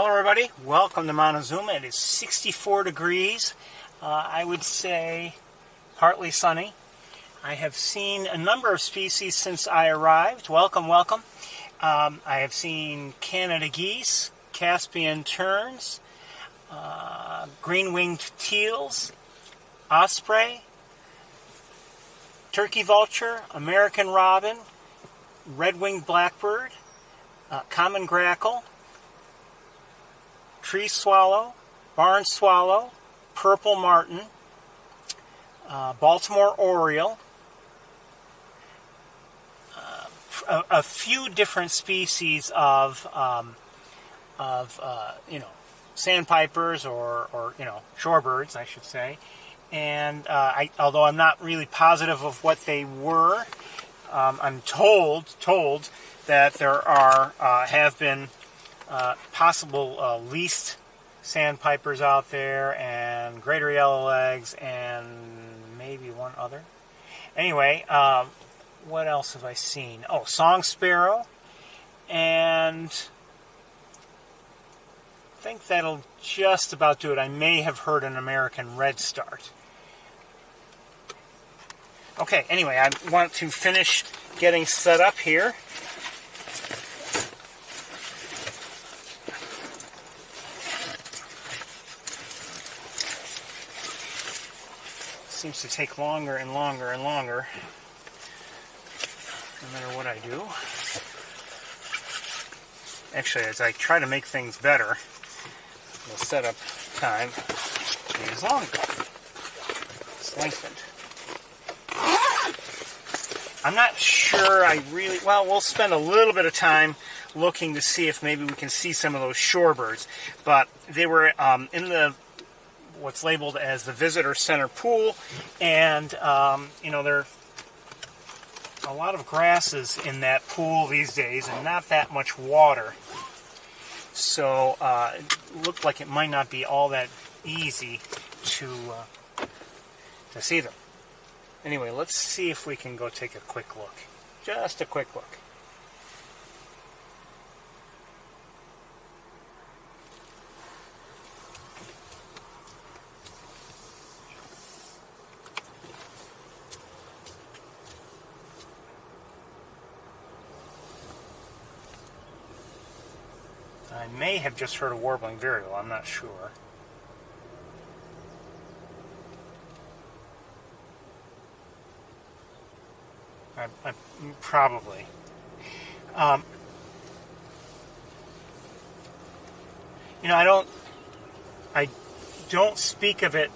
Hello everybody, welcome to Montezuma. It is 64 degrees, I would say partly sunny. I have seen a number of species since I arrived. Welcome, welcome. I have seen Canada geese, Caspian terns, green-winged teals, osprey, turkey vulture, American robin, red-winged blackbird, common grackle, tree swallow, barn swallow, purple martin, Baltimore oriole, a few different species of sandpipers or shorebirds, I should say. And although I'm not really positive of what they were, I'm told that there have been possible least sandpipers out there, and greater yellow-legs, and maybe one other. Anyway, what else have I seen? Oh, song sparrow, and I think that'll just about do it. I may have heard an American redstart. Okay, anyway, I want to finish getting set up here. Seems to take longer and longer and longer, no matter what I do. Actually, as I try to make things better, the setup time is longer. It's lengthened. I'm not sure we'll spend a little bit of time looking to see if maybe we can see some of those shorebirds. But they were in what's labeled as the visitor center pool, and there are a lot of grasses in that pool these days and not that much water, so it looked like it might not be all that easy to see them. Anyway, let's see if we can go take a quick look. Just a quick look. I may have just heard a warbling vireo, I'm not sure. I probably. I don't speak of it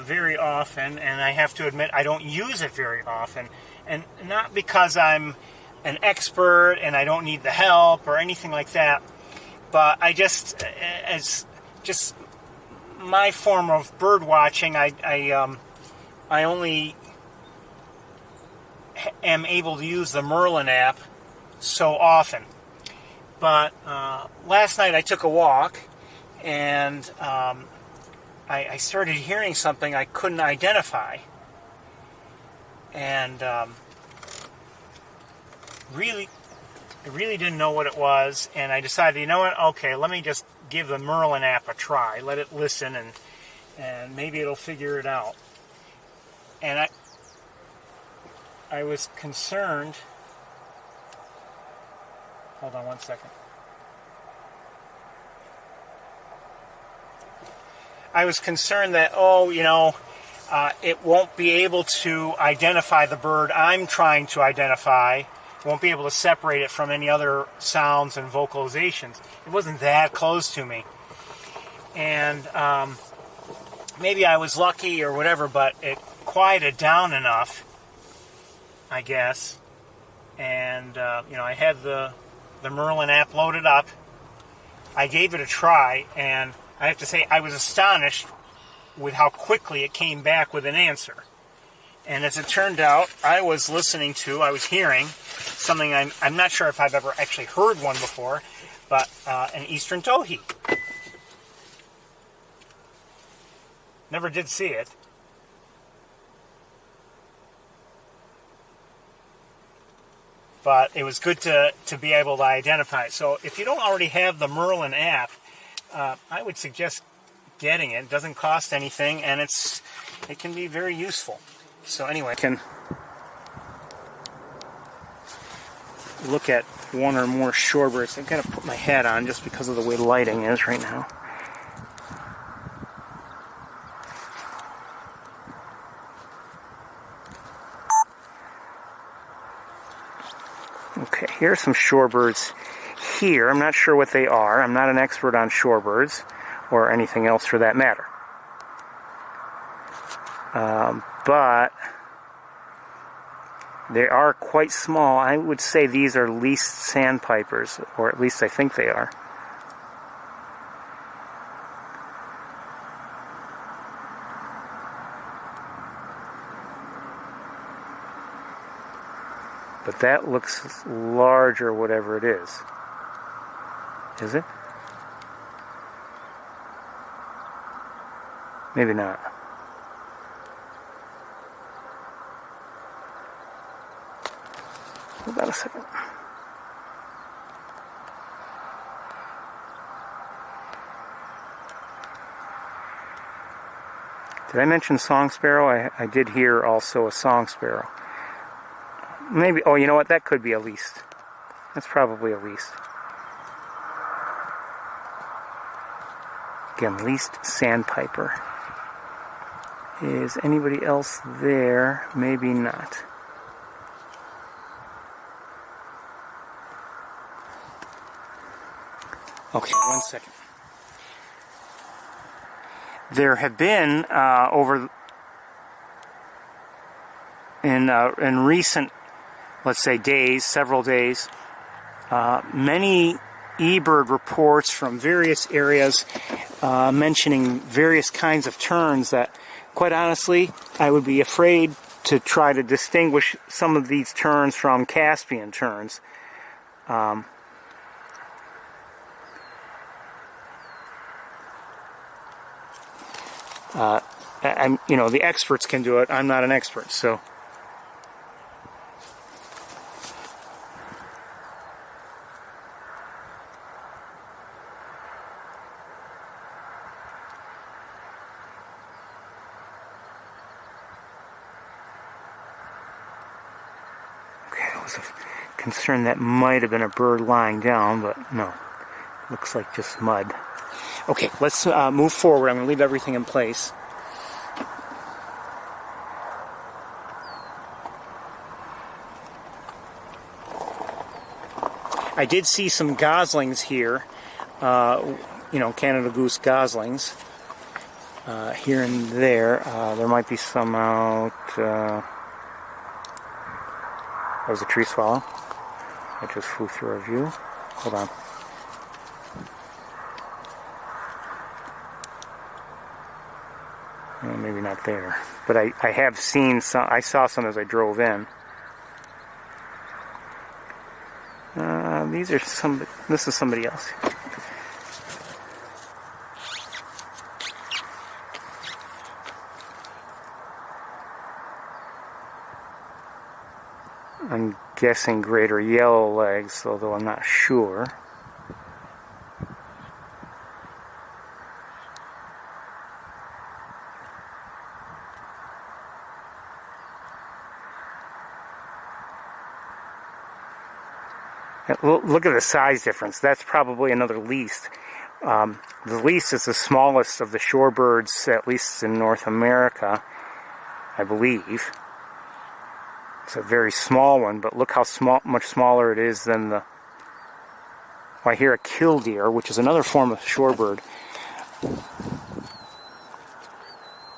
very often, and I have to admit I don't use it very often, and not because I'm an expert and I don't need the help or anything like that. But I as my form of bird watching, I only am able to use the Merlin app so often. But last night I took a walk, and I started hearing something I couldn't identify, and I really didn't know what it was, and I decided, you know what, okay, let me just give the Merlin app a try. Let it listen, and maybe it'll figure it out. And I was concerned. Hold on one second. I was concerned that, it won't be able to identify the bird I'm trying to identify. Won't be able to separate it from any other sounds and vocalizations. It wasn't that close to me. And maybe I was lucky or whatever, but it quieted down enough, I guess. And, I had the Merlin app loaded up. I gave it a try, and I have to say I was astonished with how quickly it came back with an answer. And as it turned out, I was hearing something I'm not sure if I've ever actually heard one before, but an eastern towhee. Never did see it. But it was good to be able to identify it. So if you don't already have the Merlin app, I would suggest getting it. It doesn't cost anything, and it can be very useful. So anyway, I can look at one or more shorebirds. I've got to put my hat on just because of the way lighting is right now. Okay, here are some shorebirds here. I'm not sure what they are. I'm not an expert on shorebirds or anything else for that matter. But they are quite small. I would say these are least sandpipers, or at least I think they are. But that looks large, or whatever it is. Is it? Maybe not. Hold on a second. Did I mention song sparrow? I did hear also a song sparrow. Maybe, oh, you know what? That could be a least. That's probably a least. Again, least sandpiper. Is anybody else there? Maybe not. Okay, 1 second. There have been in recent, let's say, days, several days, many eBird reports from various areas mentioning various kinds of terns that, quite honestly, I would be afraid to try to distinguish some of these terns from Caspian terns. The experts can do it. I'm not an expert, so. Okay, I was concerned that might have been a bird lying down, but no. Looks like just mud. Okay, let's move forward. I'm going to leave everything in place. I did see some goslings here, Canada goose goslings, here and there. There might be some out. That was a tree swallow. I just flew through our view. Hold on. Well, maybe not there, but I have seen some. I saw some as I drove in. These are some. This is somebody else. I'm guessing greater yellow legs, although I'm not sure. Look at the size difference. That's probably another least. The least is the smallest of the shorebirds, at least in North America, I believe. It's a very small one, but look how much smaller it is than the... Well, I hear a killdeer, which is another form of shorebird.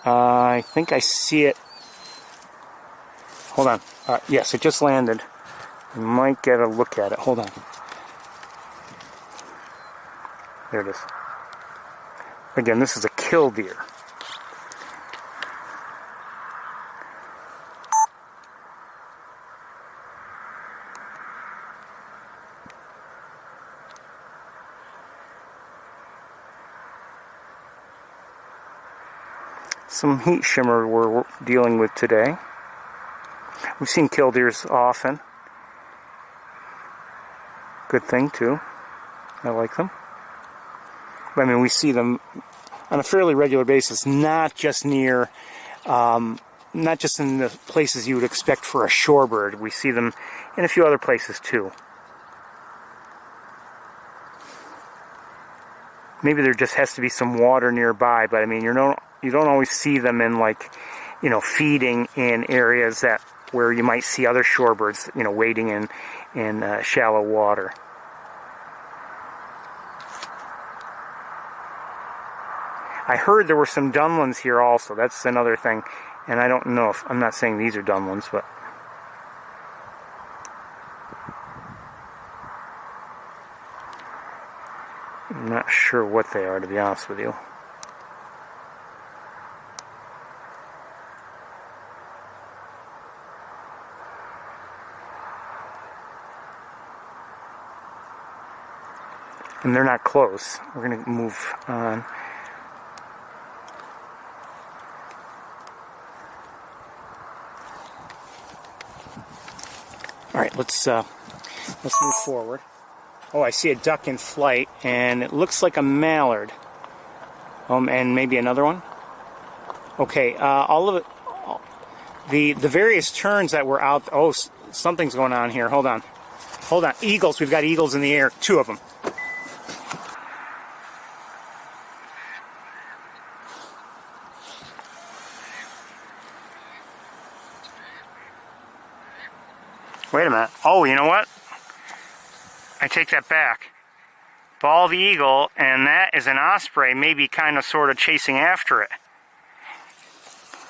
I think I see it. Hold on. Yes, it just landed. I might get a look at it. Hold on. There it is. Again, this is a killdeer. Some heat shimmer we're dealing with today. We've seen killdeers often. Good thing too. I like them. I mean, we see them on a fairly regular basis, not just near, not just in the places you would expect for a shorebird. We see them in a few other places too. Maybe there just has to be some water nearby, but I mean, you don't always see them in, like, you know, feeding in areas that where you might see other shorebirds, you know, wading in shallow water. I heard there were some dunlins here also. That's another thing, and I don't know if, I'm not saying these are dunlins, but I'm not sure what they are, to be honest with you. And they're not close. We're going to move on. All right, let's move forward. Oh, I see a duck in flight, and it looks like a mallard. And maybe another one. Okay, all of it. The various terns that were out. Oh, something's going on here. Hold on. Hold on. Eagles. We've got eagles in the air. 2 of them. Wait a minute. Oh, you know what? I take that back. Bald eagle, and that is an osprey, maybe kind of sort of chasing after it.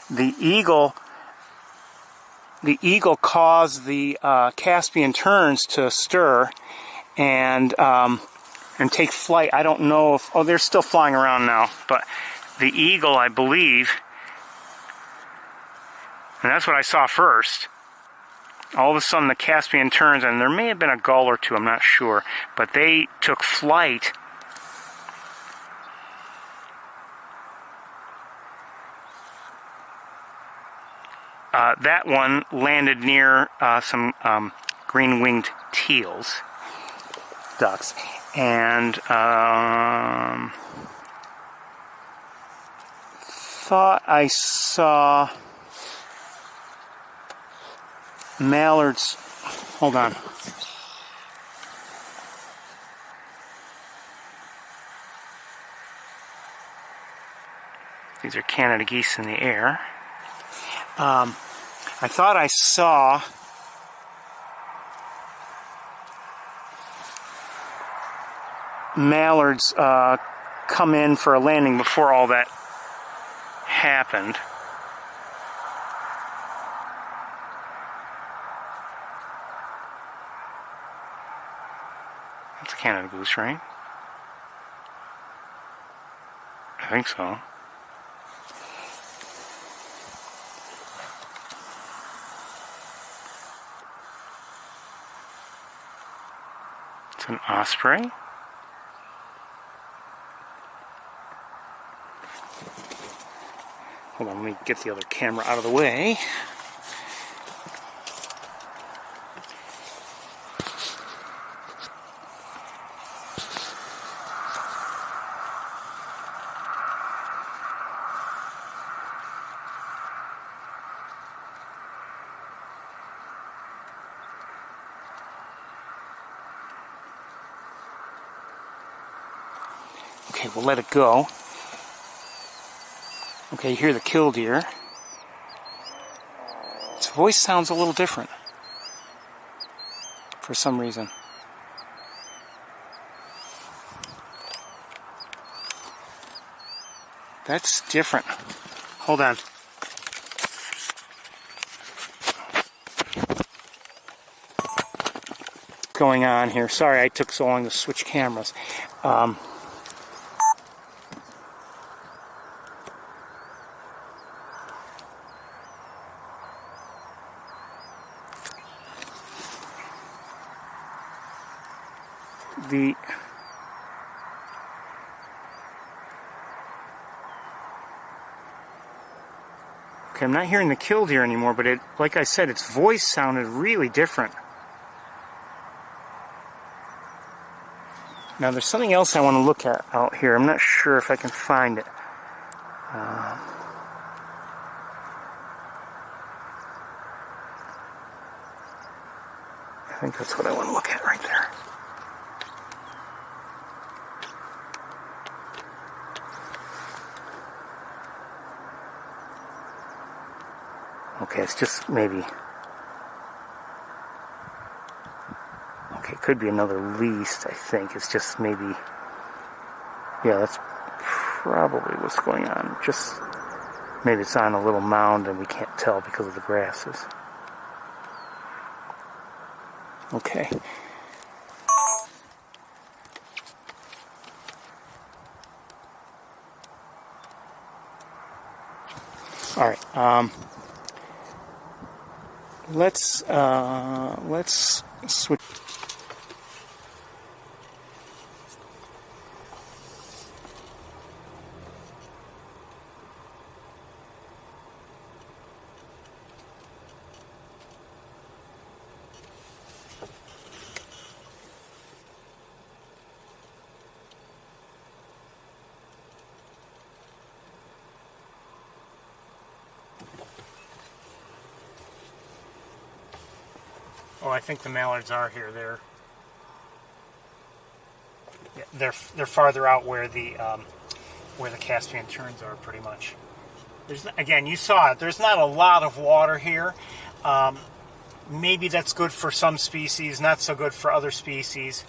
The eagle caused the Caspian terns to stir and take flight. I don't know if, oh, they're still flying around now, but the eagle, I believe, and that's what I saw first. All of a sudden the Caspian terns, and there may have been a gull or 2, I'm not sure, but they took flight. That one landed near some green-winged teals, ducks, and thought I saw mallards. Hold on. These are Canada geese in the air. I thought I saw mallards come in for a landing before all that happened. That's a Canada goose, right? I think so. It's an osprey. Hold on, let me get the other camera out of the way. Okay, we'll let it go. Okay, you hear the killdeer. Its voice sounds a little different for some reason. That's different. Hold on. What's going on here? Sorry I took so long to switch cameras. Okay, I'm not hearing the killdeer anymore, but like I said, its voice sounded really different. Now there's something else I want to look at out here. I'm not sure if I can find it. I think that's what I want to look at right there. Okay, it's just maybe... Okay, it could be another least, I think. It's just maybe... Yeah, that's probably what's going on. Just maybe it's on a little mound and we can't tell because of the grasses. Okay. All right. Let's switch. Oh, I think the mallards are here. They're farther out where the Caspian terns are, pretty much. Again, you saw it. There's not a lot of water here. Maybe that's good for some species, not so good for other species,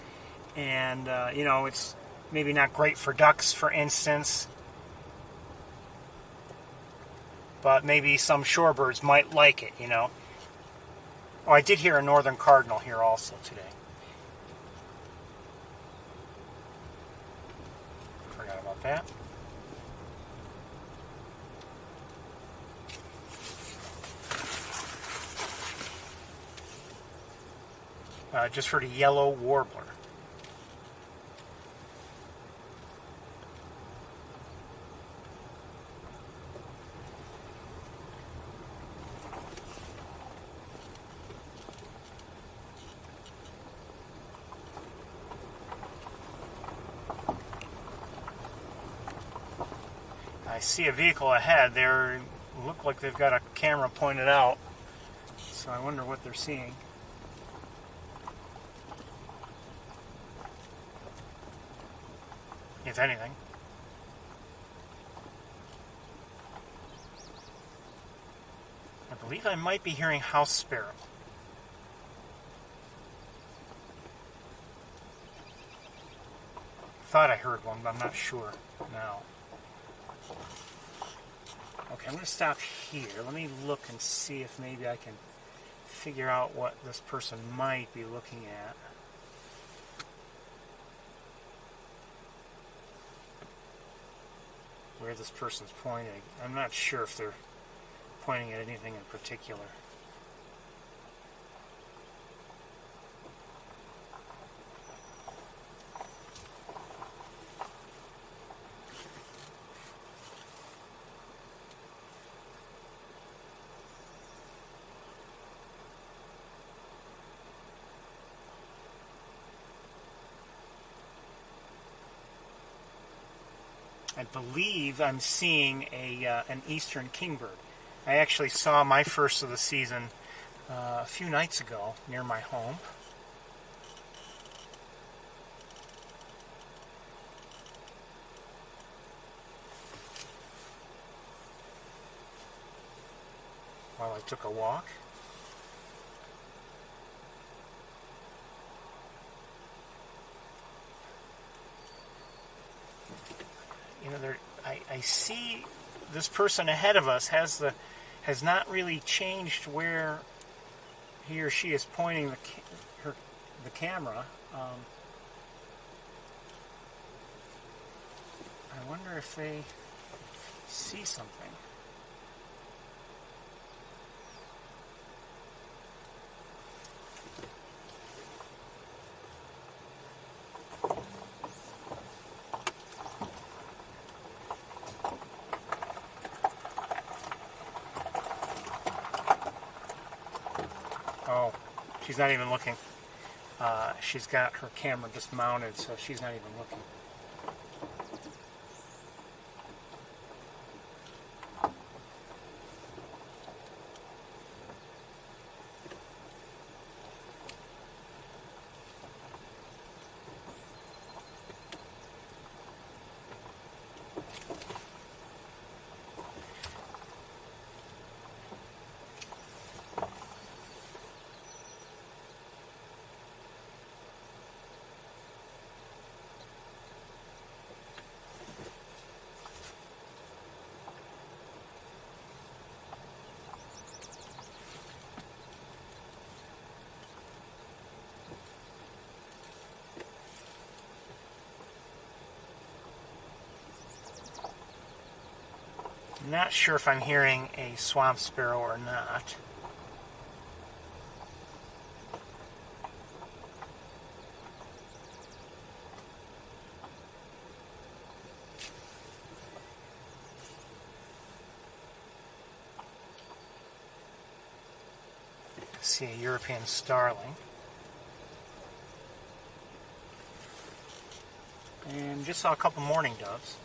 and you know, it's maybe not great for ducks, for instance. But maybe some shorebirds might like it, you know. Oh, I did hear a northern cardinal here also today. Forgot about that. Just heard a yellow warbler. I see a vehicle ahead. They look like they've got a camera pointed out, so I wonder what they're seeing. If anything. I believe I might be hearing house sparrow. Thought I heard one, but I'm not sure now. Okay, I'm going to stop here. Let me look and see if maybe I can figure out what this person might be looking at. Where this person's pointing. I'm not sure if they're pointing at anything in particular. I believe I'm seeing an eastern kingbird. I actually saw my first of the season a few nights ago near my home. While I took a walk. You know, I see this person ahead of us has not really changed where he or she is pointing the camera. I wonder if they see something. Oh, she's not even looking. She's got her camera just mounted, so she's not even looking. I'm not sure if I'm hearing a swamp sparrow or not. I see a European starling. And just saw a couple mourning doves.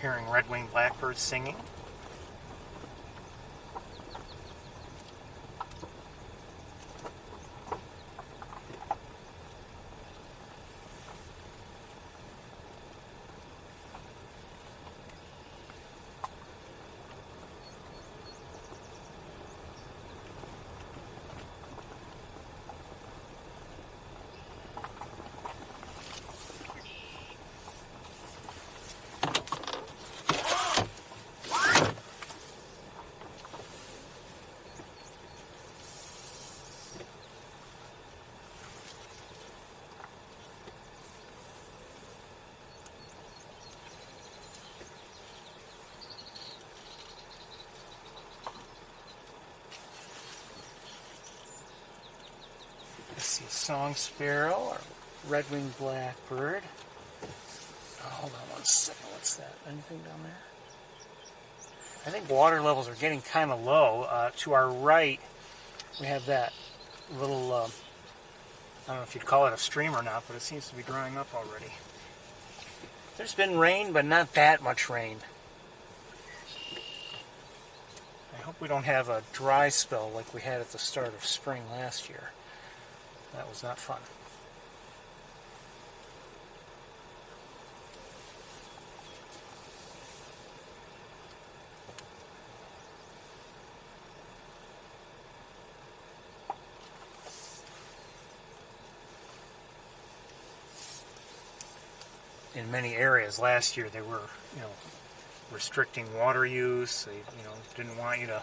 Hearing red-winged blackbirds singing. Let's see, a song sparrow or red-winged blackbird. Oh, hold on one second. What's that? Anything down there? I think water levels are getting kind of low. To our right, we have that little, I don't know if you'd call it a stream or not, but it seems to be drying up already. There's been rain, but not that much rain. I hope we don't have a dry spell like we had at the start of spring last year. That was not fun. In many areas last year, they were, restricting water use. They, didn't want you to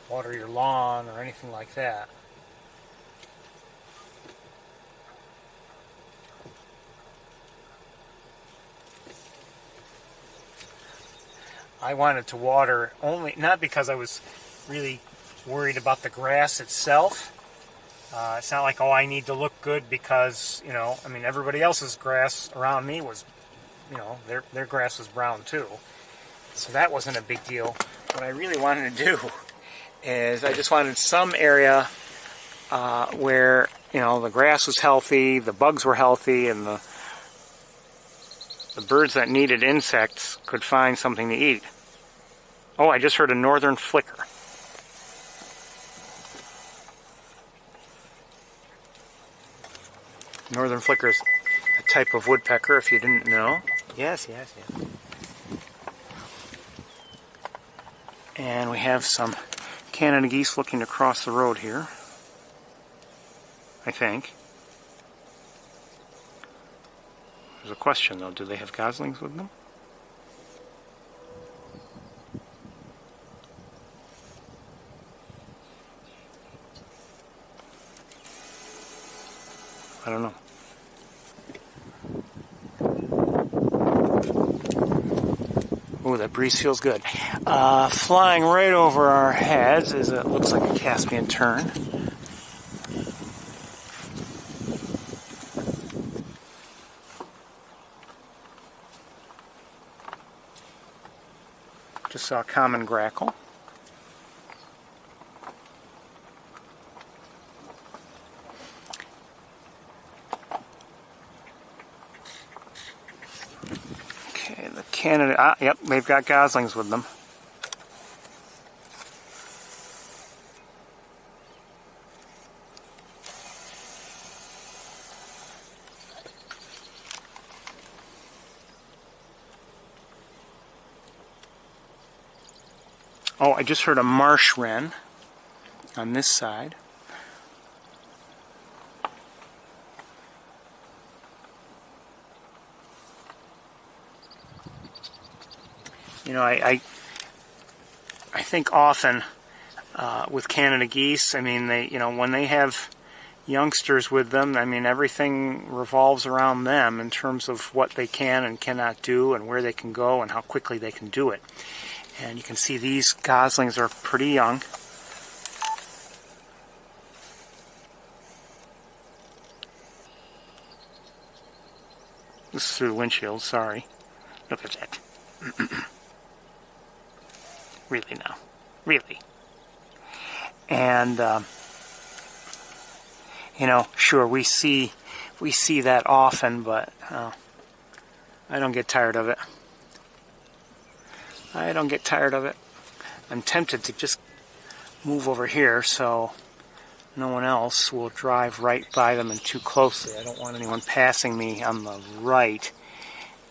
water your lawn or anything like that. I wanted to water only, not because I was really worried about the grass itself. It's not like, I need to look good because, everybody else's grass around me was, their grass was brown too. So that wasn't a big deal. What I really wanted to do is I just wanted some area where, the grass was healthy, the bugs were healthy, and the birds that needed insects could find something to eat. Oh, I just heard a northern flicker. Northern flicker is a type of woodpecker, if you didn't know. Yes. And we have some Canada geese looking to cross the road here, I think. There's a question, though. Do they have goslings with them? I don't know. Ooh, that breeze feels good. Flying right over our heads is it looks like a Caspian tern. Just saw a common grackle. Okay, the Canada. Yep, they've got goslings with them. Oh, I just heard a marsh wren on this side. You know, I think often with Canada geese, I mean, when they have youngsters with them, I mean, everything revolves around them in terms of what they can and cannot do and where they can go and how quickly they can do it. And you can see these goslings are pretty young. This is through the windshield, sorry. Look at that. Really now. Really. And, sure, we see that often, but I don't get tired of it. I don't get tired of it. I'm tempted to just move over here so no one else will drive right by them and too closely. I don't want anyone passing me on the right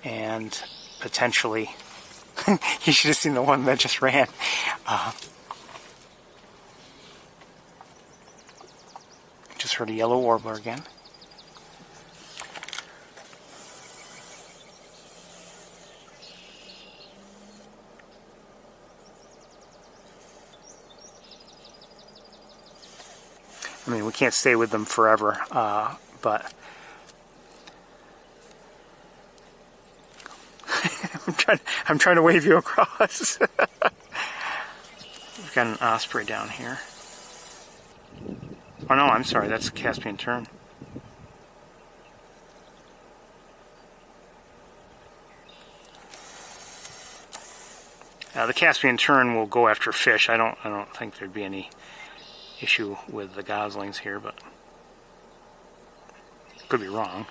and potentially... You should have seen the one that just ran. Just heard a yellow warbler again. I mean, we can't stay with them forever, but I'm trying to wave you across. We've got an osprey down here. Oh no, I'm sorry, that's a Caspian tern. The Caspian tern will go after fish. I don't think there'd be any issue with the goslings here, but could be wrong.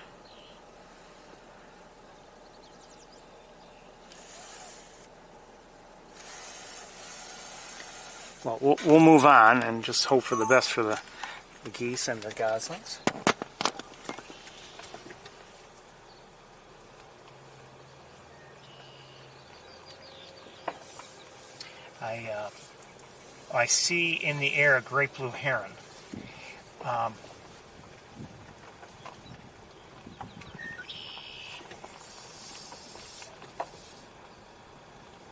Well, we'll move on and just hope for the best for the geese and the goslings. I see in the air a great blue heron.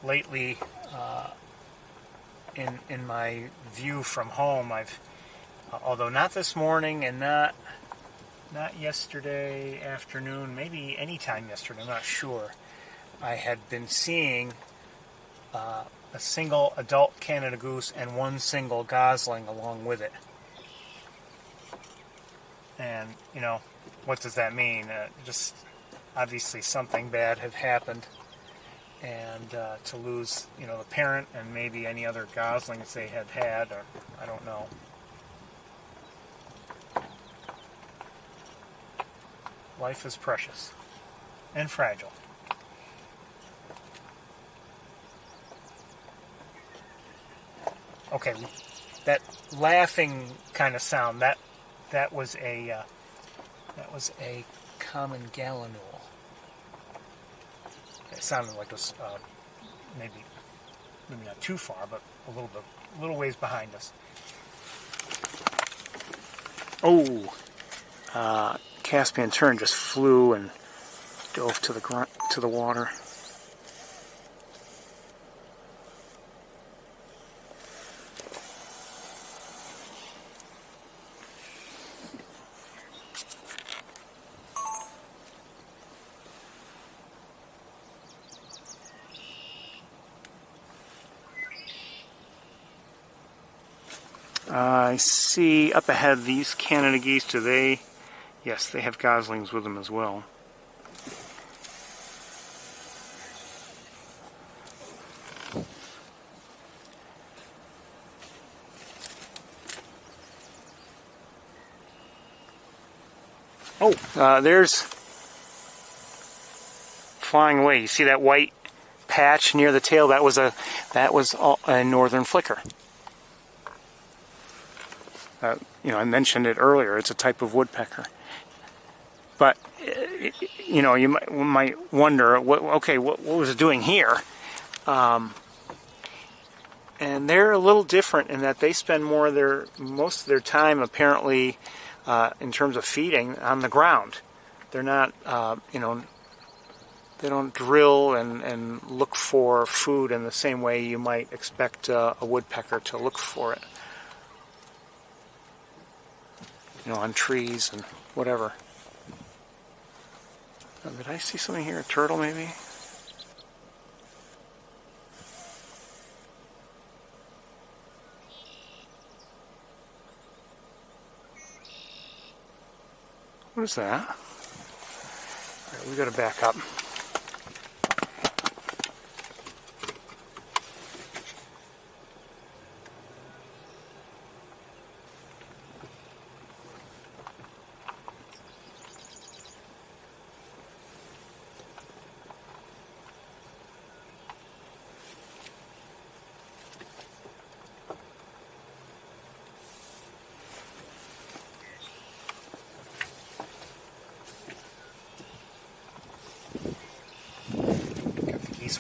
Lately, in my view from home, although not this morning and not yesterday afternoon, maybe any time yesterday, I'm not sure, I had been seeing a single adult Canada goose and one single gosling along with it. And, what does that mean? Just obviously something bad had happened, and to lose, the parent and maybe any other goslings they had, or I don't know. Life is precious and fragile. Okay, that laughing kind of sound, that was a common gallinule. It sounded like it was maybe not too far, but a little ways behind us. Oh, Caspian tern just flew and dove to the water. I see up ahead these Canada geese. Do they? Yes, they have goslings with them as well. Oh, there's flying away. You see that white patch near the tail? That was a northern flicker. I mentioned it earlier. It's a type of woodpecker. But you might wonder, what was it doing here? And they're a little different in that they spend most of their time apparently in terms of feeding on the ground. They're not, they don't drill and look for food in the same way you might expect a woodpecker to look for it. On trees and whatever. Did I see something here? A turtle, maybe? What is that? All right, we got to back up.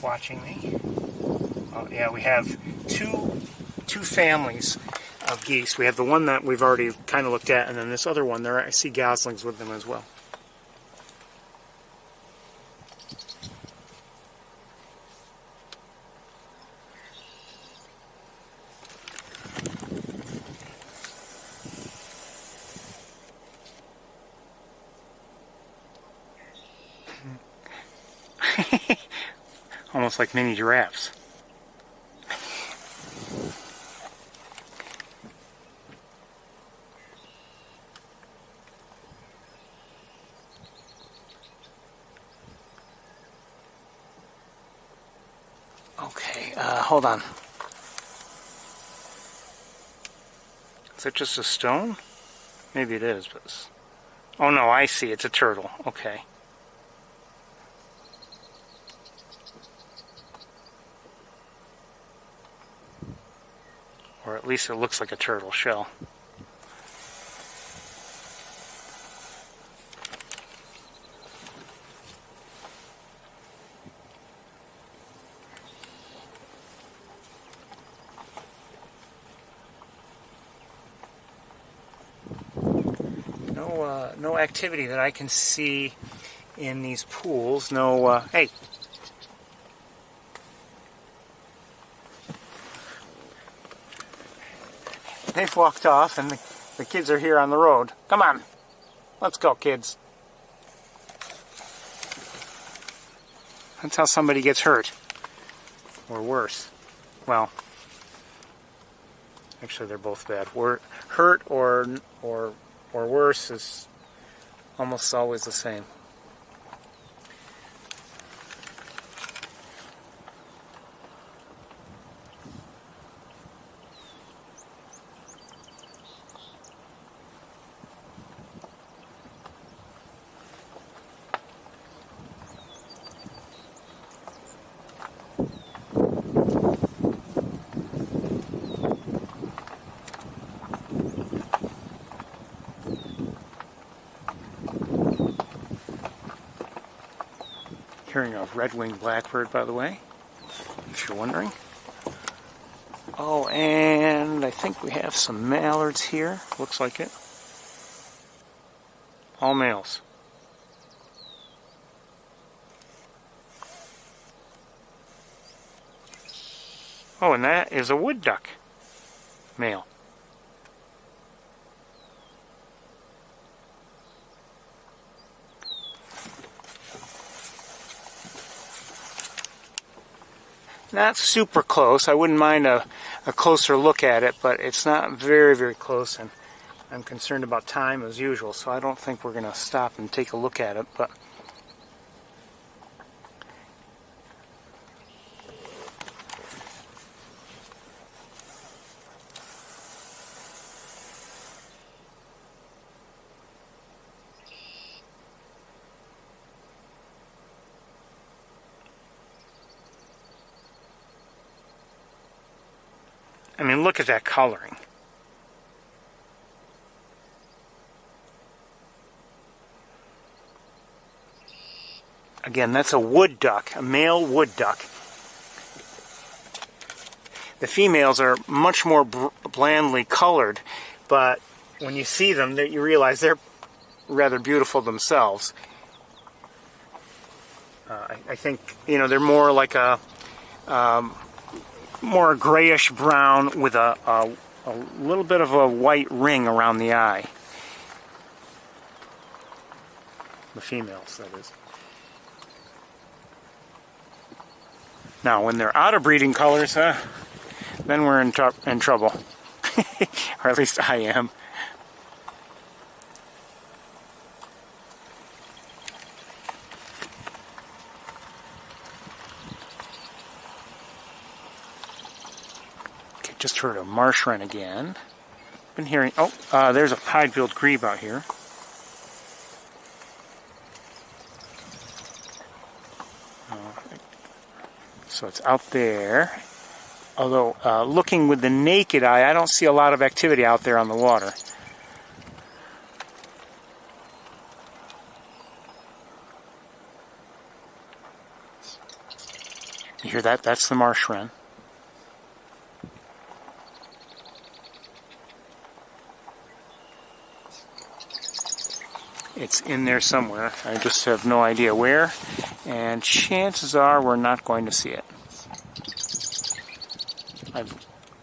Watching me. Oh, yeah, we have two families of geese. We have the one that we've already kind of looked at, and then this other one there. I see goslings with them as well. Almost like mini giraffes. Okay, hold on. Is that just a stone? Maybe it is, but... Oh no, I see. It's a turtle. Okay. Or at least it looks like a turtle shell. No activity that I can see in these pools. No, hey. They've walked off, and the kids are here on the road. Come on. Let's go, kids. That's how somebody gets hurt. Or worse. Well, actually they're both bad. Hurt or worse is almost always the same. Hearing a red-winged blackbird, by the way, if you're wondering. Oh, and I think we have some mallards here. Looks like it. All males. Oh, and that is a wood duck male. not super close. I wouldn't mind a closer look at it, but it's not very, very close, and I'm concerned about time as usual, so I don't think we're going to stop and take a look at it. But I mean, look at that coloring. Again, that's a wood duck, a male wood duck. The females are much more blandly colored, but when you see them, you realize they're rather beautiful themselves. I think, you know, they're more like a more grayish brown with a little bit of a white ring around the eye. The females, that is. Now, when they're out of breeding colors, then we're in trouble. Or at least I am. Okay, just heard a marsh wren again. Been hearing, there's a pied-billed grebe out here. So it's out there. Although, looking with the naked eye, I don't see a lot of activity out there on the water. You hear that? That's the marsh wren. It's in there somewhere. I just have no idea where. And chances are we're not going to see it.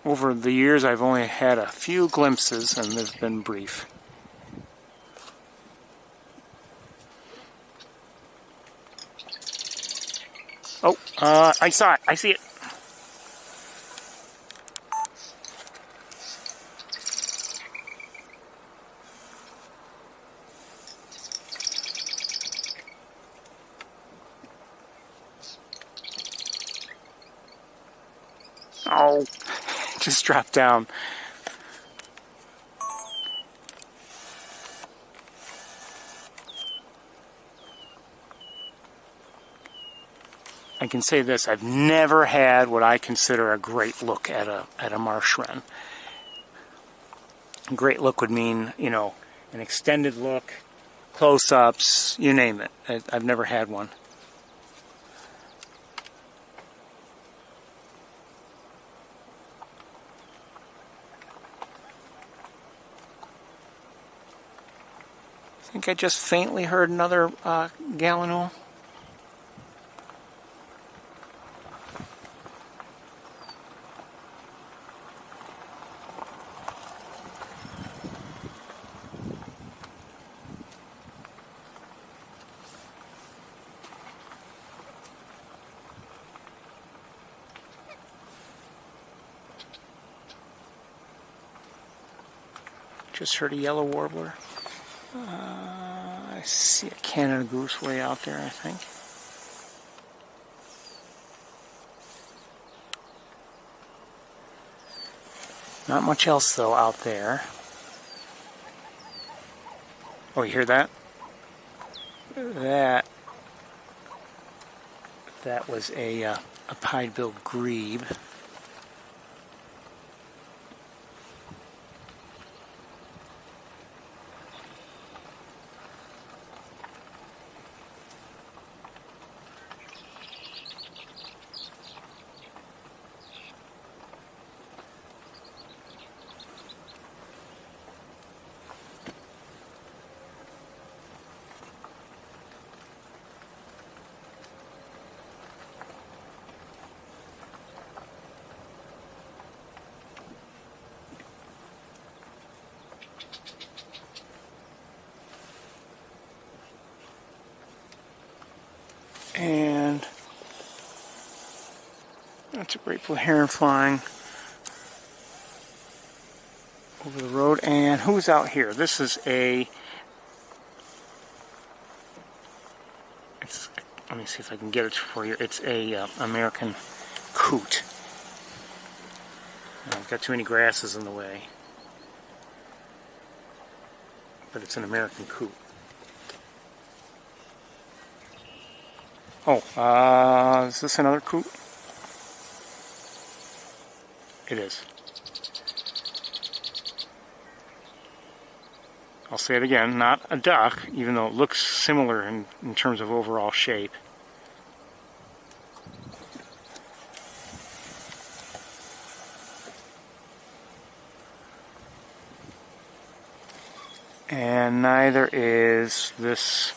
Over the years, I've only had a few glimpses, and they've been brief. Oh, I saw it. I see it. Oh, just dropped down. I can say this, I've never had what I consider a great look at a marsh wren. A great look would mean, you know, an extended look, close-ups, you name it. I've never had one. I think I just faintly heard another gallinule. Just heard a yellow warbler. I see a Canada goose way out there, I think. Not much else, though, out there. Oh, you hear that? That was a pied-billed grebe. That's a great blue heron flying over the road. And who's out here? This is a... let me see if I can get it for you. It's a American coot. I've got too many grasses in the way. But it's an American coot. Oh, is this another coot? It is. I'll say it again, not a duck, even though it looks similar in terms of overall shape. And neither is this...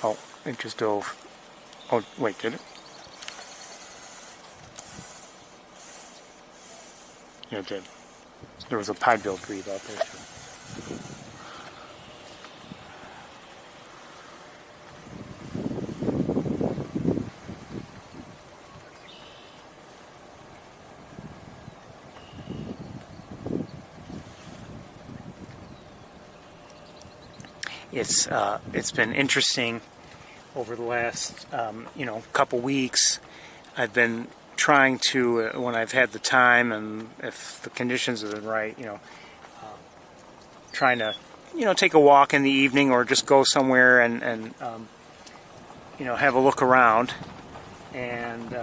oh, it just dove. Oh, wait, did it? Yeah, it did. There was a pied-billed grebe out there, too. It's been interesting over the last couple weeks. I've been trying to, when I've had the time and if the conditions have been right, trying to take a walk in the evening or just go somewhere and have a look around. And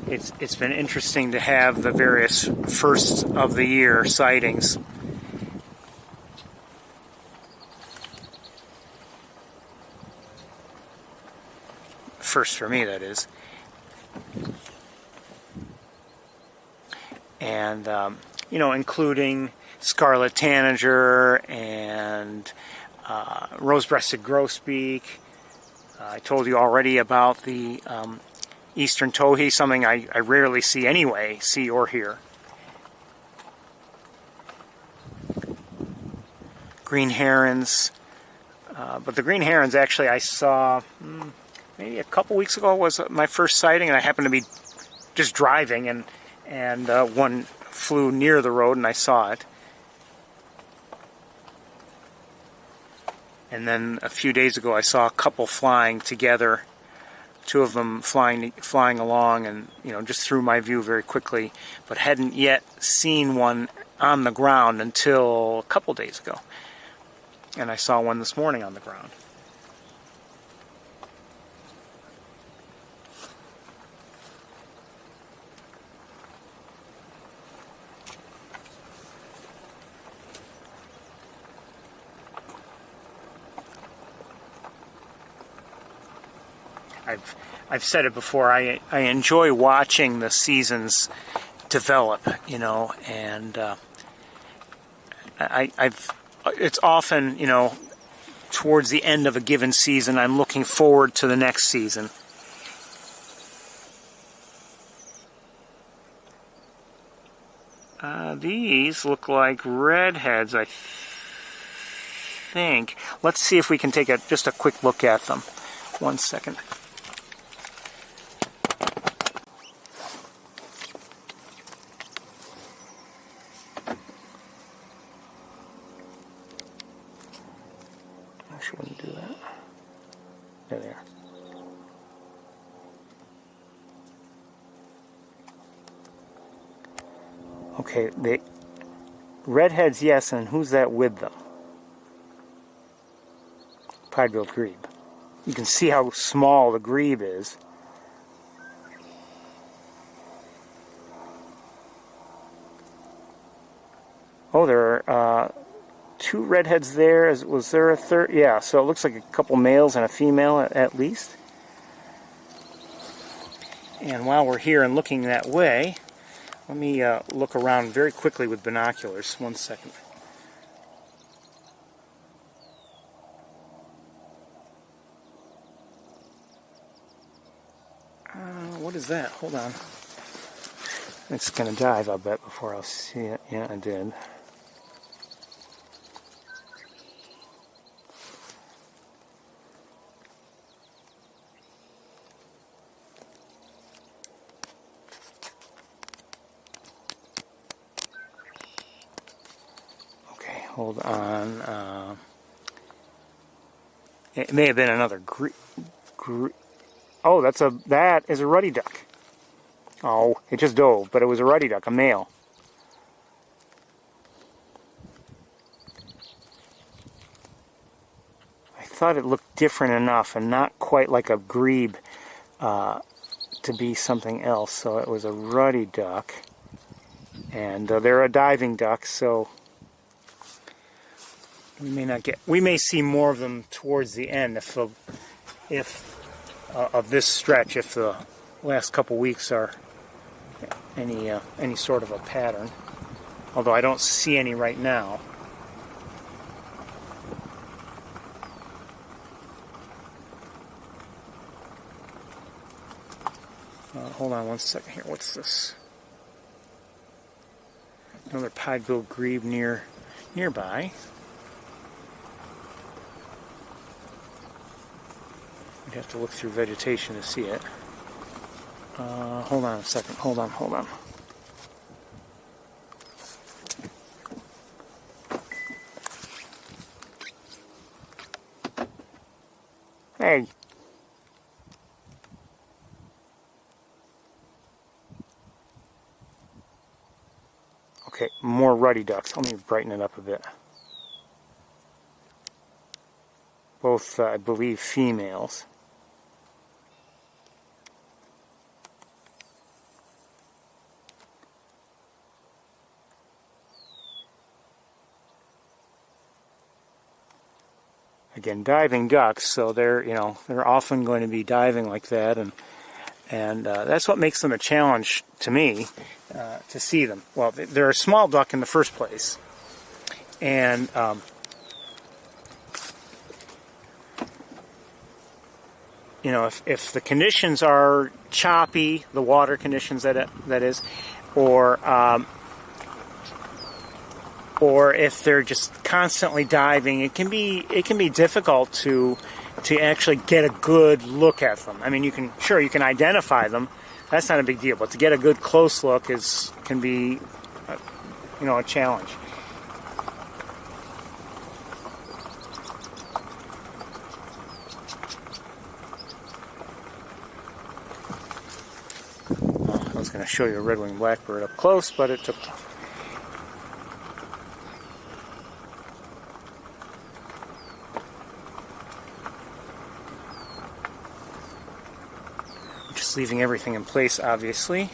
it's been interesting to have the various first of the year sightings. First for me, that is. And including scarlet tanager and rose-breasted grosbeak. I told you already about the eastern towhee, something I rarely see anyway, see or hear. Green herons. But the green herons, actually, I saw maybe a couple weeks ago was my first sighting, and I happened to be just driving, and one flew near the road, and I saw it. And then a few days ago, I saw a couple flying together. Two of them flying along, and just through my view very quickly, but hadn't yet seen one on the ground until a couple days ago. And I saw one this morning on the ground. I've said it before, I enjoy watching the seasons develop, and it's often, towards the end of a given season, I'm looking forward to the next season. These look like redheads, I think. Let's see if we can take just a quick look at them. 1 second. I wouldn't do that. There they are. Okay, the redheads, yes, and who's that with them? Pied-billed grebe. You can see how small the grebe is. Oh, there are two redheads there. Was there a third? Yeah, so it looks like a couple males and a female at least. And while we're here and looking that way, let me look around very quickly with binoculars. 1 second. What is that? Hold on. It's going to dive, I'll bet, before I'll see it. Yeah, I did. Hold on. It may have been another oh, that is a ruddy duck. Oh, it just dove, but it was a ruddy duck, a male. I thought it looked different enough and not quite like a grebe to be something else. So it was a ruddy duck. And they're a diving duck, so we may see more of them towards the end if of this stretch, if the last couple weeks are any sort of a pattern. Although I don't see any right now. Hold on one second here. What's this? Another pied-billed grebe nearby. We'd have to look through vegetation to see it. Hold on a second. Hold on. Hey. Okay, more ruddy ducks. Let me brighten it up a bit. Both, I believe, females. Again, diving ducks, so they're often going to be diving like that, and that's what makes them a challenge to me, to see them. Well, they're a small duck in the first place, and if the conditions are choppy, the water conditions that is, or if they're just constantly diving, it can be difficult to actually get a good look at them. I mean, you can identify them. That's not a big deal, but to get a good close look can be a challenge. I was going to show you a red-winged blackbird up close, but it took off. Just leaving everything in place, obviously.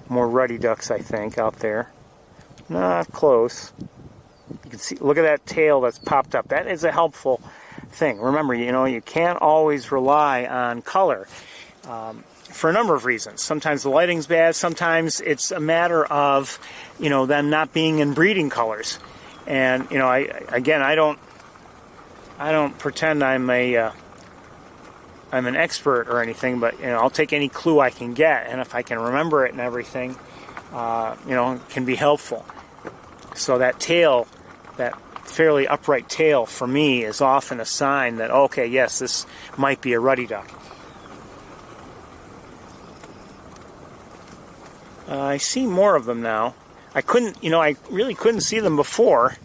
More ruddy ducks, I think, out there. Not close. You can see, look at that tail that's popped up. That is a helpful thing. Remember, you can't always rely on color for a number of reasons. Sometimes the lighting's bad. Sometimes it's a matter of, them not being in breeding colors. And I don't pretend I'm an expert or anything, but I'll take any clue I can get, and if I can remember it and everything, it can be helpful. So that tail, that fairly upright tail, for me is often a sign that, okay, yes, this might be a ruddy duck. I see more of them now. I really couldn't see them before.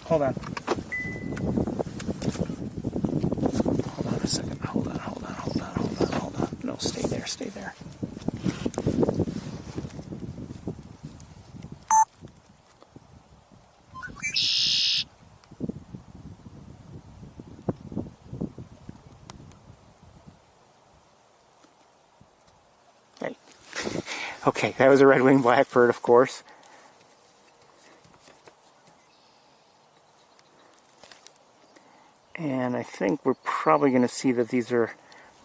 Hold on. Hold on a second. Hold on. No, stay there. Hey. Okay, that was a red-winged blackbird, of course. And I think we're probably going to see that these are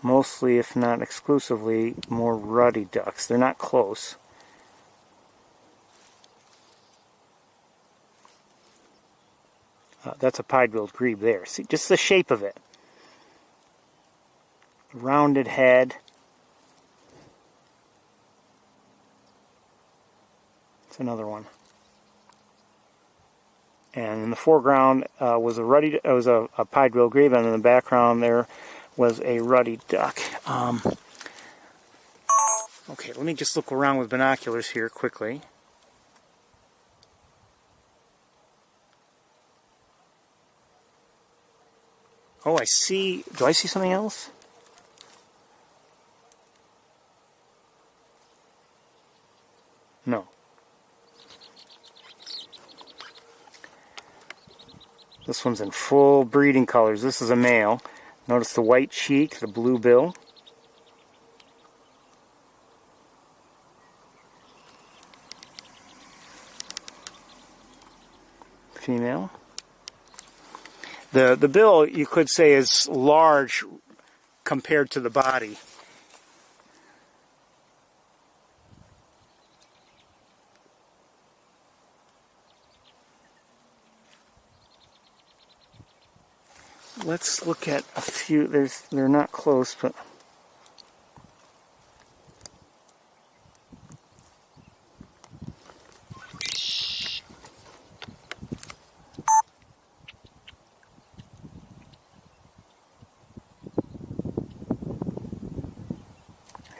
mostly, if not exclusively, more ruddy ducks. They're not close. That's a pied-billed grebe there. See, just the shape of it. Rounded head. It's another one. And in the foreground was a pied-billed grebe, and in the background there was a ruddy duck. Okay, let me just look around with binoculars here quickly. Oh, I see. Do I see something else? No. This one's in full breeding colors. This is a male. Notice the white cheek, the blue bill. Female. The bill, you could say, is large compared to the body. Let's look at a few. They're not close, but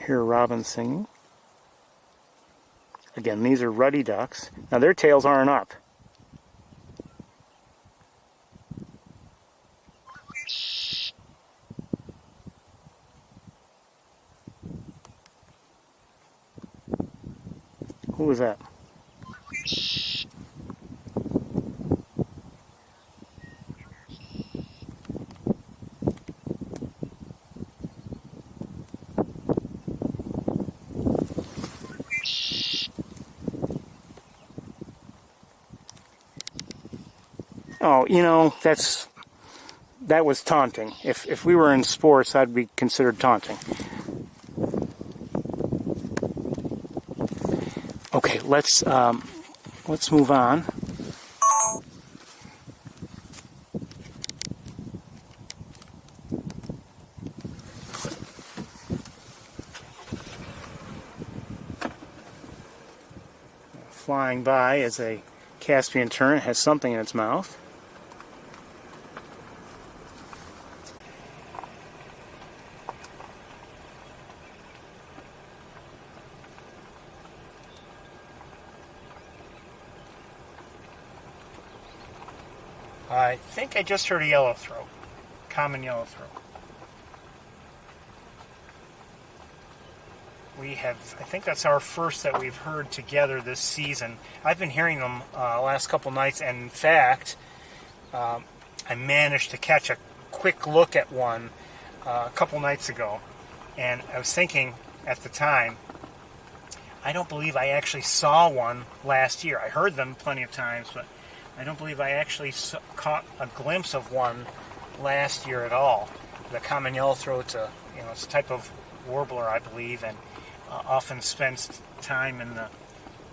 hear robins singing. Again, these are ruddy ducks. Now their tails aren't up. Who was that? Oh, you know, that was taunting. If we were in sports, that'd be considered taunting. Okay, let's move on. Flying by is a Caspian tern. It has something in its mouth. I think I just heard a yellow-throat, common yellow-throat. We have, I think that's our first that we've heard together this season. I've been hearing them last couple nights, and in fact, I managed to catch a quick look at one a couple nights ago. And I was thinking at the time, I don't believe I actually saw one last year. I heard them plenty of times, but I don't believe I actually caught a glimpse of one last year at all. The common yellow-throat's it's a type of warbler, I believe, and often spends time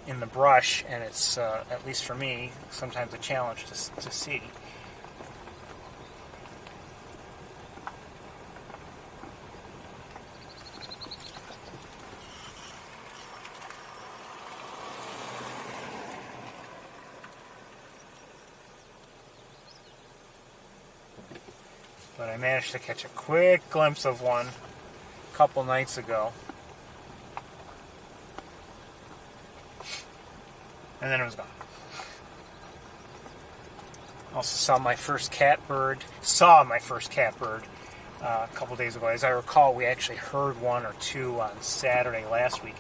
in the brush, and it's at least for me sometimes a challenge to see. But I managed to catch a quick glimpse of one a couple nights ago. And then it was gone. Also saw my first catbird a couple days ago. As I recall, we actually heard one or two on Saturday last week.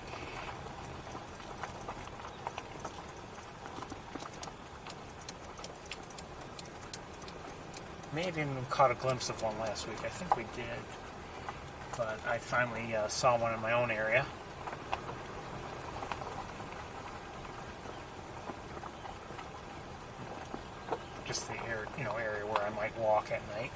May have even caught a glimpse of one last week. I think we did. But I finally saw one in my own area. Just the area where I might walk at night.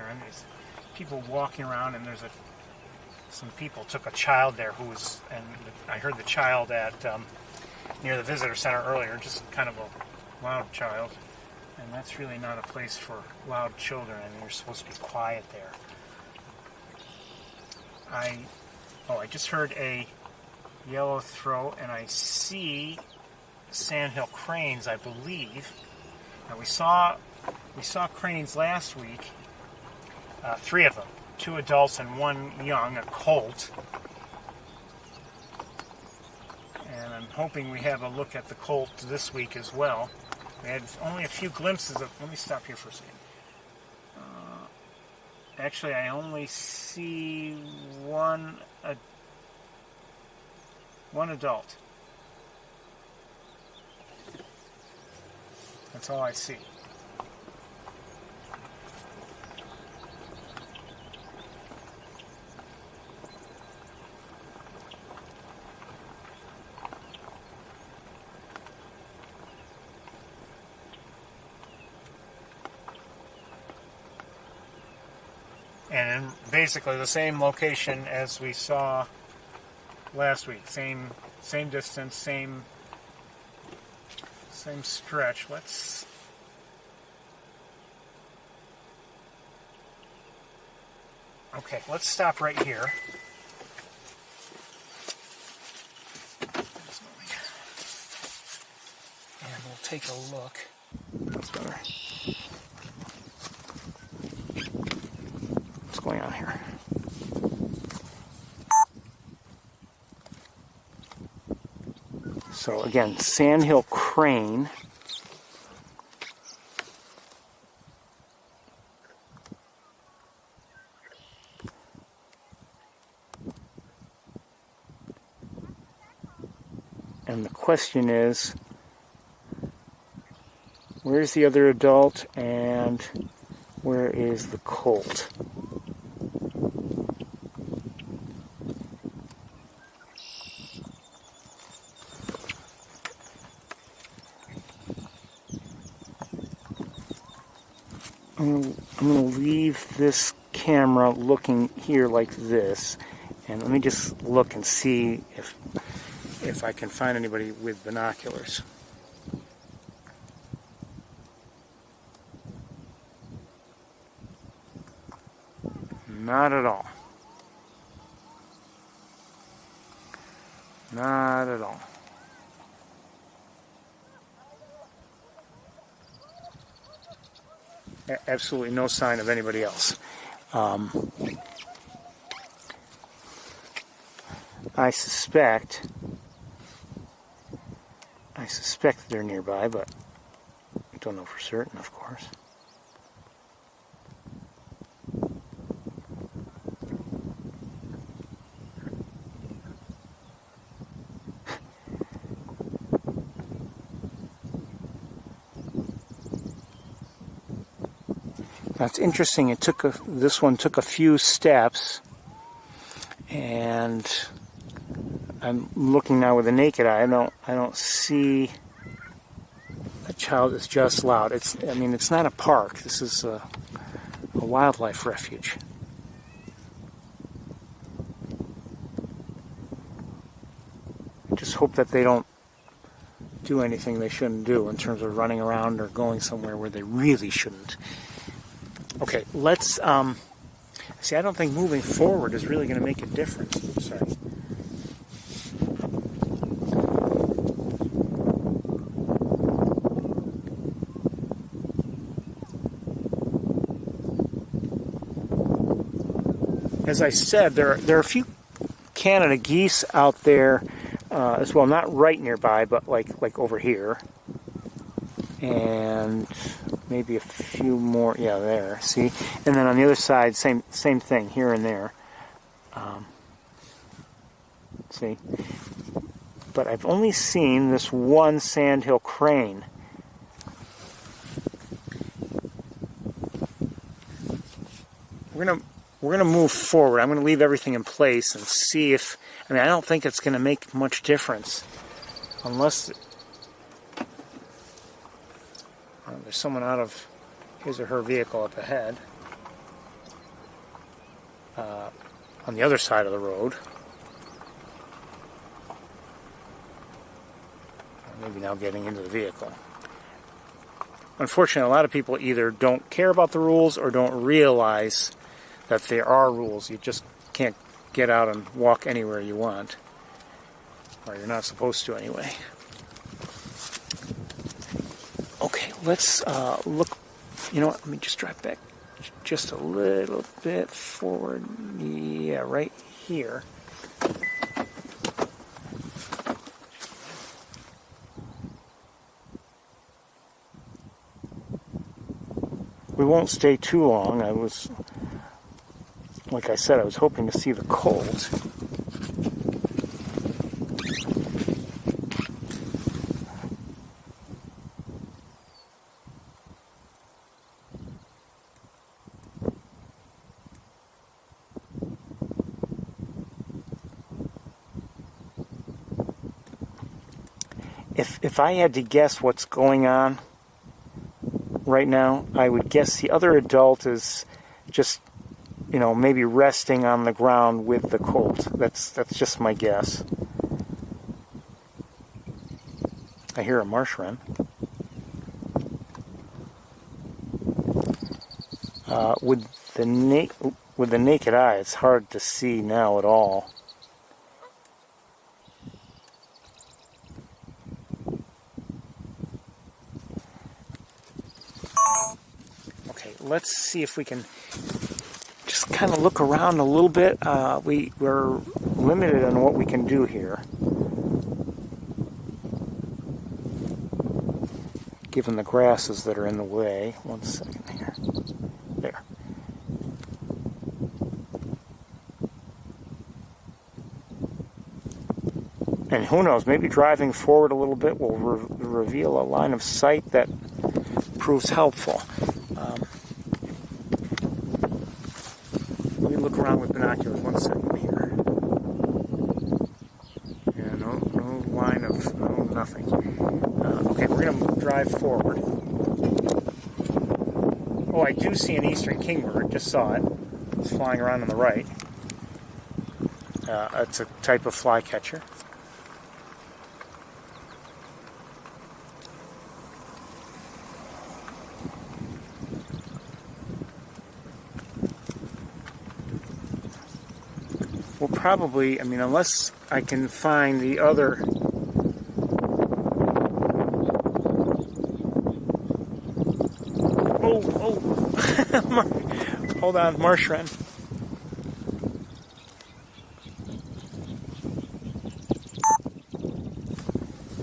and there's people walking around, and some people took a child there and I heard the child at near the visitor center earlier, just kind of a loud child, and that's really not a place for loud children. I mean, you're supposed to be quiet there. I just heard a yellow throat, and I see Sandhill cranes, I believe. Now we saw cranes last week, 3 of them, 2 adults and 1 young, a colt. And I'm hoping we have a look at the colt this week as well. We had only a few glimpses of. Let me stop here for a second. Actually, I only see one adult. That's all I see. And in basically the same location as we saw last week. Same distance, same stretch. Let's stop right here. And we'll take a look. That's better. What's going on here? So again, Sandhill crane. And the question is, where's the other adult and where is the colt? I'm going to leave this camera looking here like this, and let me just look and see if I can find anybody with binoculars. Not at all. Not at all. Absolutely no sign of anybody else. I suspect they're nearby, but I don't know for certain, of course. Now it's interesting. This one took a few steps, and I'm looking now with the naked eye. I don't see a child that's just loud. It's not a park. This is a wildlife refuge. I just hope that they don't do anything they shouldn't do in terms of running around or going somewhere where they really shouldn't. Okay, let's see. I don't think moving forward is really going to make a difference. Oops, sorry. As I said, there are a few Canada geese out there as well, not right nearby, but like over here, and maybe a few more. Yeah, there. See, and then on the other side, same thing here and there. See, but I've only seen this one Sandhill crane. We're gonna move forward. I'm gonna leave everything in place and see if. I don't think it's gonna make much difference, unless there's someone out of his or her vehicle up ahead. on the other side of the road. Maybe now getting into the vehicle. Unfortunately, a lot of people either don't care about the rules or don't realize that there are rules. You just can't get out and walk anywhere you want. Or you're not supposed to anyway. Okay, let's look. You know what? Let me just drive back just a little bit forward. Yeah, right here. We won't stay too long. Like I said, I was hoping to see the colt. If I had to guess what's going on right now, I would guess the other adult is just, maybe resting on the ground with the colt. That's just my guess. I hear a marsh wren. With the naked eye, it's hard to see now at all. Let's see if we can just kind of look around a little bit. We're limited on what we can do here, given the grasses that are in the way. 1 second here. There. And who knows, maybe driving forward a little bit will reveal a line of sight that proves helpful. Look around with binoculars 1 second here. Yeah, no line of nothing. Okay, we're going to drive forward. Oh, I do see an eastern kingbird. Just saw it. It's flying around on the right. It's a type of flycatcher. Well, probably, unless I can find the other... Hold on, marsh wren.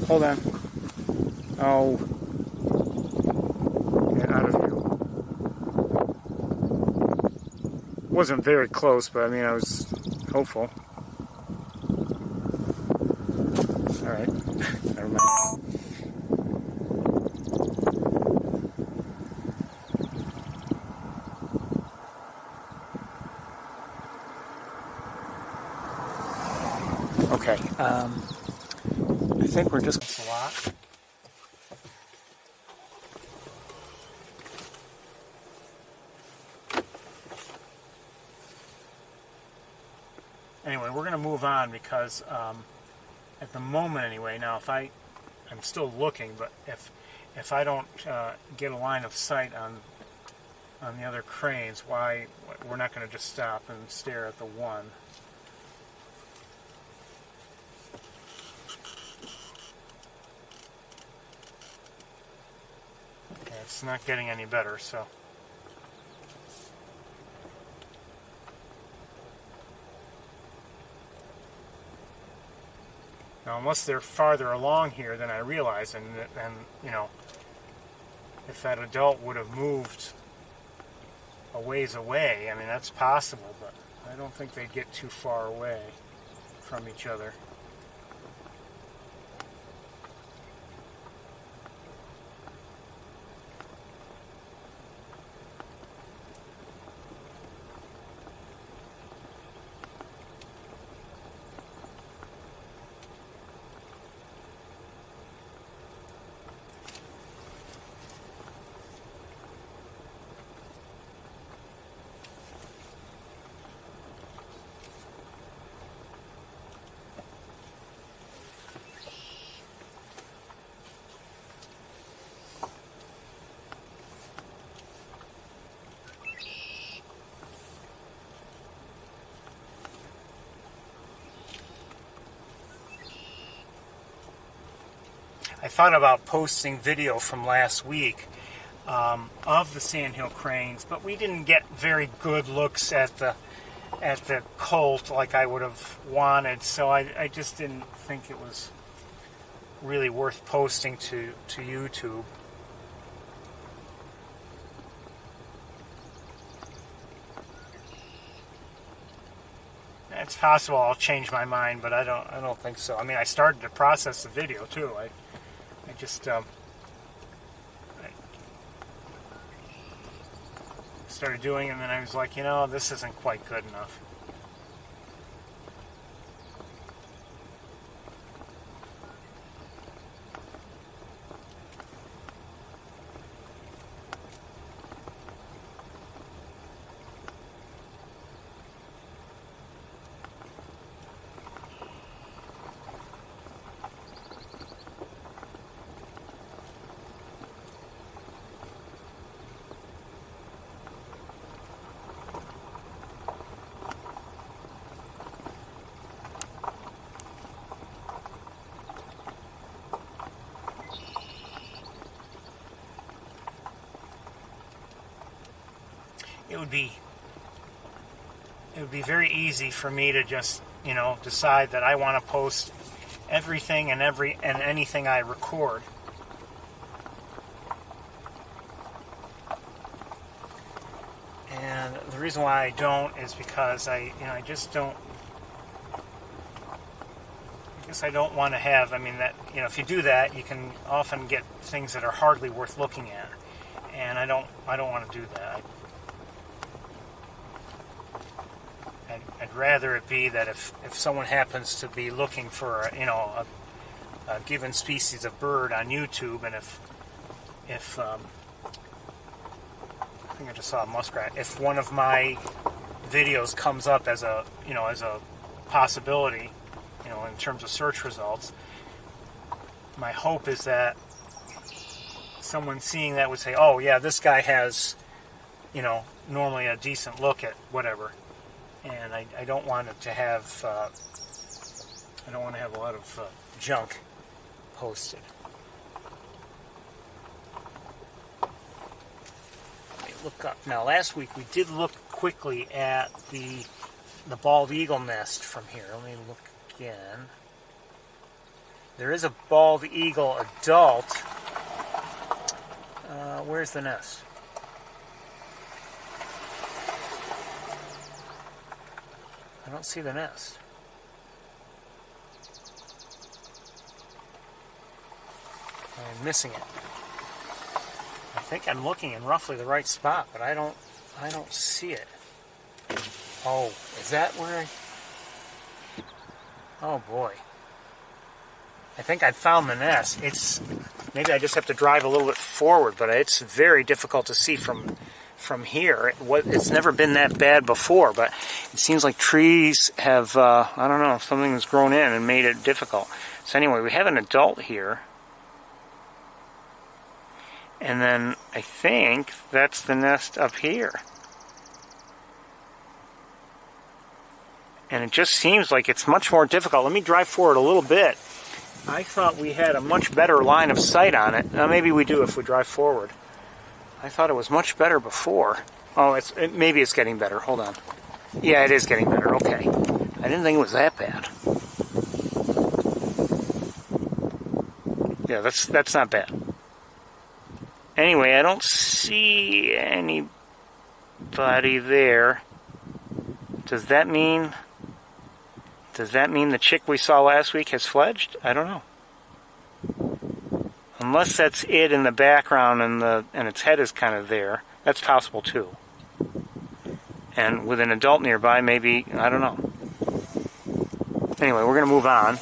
Hold on. Oh. Get out of here. Wasn't very close, but I was... hopeful. Alright. Never mind. Okay. I think we're just a lot. Anyway, we're going to move on because at the moment anyway, now I'm still looking, but if I don't get a line of sight on the other cranes, we're not going to just stop and stare at the one. Okay, it's not getting any better, so. Now, unless they're farther along here than I realize, and if that adult would have moved a ways away, that's possible, but I don't think they'd get too far away from each other. I thought about posting video from last week of the Sandhill cranes, but we didn't get very good looks at the colt like I would have wanted, so I just didn't think it was really worth posting to YouTube. It's possible I'll change my mind, but I don't think so. I mean, I started to process the video too. I just started doing it, and then I was like, you know, this isn't quite good enough. It would be very easy for me to just, you know, decide that I want to post everything and anything I record. And the reason why I don't is because I guess I don't want to have, I mean, that, you know, if you do that, you can often get things that are hardly worth looking at. And I don't want to do that. I'd rather it be that if someone happens to be looking for a given species of bird on YouTube, and if I think I just saw a muskrat, if one of my videos comes up as a possibility, you know, in terms of search results, my hope is that someone seeing that would say, oh yeah, this guy has, you know, normally a decent look at whatever. And I don't want it to have, a lot of junk posted. Let me look up. Now, last week we did look quickly at the bald eagle nest from here. Let me look again. There is a bald eagle adult. Where's the nest? I don't see the nest. I'm missing it. I think I'm looking in roughly the right spot, but I don't see it. Oh, is that where I... Oh boy. I think I found the nest. Maybe I just have to drive a little bit forward, but it's very difficult to see from here. It's never been that bad before, but it seems like trees have, I don't know, something has grown in and made it difficult. So anyway, we have an adult here. And then I think that's the nest up here. And it just seems like it's much more difficult. Let me drive forward a little bit. I thought we had a much better line of sight on it. Now maybe we do if we drive forward. I thought it was much better before. Oh, maybe it's getting better. Hold on. Yeah, it is getting better. Okay. I didn't think it was that bad. Yeah, that's not bad. Anyway, I don't see anybody there. Does that mean the chick we saw last week has fledged? I don't know. Unless that's it in the background and its head is kind of there. That's possible too. And with an adult nearby, maybe, I don't know. Anyway, we're going to move on.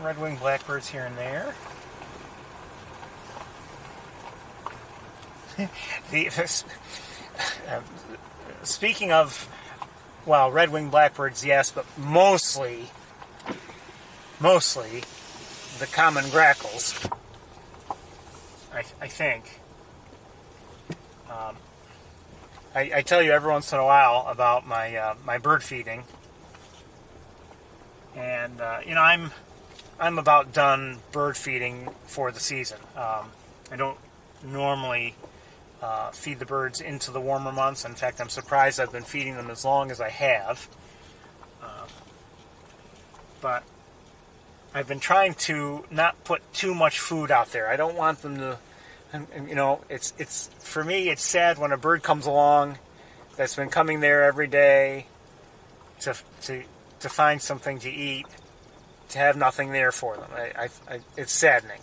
Red-winged blackbirds here and there. speaking of, well, red-winged blackbirds, yes, but mostly the common grackles, I think. I tell you every once in a while about my bird feeding, and I'm about done bird feeding for the season. I don't normally feed the birds into the warmer months. In fact, I'm surprised I've been feeding them as long as I have. But I've been trying to not put too much food out there. I don't want them to, it's for me, it's sad when a bird comes along that's been coming there every day to find something to eat, to have nothing there for them. It's saddening.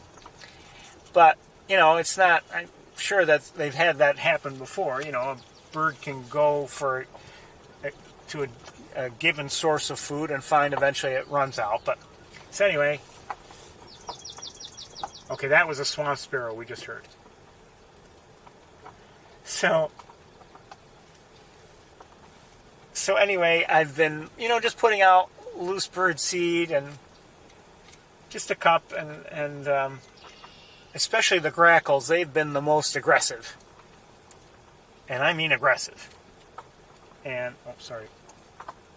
But, it's not, I'm sure that they've had that happen before. A bird can go to a given source of food and find eventually it runs out. But, so anyway, okay, that was a swamp sparrow we just heard. So anyway, I've been, just putting out loose bird seed and just a cup, and especially the grackles, they've been the most aggressive. And I mean aggressive. And, sorry.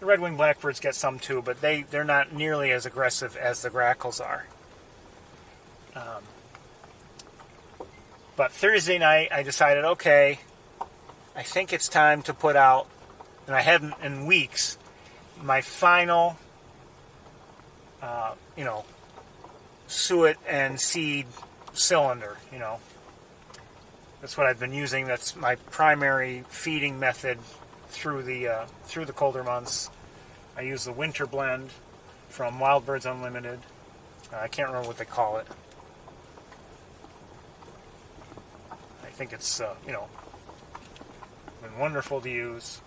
The red-winged blackbirds get some too, but they're not nearly as aggressive as the grackles are. But Thursday night, I decided, okay, I think it's time to put out, and I haven't in weeks, my final, suet and seed cylinder, That's what I've been using. That's my primary feeding method through the colder months. I use the winter blend from Wild Birds Unlimited. I can't remember what they call it. I think it's, been wonderful to use.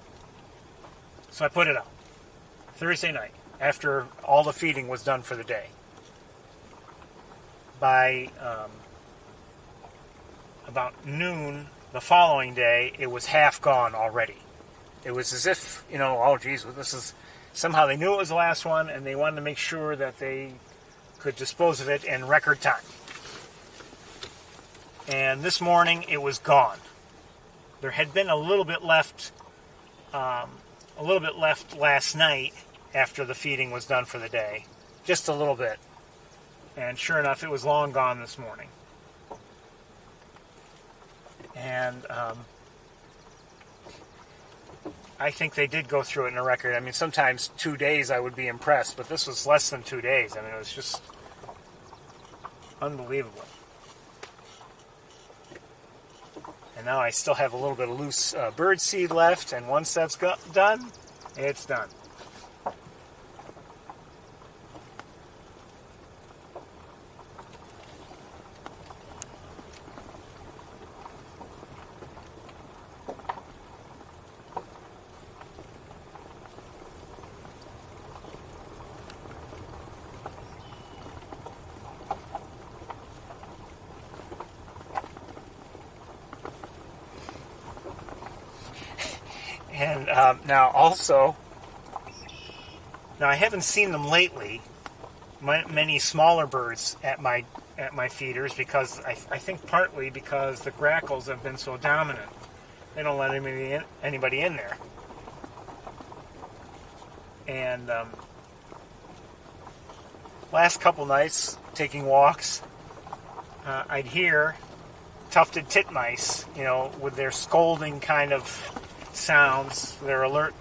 So I put it out Thursday night after all the feeding was done for the day. By about noon the following day, it was half gone already. It was as if, oh geez, this is, somehow they knew it was the last one and they wanted to make sure that they could dispose of it in record time. And this morning it was gone. There had been a little bit left last night after the feeding was done for the day. Just a little bit. And sure enough, it was long gone this morning. And I think they did go through it in a record. I mean, sometimes 2 days I would be impressed, but this was less than 2 days. I mean, it was just unbelievable. And now I still have a little bit of loose bird seed left, and once that's done, it's done. And now I haven't seen them lately, many smaller birds at my feeders, because I think partly because the grackles have been so dominant. They don't let anybody in there. And last couple nights, taking walks, I'd hear tufted titmice, with their scolding kind of sounds, their alert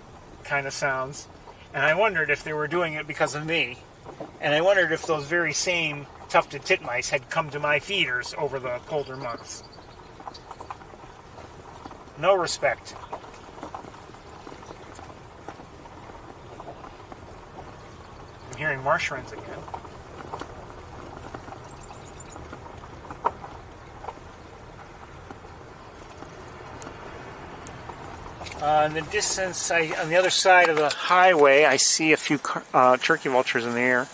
kind of sounds, and I wondered if they were doing it because of me, and I wondered if those very same tufted titmice had come to my feeders over the colder months. No respect. I'm hearing marsh wrens again. In the distance, on the other side of the highway, I see a few turkey vultures in the air.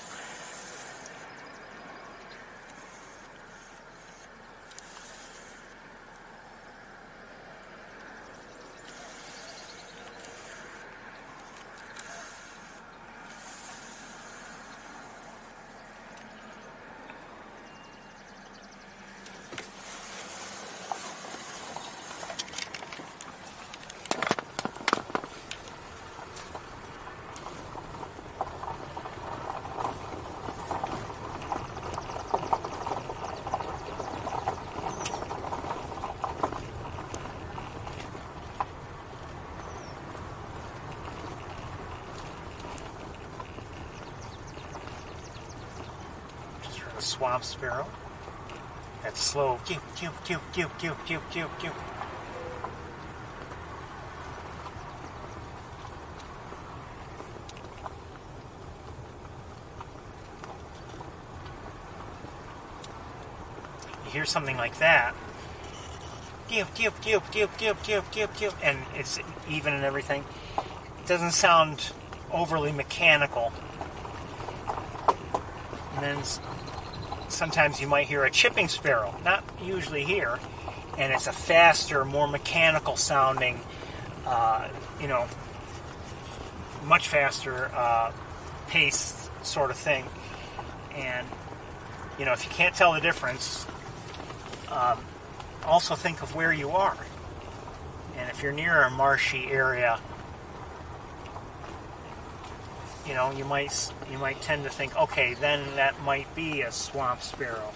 swamp sparrow. That slow pew pew pew pew pew pew pew pew. You hear something like that, pew pew pew pew pew pew pew pew, and it's even and everything. It doesn't sound overly mechanical. And then sometimes you might hear a chipping sparrow, not usually here, and it's a faster, more mechanical sounding, much faster pace sort of thing. And, if you can't tell the difference, also think of where you are. And if you're near a marshy area, you might tend to think, okay, then that might be a swamp sparrow.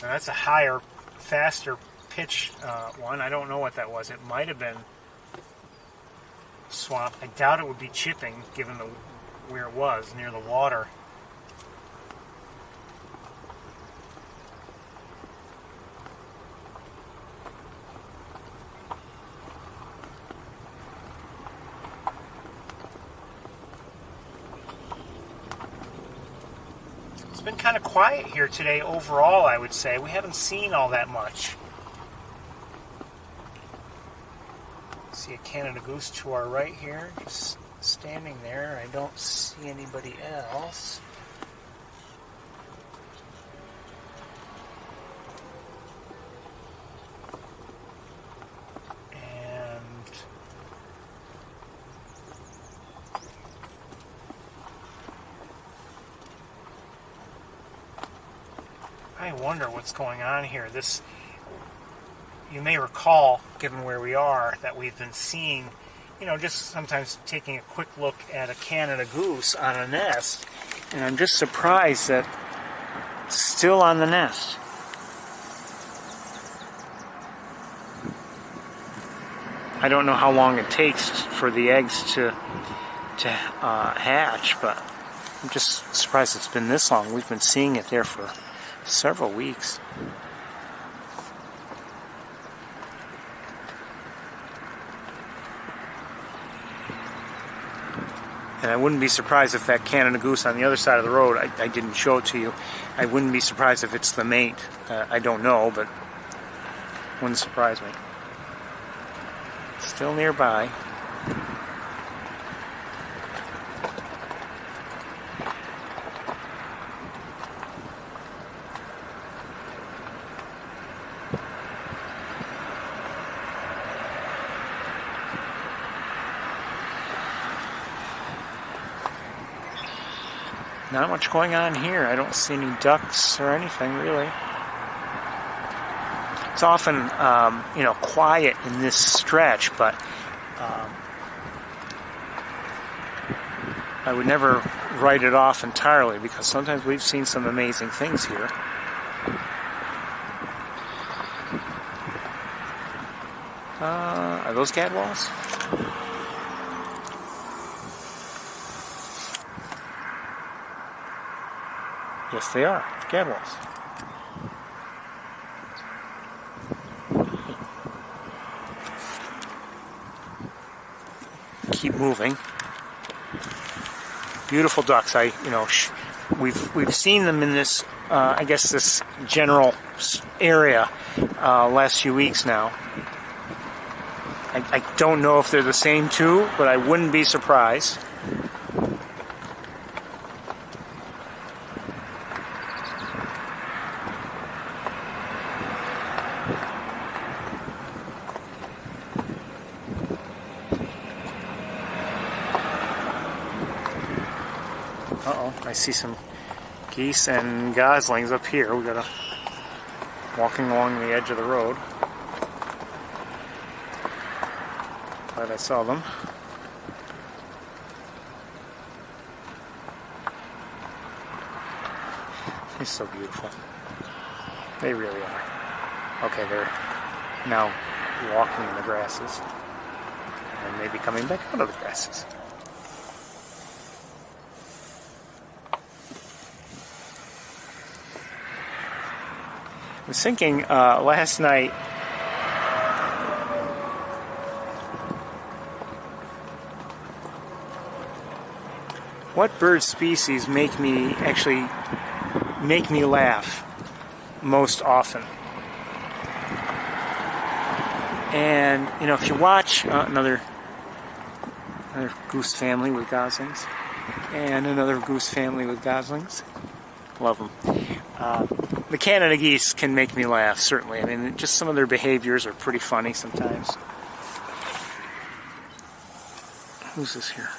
Now that's a higher, faster pitch one. I don't know what that was. It might have been swamp. I doubt it would be chipping, given where it was, near the water. It's been kind of quiet here today overall, I would say. We haven't seen all that much. See a Canada goose to our right here, just standing there. I don't see anybody else. And I wonder what's going on here. You may recall, given where we are, that we've been seeing, just sometimes taking a quick look at a Canada goose on a nest, and I'm just surprised that it's still on the nest. I don't know how long it takes for the eggs to hatch, but I'm just surprised it's been this long. We've been seeing it there for several weeks. And I wouldn't be surprised if that Canada goose on the other side of the road, I didn't show it to you, I wouldn't be surprised if it's the mate. I don't know, but wouldn't surprise me. Still nearby. Not much going on here. I don't see any ducks or anything, really. It's often, quiet in this stretch, but I would never write it off entirely, because sometimes we've seen some amazing things here. Are those gadwalls? Yes, they are. Gadwalls. Keep moving. Beautiful ducks. We've seen them in this, this general area last few weeks now. I don't know if they're the same two, but I wouldn't be surprised. I see some geese and goslings up here. We got walking along the edge of the road. Glad I saw them. It's so beautiful. They really are. Okay, they're now walking in the grasses. And maybe coming back out of the grasses. I was thinking last night, what bird species make me laugh most often? And you know, if you watch another goose family with goslings, and another goose family with goslings, love them. The Canada geese can make me laugh, certainly. I mean, just some of their behaviors are pretty funny sometimes. Who's this here?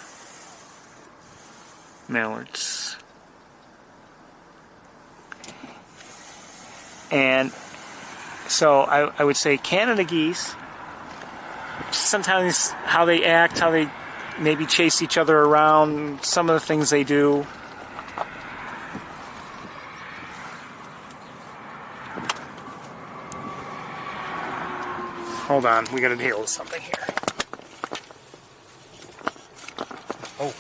Mallards. And so I would say Canada geese, sometimes how they act, how they maybe chase each other around, some of the things they do. Hold on, we gotta deal with something here. Oh,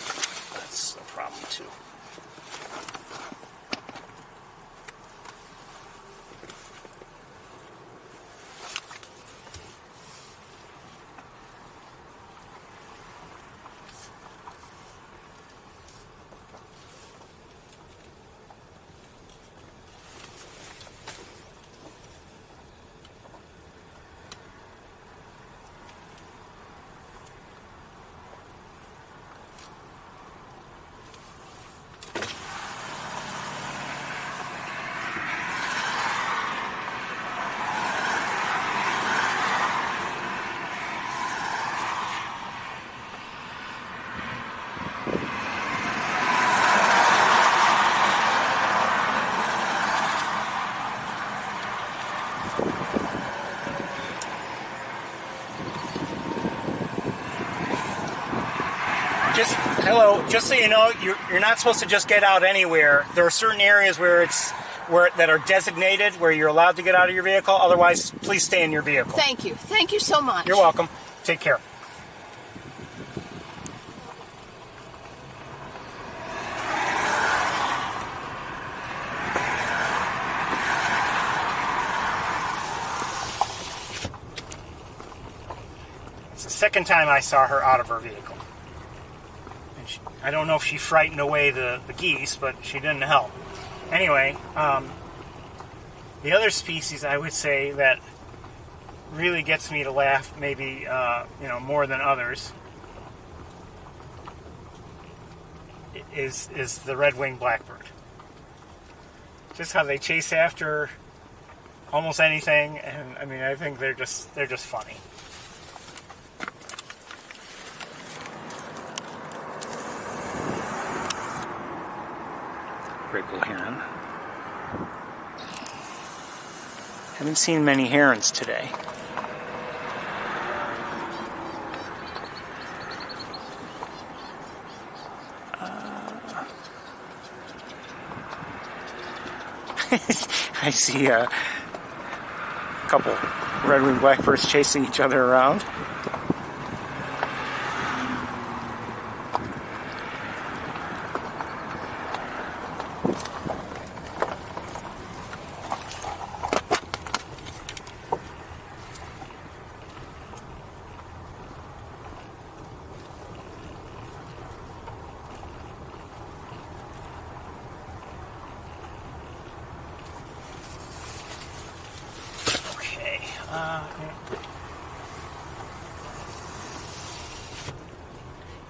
that's a problem too. Just so you know, you're not supposed to just get out anywhere. There are certain areas that are designated where you're allowed to get out of your vehicle. Otherwise, please stay in your vehicle. Thank you. Thank you so much. You're welcome. Take care. It's the second time I saw her out of her vehicle. I don't know if she frightened away the geese, but she didn't help. Anyway, the other species I would say that really gets me to laugh, maybe more than others, is the red-winged blackbird. Just how they chase after almost anything, and I mean, I think they're just funny. Great little heron. Haven't seen many herons today. I see a couple red-winged blackbirds chasing each other around.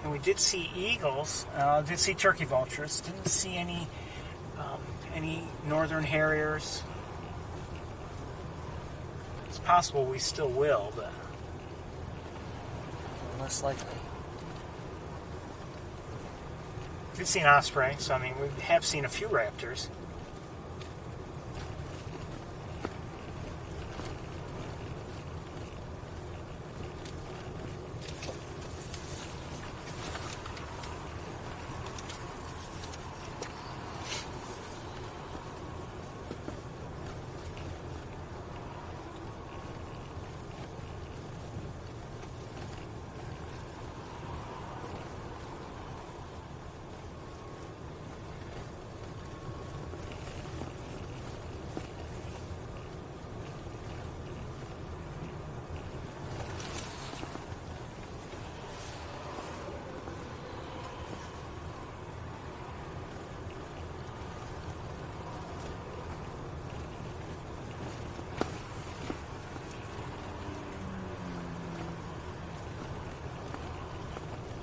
And we did see eagles, did see turkey vultures, didn't see any northern harriers. It's possible we still will, but less likely. Did see an osprey, so I mean we have seen a few raptors.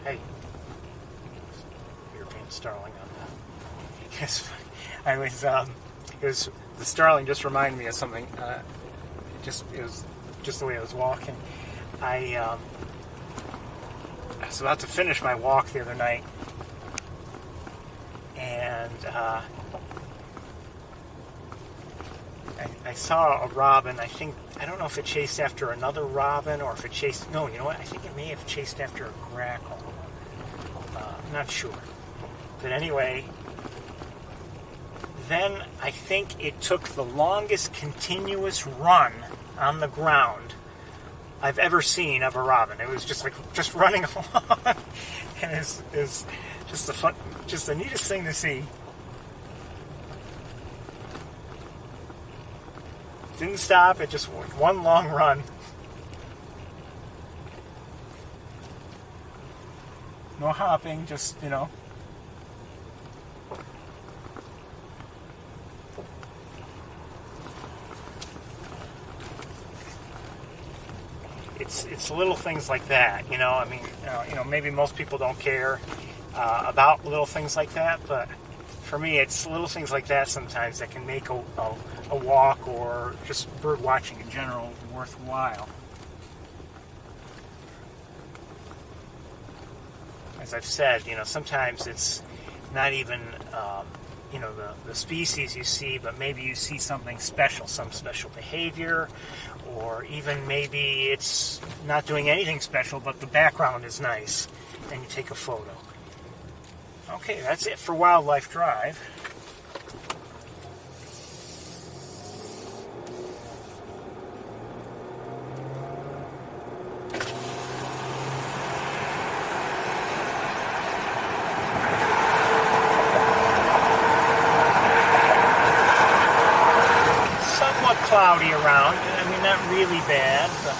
Hey, European starling on that. Yes, I was. It was the starling. Just reminded me of something. It was just the way I was walking. I was about to finish my walk the other night, and I saw a robin. I don't know if it chased after another robin or if it chased. No, you know what? I think it may have chased after a grackle. I'm not sure, but anyway. Then I think it took the longest continuous run on the ground I've ever seen of a robin. It was just running along, and it's just the neatest thing to see. Didn't stop. It just one long run. No hopping. Just It's little things like that, I mean, maybe most people don't care about little things like that, but for me, it's little things like that sometimes that can make a walk or just bird watching in general worthwhile. As I've said, sometimes it's not even the species you see, but maybe you see something special, some special behavior, or even maybe it's not doing anything special, but the background is nice, and you take a photo. Okay, that's it for Wildlife Drive. Cloudy around. I mean, not really bad, but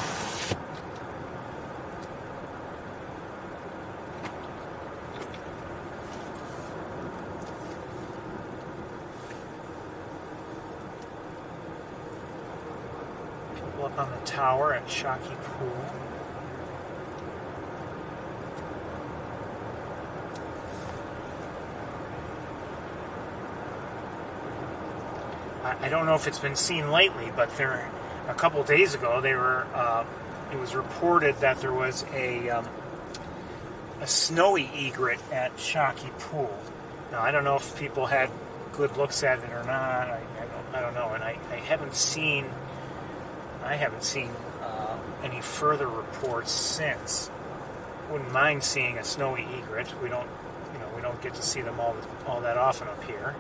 people up on the tower at Shocky Pool. I don't know if it's been seen lately, but a couple of days ago, it was reported that there was a snowy egret at Shocky Pool. Now, I don't know if people had good looks at it or not. I don't know, and I haven't seen any further reports since. Wouldn't mind seeing a snowy egret. We don't get to see them all that often up here.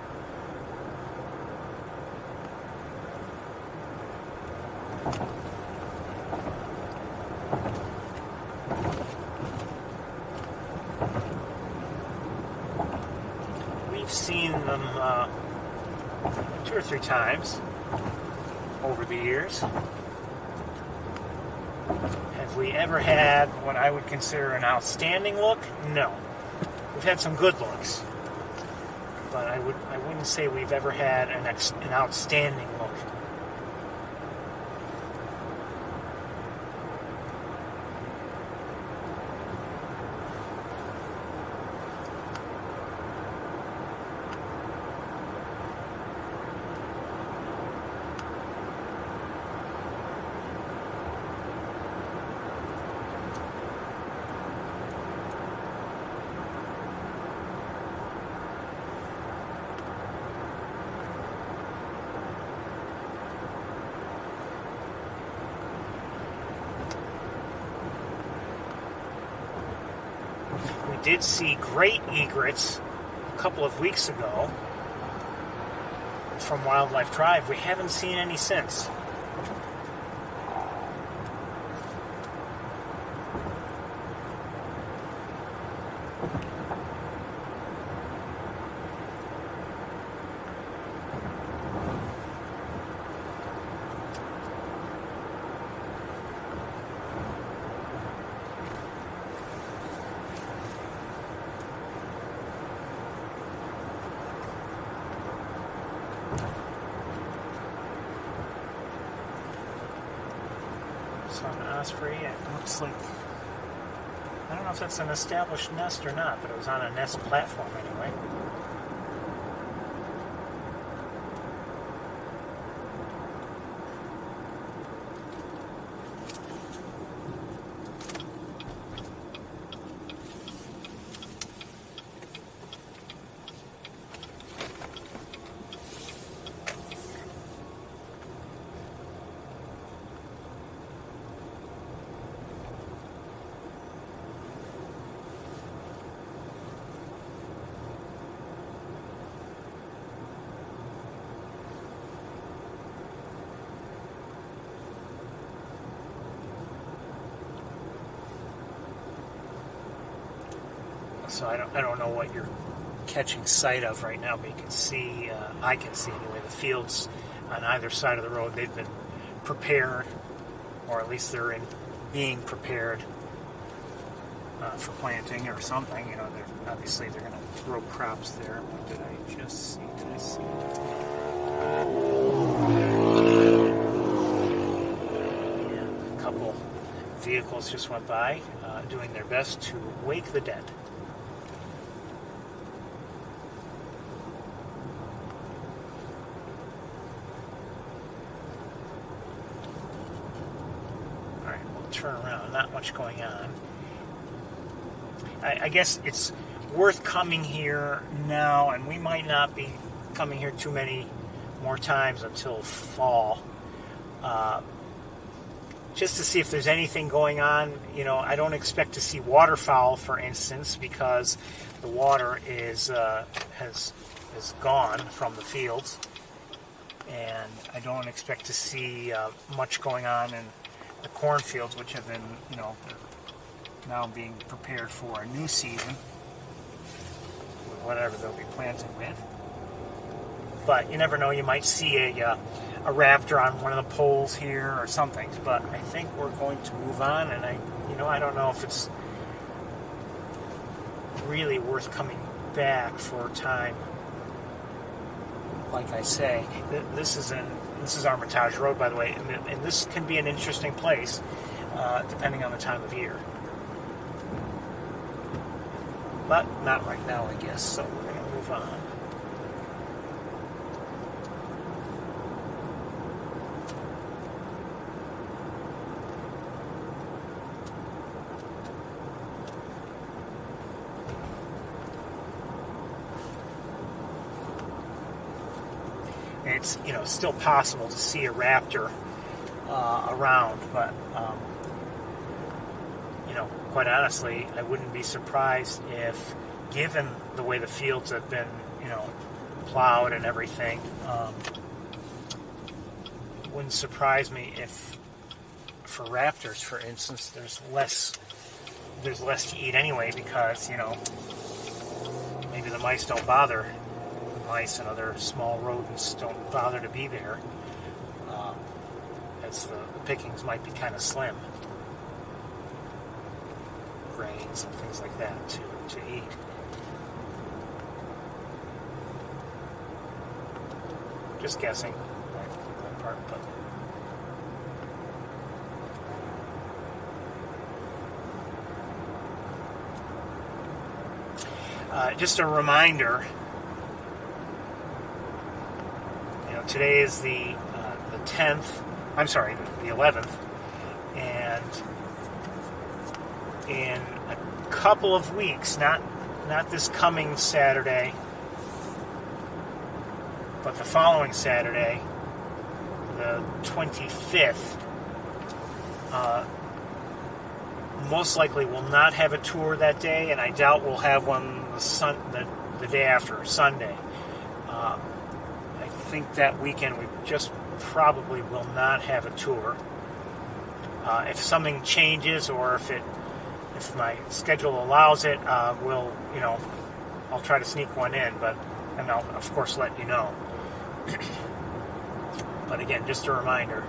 We've seen them 2 or 3 times over the years. Have we ever had what I would consider an outstanding look? No. We've had some good looks, but I wouldn't say we've ever had an outstanding look. Did see great egrets a couple of weeks ago from Wildlife Drive. We haven't seen any since. Osprey, it looks like I don't know if that's an established nest or not, but it was on a nest platform anyway. So I don't know what you're catching sight of right now, but you can see, I can see anyway, the fields on either side of the road. They've been prepared, or at least they're being prepared for planting or something. You know, obviously they're going to grow crops there. What did I just see? Did I see it? Yeah, a couple vehicles just went by, doing their best to wake the dead. Turn around, not much going on. I guess it's worth coming here now, and we might not be coming here too many more times until fall, just to see if there's anything going on. You know, I don't expect to see waterfowl, for instance, because the water is has gone from the fields, and I don't expect to see much going on in the cornfields, which have been, you know, now being prepared for a new season with whatever they'll be planting with. But you never know, you might see a raptor on one of the poles here or something. But I think we're going to move on, and I don't know if it's really worth coming back for a time. Like I say, this is Armitage Road, by the way, and this can be an interesting place, depending on the time of year. But not right now, I guess, so we're going to move on. It's, you know, still possible to see a raptor around, but you know, quite honestly, I wouldn't be surprised if, given the way the fields have been, you know, plowed and everything, it wouldn't surprise me if, for raptors, for instance, there's less to eat anyway, because, you know, maybe the mice don't bother. Mice and other small rodents don't bother to be there, as the pickings might be kind of slim. Grains and things like that to eat. Just guessing that part, but just a reminder. Today is the 10th. I'm sorry, the 11th, and in a couple of weeks, not this coming Saturday, but the following Saturday, the 25th, most likely will not have a tour that day, and I doubt we'll have one the day after, Sunday. I think that weekend we just probably will not have a tour. If something changes, or if my schedule allows it, I'll try to sneak one in, and I'll of course let you know. But again, just a reminder.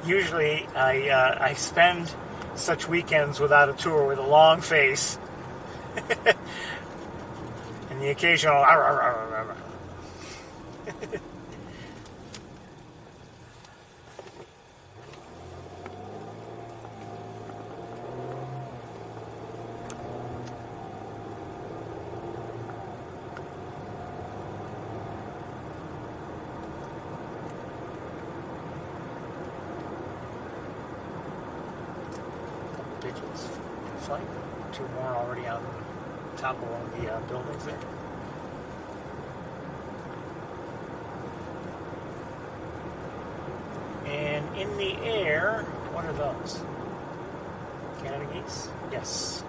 Usually I spend such weekends without a tour with a long face and the occasional pigeons in flight. 2 more already on top of one of the buildings there. And in the air, what are those? Canada geese? Yes,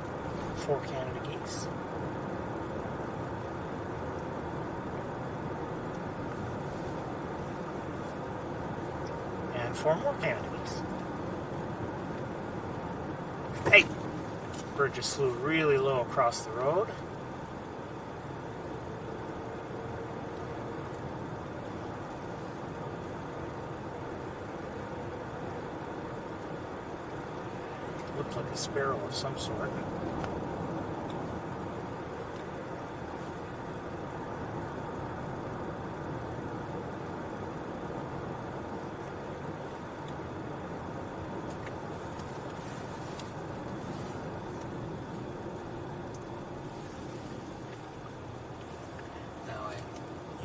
4 Canada geese. And 4 more Canada geese. Hey! Bird just flew really low across the road. Looked like a sparrow of some sort.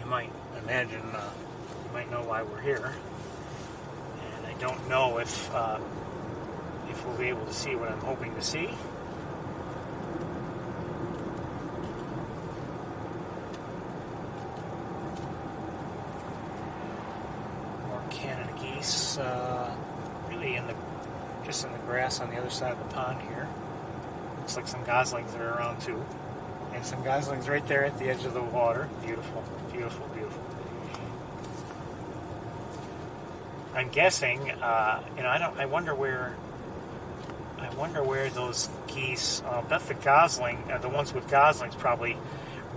Might imagine, you might know why we're here, and I don't know if we'll be able to see what I'm hoping to see. More Canada geese, really just in the grass on the other side of the pond here. Looks like some goslings are around too. And some goslings right there at the edge of the water. Beautiful, beautiful, beautiful. I'm guessing, I wonder where those geese, I'll bet the gosling, the ones with goslings probably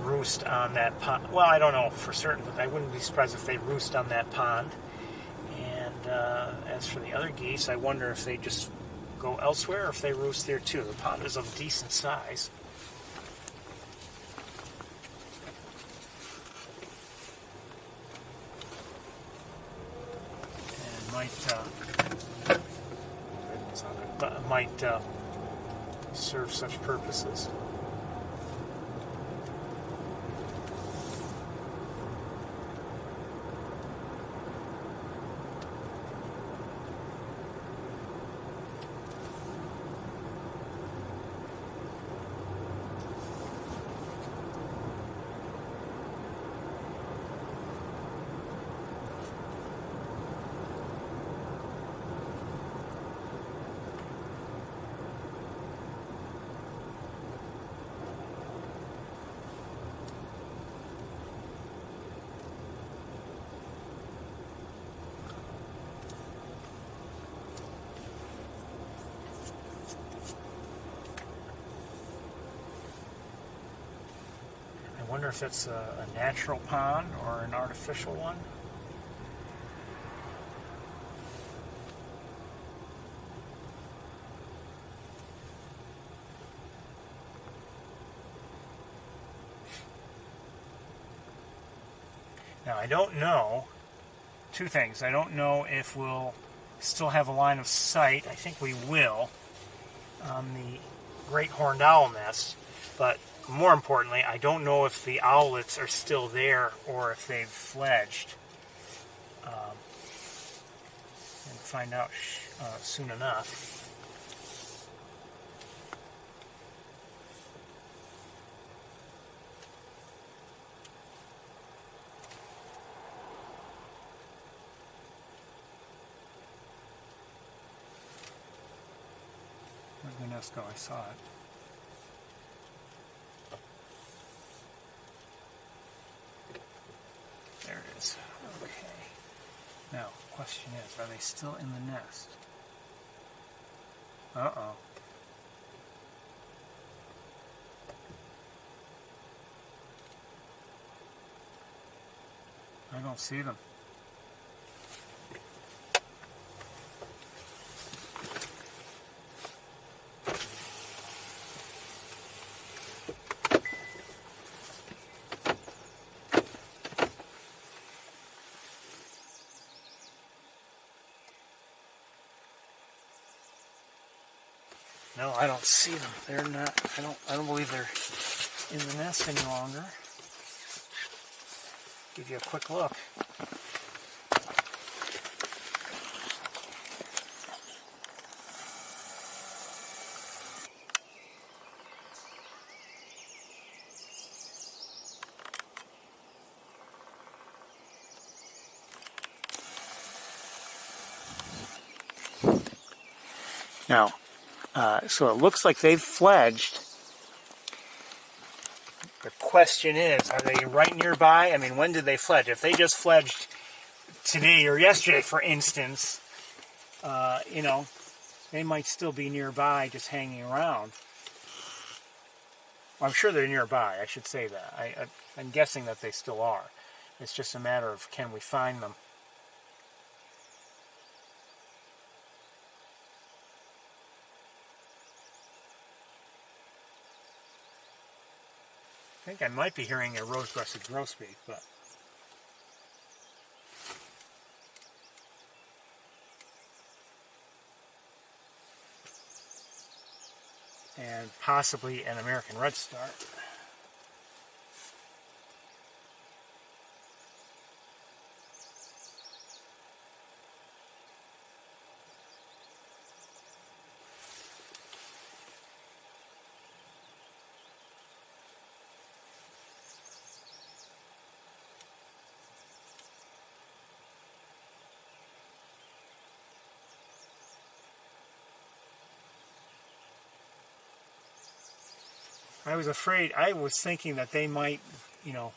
roost on that pond. Well, I don't know for certain, but I wouldn't be surprised if they roost on that pond. And as for the other geese, I wonder if they just go elsewhere or if they roost there too. The pond is of decent size. Might serve such purposes. I wonder if that's a natural pond or an artificial one. Now, I don't know, 2 things. I don't know if we'll still have a line of sight. I think we will on the great horned owl nest, but more importantly, I don't know if the owlets are still there or if they've fledged. And find out soon enough. Where'd the nest go? I saw it. There it is. Okay. Now, question is, are they still in the nest? Uh-oh. I don't see them. No, I don't see them. They're not. I don't believe they're in the nest any longer. Give you a quick look. Now, so it looks like they've fledged. The question is, are they right nearby? I mean, when did they fledge? If they just fledged today or yesterday, for instance, you know, they might still be nearby just hanging around. Well, I'm sure they're nearby, I should say that. I'm guessing that they still are. It's just a matter of, can we find them? I think I might be hearing a rose-breasted grosbeak, but and possibly an American redstart. I was thinking that they might, you know,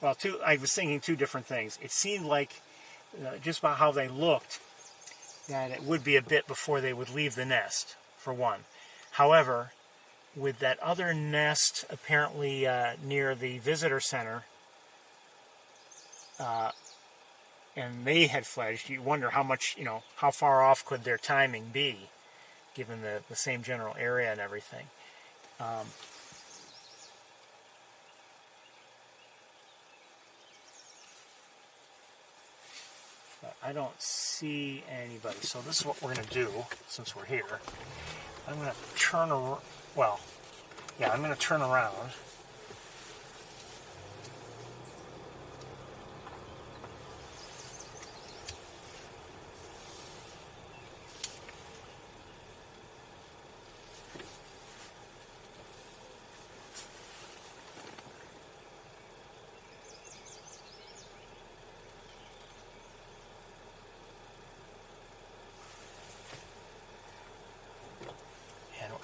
well, I was thinking two different things. It seemed like, just by how they looked, that it would be a bit before they would leave the nest, for one. However, with that other nest apparently near the visitor center, and they had fledged, you wonder how much, you know, how far off could their timing be, given the same general area and everything. But I don't see anybody, so this is what we're going to do since we're here. I'm going to turn around. Well, yeah, I'm going to turn around.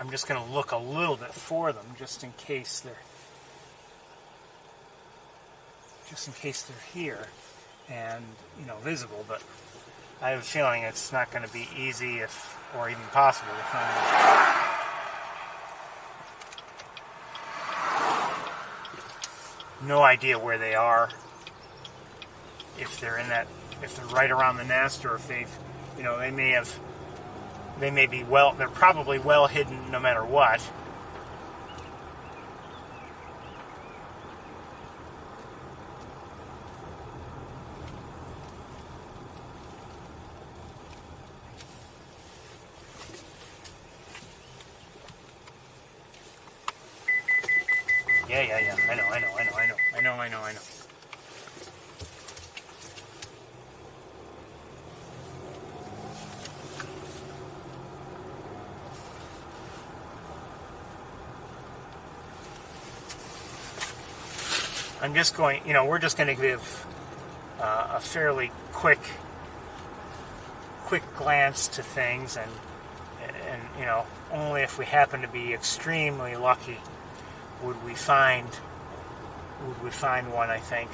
I'm just going to look a little bit for them, just in case they're here and, you know, visible. But I have a feeling it's not going to be easy, or even possible, to find them. No idea where they are. If they're right around the nest, or if they've, you know, they may be they're probably well hidden no matter what. Yeah. I know. I'm just going, you know, we're just going to give a fairly quick glance to things, and you know, only if we happen to be extremely lucky would we find one, I think.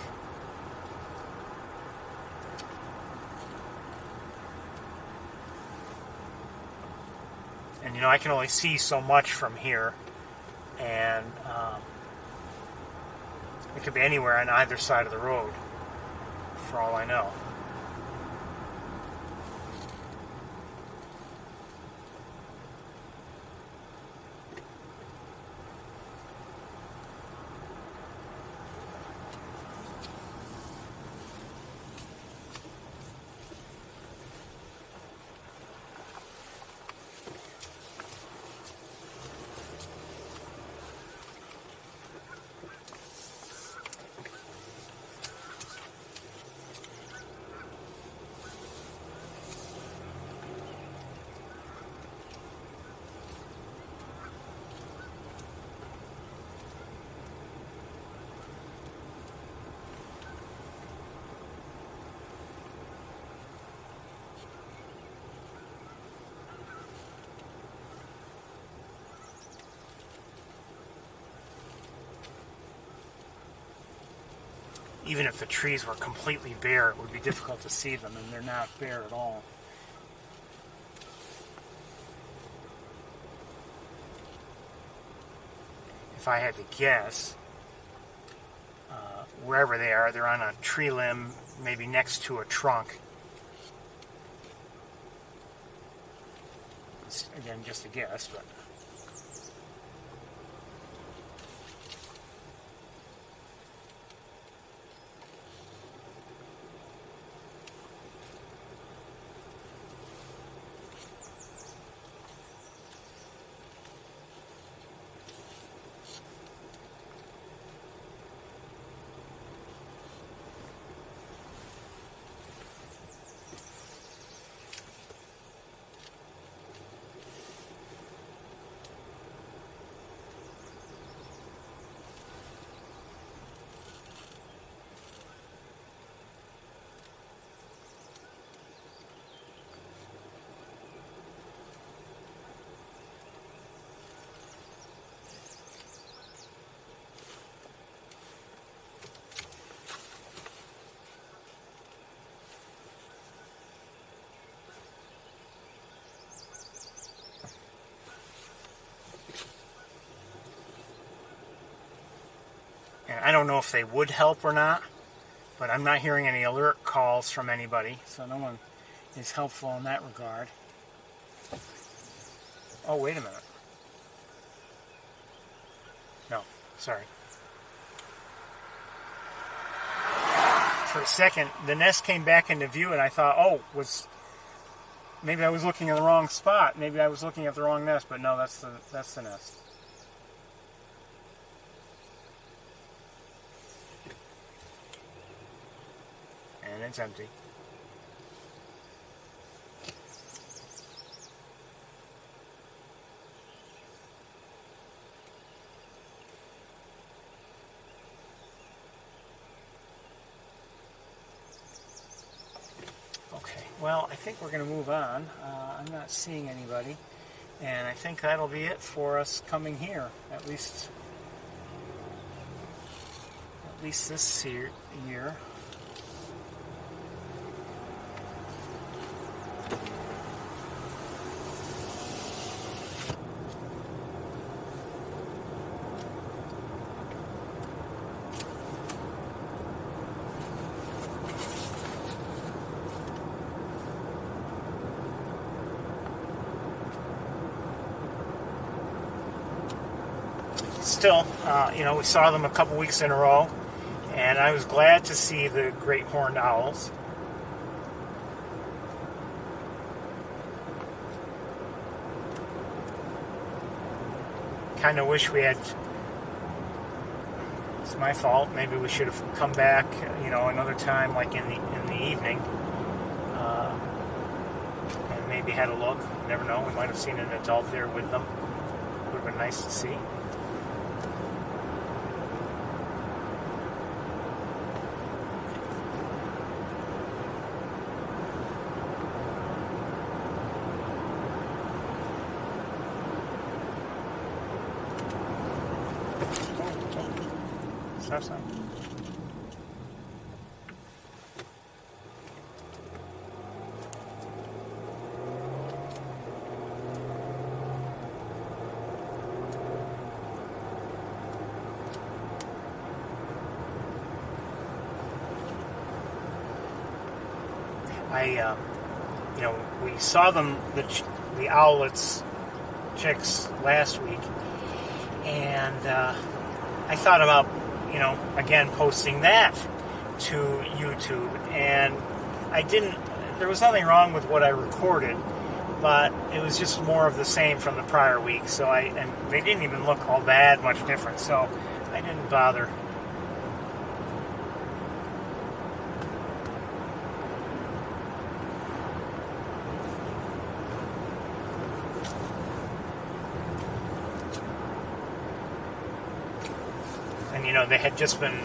And you know, I can only see so much from here, and it could be anywhere on either side of the road, for all I know. even if the trees were completely bare, it would be difficult to see them, and they're not bare at all. If I had to guess, wherever they are, they're on a tree limb, maybe next to a trunk. It's, again, just a guess, but... And I don't know if they would help or not, but I'm not hearing any alert calls from anybody, so no one is helpful in that regard. Oh, wait a minute. No, sorry. For a second, the nest came back into view, and I thought, oh, maybe I was looking in the wrong spot. Maybe I was looking at the wrong nest, but no, that's the nest. And it's empty. Okay, well, I think we're going to move on. I'm not seeing anybody, and I think that'll be it for us coming here, at least this year. Still, we saw them a couple weeks in a row, and I was glad to see the great horned owls. Kind of wish we had. It's my fault. Maybe we should have come back, another time, like in the evening, and maybe had a look. You never know. We might have seen an adult there with them. Would have been nice to see. Stop sign. We saw them, the owlets, chicks, last week, and I thought about, again, posting that to YouTube, and I didn't. There was nothing wrong with what I recorded, but it was just more of the same from the prior week. And they didn't even look all that much different, so I didn't bother. And they had just been,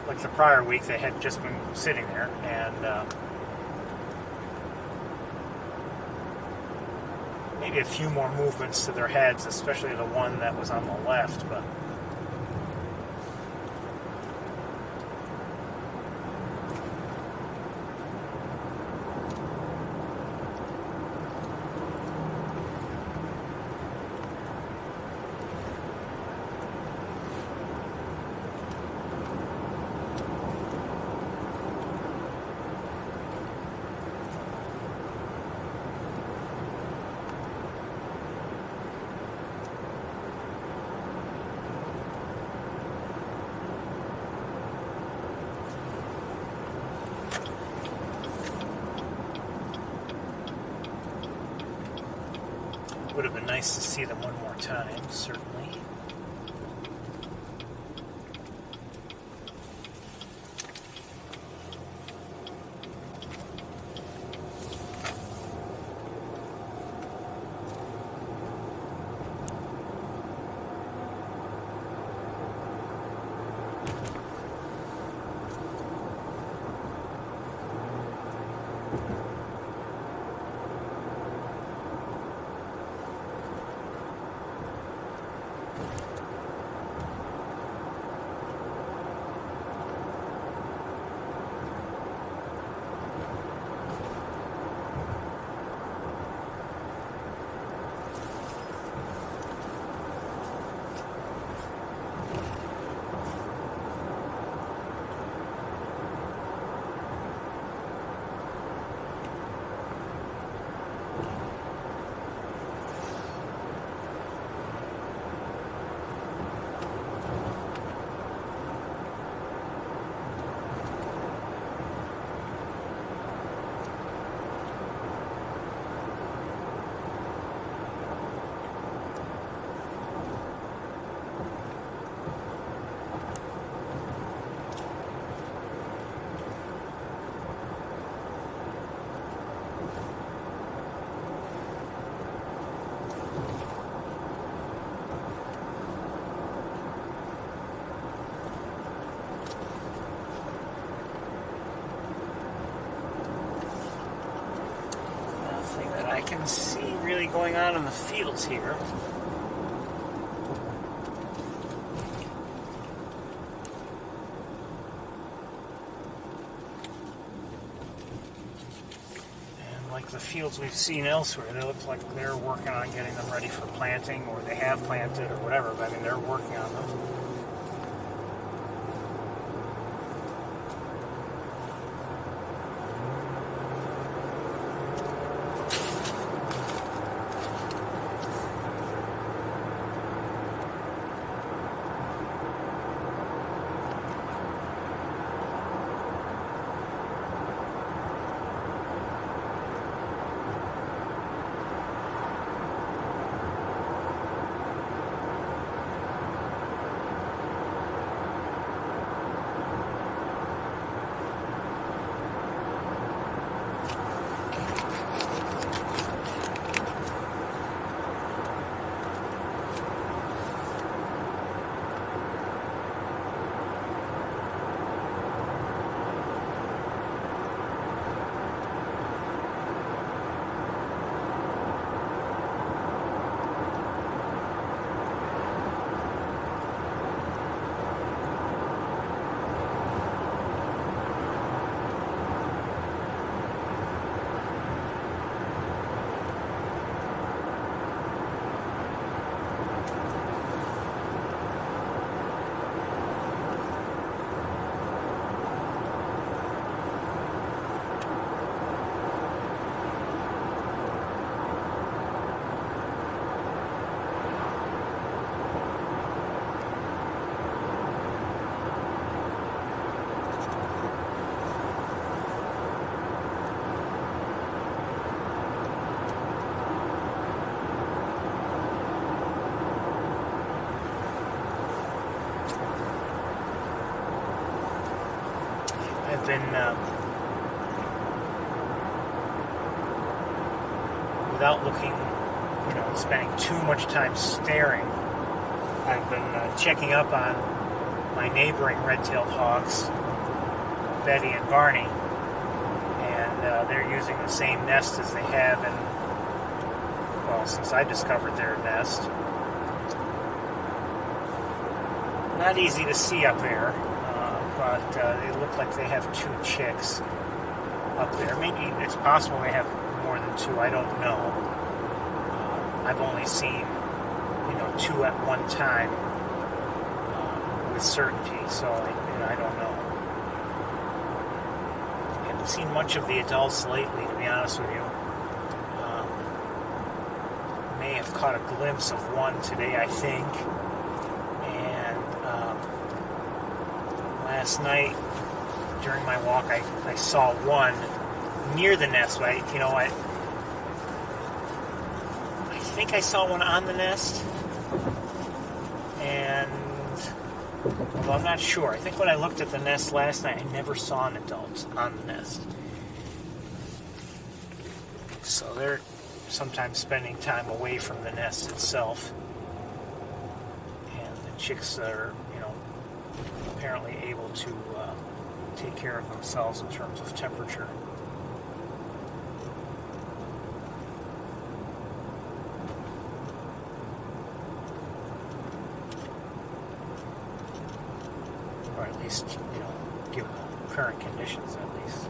like the prior week, they had just been sitting there, and maybe a few more movements to their heads, especially the one that was on the left, but Would have been nice to see them one more time, certainly. I can see really going on in the fields here. And like the fields we've seen elsewhere, they look like they're working on getting them ready for planting, or they have planted or whatever, but I mean they're working on them. I've been, without looking, spending too much time staring, I've been checking up on my neighboring red-tailed hawks, Betty and Barney, and they're using the same nest as they have since I discovered their nest. Not easy to see up there. But they look like they have 2 chicks up there. Maybe it's possible they have more than 2. I don't know. I've only seen, 2 at one time with certainty, so I don't know. I haven't seen much of the adults lately, to be honest with you. May have caught a glimpse of one today, I think. Last night, during my walk, I saw one near the nest, but I think think I saw one on the nest, and although I'm not sure, I think when I looked at the nest last night, I never saw an adult on the nest. So they're sometimes spending time away from the nest itself, and the chicks are, apparently able to take care of themselves in terms of temperature. Or at least, given the current conditions at least.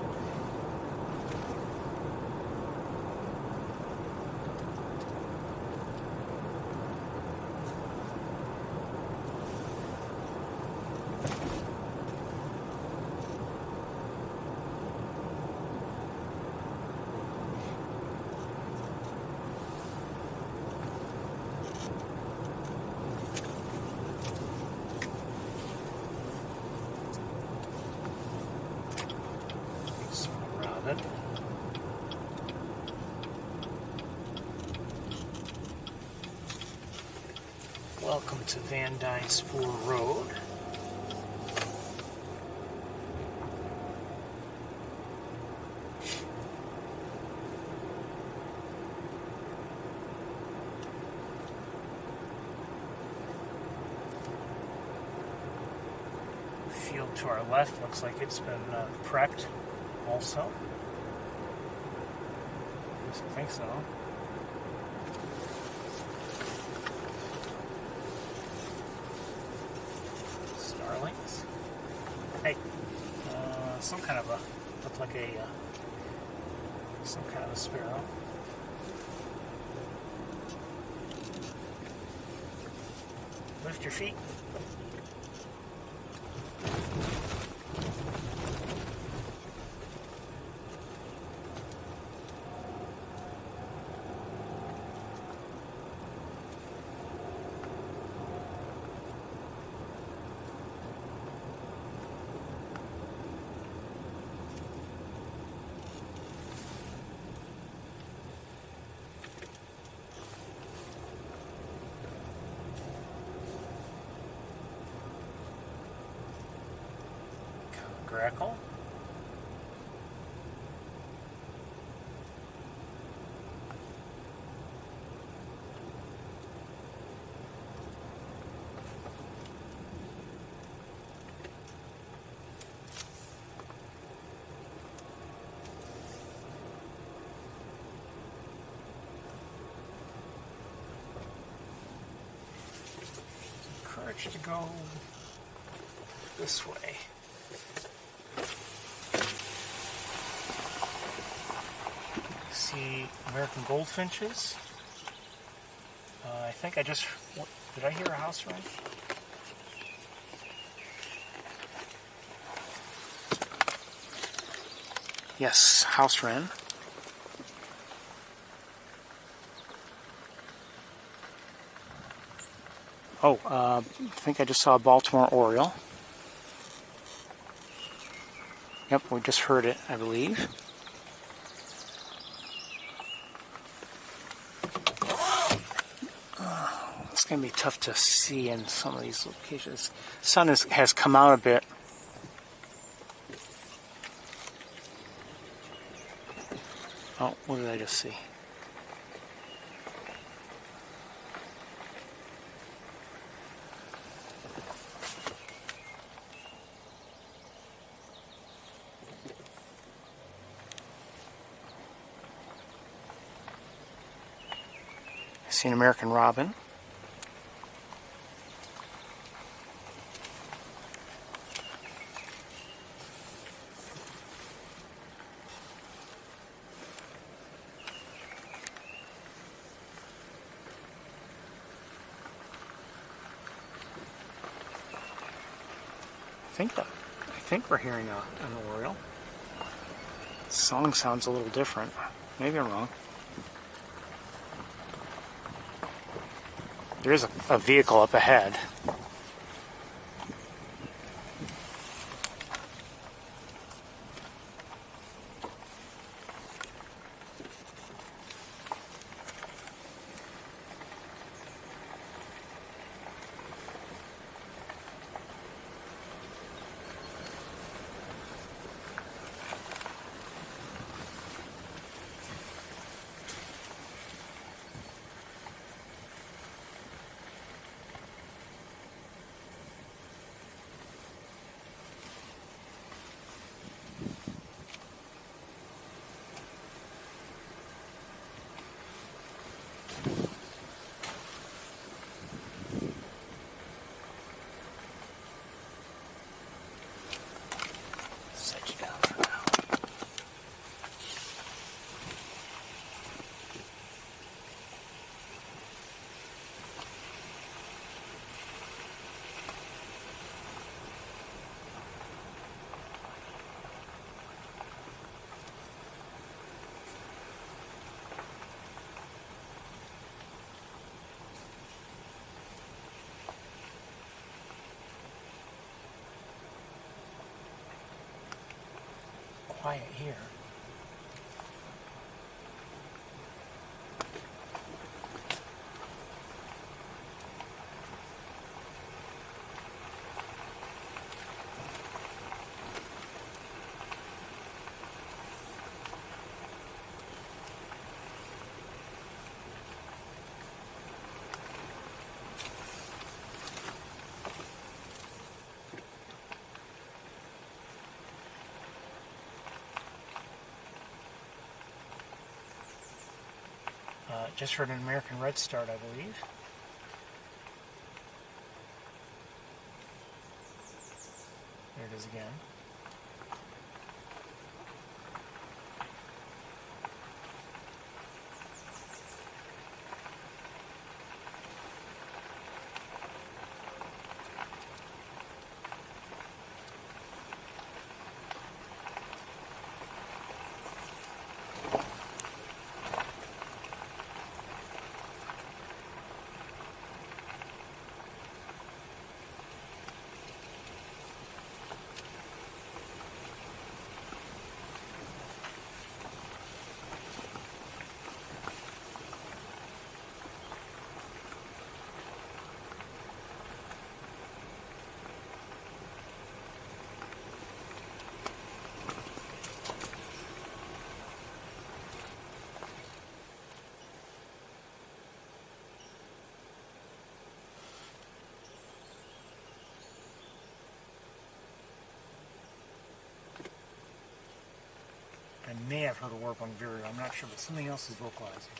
Welcome to Van Dyne Spoor Road. Field to our left looks like it's been prepped also. I think so. Starlings. Hey, some kind of look like some kind of a sparrow. Lift your feet. Grackle. Encouraged to go this way. See American goldfinches. I think I just... Did I hear a house wren? Yes, house wren. Oh, I think I just saw a Baltimore oriole. Yep, we just heard it, I believe. It's going to be tough to see in some of these locations. The sun has come out a bit. Oh, what did I just see? I see an American robin. I think we're hearing an oriole. The song sounds a little different. Maybe I'm wrong. There is a vehicle up ahead. quiet here. Just heard an American redstart, I believe. There it is again. I may have heard a warbling vireo, I'm not sure, but something else is vocalizing.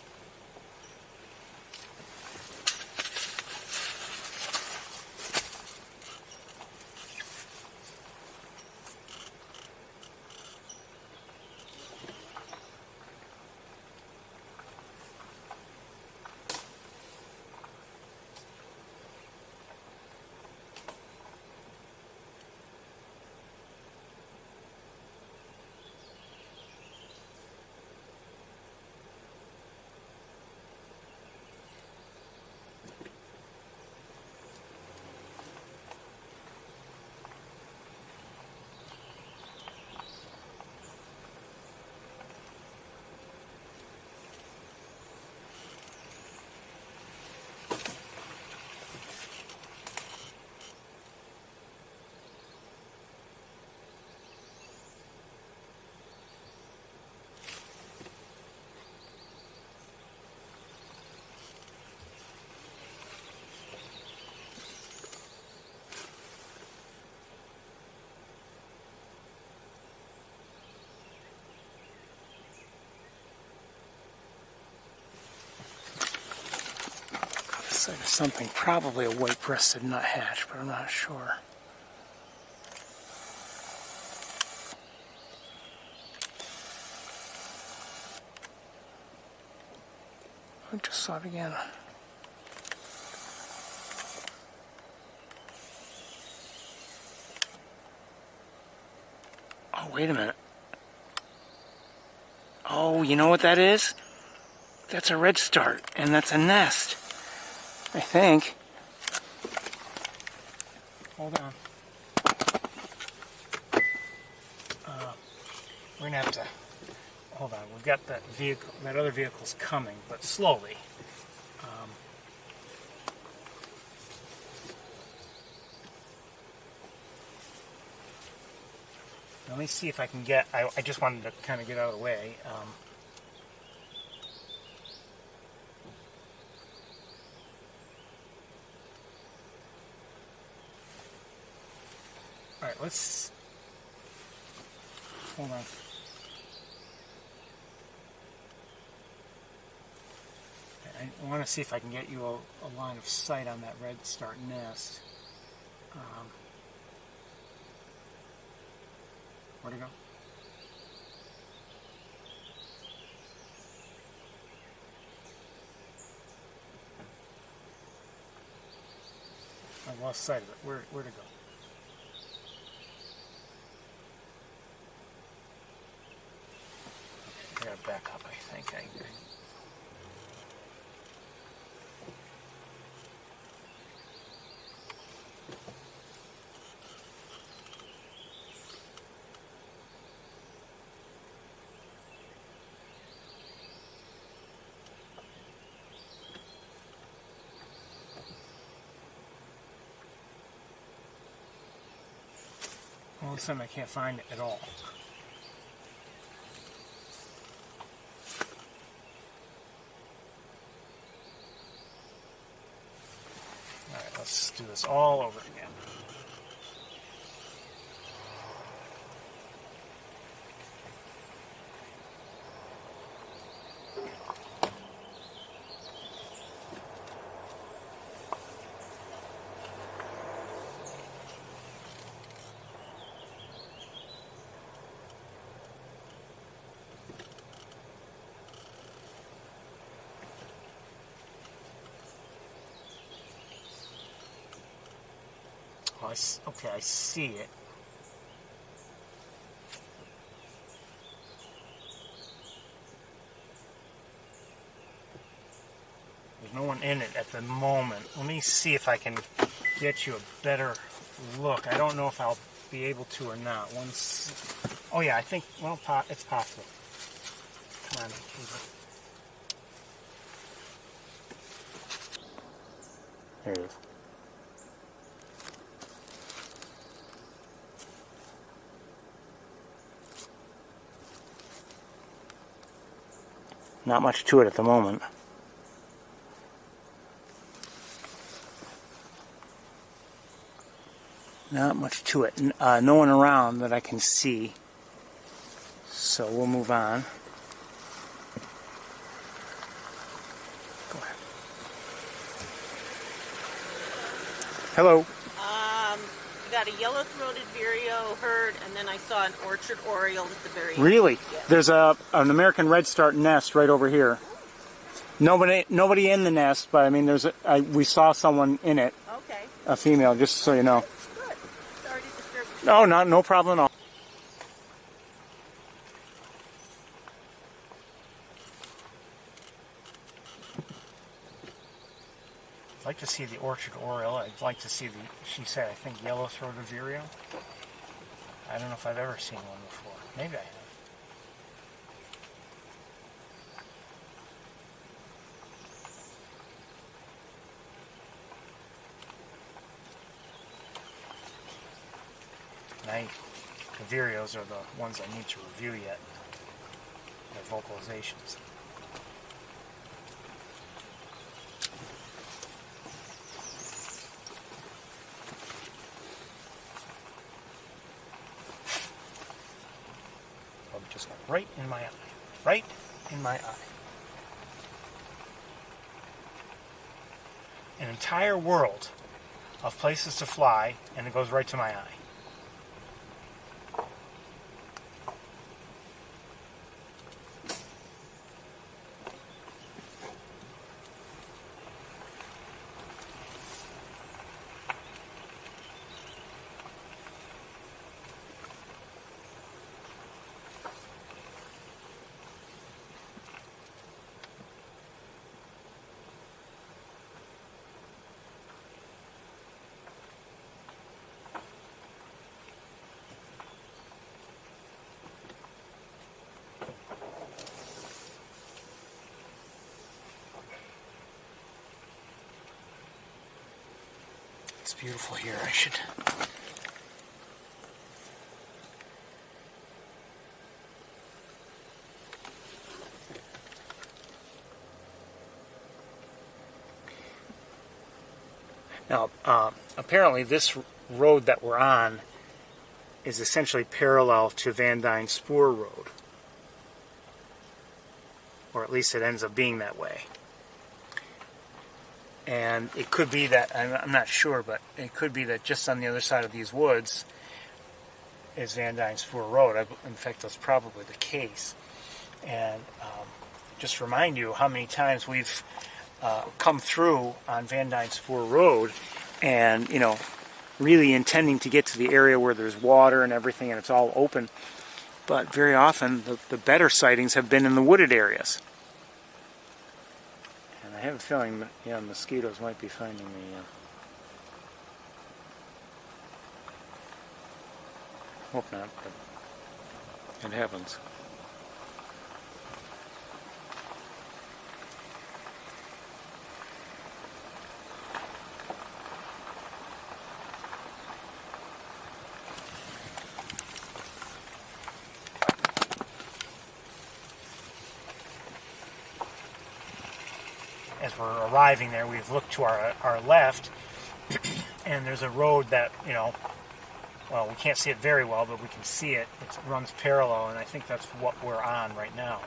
There's something, probably a white-breasted nuthatch, but I'm not sure. I just saw it again. Oh, wait a minute. Oh, you know what that is? That's a redstart, and that's a nest. I think. Hold on. We're gonna have to hold on. We've got that vehicle, that other vehicle's coming, but slowly. Let me see if I can get. I just wanted to kind of get out of the way. All right, let's hold on. I want to see if I can get you a line of sight on that redstart nest. Where'd it go? I lost sight of it. Where'd it go? I gotta back up, I think. I agree. All of a sudden I can't find it at all. Alright, let's do this all over again. Okay, I see it. There's no one in it at the moment. Let me see if I can get you a better look. I don't know if I'll be able to or not. Oh yeah, I think, well, it's possible. Come on, there it is. Not much to it at the moment. Not much to it. No one around that I can see. So we'll move on. Go ahead. Hello. We got a yellow-throated vireo herd, and then I saw an orchard oriole at the very end. Really? Yeah. There's an American redstart nest right over here. Nobody in the nest, but I mean, we saw someone in it. Okay. A female, just so you know. Good. Sorry to disturb you. No problem at all. I'd like to see the orchard oriole. I'd like to see she said, I think, yellow-throated vireo. I don't know if I've ever seen one before. Maybe I have. The vireos are the ones I need to review yet. Their vocalizations. Just went right in my eye. Right in my eye. An entire world of places to fly, and it goes right to my eye. It's beautiful here. I should... Now, apparently this road that we're on is essentially parallel to Van Dyne Spoor Road. Or at least it ends up being that way. And it could be that, I'm not sure, but it could be that just on the other side of these woods is Van Dyne Spoor Road. In fact, that's probably the case. And just remind you how many times we've come through on Van Dyne Spoor Road and, you know, really intending to get to the area where there's water and everything and it's all open. But very often the better sightings have been in the wooded areas. And I have a feeling that, yeah, mosquitoes might be finding me. Hope not, but it happens. as we're arriving there, we've looked to our left, and there's a road that, you know, well, we can't see it very well, but we can see it. It runs parallel, and I think that's what we're on right now.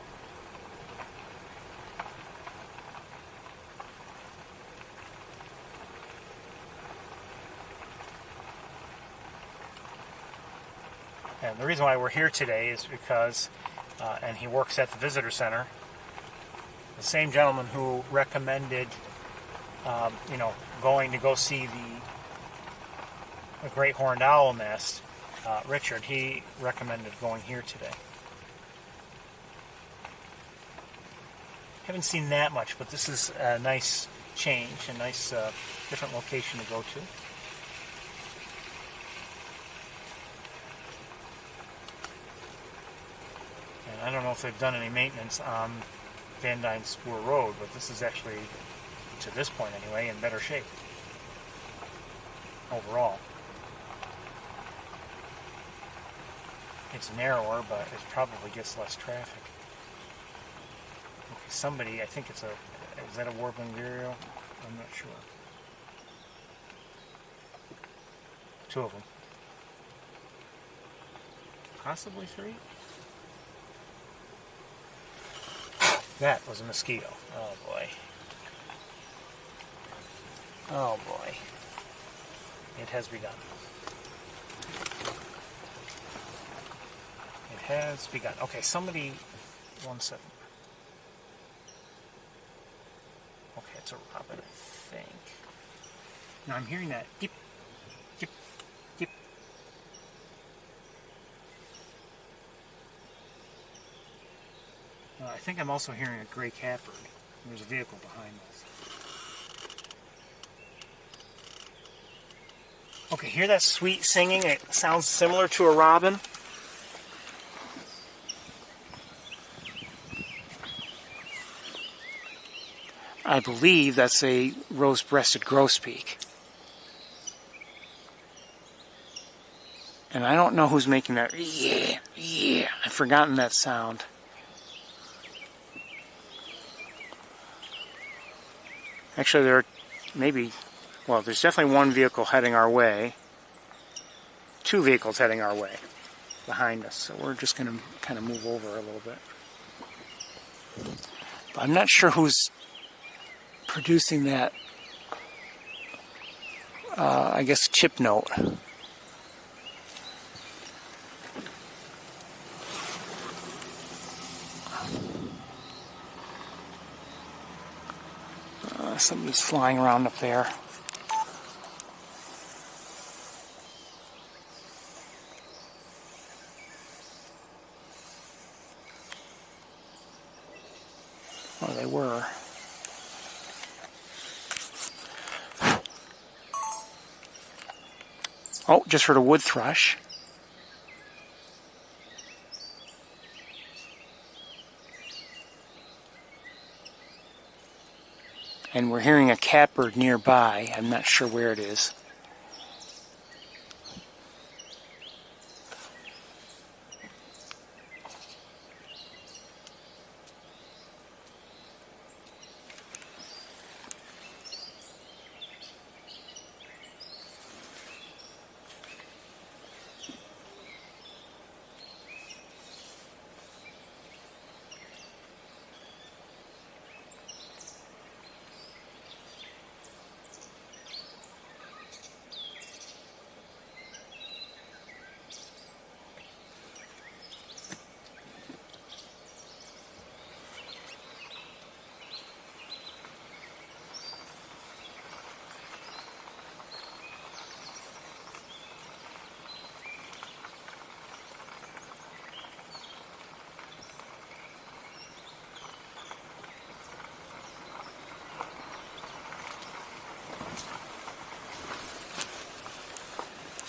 And the reason why we're here today is because, and he works at the visitor center, the same gentleman who recommended, you know, going to go see the great horned owl nest, Richard, he recommended going here today. Haven't seen that much, but this is a nice change, a nice different location to go to. I don't know if they've done any maintenance on Van Dyne Spoor Road, but this is actually, to this point anyway, in better shape overall. It's narrower, but it probably gets less traffic. Okay, somebody, I think it's is that a warbling vireo? I'm not sure. Two of them. Possibly three? That was a mosquito. Oh boy. Oh boy. It has begun. It has begun. Okay, somebody... 1 second. Okay, it's a robin, I think. Now I'm hearing that. Dip, dip, dip. I think I'm also hearing a gray catbird. There's a vehicle behind us. Okay, hear that sweet singing? It sounds similar to a robin. I believe that's a rose-breasted grosbeak. And I don't know who's making that. Yeah, yeah. I've forgotten that sound. Actually, there are maybe, well, there's definitely one vehicle heading our way. Two vehicles heading our way behind us. So we're just going to kind of move over a little bit. But I'm not sure who's producing that, I guess, chip note. Somebody's flying around up there. Oh, they were. Oh, just heard a wood thrush. And we're hearing a catbird nearby. I'm not sure where it is.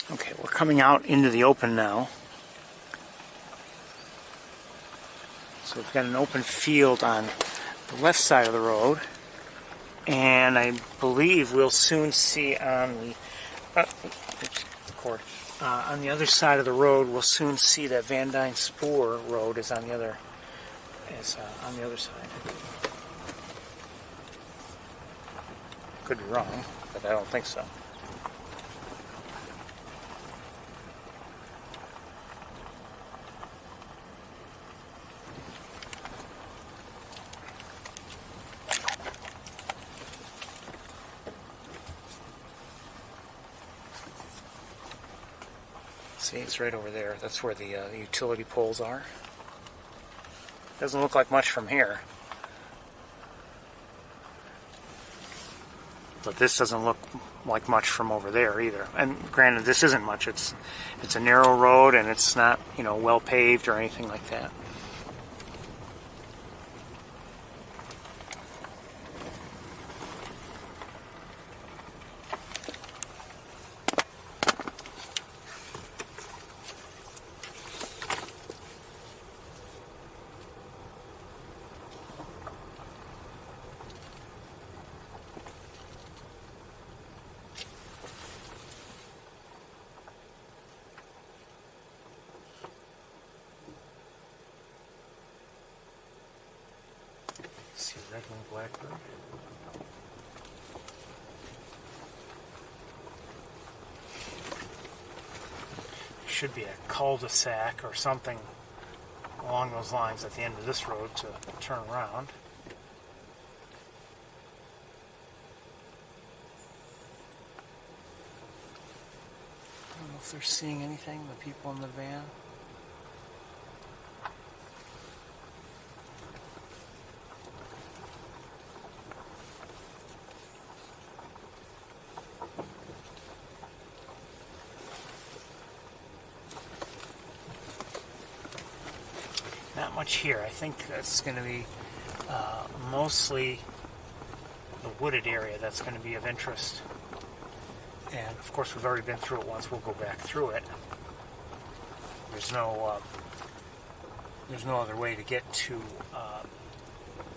Okay, we're coming out into the open now. So we've got an open field on the left side of the road. And I believe we'll soon see on the on the other side of the road, we'll soon see that Van Dyne Spoor Road is on the other side. Could be wrong, but I don't think so. See, it's right over there. That's where the utility poles are. Doesn't look like much from here. But this doesn't look like much from over there either. And granted, this isn't much. It's a narrow road, and it's not, you know, well paved or anything like that. See a red-winged blackbird. There should be a cul-de-sac or something along those lines at the end of this road to turn around. I don't know if they're seeing anything, the people in the van. Not much here. I think that's going to be mostly the wooded area that's going to be of interest. And of course, we've already been through it once. We'll go back through it. There's no other way to get to,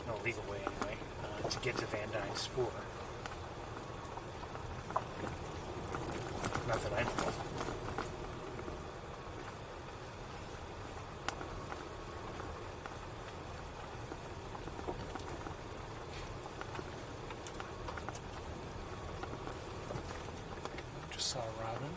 no legal way anyway, to get to Van Dyne's Spoor. Not that I know of. Saw a robin.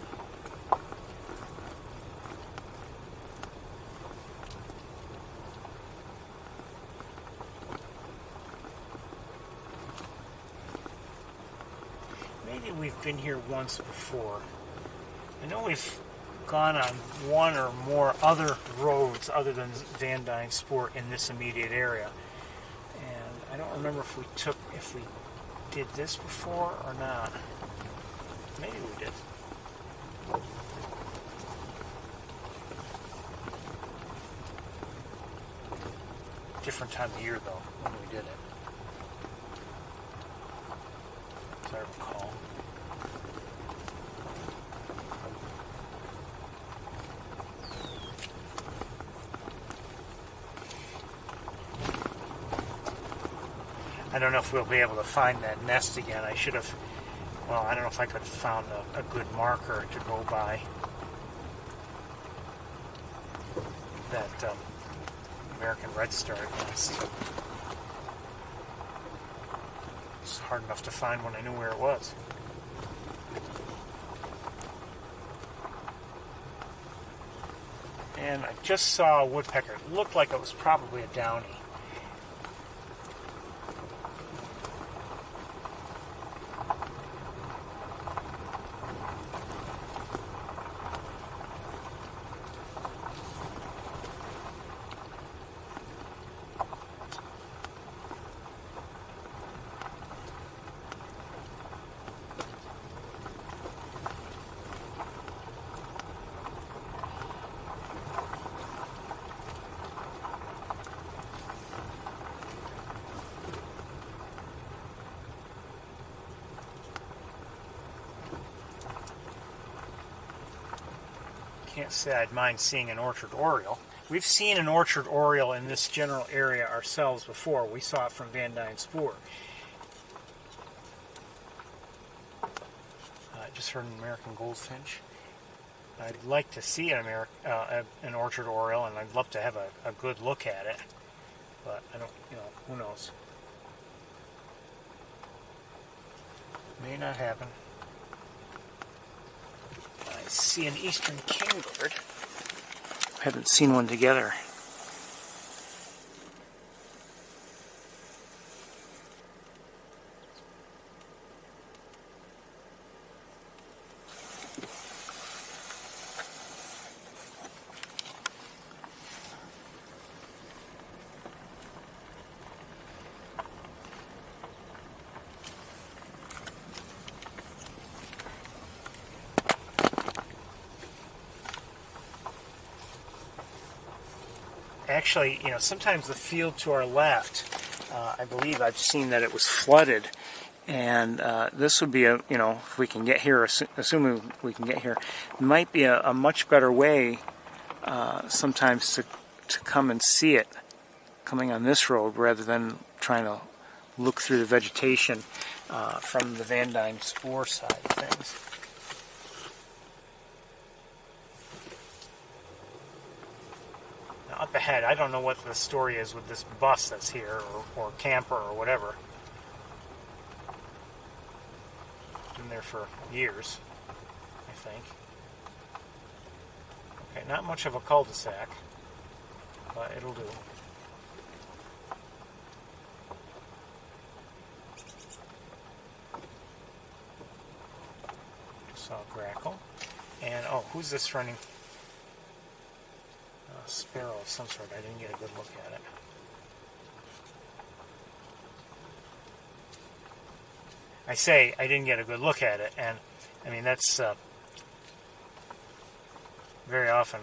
Maybe we've been here once before. I know we've gone on one or more other roads other than Van Dyne's Spoor in this immediate area. And I don't remember if we did this before or not. Maybe we did. Different time of year, though, when we did it. As I recall. I don't know if we'll be able to find that nest again. I should have... Well, I don't know if I could have found a good marker to go by. That American redstart nest. It's hard enough to find when I knew where it was. And I just saw a woodpecker. It looked like it was probably a downy. Can't say I'd mind seeing an orchard oriole. We've seen an orchard oriole in this general area ourselves before. We saw it from Van Dyne's Spoor. I just heard an American goldfinch. I'd like to see an orchard oriole, and I'd love to have a good look at it. But I don't, who knows. May not happen. I see an eastern kingbird. Haven't seen one together. Actually, you know, sometimes the field to our left, I believe I've seen that it was flooded, and this would be a, you know, if we can get here, assuming we can get here, might be a much better way sometimes to come and see it coming on this road rather than trying to look through the vegetation from the Van Dyne Spoor side of things. Up ahead, I don't know what the story is with this bus that's here, or camper, or whatever. Been there for years, I think. Okay, not much of a cul-de-sac, but it'll do. Just saw a grackle. And, oh, who's this running? Sparrow of some sort. I didn't get a good look at it. I say I didn't get a good look at it, and I mean that's very often.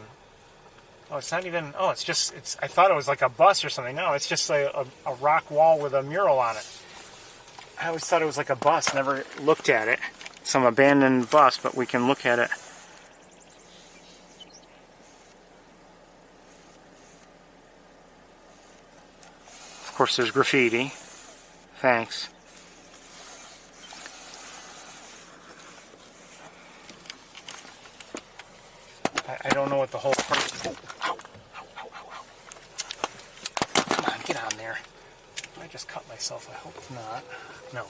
Oh, it's not even. Oh, it's just. It's. I thought it was like a bus or something. No, it's just a rock wall with a mural on it. I always thought it was like a bus. Never looked at it. Some abandoned bus, but we can look at it. Of course, there's graffiti. Thanks. I don't know what the whole... Oh, ow, ow, ow, ow, ow. Come on, get on there. I just cut myself. I hope not. No.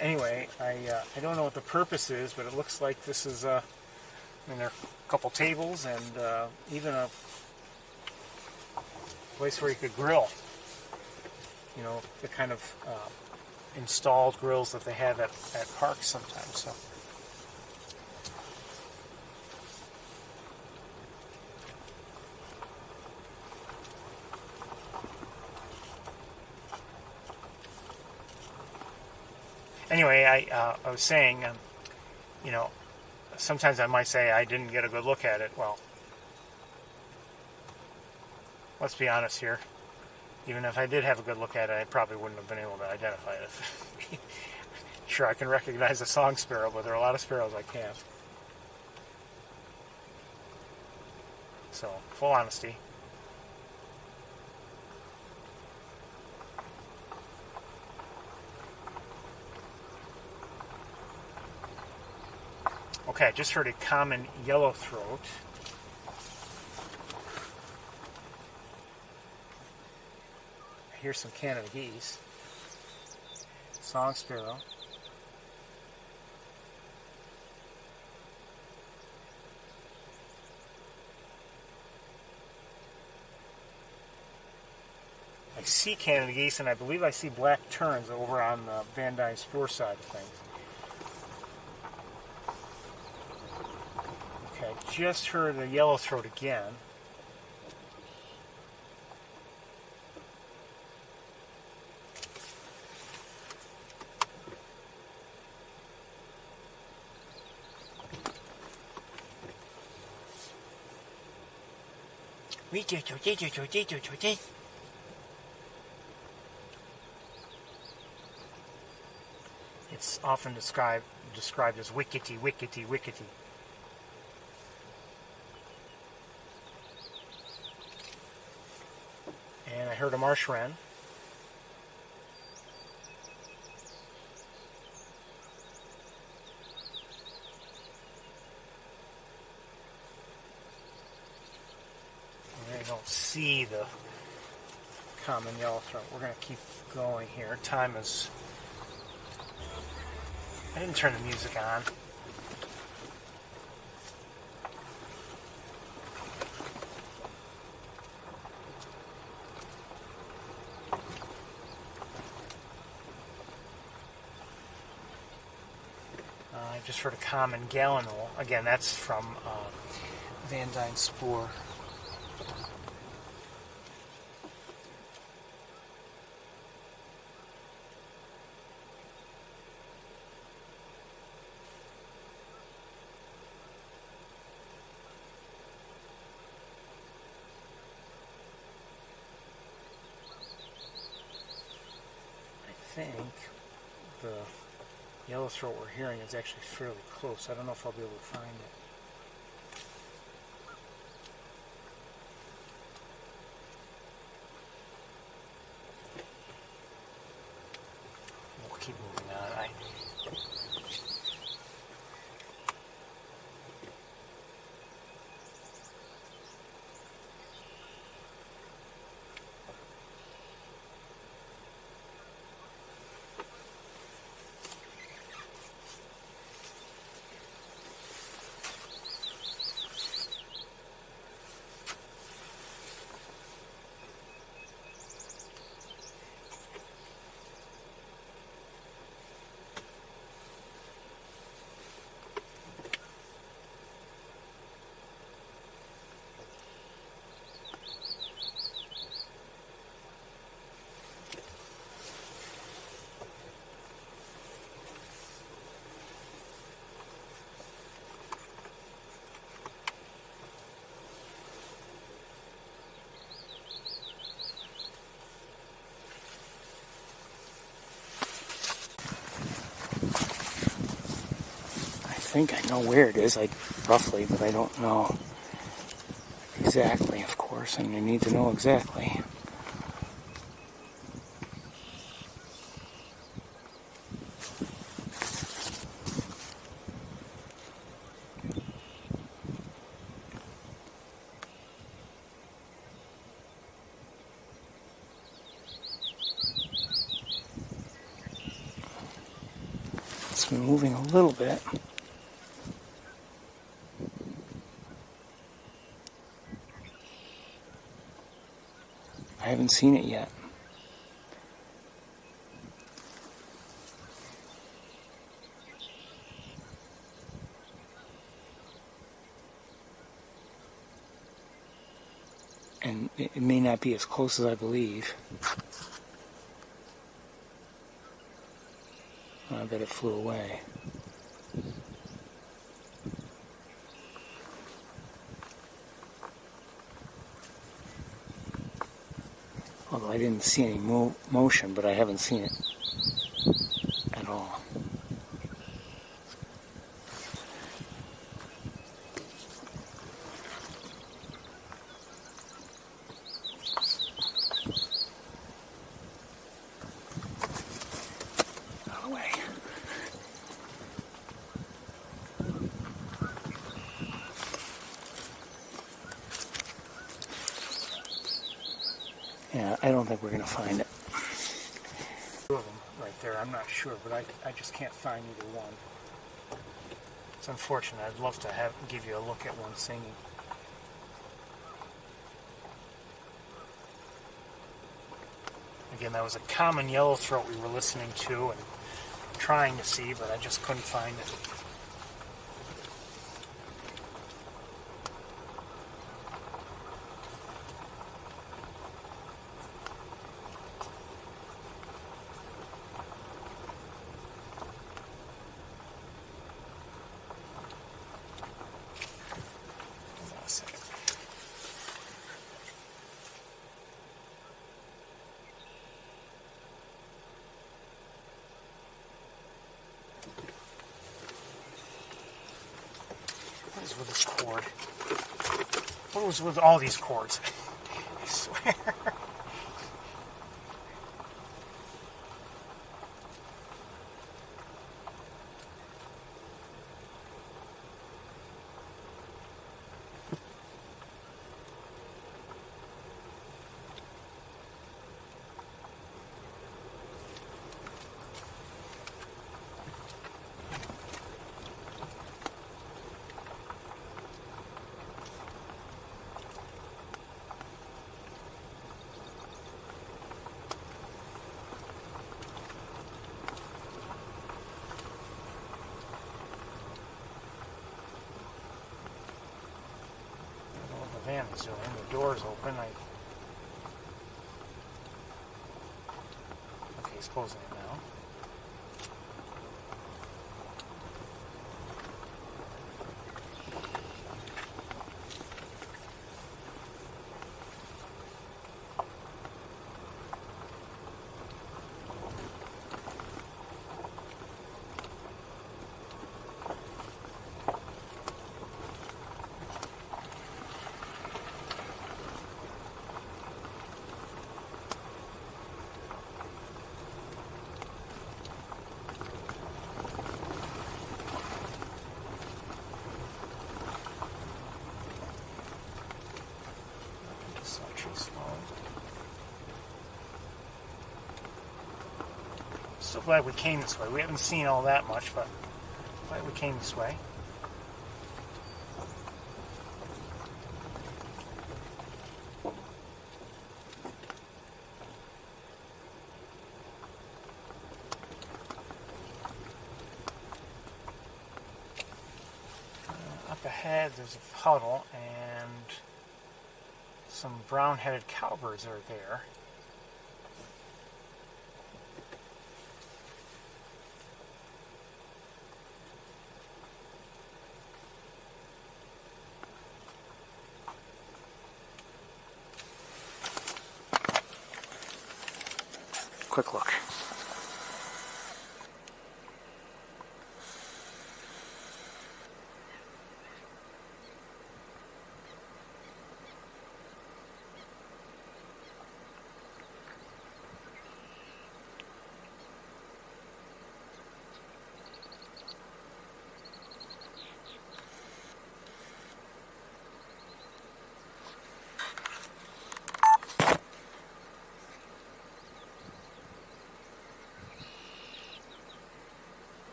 Anyway, I don't know what the purpose is, but it looks like this is... I mean, there are a couple tables and even a place where you could grill. You know, the kind of installed grills that they have at parks sometimes. So. Anyway, I was saying, you know, sometimes I might say I didn't get a good look at it. Well, let's be honest here. Even if I did have a good look at it, I probably wouldn't have been able to identify it. Sure, I can recognize a song sparrow, but there are a lot of sparrows I can't. So, full honesty. Okay, I just heard a common yellowthroat. I hear some Canada geese. Song sparrow. I see Canada geese, and I believe I see black terns over on the Van Dyne Spoor side of things. Okay, just heard a yellowthroat again. It's often described as wickety, wickety, wickety. And I heard a marsh wren. I don't see the common yellow throat. We're going to keep going here. Time is... I didn't turn the music on. I just heard a common gallinule. Again, that's from Van Dyne's spoor. I think the yellow throat we're hearing is actually fairly close. I don't know if I'll be able to find it. We'll keep moving on. I think I know where it is, roughly, but I don't know exactly, of course, and you need to know exactly. It's been moving a little bit. I haven't seen it yet. And it may not be as close as I believe. I bet it flew away. Although I didn't see any motion, but I haven't seen it at all. Out of the way. Yeah, I don't think we're going to find it. Two of them right there, I'm not sure, but I just can't find either one. It's unfortunate. I'd love to give you a look at one singing. Again, that was a common yellow throat we were listening to and trying to see, but I just couldn't find it. What is with this cord? What was with all these cords? I swear. can't zoom. The door's open. Okay, he's closing it now. So glad we came this way. We haven't seen all that much, but glad we came this way. Up ahead there's a puddle and some brown-headed cowbirds are there. Quick look.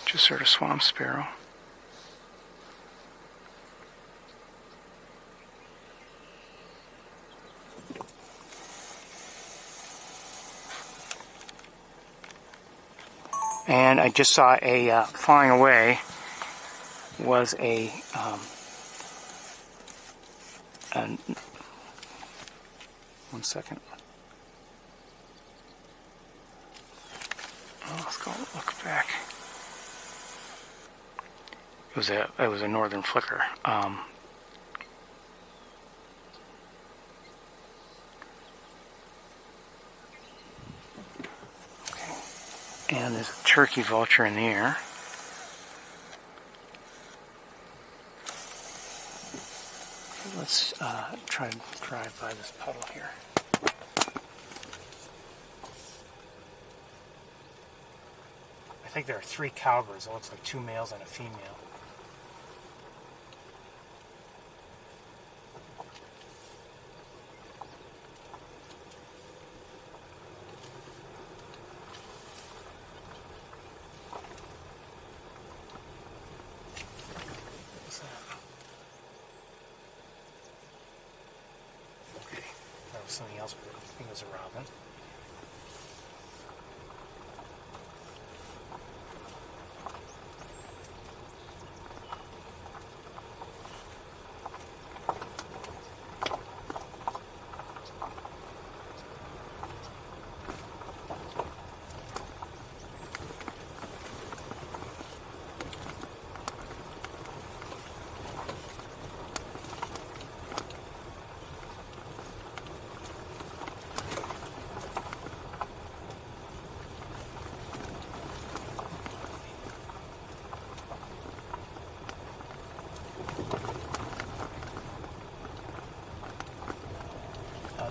Just sort of swamp sparrow. And I just saw a flying away was a one second. Oh, let's go look back. It was a northern flicker. Okay. And there's a turkey vulture in the air. Let's try and drive by this puddle here. I think there are 3 cowbirds. It looks like 2 males and a female. Something else, but I think it was a robin.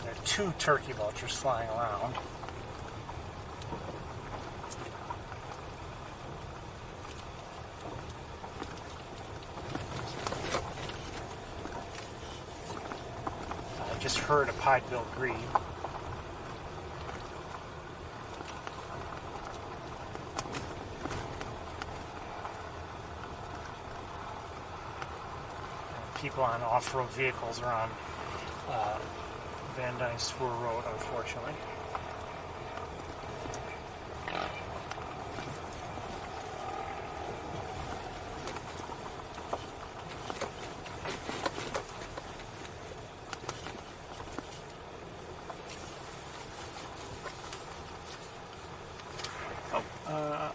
There are 2 turkey vultures flying around. I just heard a pied-billed grebe. People on off-road vehicles are on Van Dyne Spoor Road, unfortunately.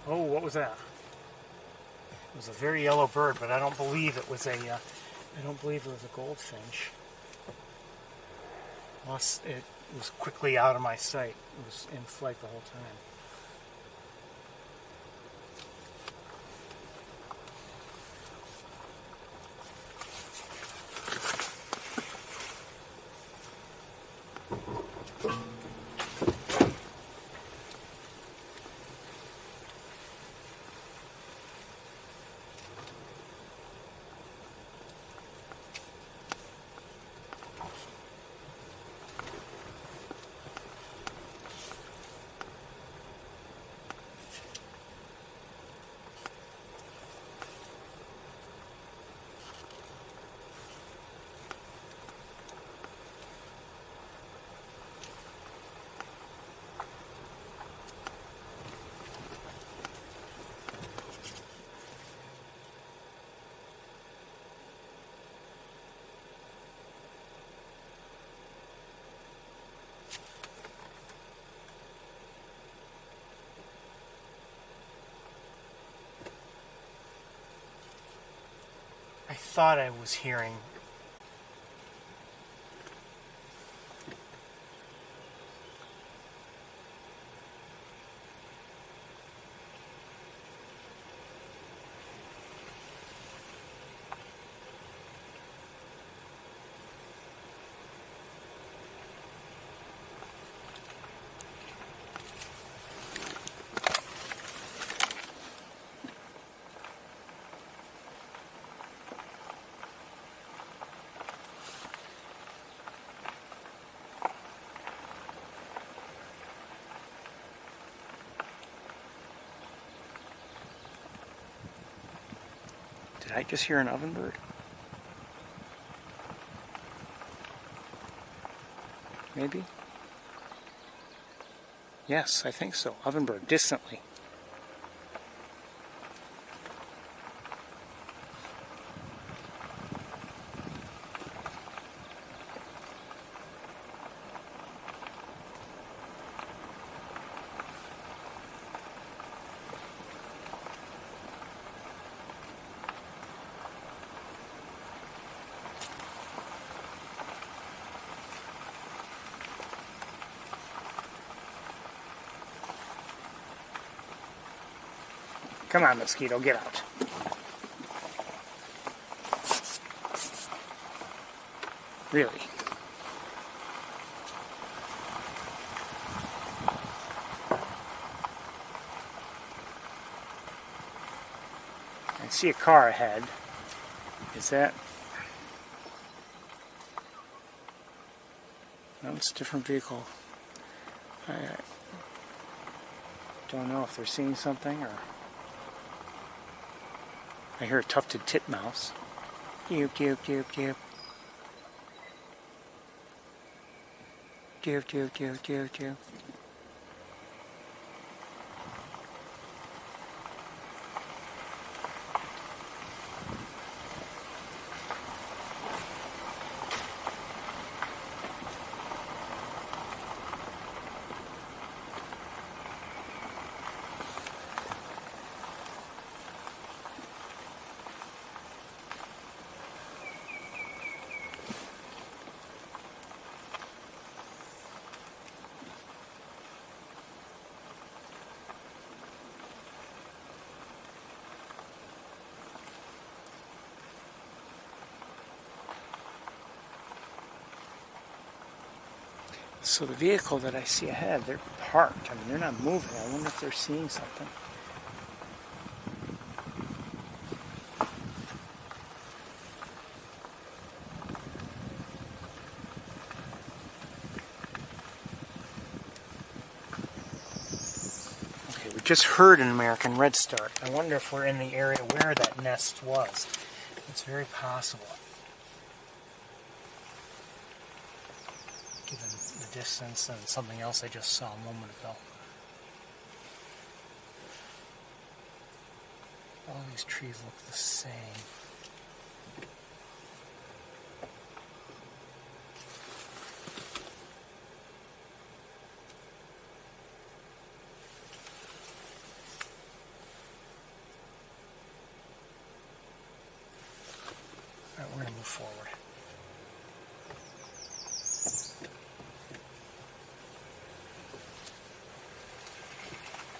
Oh, what was that? It was a very yellow bird, but I don't believe it was a. I don't believe it was a goldfinch. It was quickly out of my sight. It was in flight the whole time. I thought I was hearing. Did I just hear an ovenbird? Maybe? Yes, I think so. Ovenbird, distantly. Come on, mosquito, get out. Really? I see a car ahead. Is that? No, it's a different vehicle. I don't know if they're seeing something or... I hear a tufted titmouse. Geep, geep, geep, geep. Geep, geep, geep, geep, geep. So the vehicle that I see ahead, they're parked. I mean, they're not moving. I wonder if they're seeing something. Okay, we just heard an American redstart. I wonder if we're in the area where that nest was. It's very possible. Given the distance and something else I just saw a moment ago. All these trees look the same.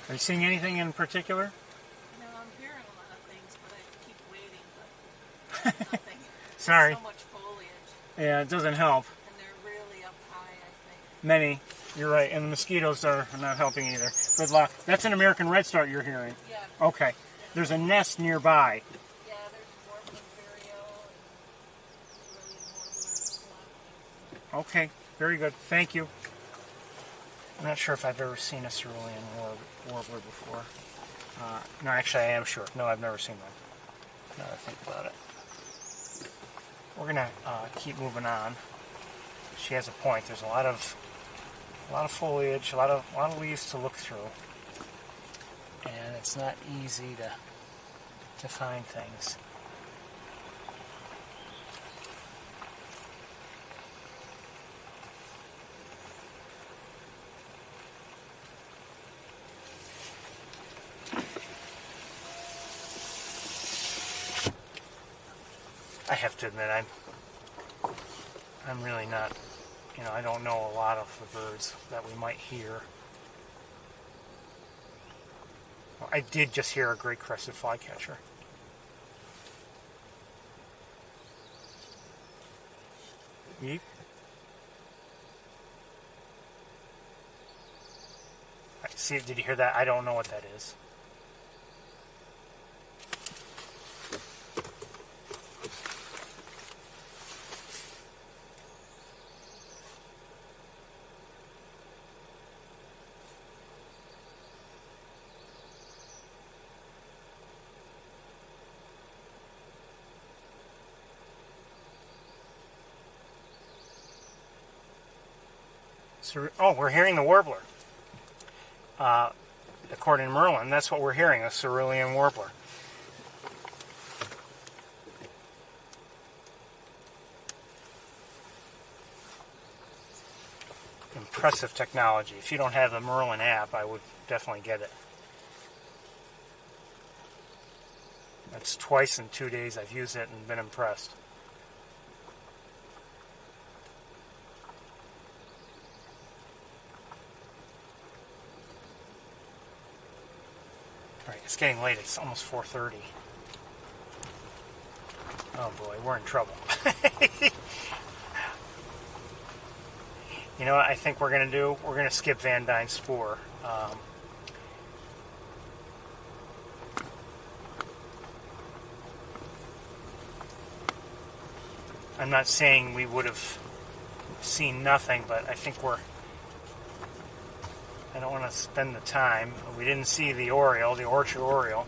Are you seeing anything in particular? No, I'm hearing a lot of things, but I keep waiting, but nothing. Sorry. So much foliage. Yeah, it doesn't help. And they're really up high, I think. Many. You're right. And the mosquitoes are not helping either. Good luck. That's an American redstart you're hearing. Yeah. Okay. There's a nest nearby. Yeah, there's warbling vireo and Australian warblers. Okay. Very good. Thank you. I'm not sure if I've ever seen a cerulean warbler before. No, actually I am sure. No, I've never seen one. Now that I think about it. We're going to keep moving on. She has a point. There's a lot of foliage, a lot of leaves to look through. And it's not easy to find things. I have to admit, I'm really not, I don't know a lot of the birds that we might hear. Well, I did just hear a great crested flycatcher. Yeep. See, did you hear that? I don't know what that is. Oh, we're hearing the warbler. According to Merlin, that's what we're hearing, a cerulean warbler. Impressive technology. If you don't have the Merlin app, I would definitely get it. That's twice in 2 days I've used it and been impressed. Right, it's getting late. It's almost 4:30. Oh boy, we're in trouble. You know what I think we're going to do? We're going to skip Van Dyne's spoor. I'm not saying we would have seen nothing, but I think I don't want to spend the time. We didn't see the oriole, the orchard oriole.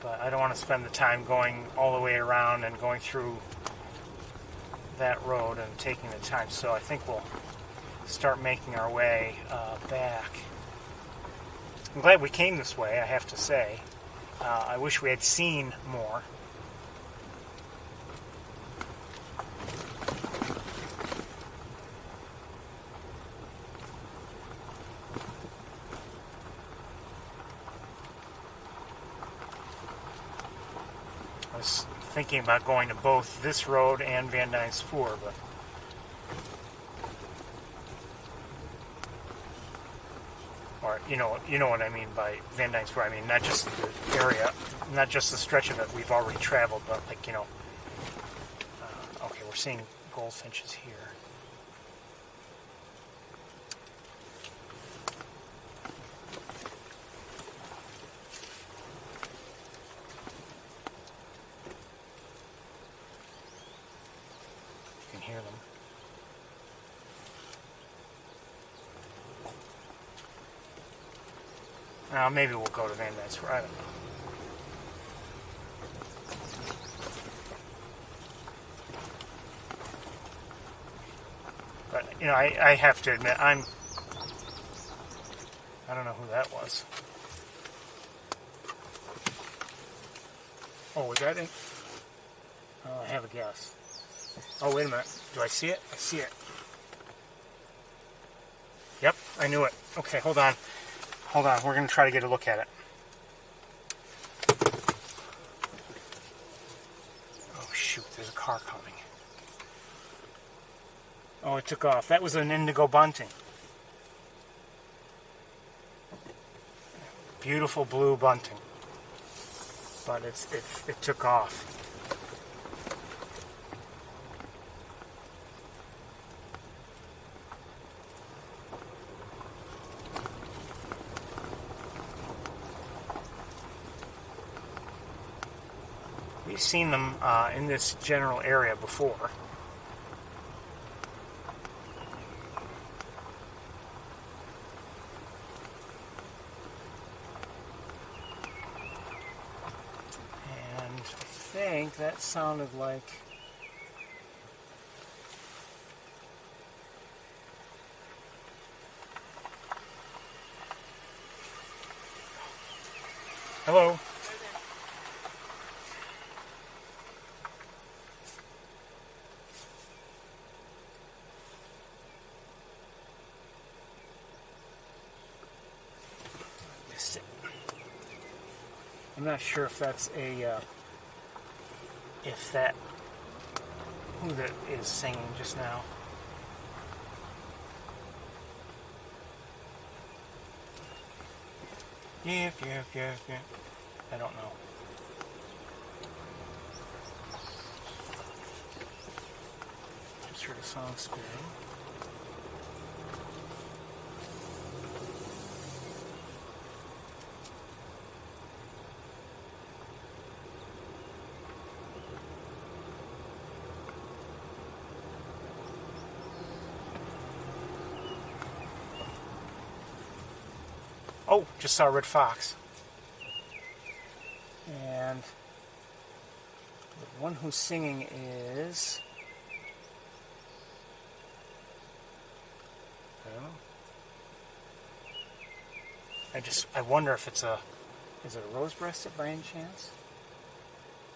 But I don't want to spend the time going all the way around and going through that road and taking the time. So I think we'll start making our way back. I'm glad we came this way, I have to say. I wish we had seen more. I was thinking about going to both this road and Van Dyne's spoor, but or you know what I mean by Van Dyne's spoor. I mean not just the area, not just the stretch of it we've already traveled, but like okay, we're seeing goldfinches here. Hear them. Now maybe we'll go to Van Dyne's spoor. I don't know. But I have to admit I don't know who that was. Oh, was that it? Oh, I have a guess. Oh, wait a minute. Do I see it? I see it. Yep, I knew it. Okay, hold on. Hold on. We're going to try to get a look at it. Oh, shoot. There's a car coming. Oh, it took off. That was an indigo bunting. Beautiful blue bunting. But it took off. We've seen them in this general area before. And I think that sounded like... Hello? I'm not sure if that's a, who that is singing just now. Yep. I don't know. Just heard a song spinning. Oh, just saw a red fox. And the one who's singing is... I don't know. I wonder if it's a... Is it a rose-breasted by any chance?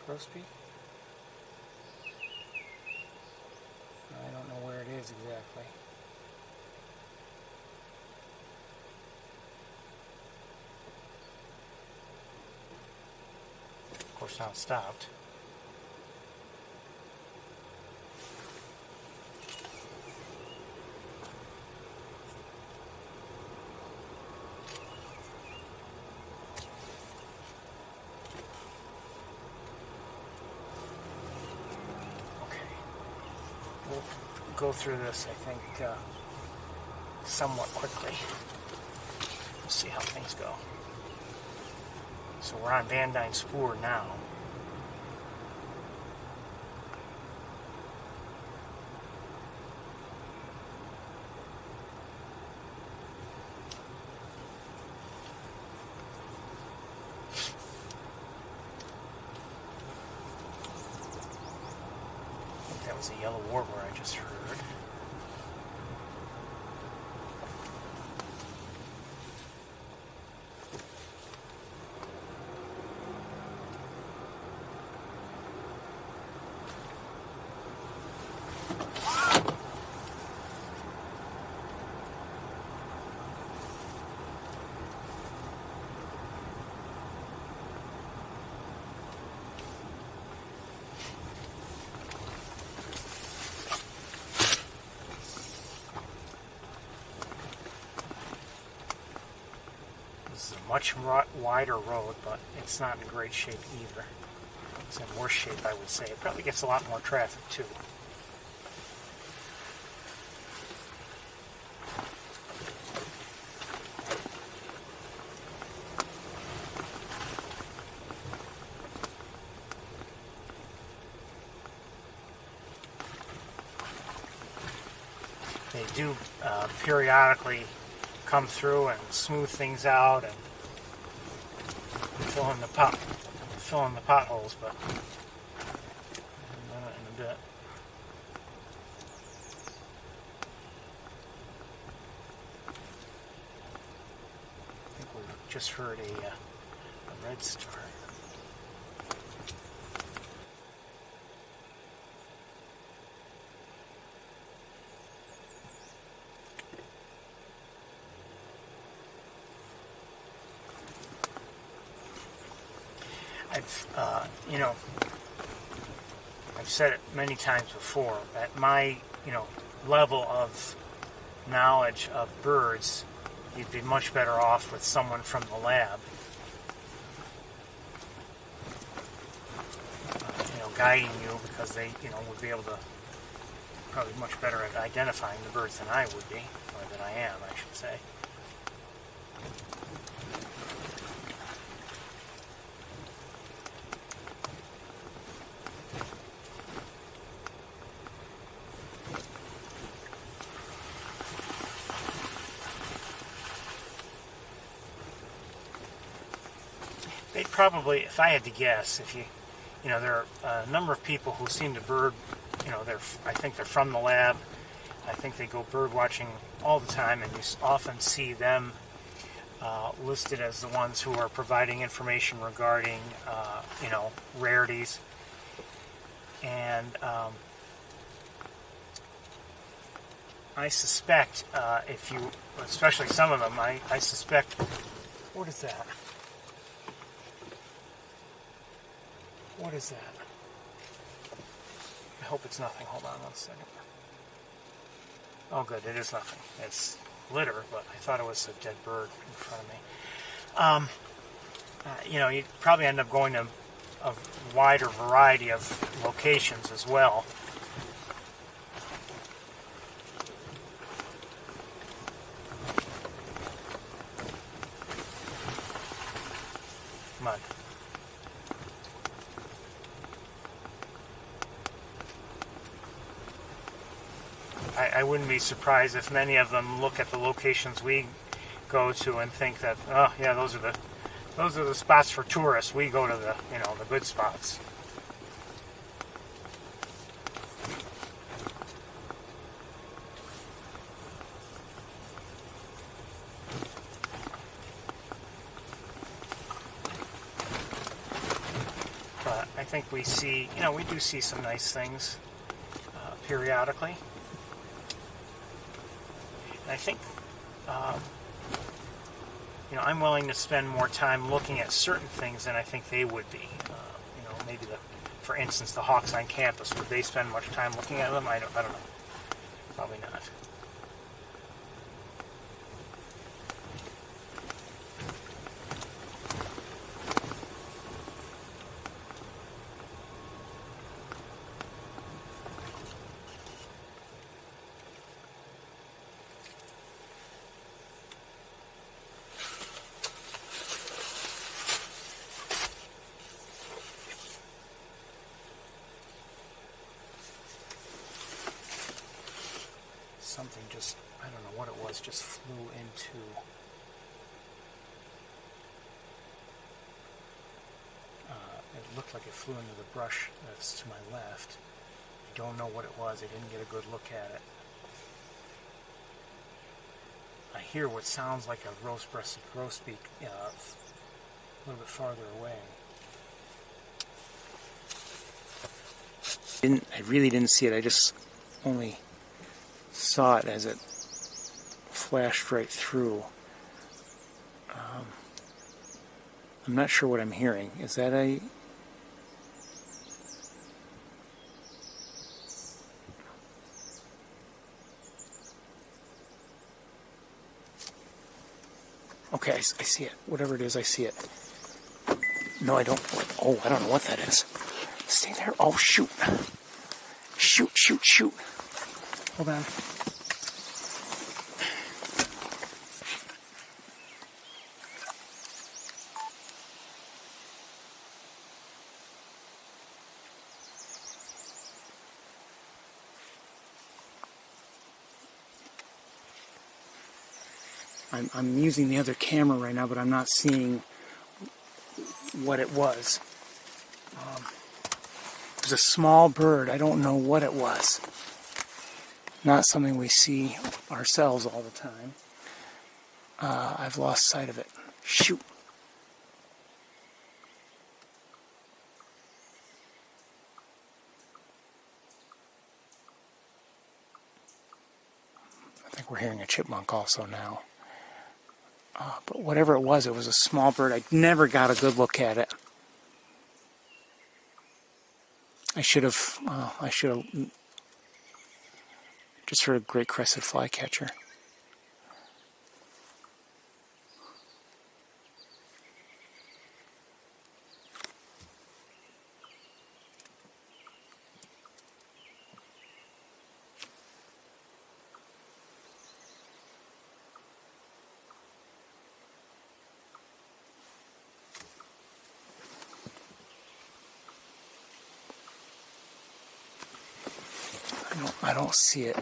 Grosbeak? I don't know where it is exactly. Of course, now it stopped. Okay. We'll go through this, I think, somewhat quickly. We'll see how things go. So we're on Van Dyne Spoor now. I think that was a yellow warbler I just heard. This is a much wider road, but it's not in great shape either. It's in worse shape, I would say. It probably gets a lot more traffic, too. They do periodically come through and smooth things out and fill in the potholes, but in a bit. I think we just heard a red star. I've said it many times before that my level of knowledge of birds, you'd be much better off with someone from the lab, guiding you, because they, would be able to probably much better at identifying the birds than I would be, or than I am, I should say. They'd probably, if I had to guess, there are a number of people who seem to bird, I think they're from the lab. I think they go bird watching all the time, and you often see them listed as the ones who are providing information regarding, rarities. And I suspect, especially some of them, I suspect, what is that? What is that? I hope it's nothing. Hold on one second. Oh, good. It is nothing. It's litter, but I thought it was a dead bird in front of me. You'd probably end up going to a wider variety of locations as well. Mud. I wouldn't be surprised if many of them look at the locations we go to and think that, oh yeah, those are the spots for tourists. We go to the the good spots. But I think we see, we do see some nice things periodically. And I think, I'm willing to spend more time looking at certain things than I think they would be. Maybe for instance, the hawks on campus, would they spend much time looking at them? I don't know. Probably not. Something just, I don't know what it was, just flew into... it looked like it flew into the brush that's to my left. I don't know what it was. I didn't get a good look at it. I hear what sounds like a rose-breasted grosbeak a little bit farther away. I really didn't see it. I just only saw it as it flashed right through. I'm not sure what I'm hearing. Is that a... Okay, I see it. Whatever it is, I see it. No, I don't. Oh, I don't know what that is. Stay there. Oh, shoot. Shoot, shoot, shoot. Hold on. I'm using the other camera right now, but I'm not seeing what it was. It was a small bird. I don't know what it was. Not something we see ourselves all the time. I've lost sight of it. Shoot. I think we're hearing a chipmunk also now. But whatever it was a small bird. I never got a good look at it. I should have Just heard a great crested flycatcher. I don't see it.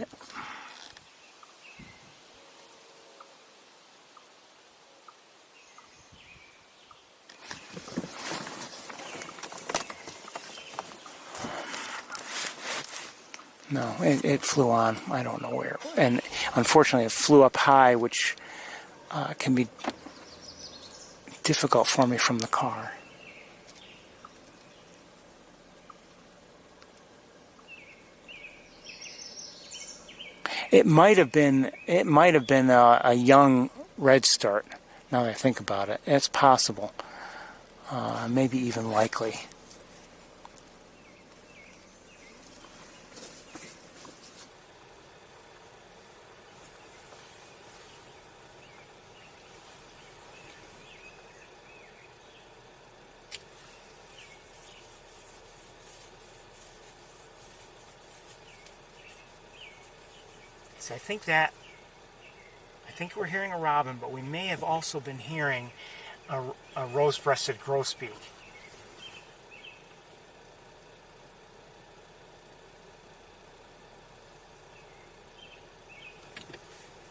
No, it flew on. I don't know where. And unfortunately, it flew up high, which can be difficult for me from the car. It might have been a young redstart. Now that I think about it, it's possible, maybe even likely. So I think we're hearing a robin, but we may have also been hearing a rose-breasted grosbeak.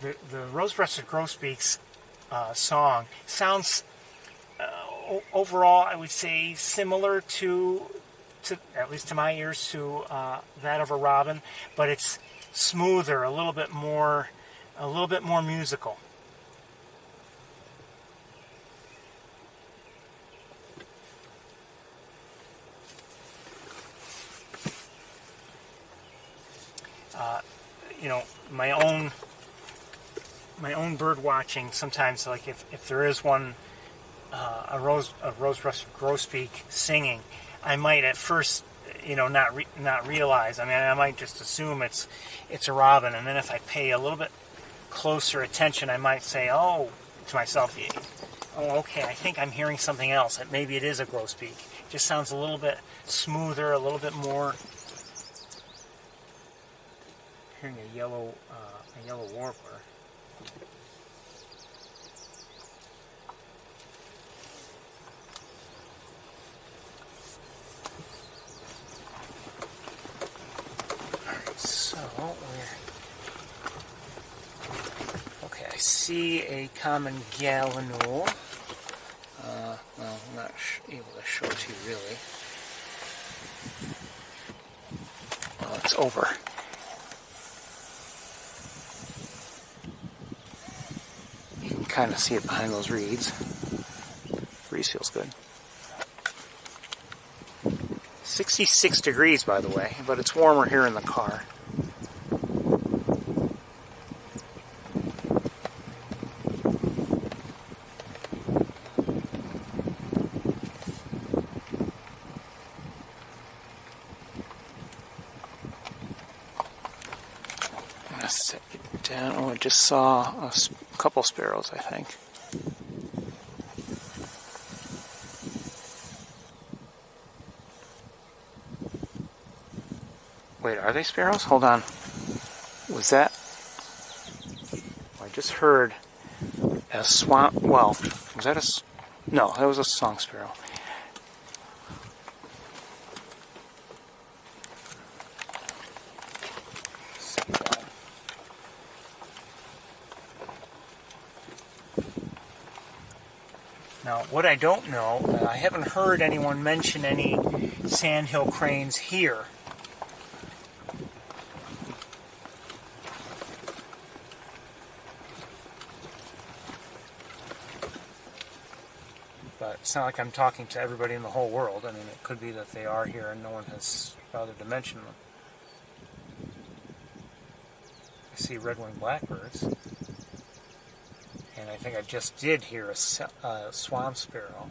The rose-breasted grosbeak's song sounds overall, I would say, similar to at least to my ears, to that of a robin, but it's smoother, a little bit more musical. You know, my own bird watching. Sometimes, like if there is one, a rose-breasted grosbeak singing, I might at first, you know, not realize. I mean, I might just assume it's a robin, and then if I pay a little bit closer attention, I might say, oh, to myself, oh, okay, I think I'm hearing something else. Maybe it is a grosbeak. It just sounds a little bit smoother, a little bit more. Hearing a yellow warbler. So, okay, I see a common gallinule. Well, I'm not able to show it to you really. Well, it's over. You can kind of see it behind those reeds. Breeze feels good. 66 degrees, by the way, but it's warmer here in the car. I'm gonna set it down. Oh, I just saw a couple sparrows, I think. Wait, are they sparrows? Hold on. Was that? I just heard a swamp. Well, was that a? No, that was a song sparrow. Now, what I don't know, I haven't heard anyone mention any sandhill cranes here. But it's not like I'm talking to everybody in the whole world. I mean, it could be that they are here and no one has bothered to mention them. I see red-winged blackbirds. And I think I just did hear a swamp sparrow.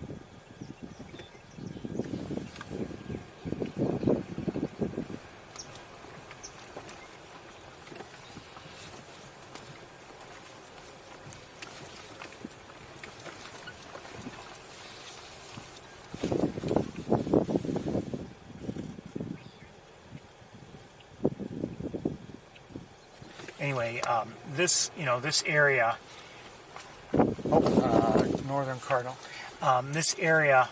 anyway, this area, northern cardinal, this area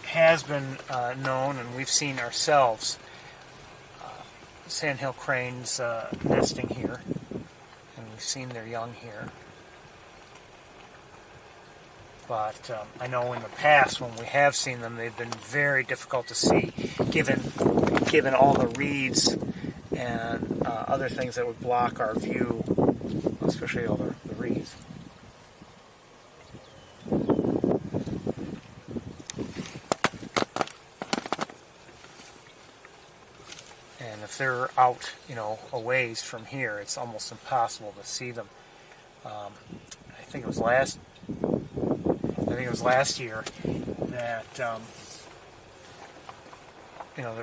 has been known, and we've seen ourselves, sandhill cranes nesting here, and we've seen their young here. But I know in the past when we have seen them, they've been very difficult to see, given all the reeds and other things that would block our view, especially all the reeds. And if they're out, a ways from here, it's almost impossible to see them. I think it was last year that there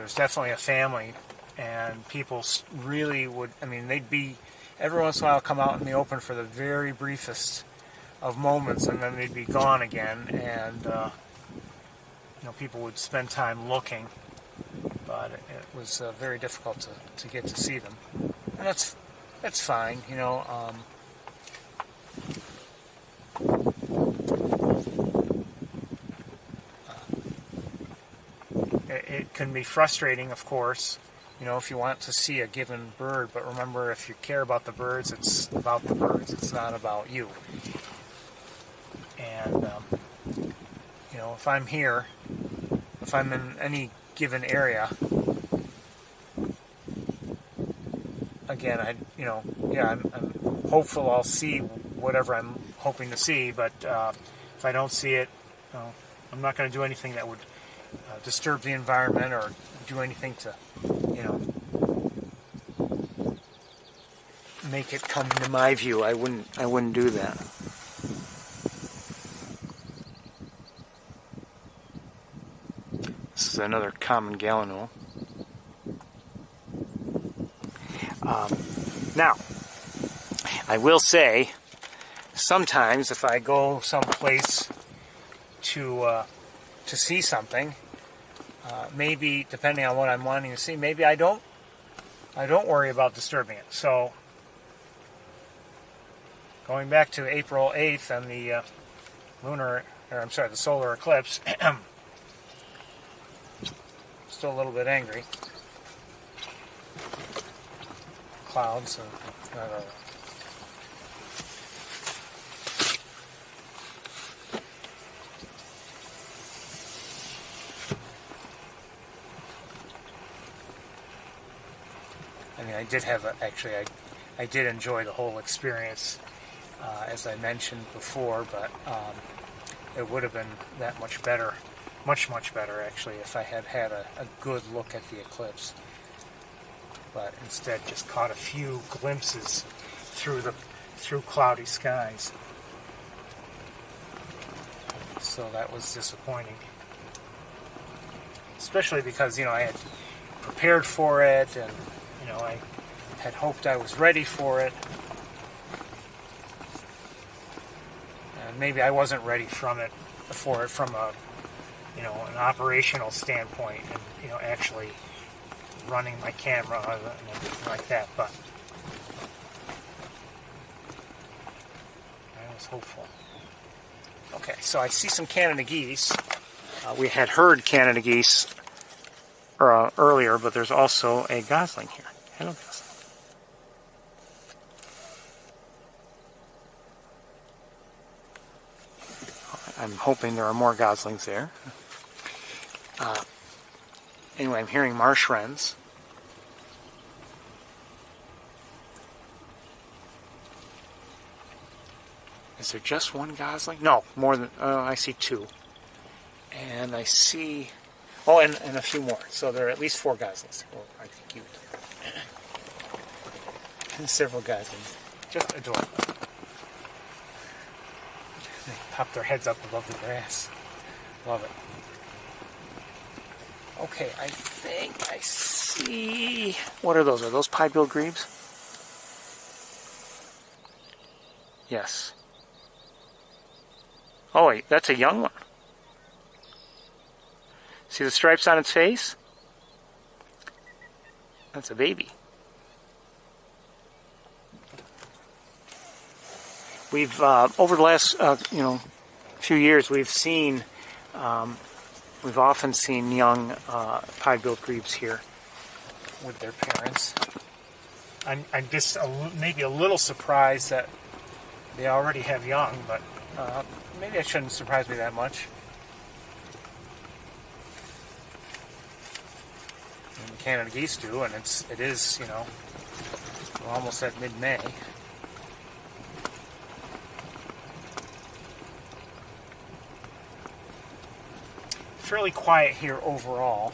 was definitely a family, and people really would. They'd be every once in a while come out in the open for the very briefest of moments, and then they'd be gone again. And people would spend time looking, but it was very difficult to get to see them, and that's fine, It can be frustrating, of course, if you want to see a given bird, but remember, if you care about the birds, it's about the birds, it's not about you. And, if I'm here, if I'm in any given area, again, I'm hopeful I'll see whatever I'm hoping to see, but if I don't see it, I'm not going to do anything that would disturb the environment or do anything to, make it come to my view. I wouldn't do that. This is another common gallinule. Now, I will say, sometimes if I go someplace to see something, maybe depending on what I'm wanting to see, maybe I don't worry about disturbing it. So, going back to April 8th and the the solar eclipse, still a little bit angry. Clouds. I did have I did enjoy the whole experience, as I mentioned before, but it would have been that much better, much better actually, if I had had a good look at the eclipse. But instead just caught a few glimpses through cloudy skies. So that was disappointing. Especially because, I had prepared for it, and I had hoped I was ready for it. And maybe I wasn't ready for it from a an operational standpoint, and actually running my camera and everything like that, but I was hopeful. Okay, so I see some Canada geese. We had heard Canada geese earlier, but there's also a gosling here. Hello, gosling. I'm hoping there are more goslings there. Anyway, I'm hearing marsh wrens. Is there just one gosling? No, more than, I see two. And I see, and a few more. So there are at least 4 goslings. Well, I think you. And several goslings. Just adorable. They pop their heads up above the grass. Love it. Okay, I think I see... What are those? Are those pied-billed grebes? Yes. Oh, wait, that's a young one. See the stripes on its face? That's a baby. We've over the last few years, we've often seen young pied-billed grebes here with their parents. I'm just maybe a little surprised that they already have young, but maybe that shouldn't surprise me that much. And the Canada geese do, and it is, we're almost at mid-May. Fairly quiet here overall.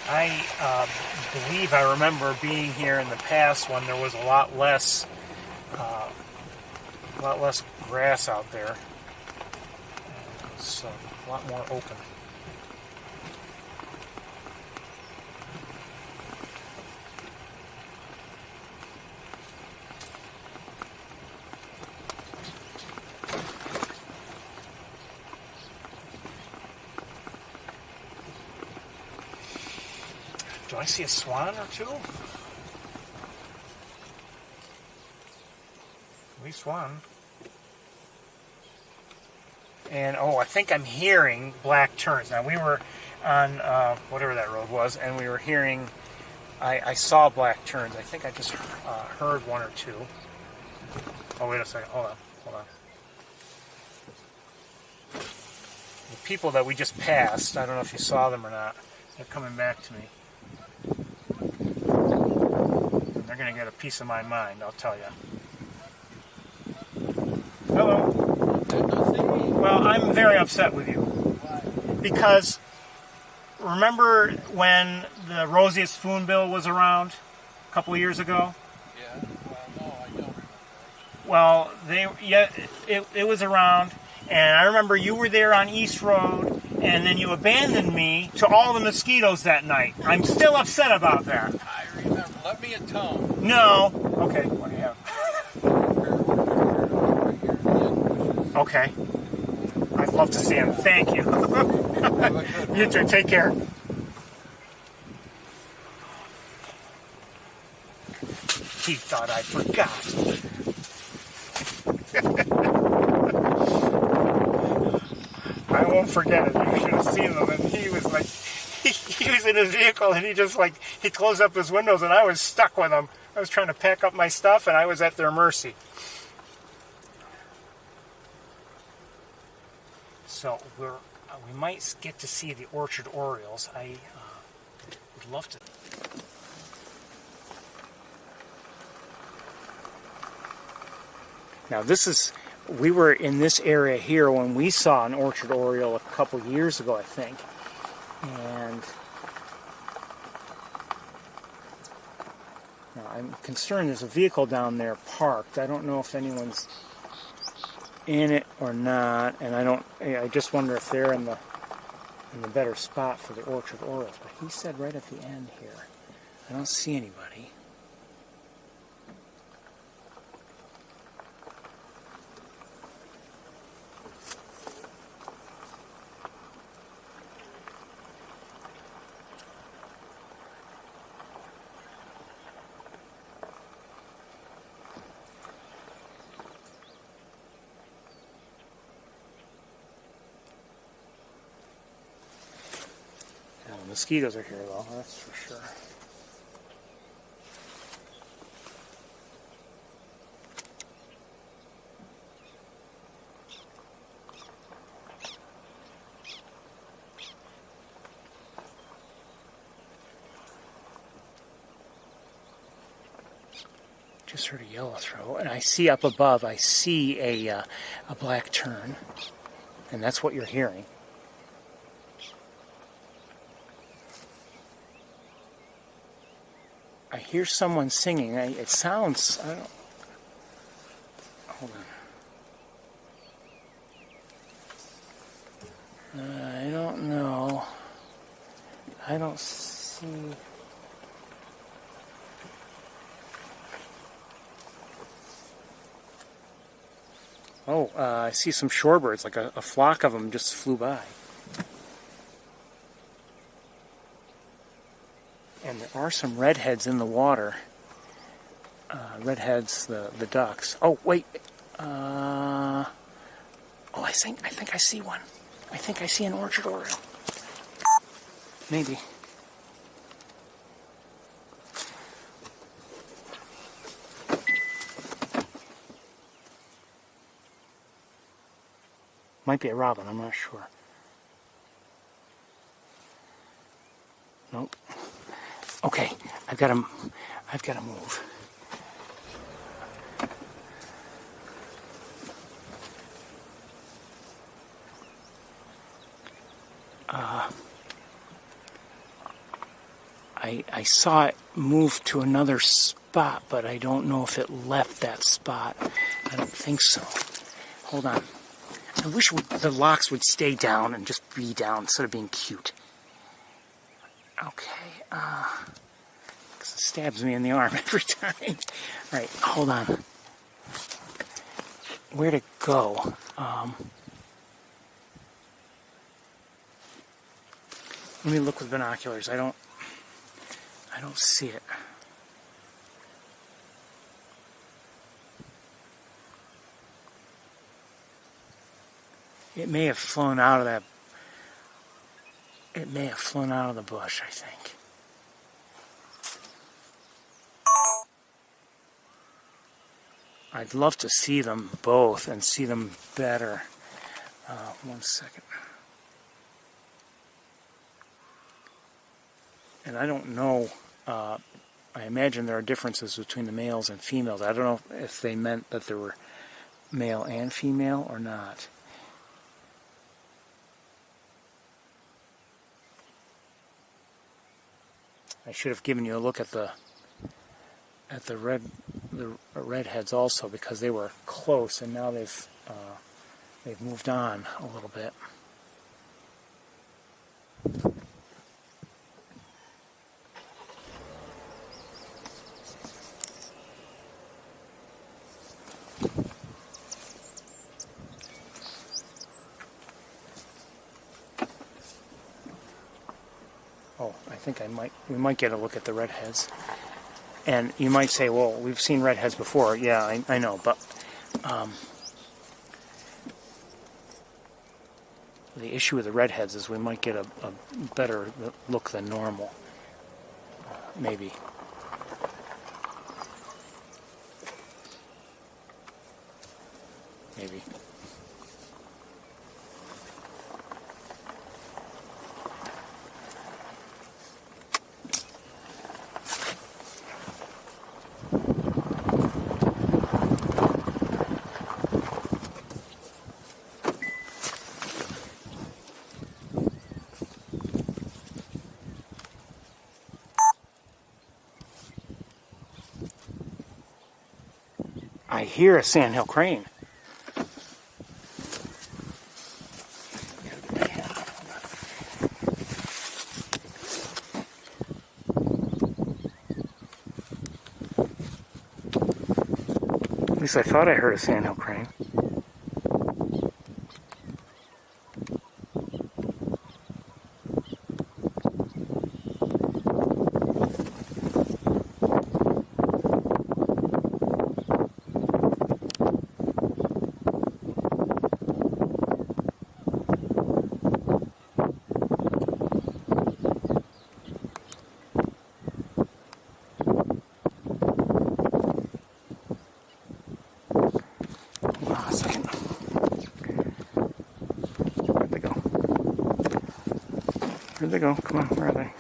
I believe I remember being here in the past when there was a lot less grass out there. It's a lot more open. Do I see a swan or two? At least one. And, I think I'm hearing black terns. Now, we were on whatever that road was, and we were hearing, I saw black terns. I think I just heard one or two. Oh, wait a second. Hold on. The people that we just passed, I don't know if you saw them or not, they're coming back to me. They're going to get a piece of my mind, I'll tell you. Hello. Well, I'm very upset with you. Why? Because remember when the roseate spoonbill was around a couple of years ago? Yeah. Well, no, I don't remember. Well, it was around, and I remember you were there on East Road, and then you abandoned me to all the mosquitoes that night. I'm still upset about that. I remember. Let me atone. No. Okay, what do you have? Okay. I'd love to see him. Thank you. You too. Take care. He thought I forgot. I won't forget it. You should have seen him. And he was like, he was in his vehicle and he closed up his windows and I was stuck with him. I was trying to pack up my stuff and I was at their mercy. So we might get to see the orchard orioles. I would love to. Now we were in this area here when we saw an orchard oriole a couple years ago, I think. And now I'm concerned there's a vehicle down there parked. I don't know if anyone's in it or not, and I just wonder if they're in the better spot for the orchard orioles. But he said right at the end here, I don't see anybody. Mosquitoes are here, though, that's for sure. Just heard a yellow-throat, and I see up above, I see a black tern, and that's what you're hearing. I hear someone singing. It sounds, hold on. I don't know. I don't see. Oh, I see some shorebirds, like a flock of them just flew by. And there are some redheads in the water. Redheads, the ducks. Oh, wait. Oh, I think I see one. I think I see an orchard oriole. Maybe. Might be a robin, I'm not sure. Nope. Okay, I've got to move. I saw it move to another spot, but I don't know if it left that spot. I don't think so. Hold on. I wish the locks would stay down and just be down instead of being cute. Okay, because it stabs me in the arm every time. Alright, hold on. Where'd it go? Let me look with binoculars. I don't see it. It may have flown out of that. It may have flown out of the bush, I think. I'd love to see them both and see them better. 1 second. And I don't know, I imagine there are differences between the males and females. I don't know if they meant that there were male and female or not. I should have given you a look at the redheads also, because they were close and now they've moved on a little bit. Oh, I think we might get a look at the redheads. And you might say, well, we've seen redheads before. Yeah, I know, but the issue with the redheads is we might get a better look than normal. Maybe. Maybe. I hear a sandhill crane. At least I thought I heard a sandhill crane. Where'd they go? Come on, where are they?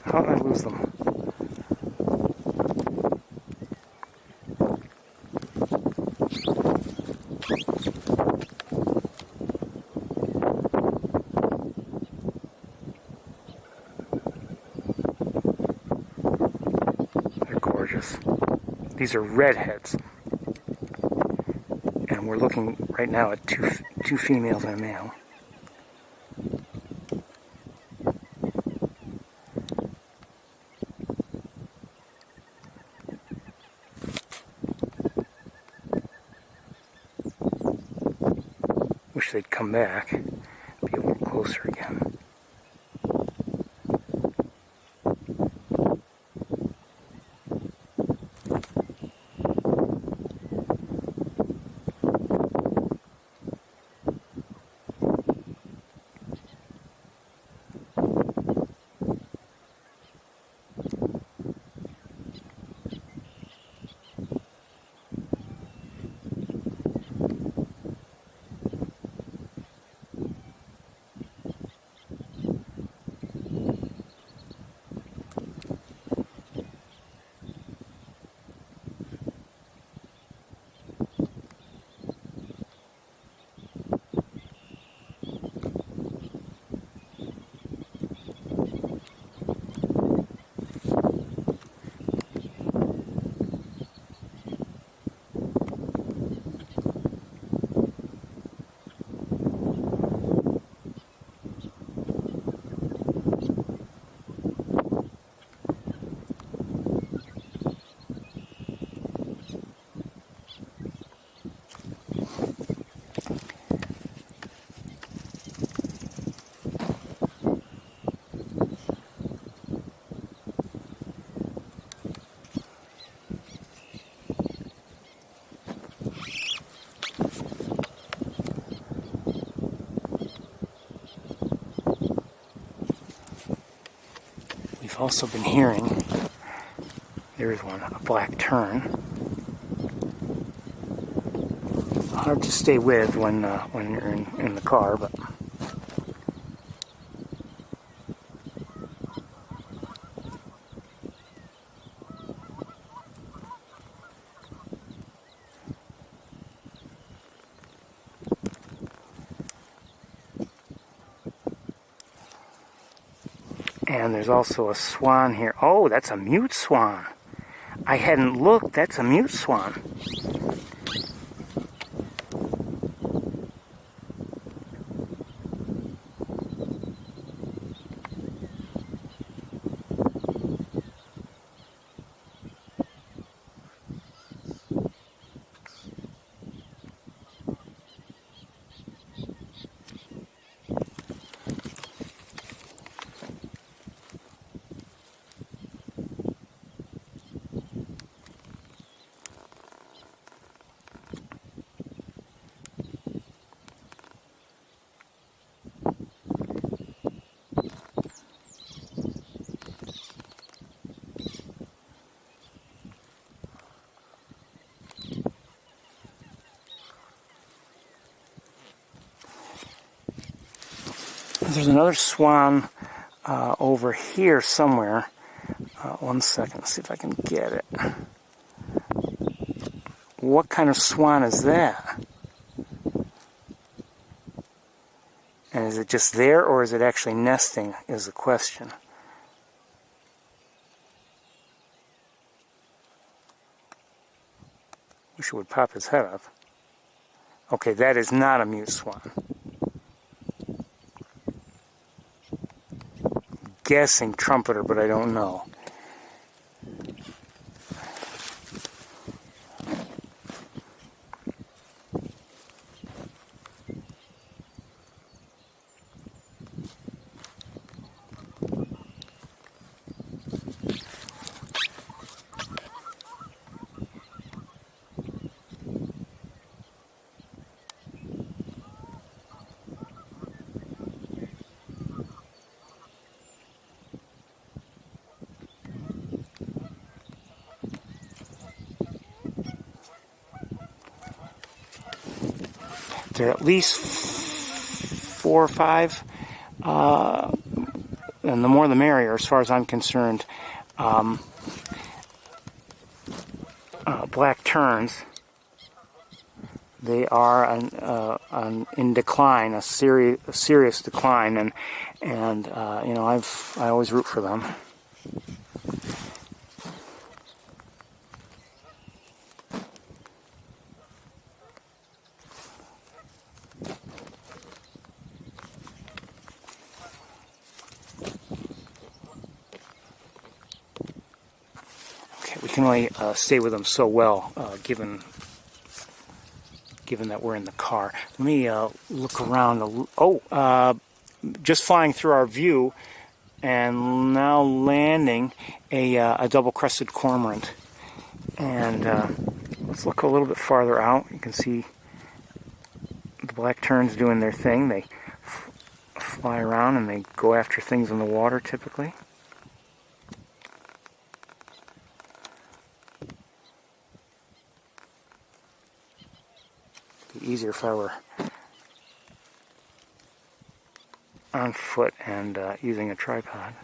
How did I lose them? They're gorgeous. These are redheads. And we're looking right now at two females and a male. Wish they'd come back. Be a little closer again. We've also been hearing, there's one, a black tern. Hard to stay with when you're in the car, but and there's also a swan here. Oh, that's a mute swan. I hadn't looked. That's a mute swan. There's another swan over here somewhere. One second, see if I can get it. What kind of swan is that? And is it just there, or is it actually nesting, is the question. Wish it would pop his head up. Okay, that is not a mute swan. Guessing trumpeter, but I don't know. There are at least 4 or 5, and the more the merrier as far as I'm concerned, black terns. They are in decline, a serious decline, and you know, I always root for them. We can only stay with them so well, given given that we're in the car. Let me look around. Just flying through our view and now landing a double-crested cormorant. And let's look a little bit farther out. You can see the black terns doing their thing. They fly around and they go after things in the water typically. It'd be easier if I were on foot and using a tripod.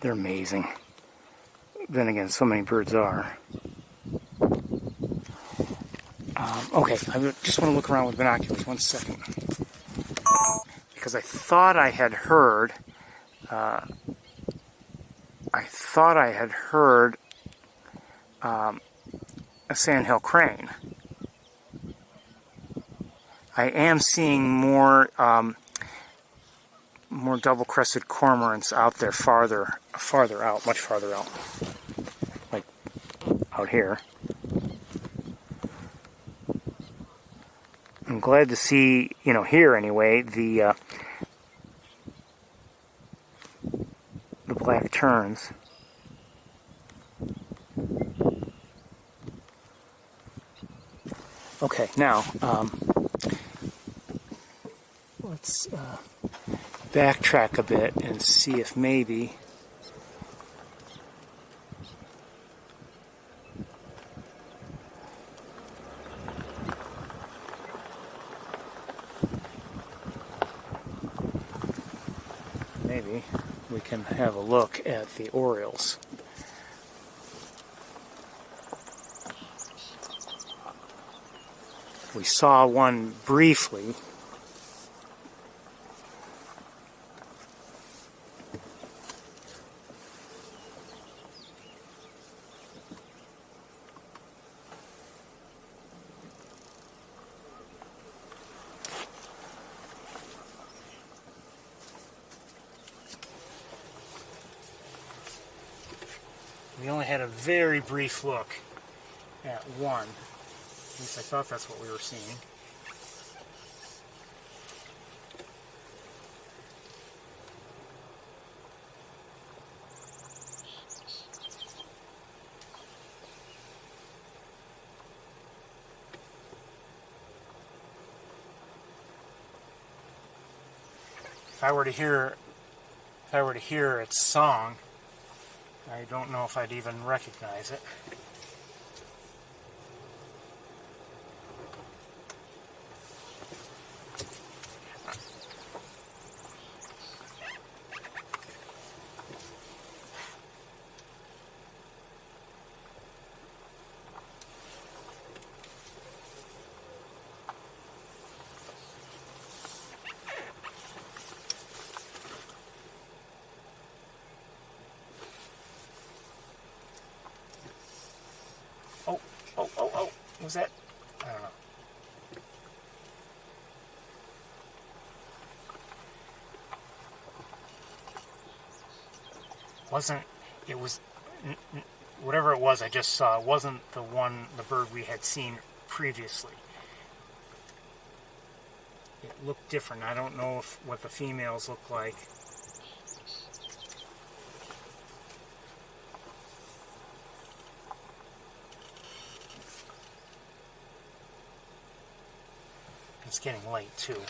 They're amazing. Then again, so many birds are. Okay, I just want to look around with binoculars. 1 second. Because I thought I had heard a Sandhill crane. I am seeing more double-crested cormorants out there, farther out, much farther out, like out here. I'm glad to see, here anyway, the black terns. Okay, now let's backtrack a bit and see if maybe we can have a look at the orioles. We saw one briefly. We only had a very brief look at one. At least I thought that's what we were seeing. If I were to hear its song, I don't know if I'd even recognize it. Oh, was that? I don't know. It was, whatever it was I just saw, it wasn't the bird we had seen previously. It looked different. I don't know what the females look like. It's getting late too.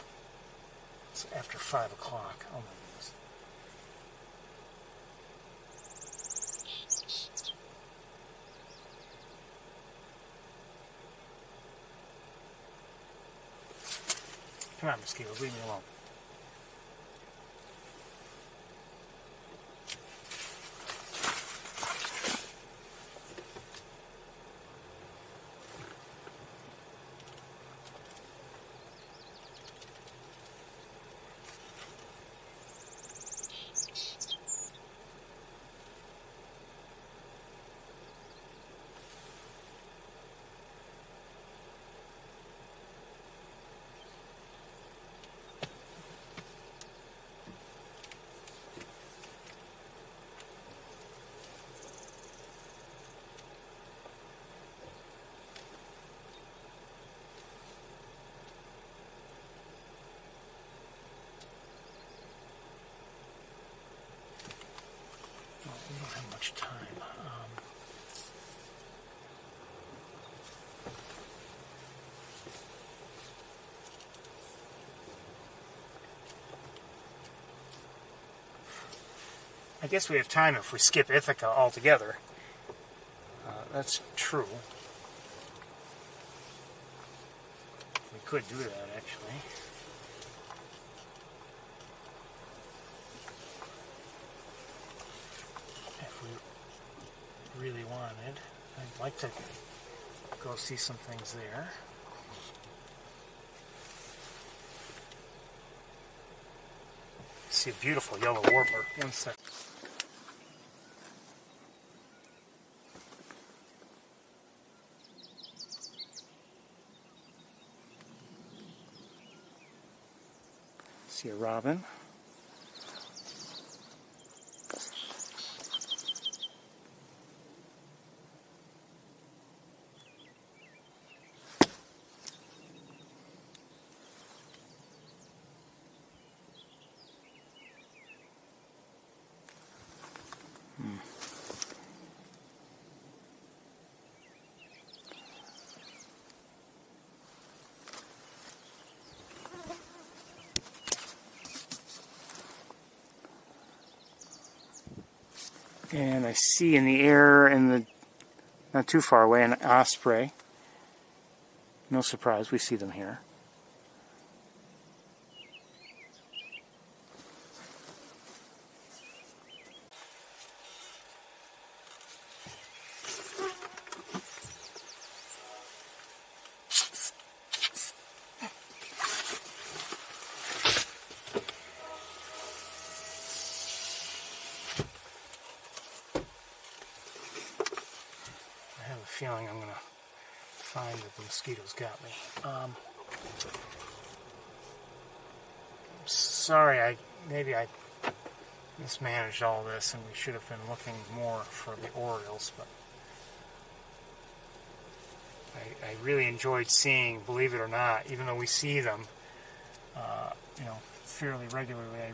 It's after 5 o'clock. Oh my goodness. Come on, mosquitoes, leave me alone. I guess we have time if we skip Ithaca altogether. That's true. We could do that, actually. If we really wanted. I'd like to go see some things there. See a beautiful yellow warbler. One second. See a robin. And I see in the air, not too far away, an osprey. No surprise, we see them here. Feeling I'm gonna find that the mosquitoes got me. Sorry, maybe I mismanaged all this, and we should have been looking more for the orioles, but I really enjoyed seeing, believe it or not, even though we see them, fairly regularly, I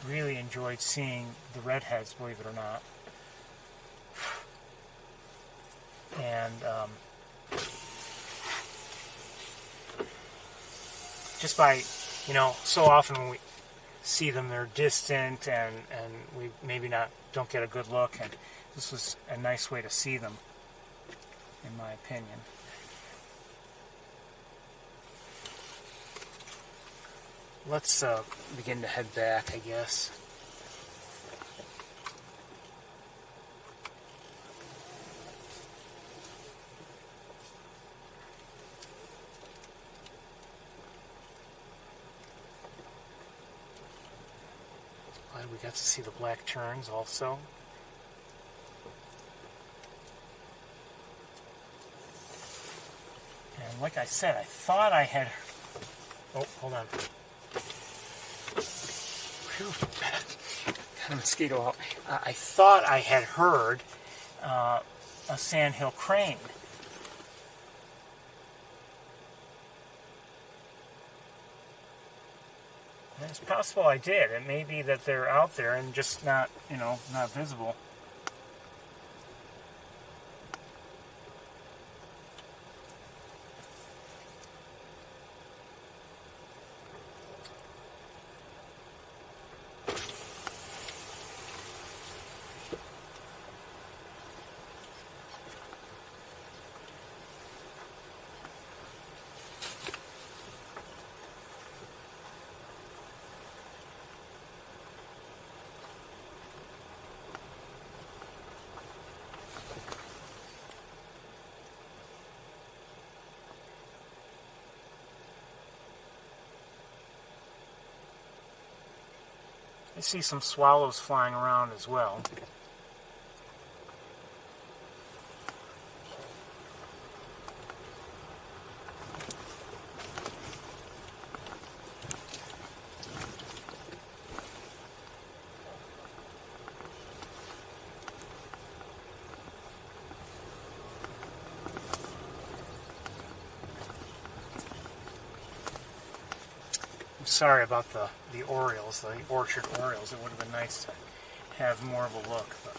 really enjoyed seeing the redheads, believe it or not. And just by, so often when we see them, they're distant, and we maybe don't get a good look, and this was a nice way to see them, in my opinion. Let's begin to head back, I guess. We got to see the black terns also. And like I said, I thought I had... Oh, hold on. Whew. Got a mosquito out. I thought I had heard a sandhill crane. It's possible I did. It may be that they're out there and just not, not visible. I see some swallows flying around as well. Sorry about the orioles, the orchard orioles. It would have been nice to have more of a look. But.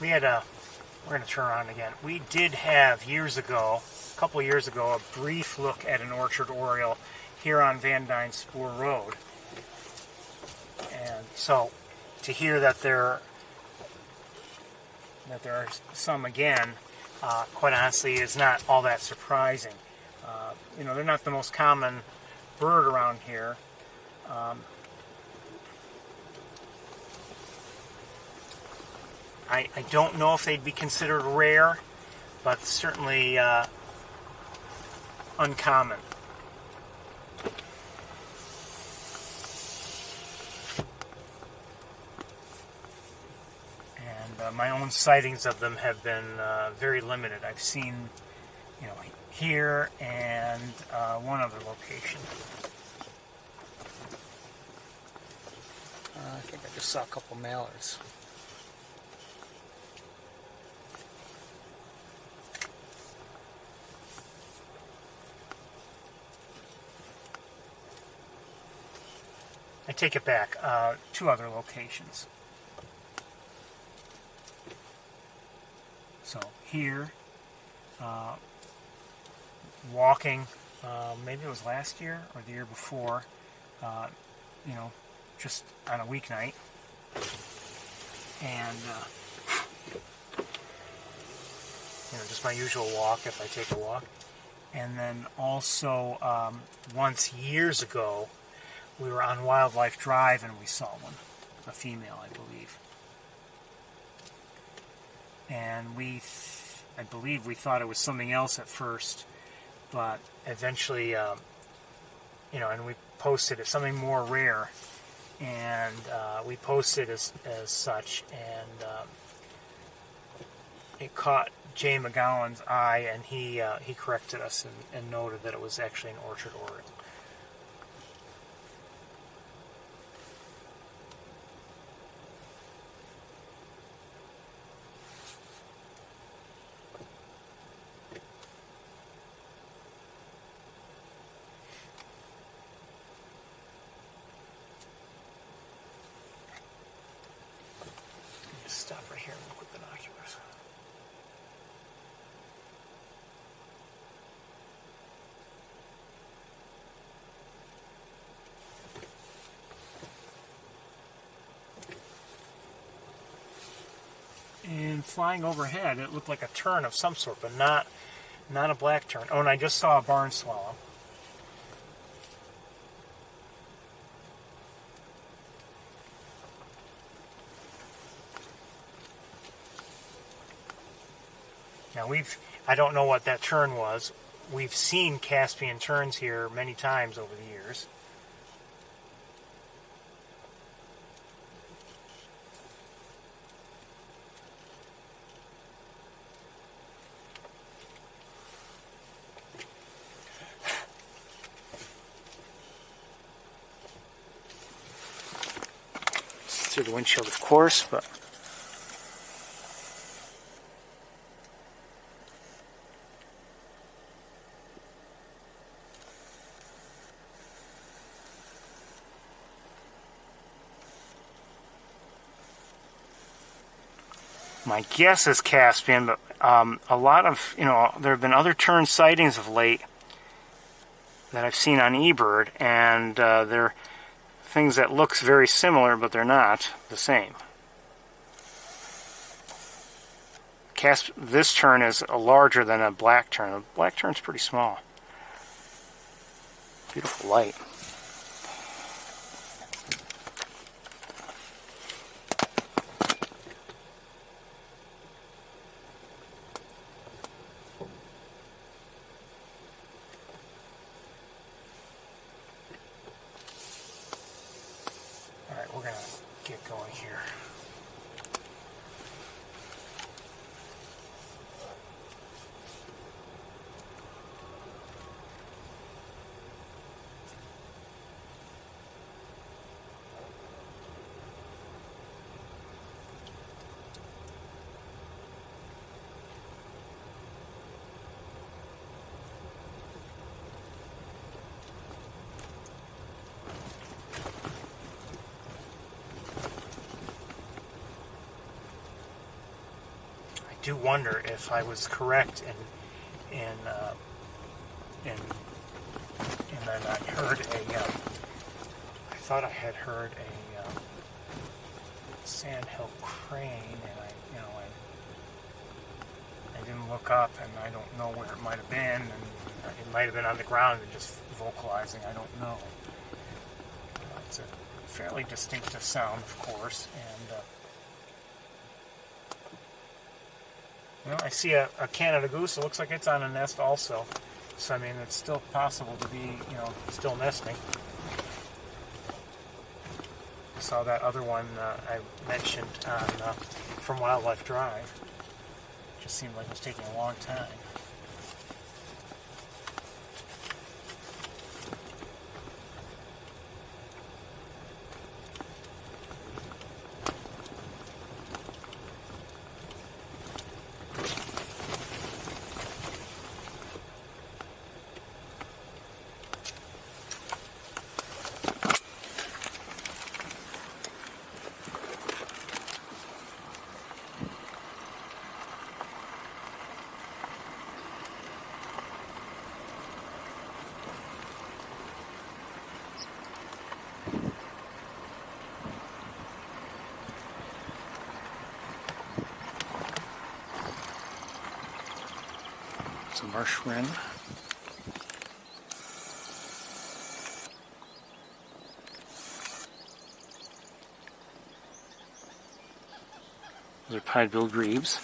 we had a, we're going to turn around again. We did have years ago, a couple of years ago, a brief look at an orchard oriole here on Van Dyne Spoor Road. And so to hear that there are some again, quite honestly, is not all that surprising. You know, they're not the most common bird around here. I don't know if they'd be considered rare, but certainly uncommon. And my own sightings of them have been very limited. I've seen, you know, here and one other location. I think I just saw a couple mallards. I take it back, 2 other locations. So here, walking, maybe it was last year or the year before, you know, just on a weeknight. And, you know, just my usual walk if I take a walk. And then also, once years ago, we were on Wildlife Drive and we saw one, a female, I believe. And I believe we thought it was something else at first, but eventually, you know, and we posted it, something more rare, and we posted as such, and it caught Jay McGowan's eye, and he corrected us and noted that it was actually an orchard oriole. Stop right here and look with binoculars. And flying overhead, it looked like a tern of some sort, but not a black tern. Oh, and I just saw a barn swallow. Now I don't know what that tern was. We've seen Caspian terns here many times over the years. Through the windshield, of course, but my guess is Caspian, but a lot of, you know, there have been other tern sightings of late that I've seen on eBird, and they're things that looks very similar, but they're not the same. This tern is larger than a black tern. A black tern's pretty small. Beautiful light. Alright, we're going to get going here. do wonder if I was correct in that I heard I thought I had heard a Sandhill crane, and I didn't look up, and I don't know where it might have been, and it might have been on the ground and just vocalizing. I don't know. It's a fairly distinctive sound, of course, and I see a Canada goose. It looks like it's on a nest also. So I mean, it's still possible to be, still nesting. I saw that other one I mentioned on from Wildlife Drive. It just seemed like it was taking a long time. It's a marsh wren. Those are pied-billed grebes.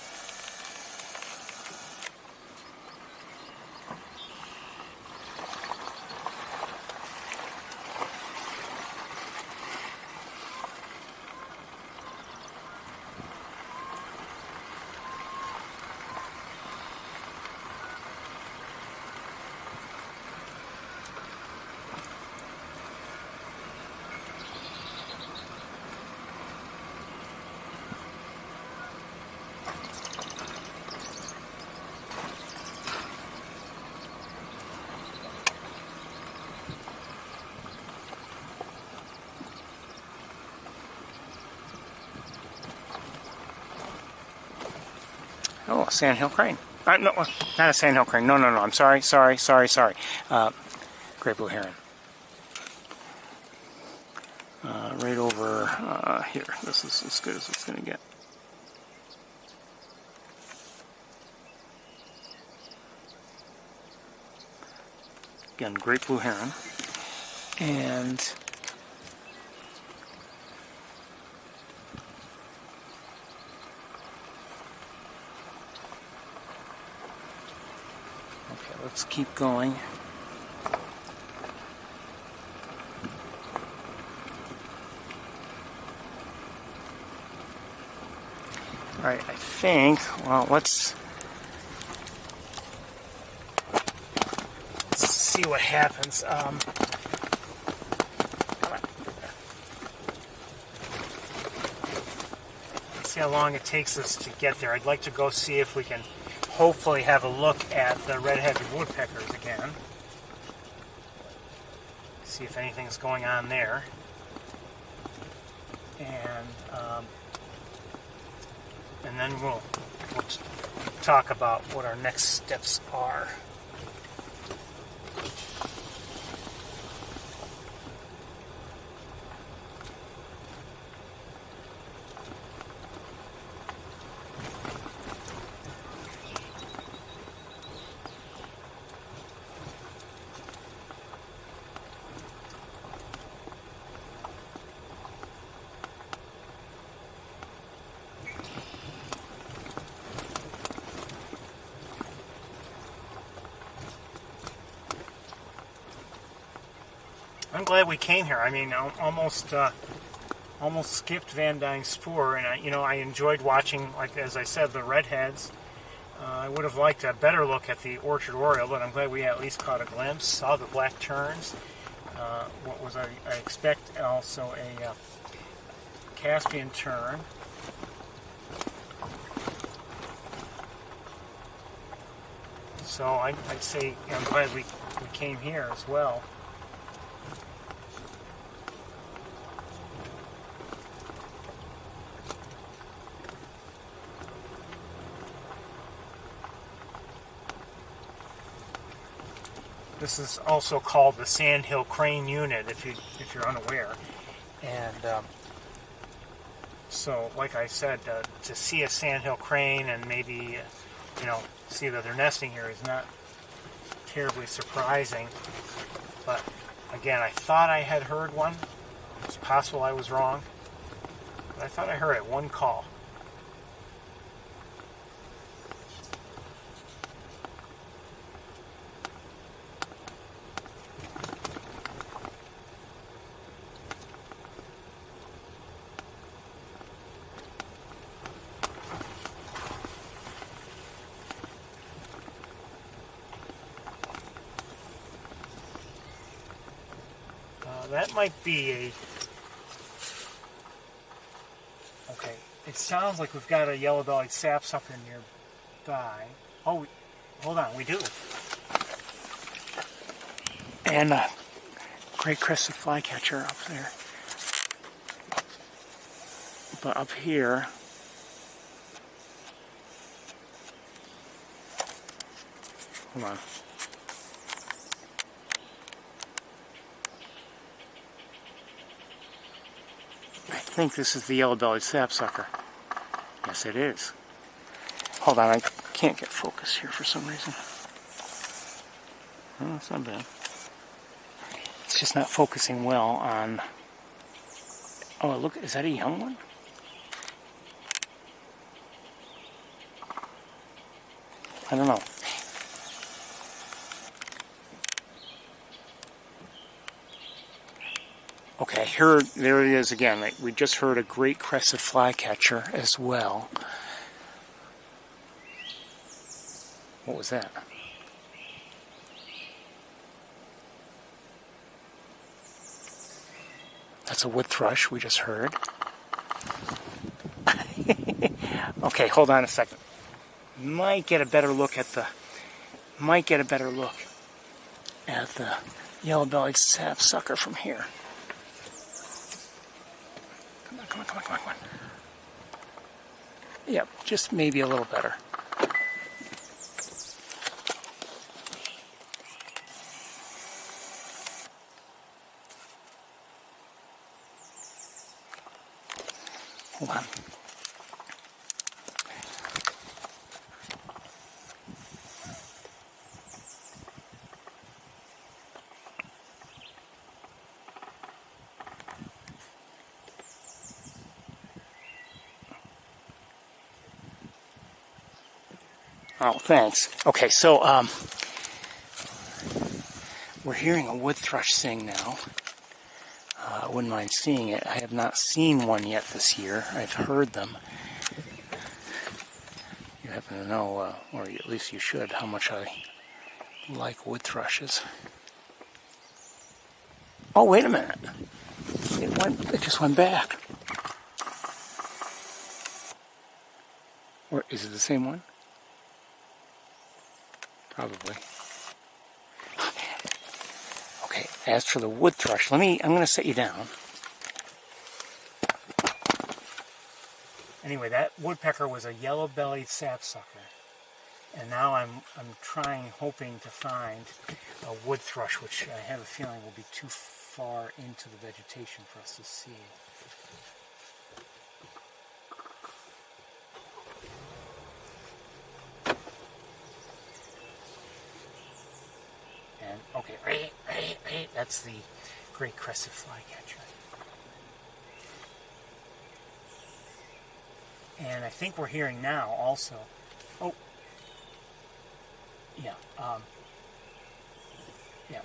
Oh, a Sandhill crane. No, not a Sandhill crane. No. I'm sorry. Great blue heron. Right over here. This is as good as it's going to get. Again, great blue heron. And let's keep going. All right, I think, well, let's see what happens. Let's see how long it takes us to get there. I'd like to go see if we can hopefully have a look at the red-headed woodpeckers again. See if anything's going on there. And then we'll talk about what our next steps are. I'm glad we came here. I mean, almost skipped Van Dyne's Spoor, and I enjoyed watching, like as I said, the redheads. I would have liked a better look at the orchard oriole, but I'm glad we at least caught a glimpse. Saw the black terns. What was I expect also a Caspian tern. So I'd say I'm glad we came here as well. This is also called the Sandhill crane unit, if you're unaware. And so, like I said, to see a Sandhill crane and maybe, see that they're nesting here is not terribly surprising. But again, I thought I had heard one. It's possible I was wrong, but I thought I heard it, one call. That might be a... Okay, it sounds like we've got a yellow-bellied sapsucker nearby. Oh, hold on, we do. And a great crested flycatcher up there. But up here... Hold on. I think this is the yellow-bellied sapsucker. Yes, it is. Hold on, I can't get focus here for some reason. Oh, that's not bad. It's just not focusing well on... Oh, look, is that a young one? I don't know. Okay, here, there it is again. We just heard a great crested flycatcher as well. What was that? That's a wood thrush we just heard. Okay, hold on a second. Might get a better look at the yellow-bellied sapsucker from here. Come on. Yep, just maybe a little better. Hold on. Oh, thanks. Okay, so we're hearing a wood thrush sing now. I wouldn't mind seeing it. I have not seen one yet this year. I've heard them. You happen to know, or at least you should, how much I like wood thrushes. Oh, wait a minute. It just went back. Or is it the same one? Probably. Okay, as for the wood thrush, I'm going to set you down. Anyway, that woodpecker was a yellow-bellied sapsucker. And now I'm hoping to find a wood thrush, which I have a feeling will be too far into the vegetation for us to see. And, okay, right, that's the great crested flycatcher. And I think we're hearing now also,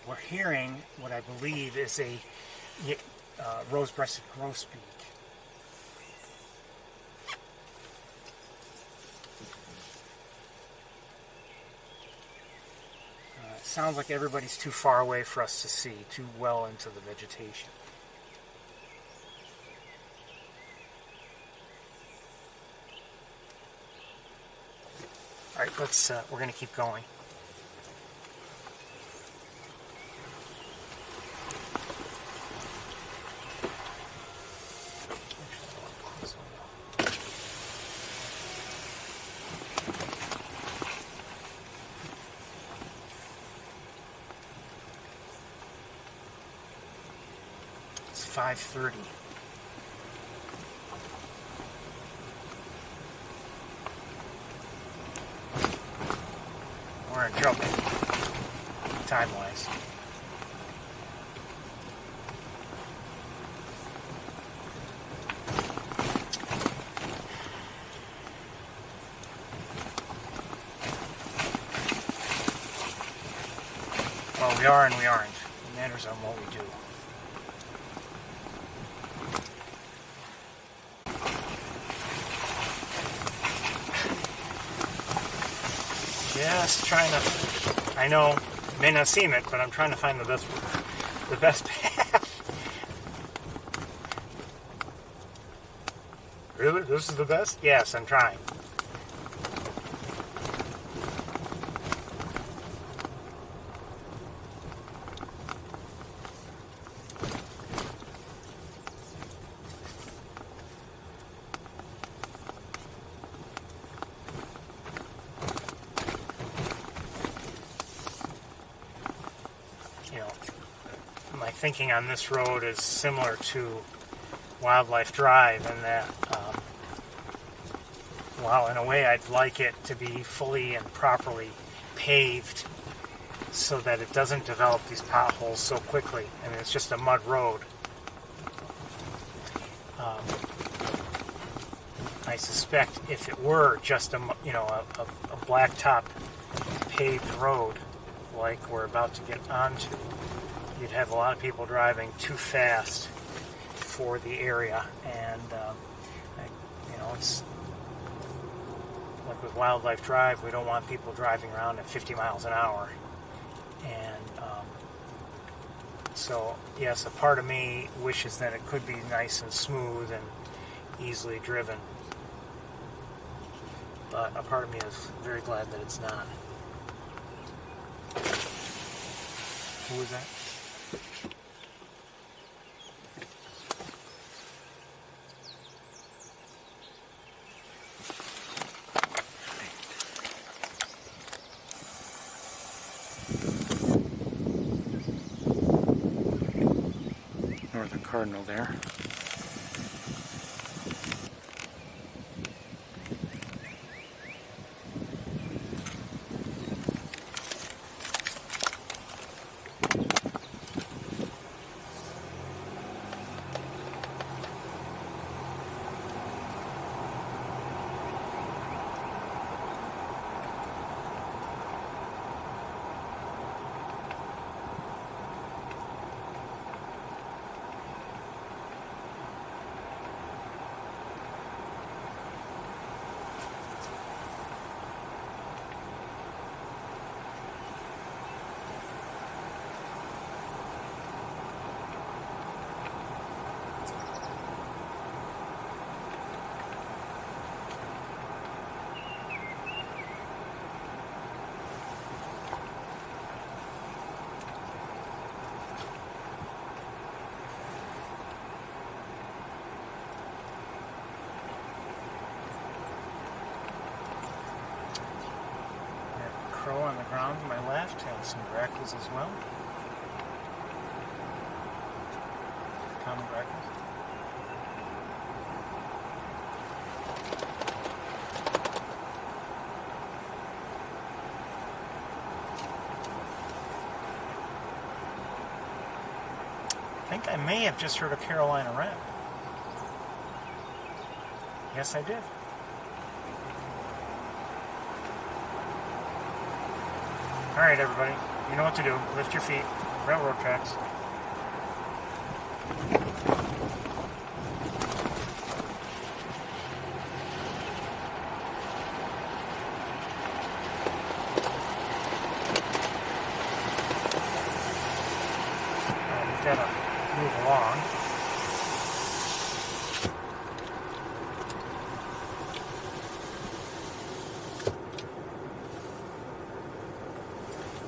we're hearing what I believe is a rose-breasted grosbeak. It sounds like everybody's too far away for us to see, too well into the vegetation. All right, we're going to keep going. 5:30. We're in trouble, time-wise. Well, we are and we aren't. It matters on what we do. Just trying to, I know, you may not seem it, but I'm trying to find the best path. Really? This is the best? Yes, I'm trying. My thinking on this road is similar to Wildlife Drive in that, while in a way I'd like it to be fully and properly paved so that it doesn't develop these potholes so quickly. I mean, it's just a mud road. I suspect if it were just a blacktop paved road like we're about to get onto, you'd have a lot of people driving too fast for the area, and it's like with Wildlife Drive, we don't want people driving around at 50 miles an hour, and so yes, a part of me wishes that it could be nice and smooth and easily driven, but a part of me is very glad that it's not. Who was that? Northern cardinal there. Crow on the ground to my left, and some grackles as well. Common grackles. I think I may have just heard a Carolina wren. Yes, I did. All right, everybody. You know what to do. Lift your feet. Railroad tracks. We've got to move along.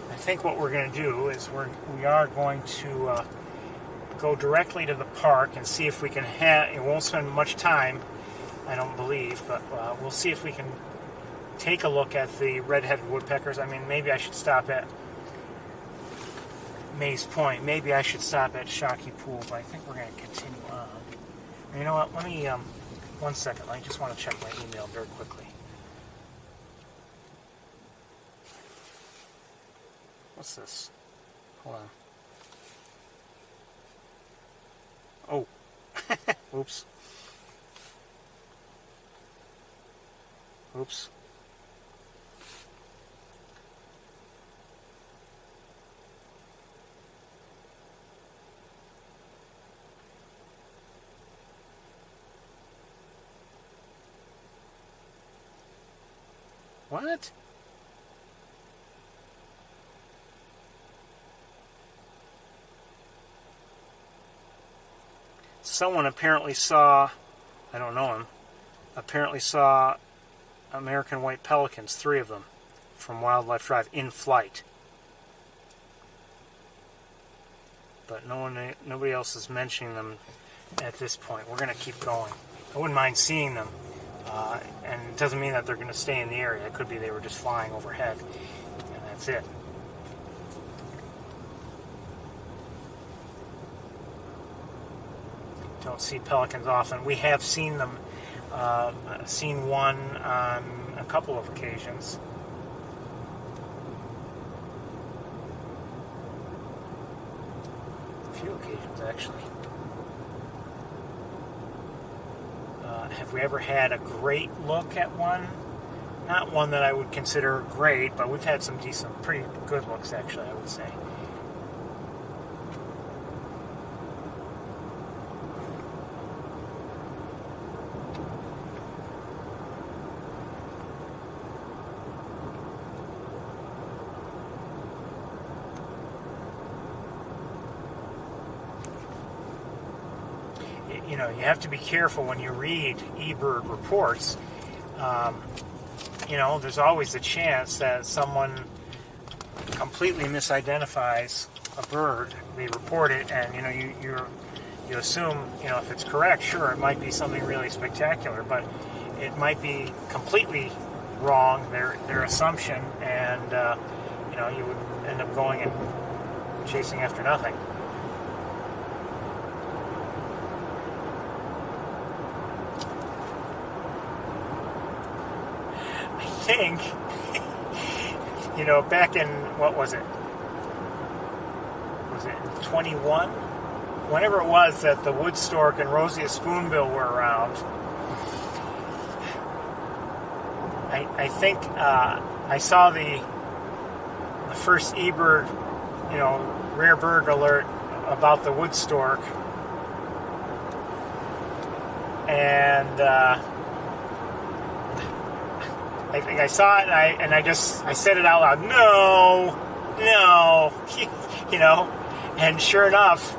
I think what we're going to do is we are going to go directly to the park and see if we can it won't spend much time, I don't believe, but we'll see if we can take a look at the red-headed woodpeckers. I mean, maybe I should stop at Maze Point. Maybe I should stop at Shockey Pool, but I think we're going to continue on. You know what? Let me, 1 second. I just want to check my email very quickly. What's this? Hold on. Oh. Oops. Oops. What? Someone apparently saw, I don't know him, apparently saw American white pelicans, 3 of them, from Wildlife Drive in flight. But nobody else is mentioning them at this point. We're going to keep going. I wouldn't mind seeing them. And it doesn't mean that they're going to stay in the area. It could be they were just flying overhead, and that's it. Don't see pelicans often. We have seen them, seen one on a couple of occasions. A few occasions, actually. Have we ever had a great look at one? Not one that I would consider great, but we've had some decent, pretty good looks, actually, I would say. You know, you have to be careful when you read eBird reports. You know, there's always a chance that someone completely misidentifies a bird. They report it, and you know, you assume, you know, if it's correct, sure, it might be something really spectacular, but it might be completely wrong, their assumption, and you know, you would end up going and chasing after nothing. I think, you know, back in, what was it? Was it 21? Whenever it was that the wood stork and roseate spoonbill were around, I think I saw the first eBird, you know, rare bird alert about the wood stork, and I think I saw it, and I said it out loud, no, you know, and sure enough,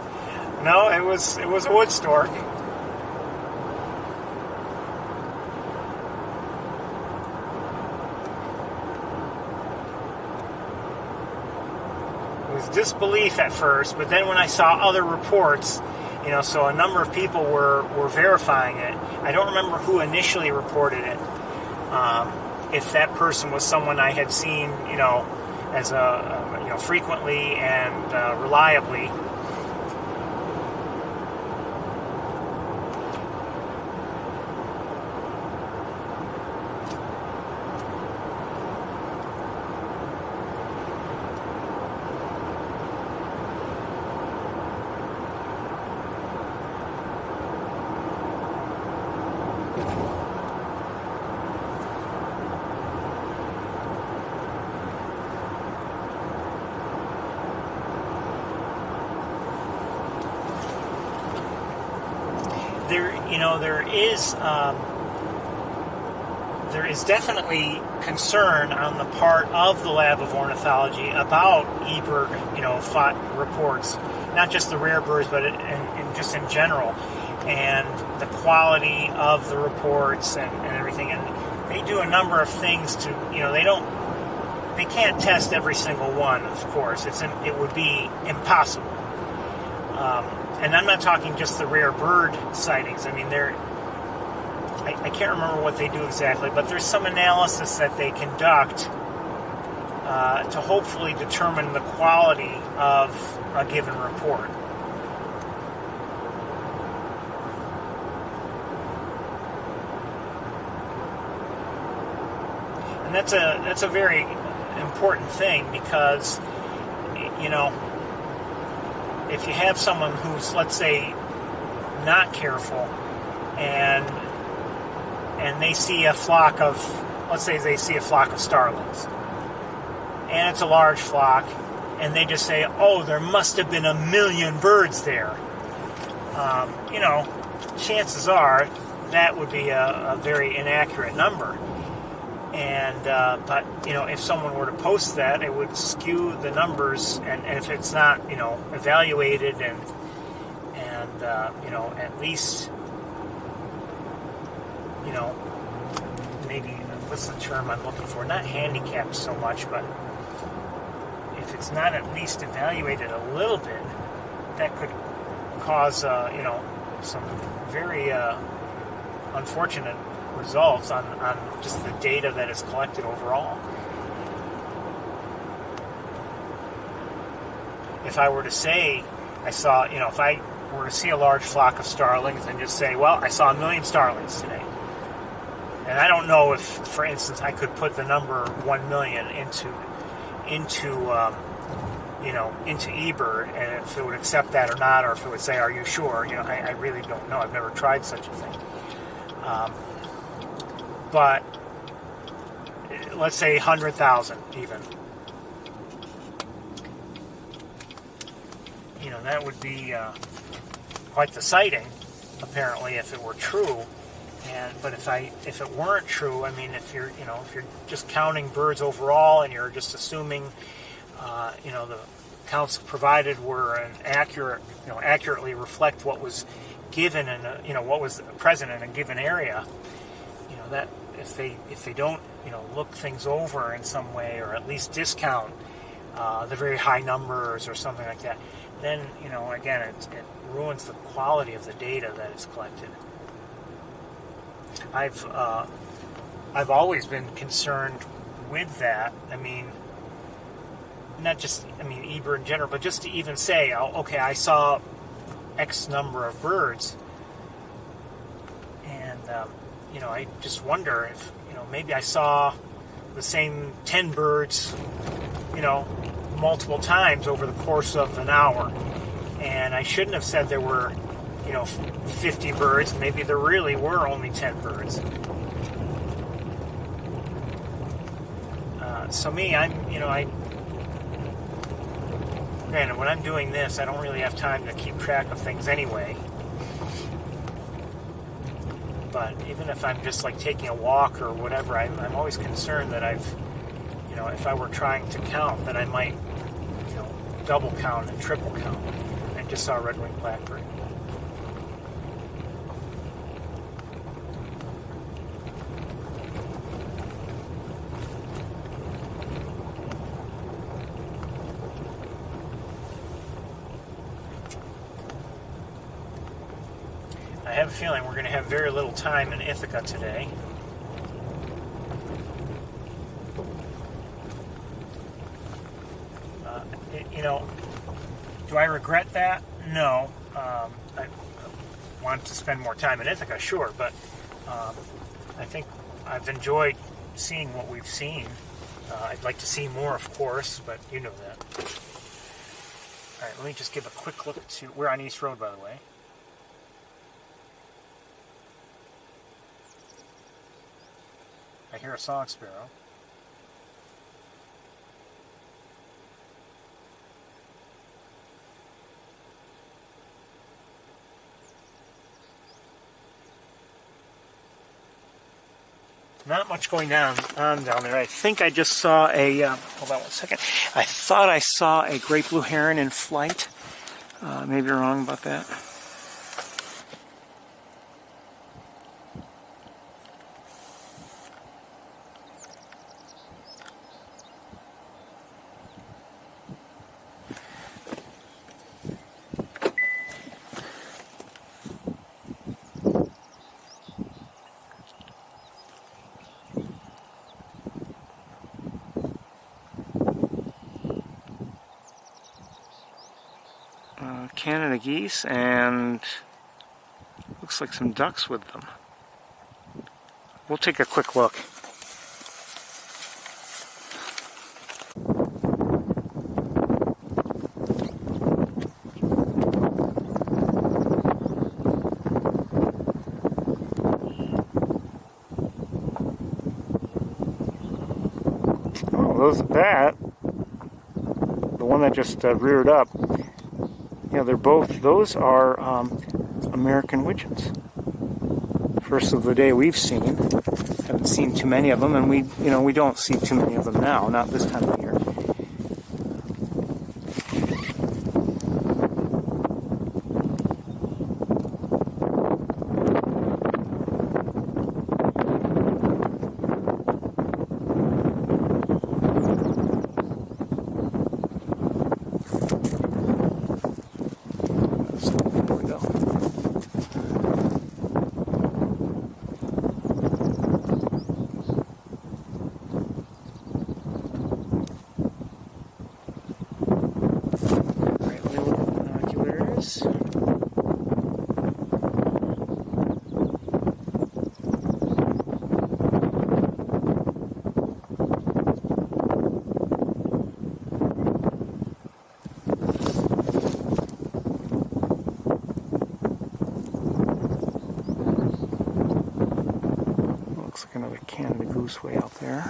no, it was a wood stork. It was disbelief at first, but then when I saw other reports, you know, so a number of people were verifying it. I don't remember who initially reported it. If that person was someone I had seen, you know, as you know, frequently and reliably. There is definitely concern on the part of the Lab of Ornithology about eBird, you know, reports, not just the rare birds, but just in general, and the quality of the reports and everything. And they do a number of things to, you know, they can't test every single one, of course. It would be impossible. And I'm not talking just the rare bird sightings. I mean, I can't remember what they do exactly, but there's some analysis that they conduct to hopefully determine the quality of a given report. And that's a very important thing, because, you know, if you have someone who's, let's say, not careful, and they see a flock of, let's say they see a flock of starlings, and it's a large flock, and they just say, oh, there must have been 1 million birds there. You know, chances are that would be a very inaccurate number. And but, you know, if someone were to post that, it would skew the numbers, and if it's not, you know, evaluated and you know, at least, you know, maybe, what's the term I'm looking for? Not handicapped so much, but if it's not at least evaluated a little bit, that could cause, you know, some very unfortunate results on just the data that is collected overall. If I were to say I saw, you know, if I were to see a large flock of starlings and just say, well, I saw 1 million starlings today, and I don't know if, for instance, I could put the number 1 million into you know, into eBird, and if it would accept that or not, or if it would say, are you sure? You know, I really don't know. I've never tried such a thing. But let's say 100,000 even. You know, that would be quite the sighting, apparently, if it were true. But if it weren't true, I mean, if you're just counting birds overall, and you're just assuming, you know, the counts provided were accurately reflect what was given and you know, what was present in a given area. You know, that if they don't, you know, look things over in some way, or at least discount the very high numbers or something like that, then, you know, again, it ruins the quality of the data that is collected. I've always been concerned with that. I mean, not just, I mean, eBird in general, but just to even say, oh, okay, I saw X number of birds, and you know, I just wonder if, you know, maybe I saw the same 10 birds, you know, multiple times over the course of an hour, and I shouldn't have said there were, you know, 50 birds. Maybe there really were only 10 birds. So me, granted, when I'm doing this, I don't really have time to keep track of things anyway. But even if I'm just like taking a walk or whatever, I'm always concerned that you know, if I were trying to count, that I might, you know, double count and triple count. I just saw a red-winged blackbird. I have a feeling we're going to have very little time in Ithaca today. You know, do I regret that? No. I want to spend more time in Ithaca, sure, but I think I've enjoyed seeing what we've seen. I'd like to see more, of course, but you know that. All right, let me just give a quick look to... We're on East Road, by the way. I hear a song sparrow. Not much going on down there. I think I just saw a, hold on one second. I thought I saw a great blue heron in flight. Maybe wrong about that. Canada geese, and looks like some ducks with them. We'll take a quick look. Oh, the one that just reared up, yeah, those are American widgeons. First of the day we've seen. Haven't seen too many of them, and we don't see too many of them now, not this time of year. Another Canada goose way out there.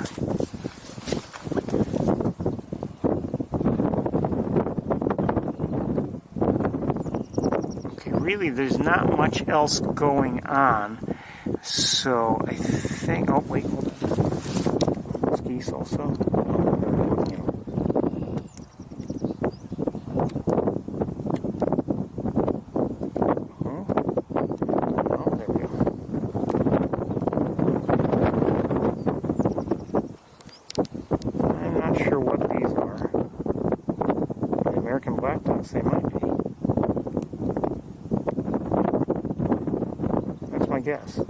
Okay, really there's not much else going on, so I think, oh wait, hold on. There's geese also. They might be. That's my guess.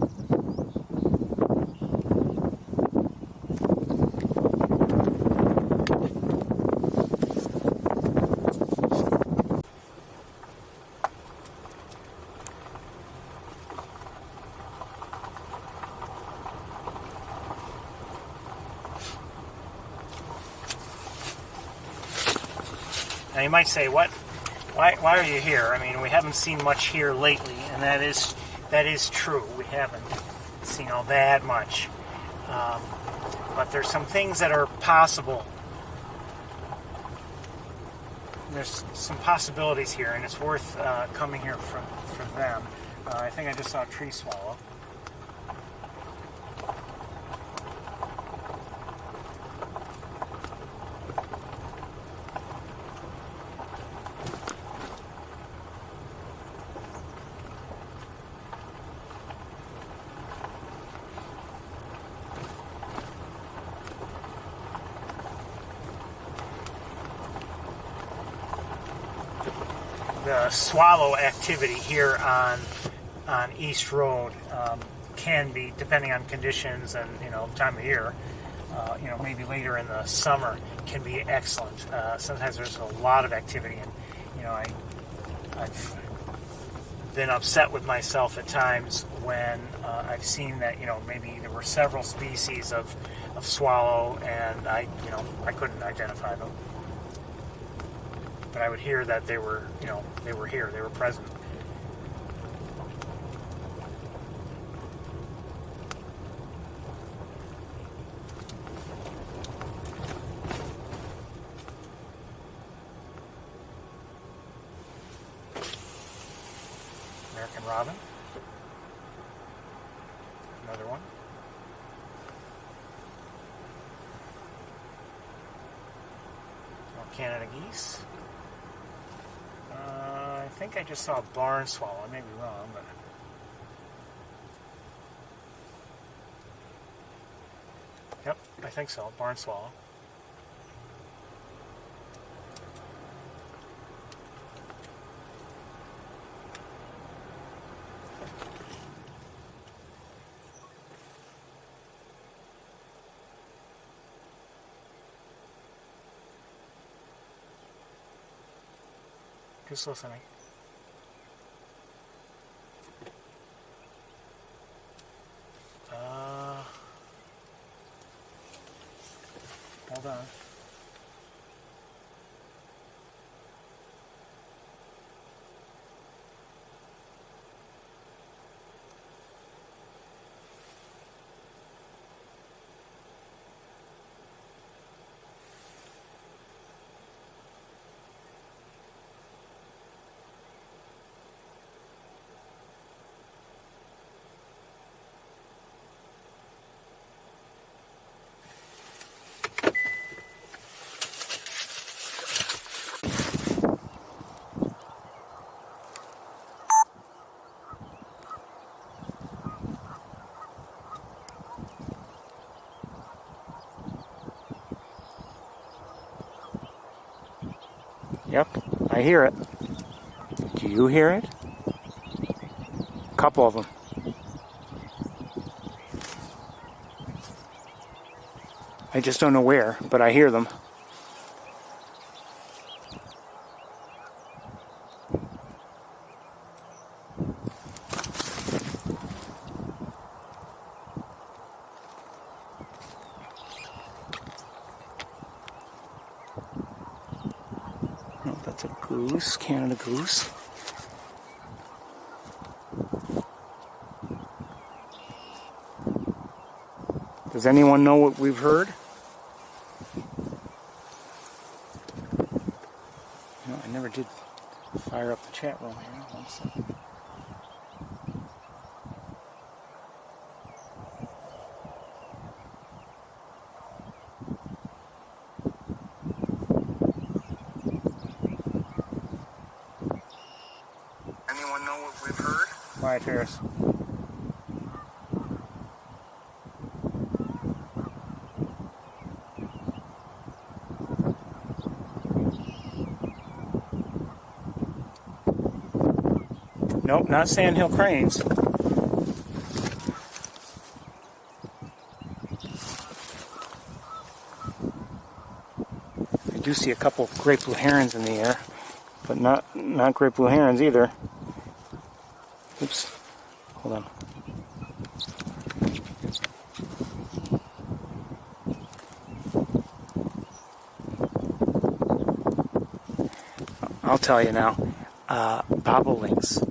Now you might say, what? Why are you here? I mean, we haven't seen much here lately, and that is true. We haven't seen all that much. But there's some things that are possible. There's some possibilities here, and it's worth coming here for them. I think I just saw a tree swallow. The swallow activity here on East Road can be, depending on conditions and time of year, maybe later in the summer, can be excellent. Sometimes there's a lot of activity, and I've been upset with myself at times when I've seen that maybe there were several species of swallow, and I couldn't identify them. But I would hear that they were here, they were present. American robin. Another one. More Canada geese. I think I just saw a barn swallow. I may be wrong, but yep, I think so. Barn swallow. Just listening. Hold on. Yep, I hear it. Do you hear it? A couple of them. I just don't know where, but I hear them. Oh, that's a goose, Canada goose. Does anyone know what we've heard? No, I never did fire up the chat room here. One second. Anyone know what we've heard? Quiet, Ferris. Nope, not Sandhill cranes. I do see a couple of great blue herons in the air, but not great blue herons either. Oops, hold on. I'll tell you now, Bobolinks.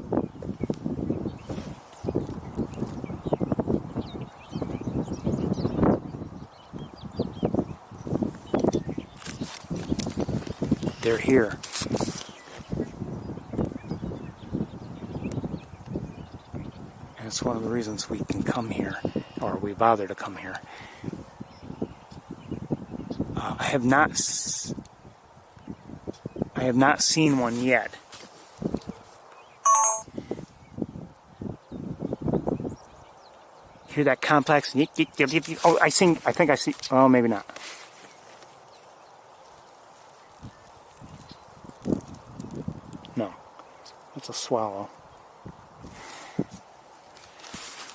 They're here. And it's one of the reasons we can come here, or we bother to come here. I have not seen one yet. Hear that complex? Oh, I think I see. Oh, maybe not. No, it's a swallow.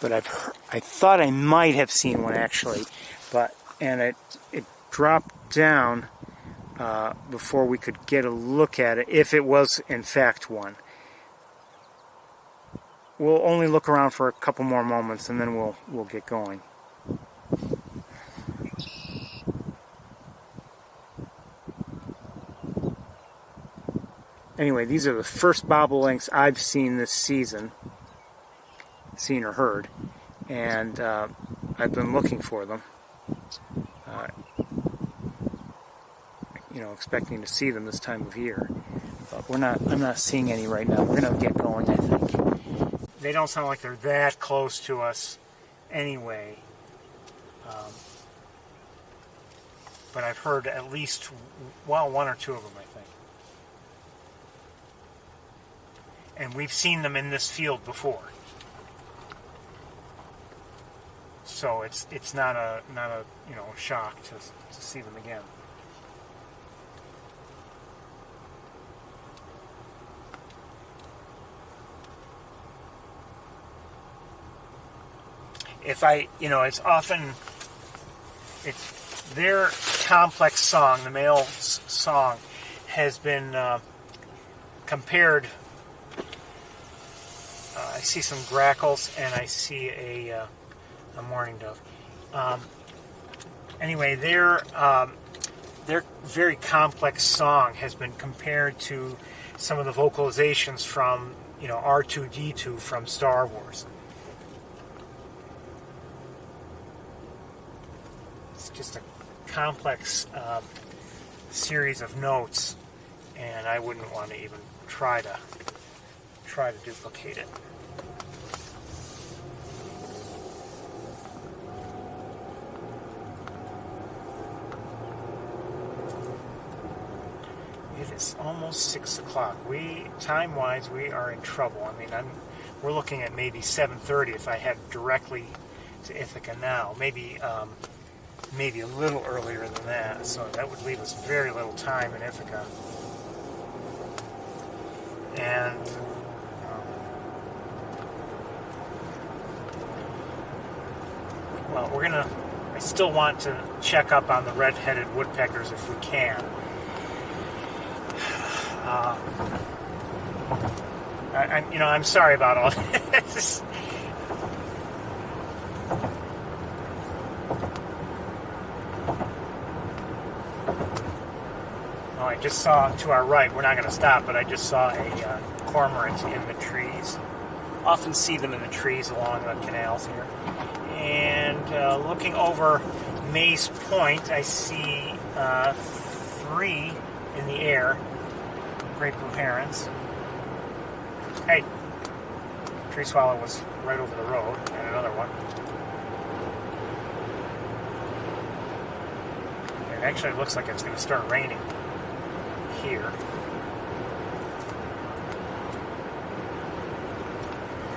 But I thought I might have seen one actually, and it dropped down before we could get a look at it, if it was in fact one. We'll only look around for a couple more moments and then we'll get going. Anyway, these are the first bobolinks I've seen this season, seen or heard, and I've been looking for them. Expecting to see them this time of year, but I'm not seeing any right now. We're gonna get going, I think. They don't sound like they're that close to us anyway, but I've heard at least one or two of them, I think, and we've seen them in this field before, so it's not a shock to see them again. It's often, their complex song, the male's song, has been compared. I see some grackles and I see a mourning dove. Anyway, their very complex song has been compared to some of the vocalizations from, R2-D2 from Star Wars. It's just a complex series of notes, and I wouldn't want to even try to duplicate it. It is almost 6 o'clock. Time-wise, we are in trouble. I mean, we're looking at maybe 7:30 if I head directly to Ithaca now. Maybe a little earlier than that. So that would leave us very little time in Ithaca. And I still want to check up on the red-headed woodpeckers if we can. I'm sorry about all this. Oh, I just saw to our right, we're not going to stop, but I just saw a cormorant in the trees. Often see them in the trees along the canals here. And looking over Mays Point, I see 3 in the air. Great blue herons. Hey, tree swallow was right over the road, and another one. It actually looks like it's going to start raining here.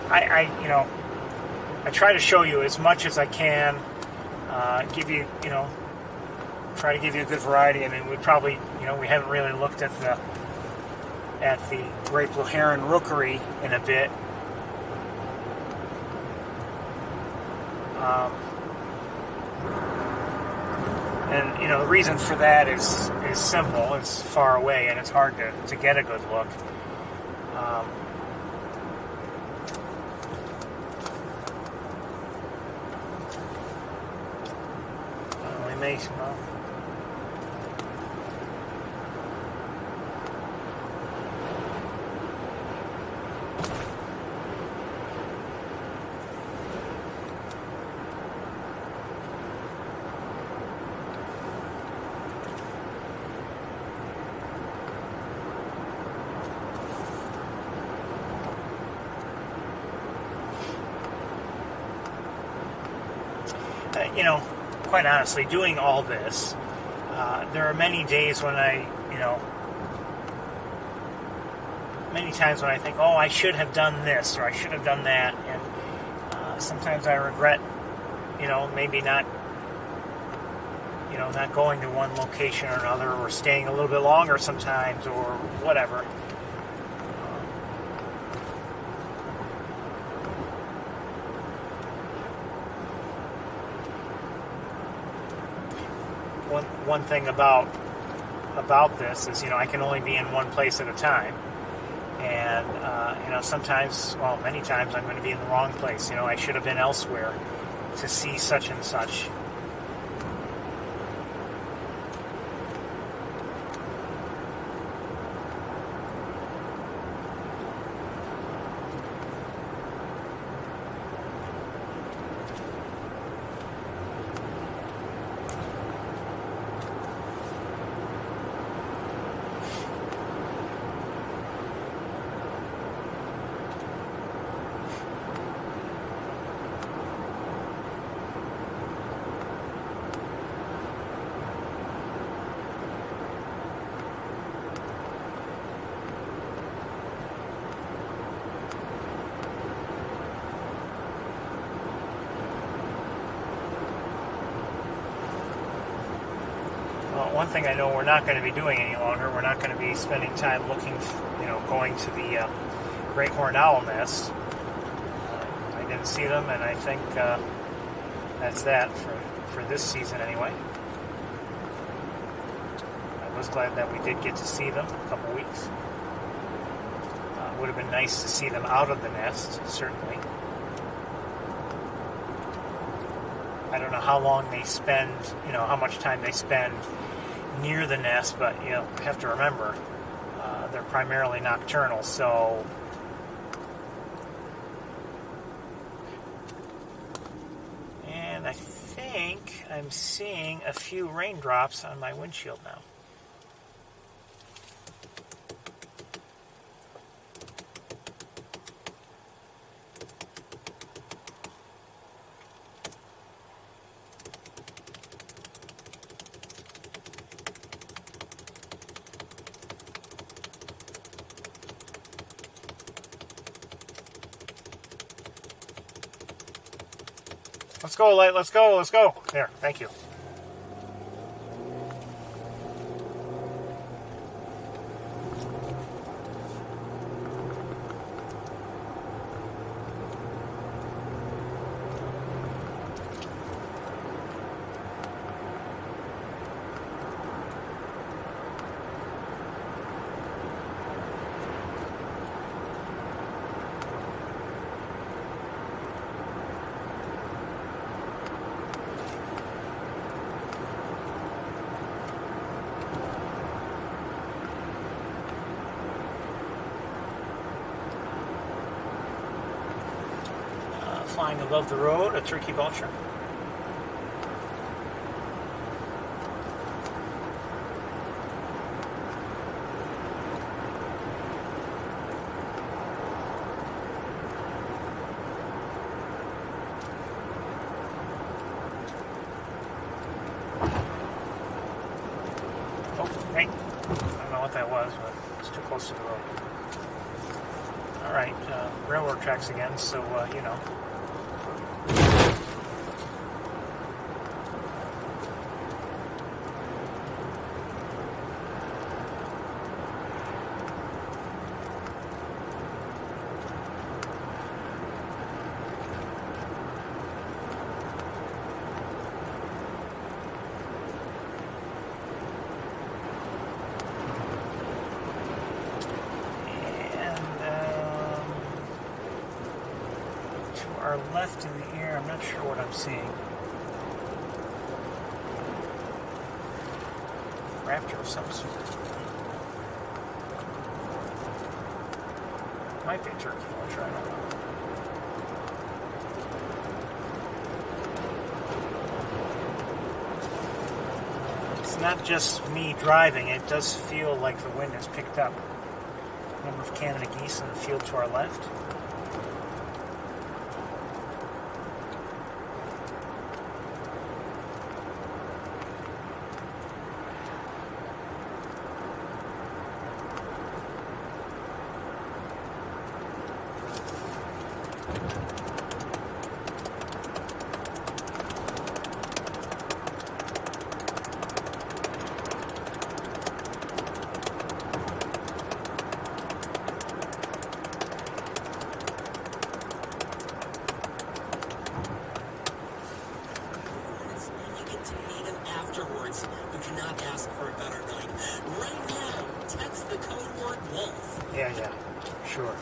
I try to show you as much as I can, give you, try to give you a good variety. I mean, we probably, we haven't really looked at the great blue heron rookery in a bit. And the reason for that is simple. It's far away and it's hard to get a good look. We may. Quite honestly, doing all this, there are many days when many times when I think, oh, I should have done this, or I should have done that, and sometimes I regret, maybe not going to one location or another, or staying a little bit longer sometimes, or whatever. One thing about this is, I can only be in one place at a time, and sometimes, well, many times I'm going to be in the wrong place. I should have been elsewhere to see such and such. One thing I know we're not going to be doing any longer, we're not going to be spending time looking, going to the great horned owl nest. I didn't see them, and I think that's that for this season anyway. I was glad that we did get to see them a couple weeks. It would have been nice to see them out of the nest, certainly. I don't know how long they spend, how much time they spend near the nest, but you have to remember they're primarily nocturnal, so and I think I'm seeing a few raindrops on my windshield now. Let's go, Light. Let's go. Let's go. There. Thank you. Flying above the road, a turkey vulture. Oh, hey. I don't know what that was, but it's too close to the road. Alright, railroad tracks again, so, you know. Are left in the air. I'm not sure what I'm seeing. Raptor of some sort. Might be a turkey vulture, I don't know. It's not just me driving, it does feel like the wind has picked up. Number of Canada geese in the field to our left. You cannot ask for a better night. Right now, text the code word wolf. Yeah, sure.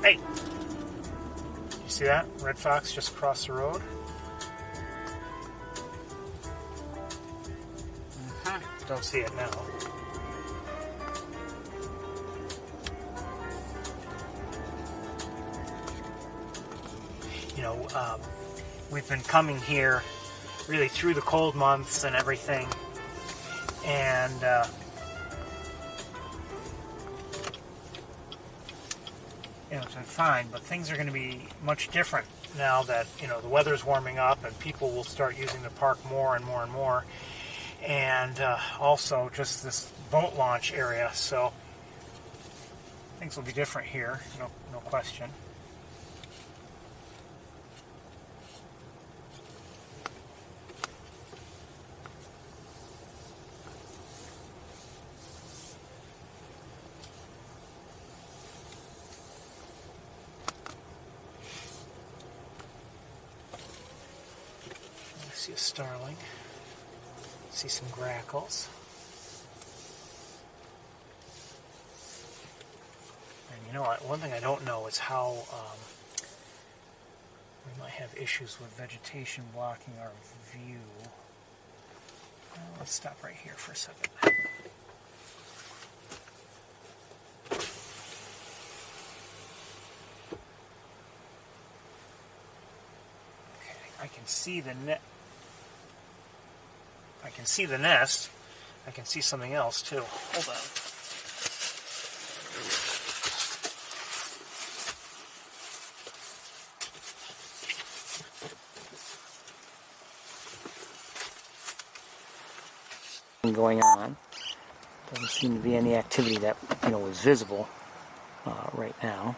Hey! You see that? Red fox just crossed the road. Don't see it now. You know, we've been coming here really through the cold months and everything, and you know, it's been fine, but things are going to be much different now that, you know, the weather's warming up and people will start using the park more and more and more. And also just this boat launch area, so things will be different here, no question. I see a starling. See some grackles. And you know what? One thing I don't know is how we might have issues with vegetation blocking our view. Well, let's stop right here for a second. Okay, I can see the net. I can see the nest. I can see something else too. Hold on. Going on. Doesn't seem to be any activity that, you know, is visible right now.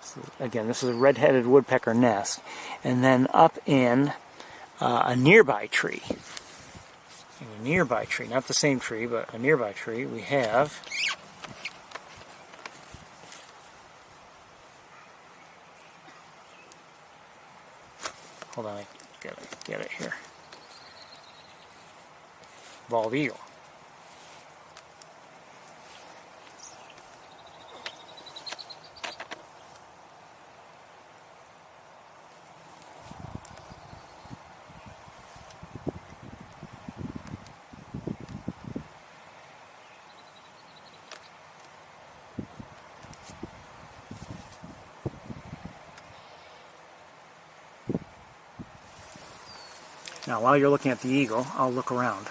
So again, this is a red-headed woodpecker nest, and then up in a nearby tree. In a nearby tree, not the same tree, but a nearby tree, we have hold on, I get it here. Bald eagle. Now, while you're looking at the eagle, I'll look around.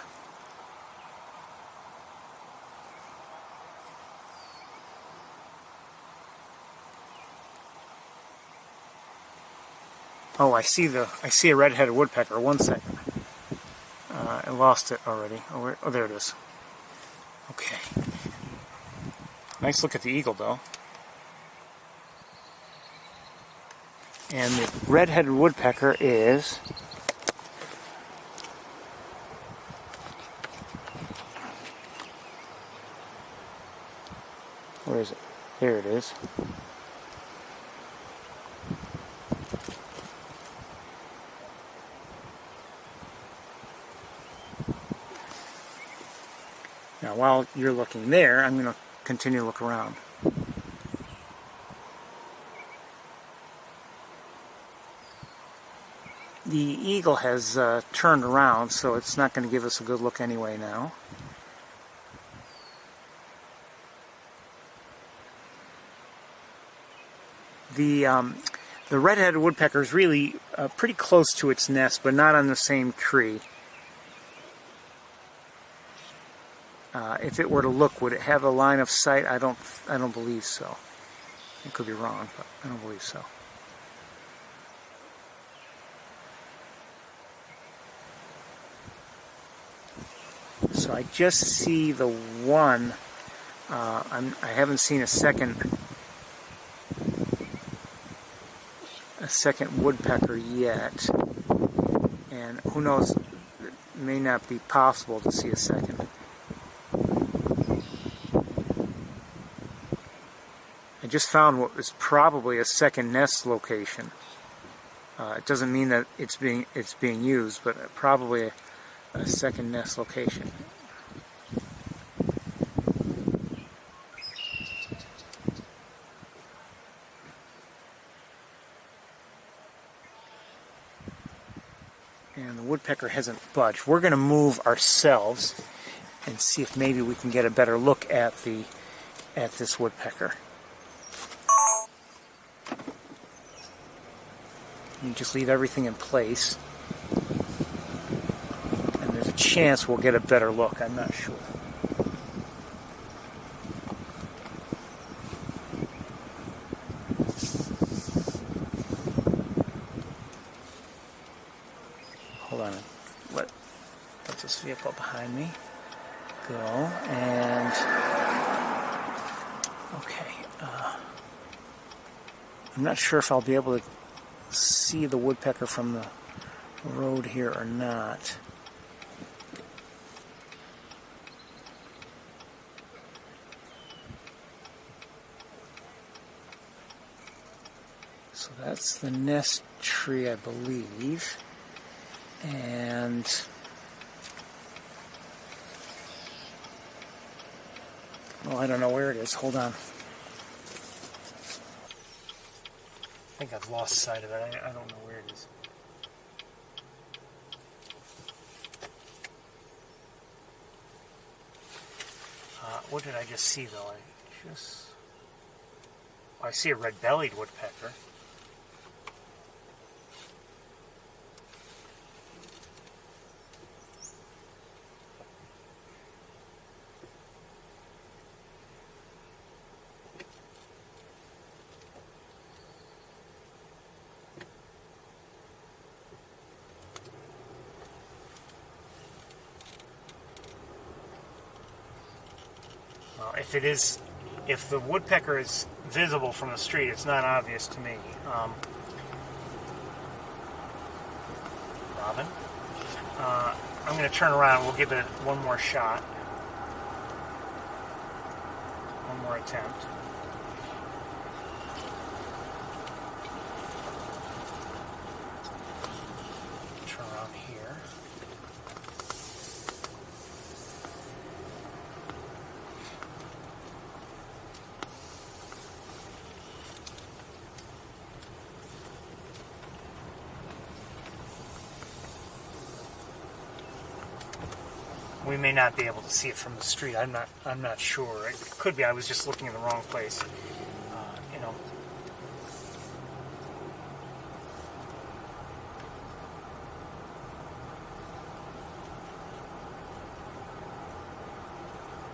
Oh, I see a red-headed woodpecker. 1 second. I lost it already. Oh, there it is. Okay. Nice look at the eagle, though. And the red-headed woodpecker is... Where is it? There it is. Now, while you're looking there, I'm going to continue to look around. The eagle has turned around, so it's not going to give us a good look anyway now. The red-headed woodpecker is really pretty close to its nest, but not on the same tree. If it were to look, would it have a line of sight? I don't believe so. I could be wrong, but I don't believe so. So I just see the one. I haven't seen a second woodpecker yet, and who knows, it may not be possible to see a second. I just found what is probably a second nest location. It doesn't mean that it's being used, but probably a second nest location. hasn't budged. We're going to move ourselves and see if maybe we can get a better look at this woodpecker. You just leave everything in place, and there's a chance we'll get a better look. I'm not sure. Hold on. Let this vehicle behind me go, and okay. I'm not sure if I'll be able to see the woodpecker from the road here or not. So that's the nest tree, I believe. And well, I don't know where it is. Hold on. I think I've lost sight of it. I don't know where it is. What did I just see, though? I see a red-bellied woodpecker. Well, if the woodpecker is visible from the street, it's not obvious to me. Robin, I'm going to turn around. We'll give it one more shot, one more attempt. Turn around here. We may not be able to see it from the street. I'm not sure. It could be I was just looking in the wrong place. You know.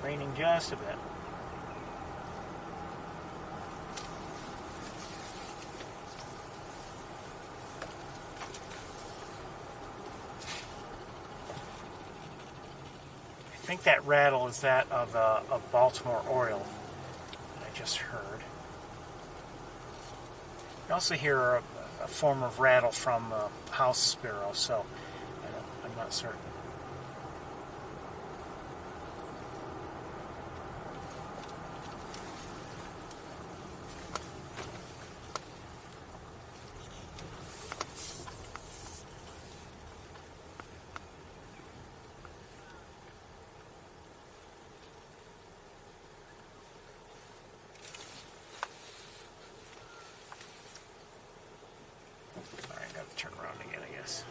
Raining just a bit. I think that rattle is that of a Baltimore Oriole that I just heard. You also hear a form of rattle from a house sparrow, so I'm not certain. Turn around again, I guess.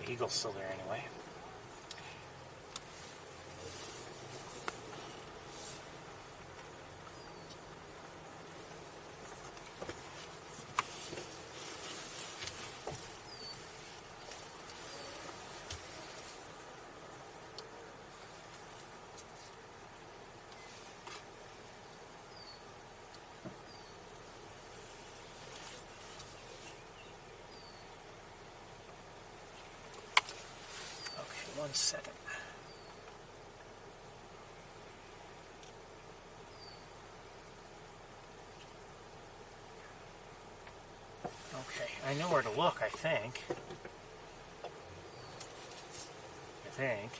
The eagle's still there anyway. One second. Okay, I know where to look, I think. think.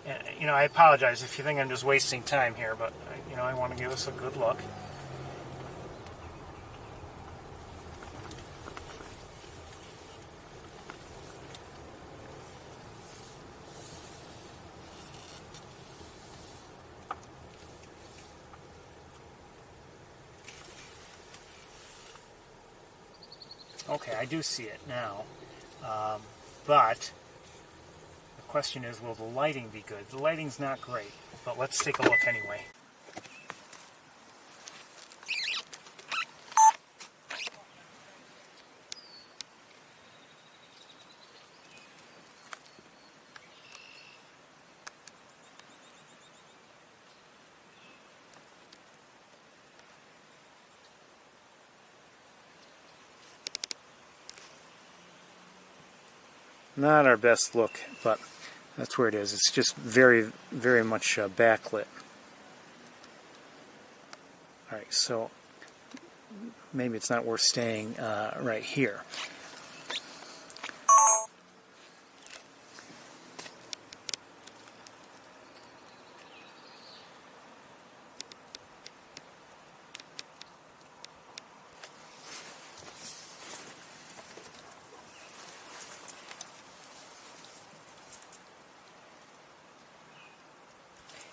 And, you know, I apologize if you think I'm just wasting time here, but, you know, I want to give us a good look. Okay, I do see it now, but the question is, will the lighting be good? The lighting's not great, but let's take a look anyway. Not our best look, but that's where it is. It's just very, very much backlit. Alright, so maybe it's not worth staying right here.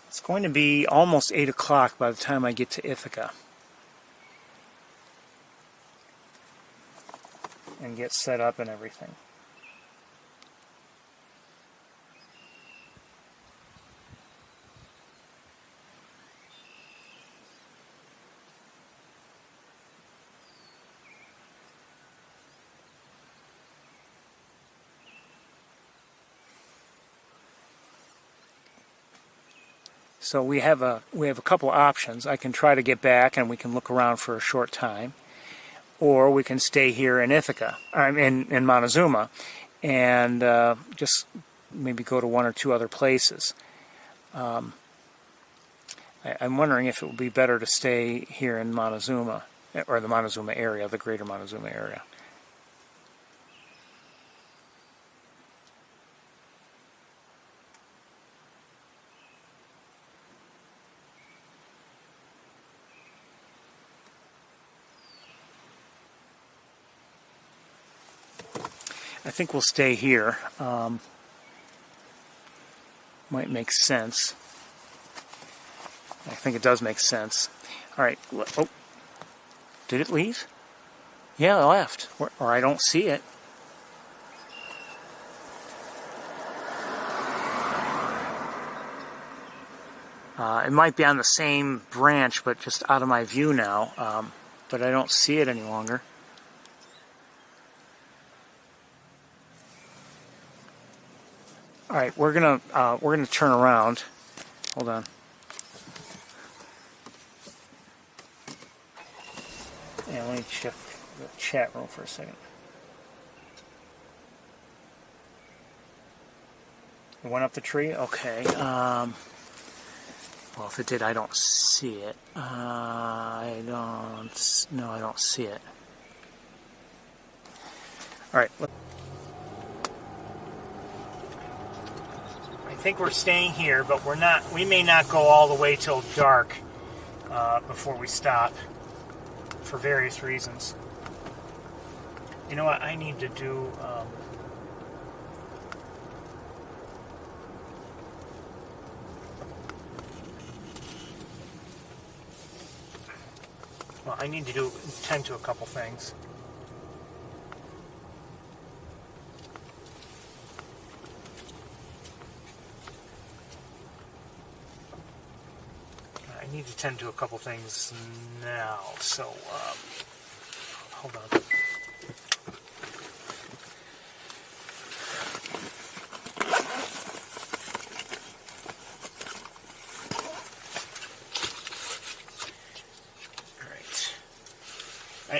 It's going to be almost 8 o'clock by the time I get to Ithaca and get set up and everything. So we have a couple of options. I can try to get back and we can look around for a short time, or we can stay here in Ithaca, in Montezuma, and just maybe go to one or two other places. I'm wondering if it would be better to stay here in Montezuma, or the Montezuma area, the greater Montezuma area. I think we'll stay here. Might make sense. I think it does make sense. All right. Oh, did it leave? Yeah, it left. Or I don't see it. It might be on the same branch, but just out of my view now. But I don't see it any longer. All right, we're gonna turn around. Hold on. Yeah, let me check the chat room for a second. It went up the tree? Okay. Well, if it did, I don't see it. No, I don't see it. All right. I think we're staying here, but we're not. We may not go all the way till dark before we stop, for various reasons. You know what? I need to do. Well, I need to tend to a couple things. I need to tend to a couple things now, so hold on.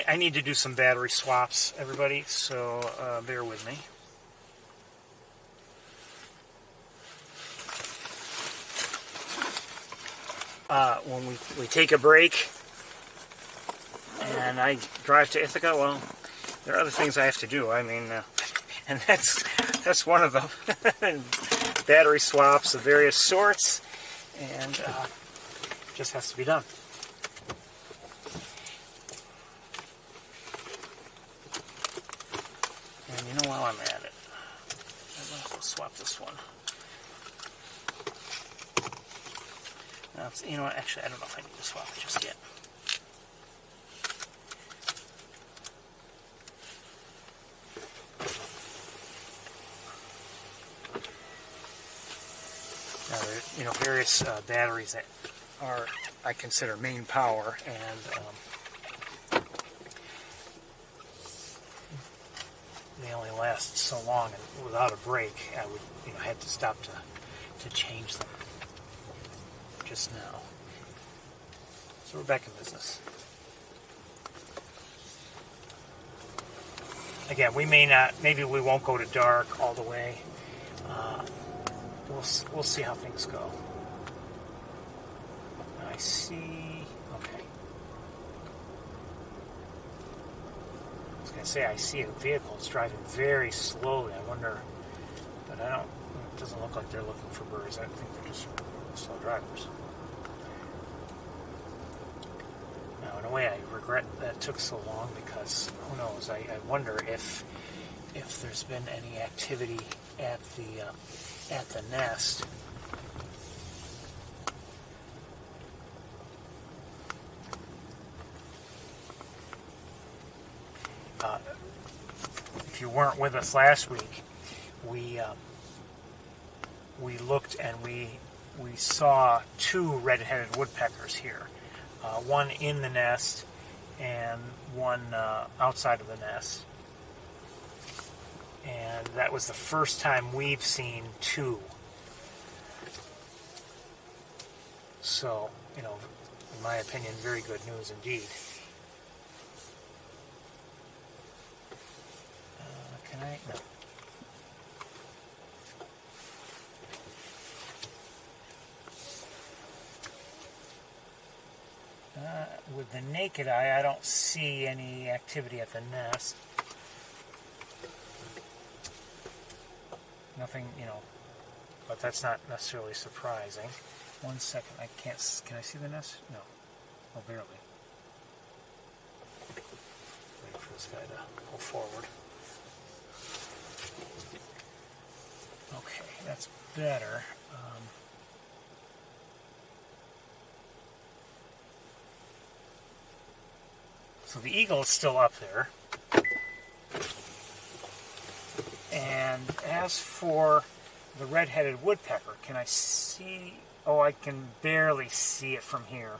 I need to do some battery swaps, everybody, so bear with me. When we take a break and I drive to Ithaca, well, there are other things I have to do. I mean, And that's one of them. Battery swaps of various sorts, and just has to be done. And you know, while I'm at it, I might as well swap this one. Now, you know what, actually I don't know if I need to swap it just yet. Now, there are, you know, various batteries that are, I consider, main power, and they only last so long, and without a break, I would, you know, have to stop to change them just now. So we're back in business. Again, we may not, maybe we won't go to dark all the way. We'll see how things go. I see, okay. I was going to say I see a vehicle. It's driving very slowly. I wonder, but I don't, it doesn't look like they're looking for birds. I think they're just slow drivers. Now, in a way, I regret that it took so long, because who knows? I wonder if there's been any activity at the nest. If you weren't with us last week, we looked and we saw two red-headed woodpeckers here. One in the nest and one outside of the nest. And that was the first time we've seen two. So, you know, in my opinion, very good news indeed. Can I? No. With the naked eye, I don't see any activity at the nest. Nothing, you know, but that's not necessarily surprising. 1 second, I can't, can I see the nest? No. Oh, barely. Wait for this guy to go forward. Okay, that's better. So the eagle is still up there. And as for the red-headed woodpecker, can I see? Oh, I can barely see it from here.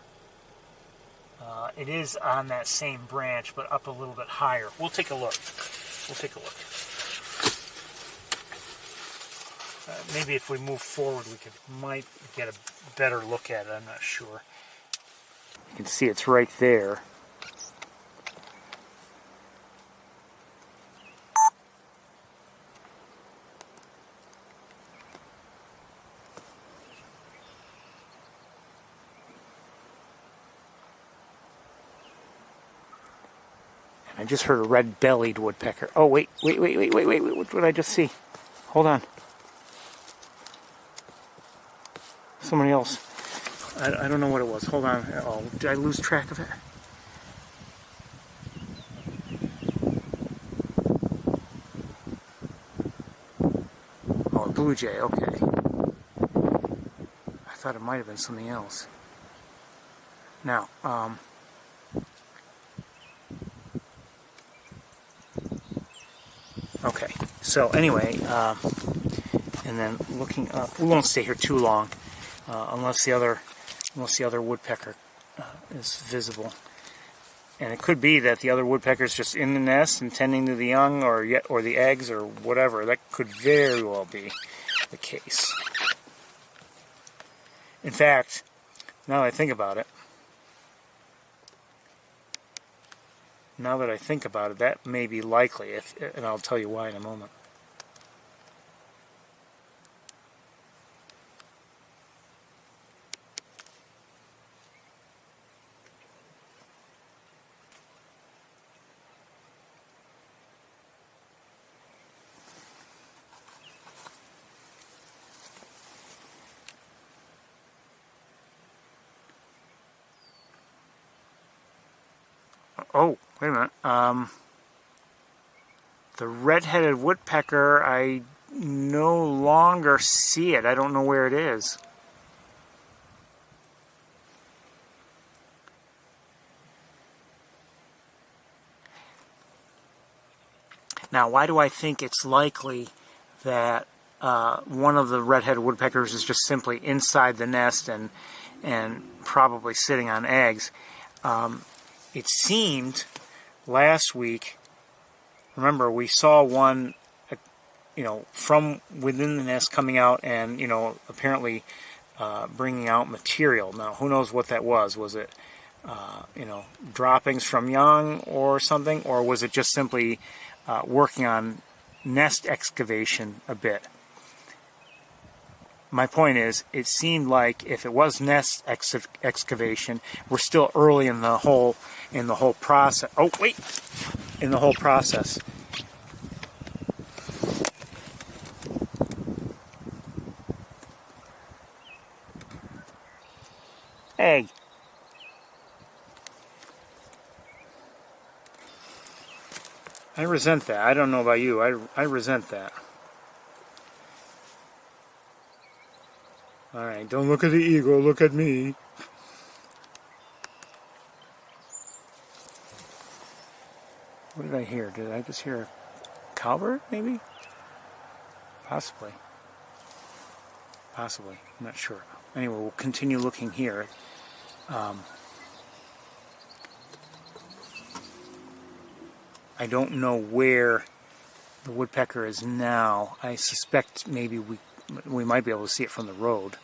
It is on that same branch, but up a little bit higher. We'll take a look. We'll take a look. Maybe if we move forward, we might get a better look at it. I'm not sure. You can see it's right there. I just heard a red-bellied woodpecker. Oh, wait. What did I just see? Hold on. Somebody else. I don't know what it was. Hold on. Oh, did I lose track of it? Oh, a blue jay. Okay. I thought it might have been something else. Now, okay, so anyway, and then looking up, we won't stay here too long, unless the other woodpecker is visible. And it could be that the other woodpecker is just in the nest and tending to the young or the eggs or whatever. That could very well be the case. In fact, now that I think about it, that may be likely, and I'll tell you why in a moment. Oh, wait a minute. The red-headed woodpecker, I no longer see it. I don't know where it is. Now, why do I think it's likely that one of the red-headed woodpeckers is just simply inside the nest and probably sitting on eggs? It seemed last week, remember, we saw one, from within the nest coming out and, apparently bringing out material. Now, who knows what that was? Was it, droppings from young or something? Or was it just simply working on nest excavation a bit? My point is, it seemed like if it was nest excavation, we're still early in the whole process. Oh, wait! In the whole process. Hey. I resent that. I don't know about you. I resent that. Alright, don't look at the eagle, look at me. What did I hear? Did I just hear a cowbird, maybe? Possibly. Possibly. I'm not sure. Anyway, we'll continue looking here. I don't know where the woodpecker is now. I suspect maybe we might be able to see it from the road.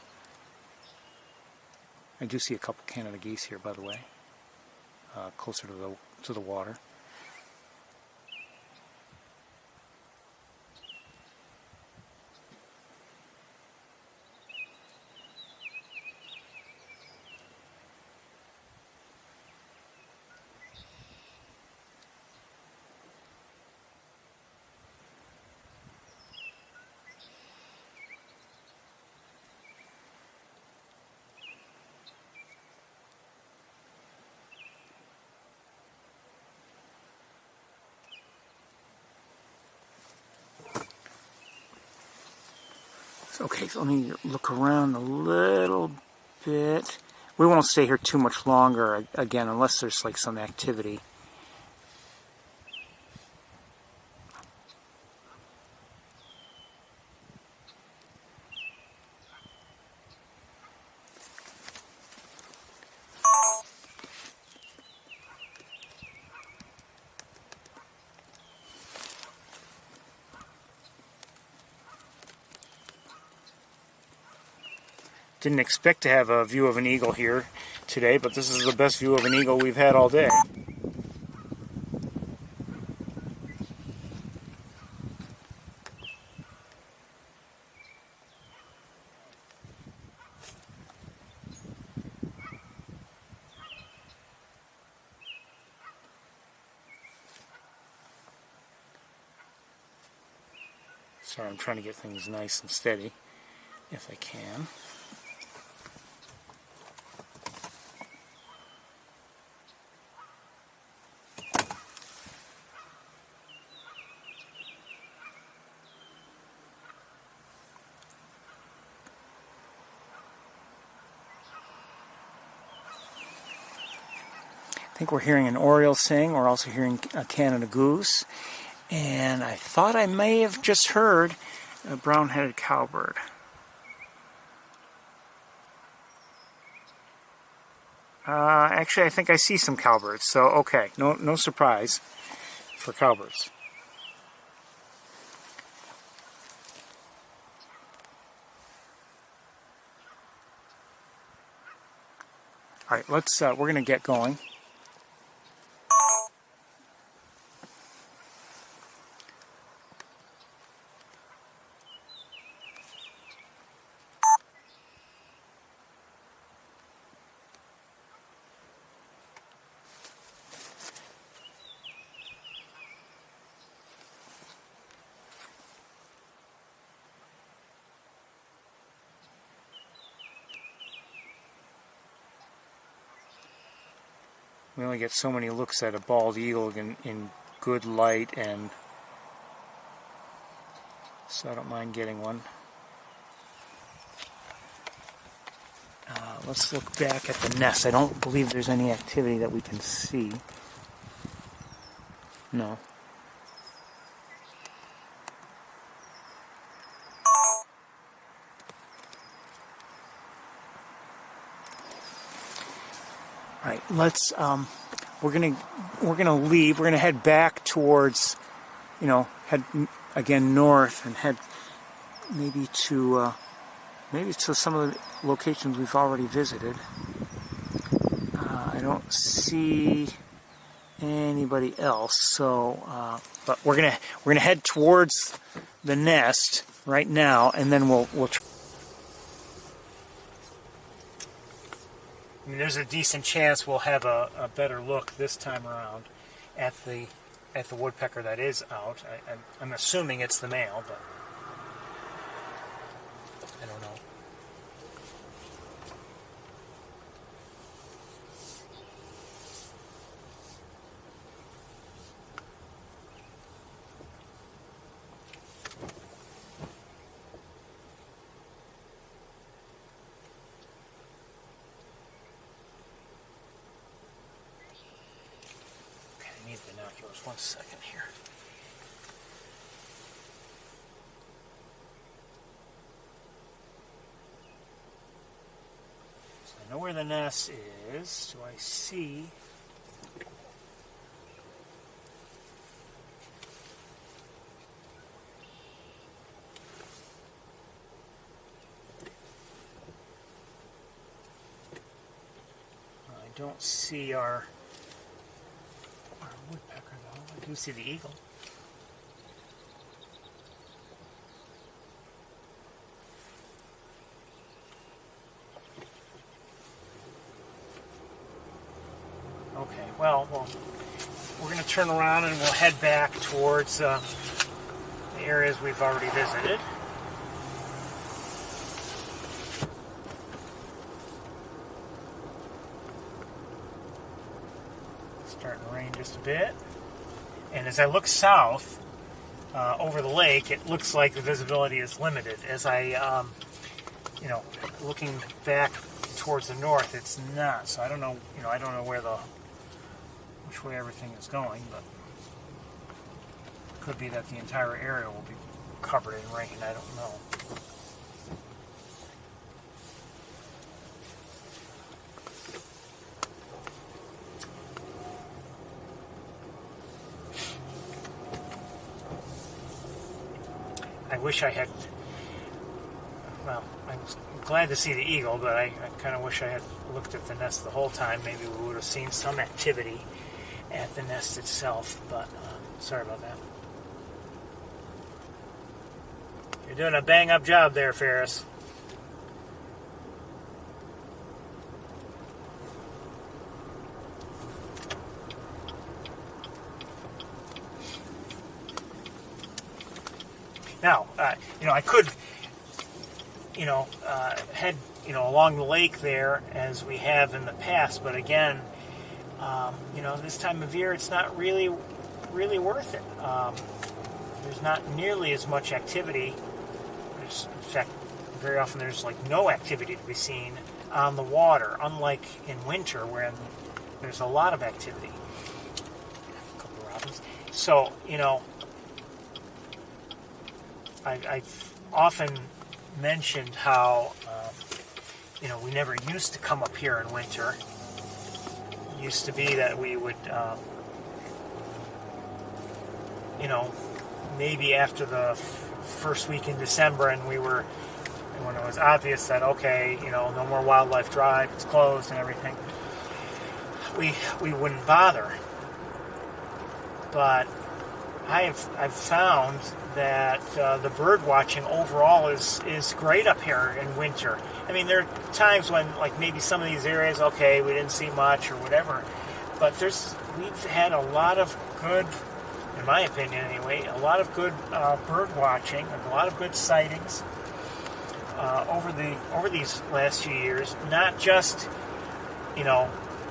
I do see a couple Canada geese here, by the way, closer to the water. Okay, so let me look around a little bit. We won't stay here too much longer, again, unless there's like some activity. Didn't expect to have a view of an eagle here today, but this is the best view of an eagle we've had all day. Sorry, I'm trying to get things nice and steady, if I can. I think we're hearing an oriole sing. We're also hearing a Canada goose. And I thought I may have just heard a brown-headed cowbird. Actually, I think I see some cowbirds. So, okay, no surprise for cowbirds. All right, we're going to get going. we only get so many looks at a bald eagle in good light, and so I don't mind getting one. Let's look back at the nest. I don't believe there's any activity that we can see. No. All right, let's we're gonna leave. We're gonna head back towards, head again north and head maybe to some of the locations we've already visited. I don't see anybody else, so but we're gonna head towards the nest right now, and then we'll try. I mean, there's a decent chance we'll have a better look this time around at the woodpecker that is out. I'm assuming it's the male, but I don't know. I need binoculars. 1 second here. So I know where the nest is. Do I see? I don't see our woodpecker, though. I do see the eagle. Okay, well, we're going to turn around and we'll head back towards the areas we've already visited. Starting to rain just a bit. And as I look south over the lake, it looks like the visibility is limited. As I, looking back towards the north, it's not. So I don't know, I don't know which way everything is going, but it could be that the entire area will be covered in rain. I don't know. I wish I had, well, I was glad to see the eagle, but I kind of wish I had looked at the nest the whole time. Maybe we would have seen some activity at the nest itself, but sorry about that. You're doing a bang-up job there, Ferris. Now, I could, head, along the lake there as we have in the past, but again, this time of year, it's not really worth it. There's not nearly as much activity. In fact, very often there's no activity to be seen on the water, unlike in winter where there's a lot of activity. A couple of robins. So, I've often mentioned how, we never used to come up here in winter. It used to be that we would, maybe after the first week in December, and when it was obvious that, okay, no more wildlife drive, it's closed and everything, we wouldn't bother. But I've found that the bird watching overall is great up here in winter. I mean, there are times when, maybe some of these areas, okay, we didn't see much or whatever, but we've had a lot of good, in my opinion anyway, a lot of good bird watching, and a lot of good sightings over these last few years. Not just,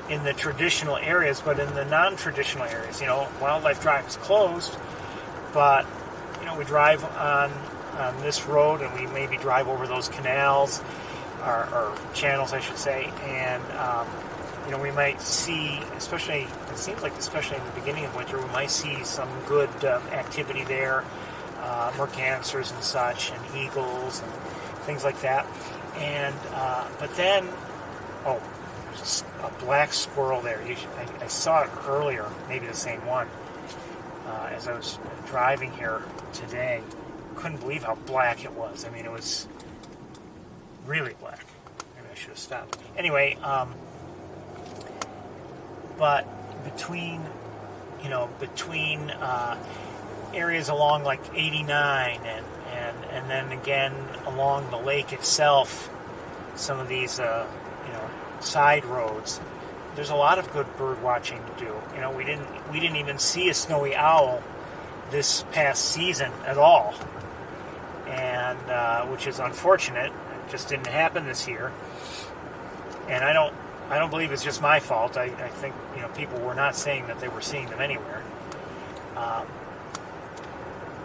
in the traditional areas, but in the non-traditional areas. Wildlife Drive is closed, but we drive on this road, and we maybe drive over those canals or channels, I should say, and we might see, especially in the beginning of winter, we might see some good activity there, mercansers and such, and eagles and things like that. And but then, there's a black squirrel there. I saw it earlier, maybe the same one, as I was driving here today. Couldn't believe how black it was. I mean, it was really black. Maybe I should have stopped. Anyway, but between areas along like 89 and then again along the lake itself, some of these side roads, there's a lot of good bird watching to do. We didn't even see a snowy owl this past season at all, and which is unfortunate. It just didn't happen this year, and I don't believe it's just my fault. I think people were not saying that they were seeing them anywhere,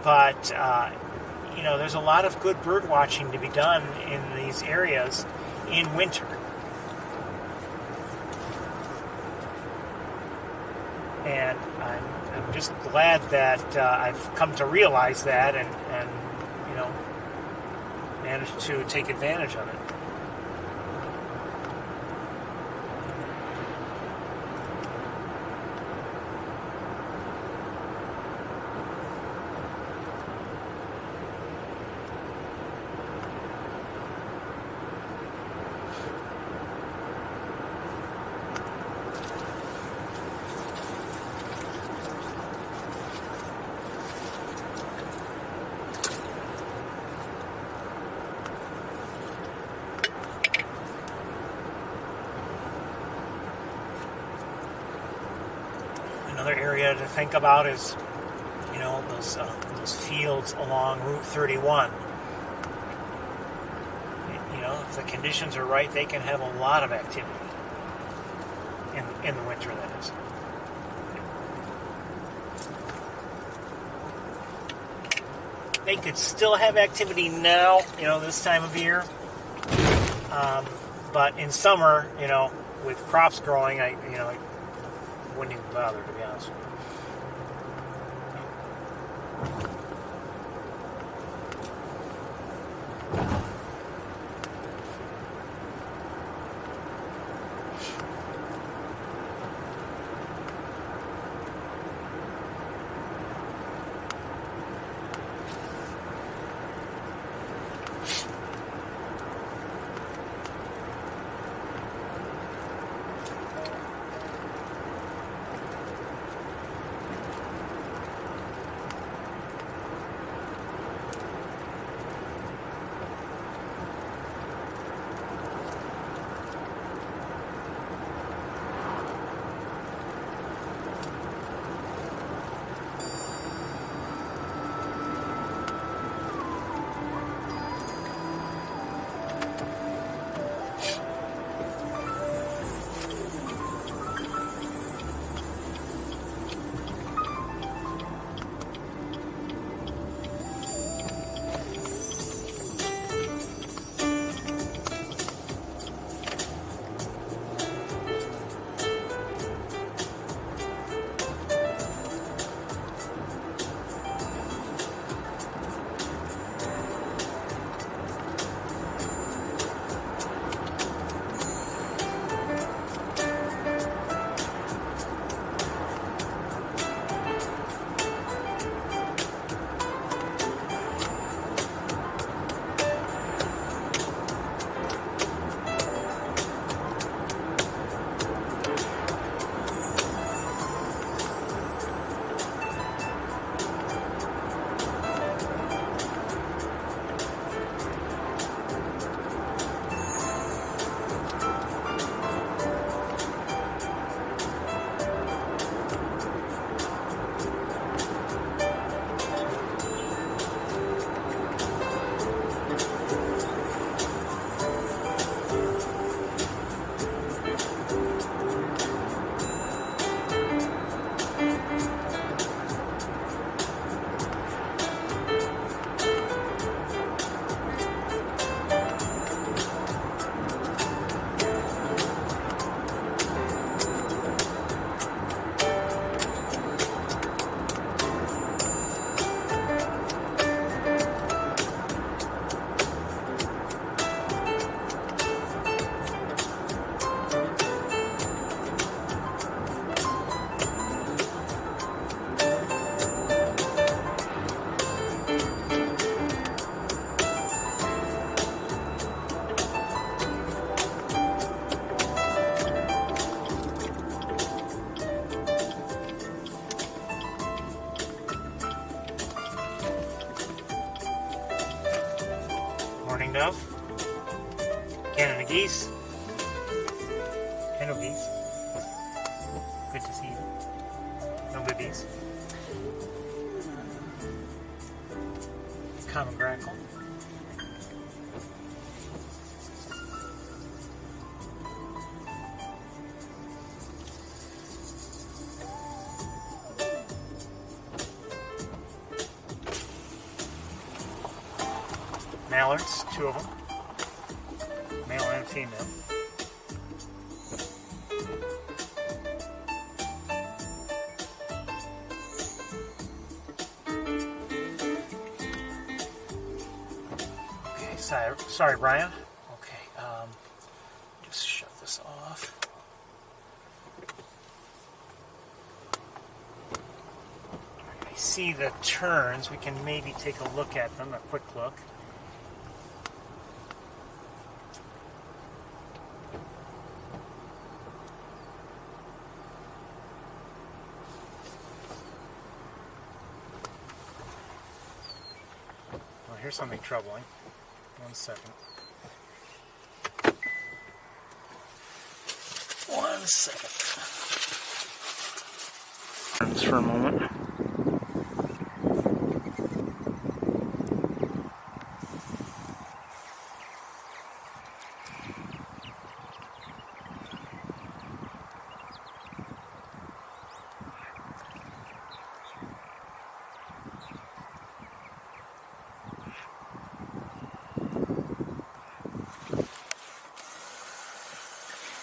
but there's a lot of good bird watching to be done in these areas in winter. And I'm just glad that I've come to realize that and managed to take advantage of it. Another area to think about is, those fields along Route 31. If the conditions are right, they can have a lot of activity in the winter, that is. They could still have activity now, this time of year. But in summer, with crops growing, I wouldn't even bother, to be honest. Morning dove. Canada geese. Hello geese. Good to see you. No babies. Common grackle. Mallards, 2 of them. Male and female. Sorry, Brian. Okay, just shut this off. I see the terns. We can maybe take a look at them, a quick look. Well, here's something troubling. 1 second. 1 second. Just for a moment.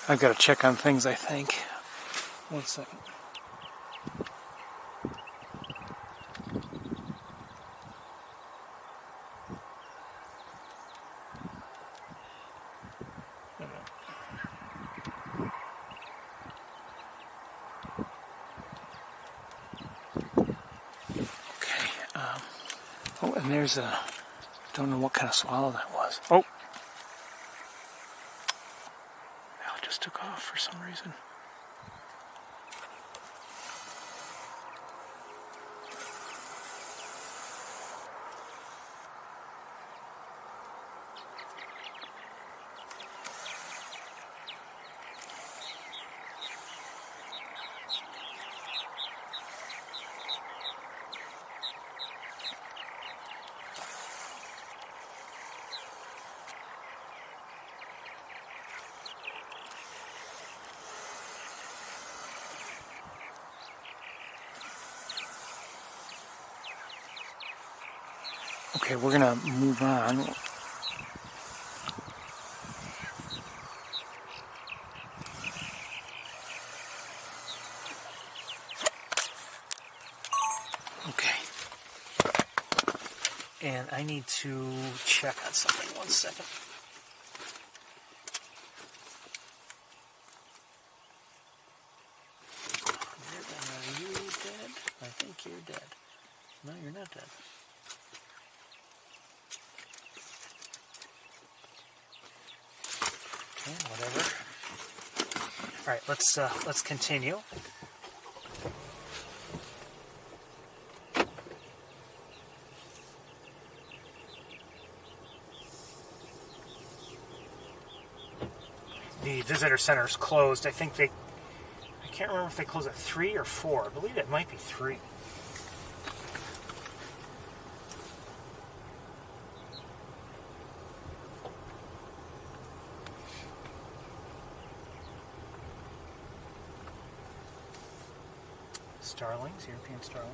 I've got to check on things, I think. 1 second. Okay. Oh, and there's a... Don't know what kind of swallow that was. Oh! Took off for some reason. Okay, we're gonna move on. Okay. And I need to check on something. 1 second. Are you dead? I think you're dead. No, you're not dead. Okay, whatever. All right, let's continue. The visitor center is closed. I think I can't remember if they close at 3 or 4. I believe it might be 3. Starlings, European starlings.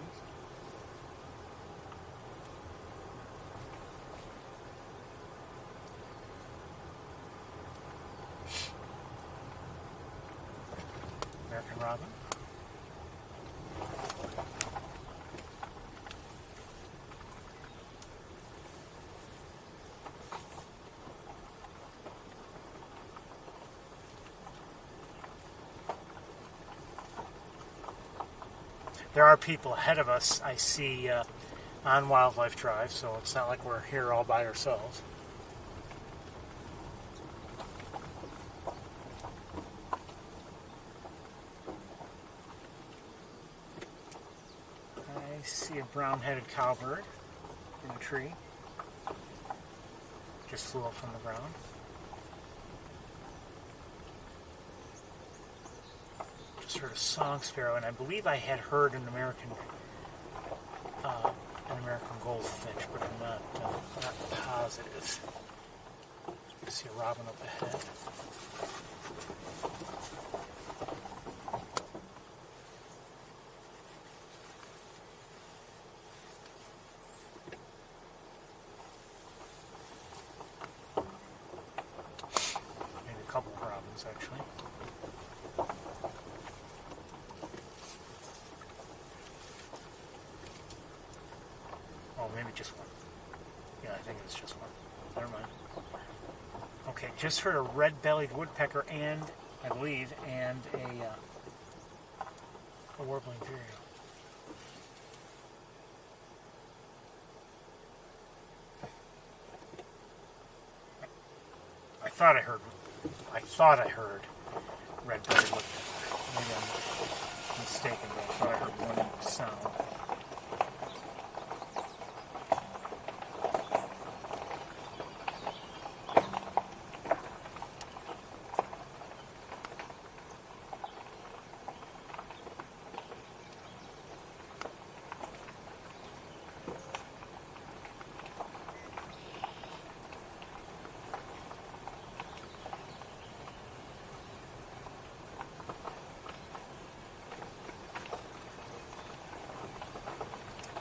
American robin. There are people ahead of us, I see, on Wildlife Drive, so it's not like we're here all by ourselves. I see a brown-headed cowbird in a tree. just flew up from the ground. Just heard a song sparrow, and I believe I had heard an American goldfinch, but I'm not positive. I see a robin up ahead. Maybe a couple of robins, actually. Oh, maybe just one. Yeah, I think it's just one. Never mind. Okay, just heard a red-bellied woodpecker and, I believe, and a warbling vireo. I thought I heard red-bellied woodpecker. Maybe I'm mistaken, but I thought I heard one sound.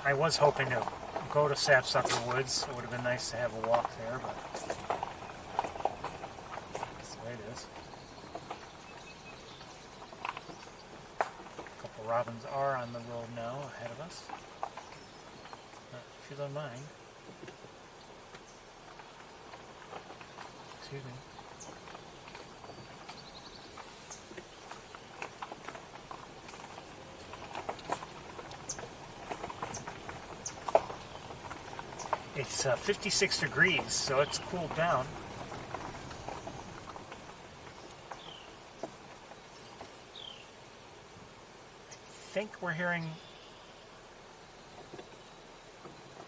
I was hoping to go to Sapsucker Woods. It would have been nice to have a walk there, but that's the way it is. A couple robins are on the road now ahead of us. But if you don't mind. Excuse me. It's 56 degrees, so it's cooled down.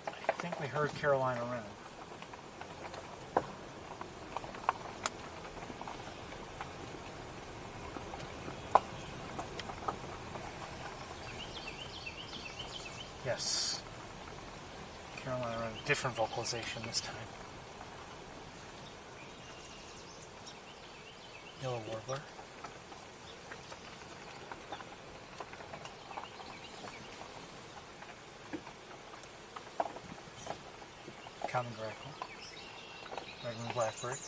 I think we heard Carolina Wren. Yes. Carolina Wren, different vocalization this time. Yellow warbler. Common grackle. Red-winged blackbird.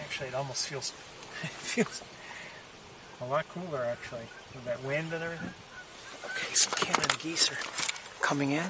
Actually, it almost feels a lot cooler, actually, with that wind and everything. Okay, some Canada geese are coming in.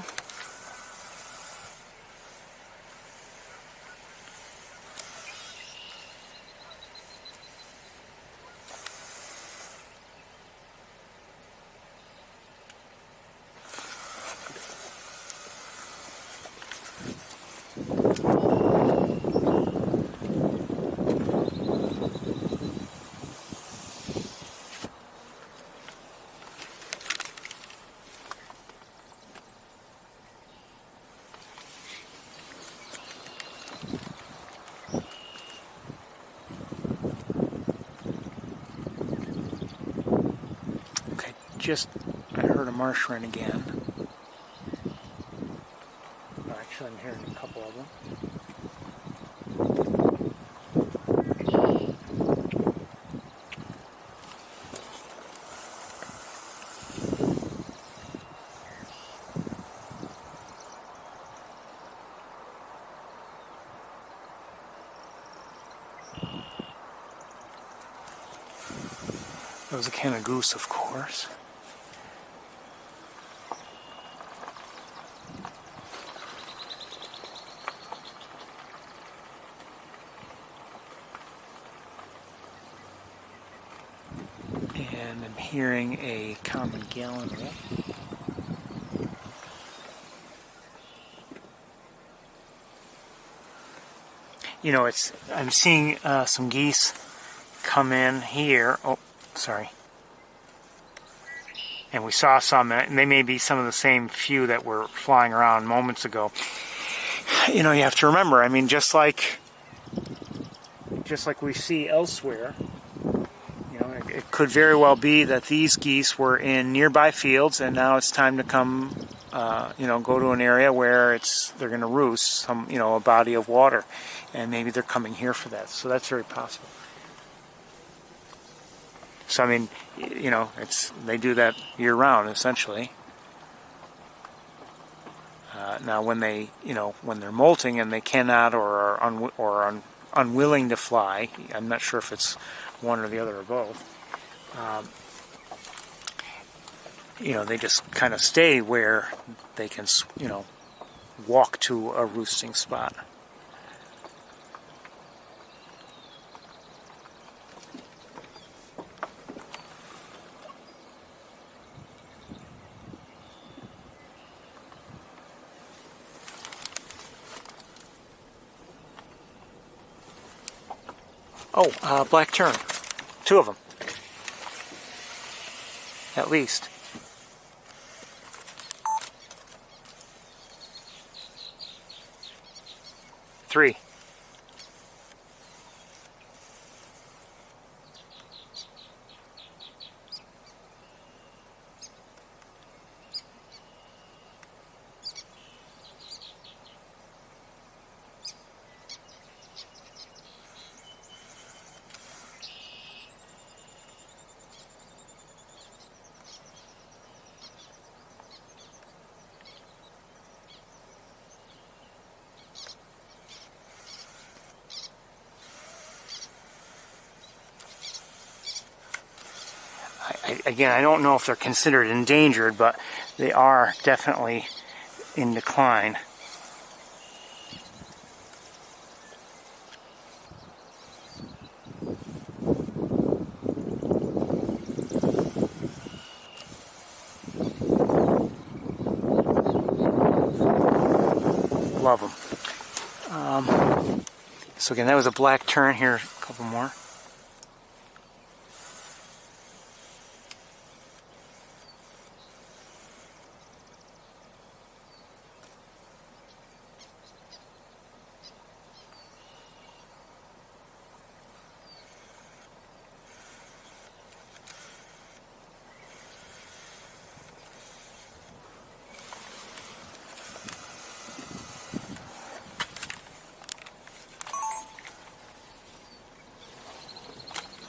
I heard a marsh wren again. Oh, actually, I'm hearing a couple of them. That was a Canada goose, of course. And I'm hearing a common gallinule. you know, I'm seeing some geese come in here. Oh, sorry. And we saw some, and they may be some of the same few that were flying around moments ago. You know, you have to remember, I mean, just like we see elsewhere, you know, it could very well be that these geese were in nearby fields, and now it's time to come, you know, go to an area where they're going to roost, you know, a body of water, and maybe they're coming here for that. So that's very possible. So I mean, you know, they do that year round essentially. Now, when they're molting and they cannot or are unwilling to fly, I'm not sure if it's one or the other or both. You know, they just kind of stay where they can, you know, walk to a roosting spot. Oh, black tern. 2 of them. At least. Three. Again, I don't know if they're considered endangered, but they are definitely in decline. Love them. So again, that was a black tern. Here, a couple more.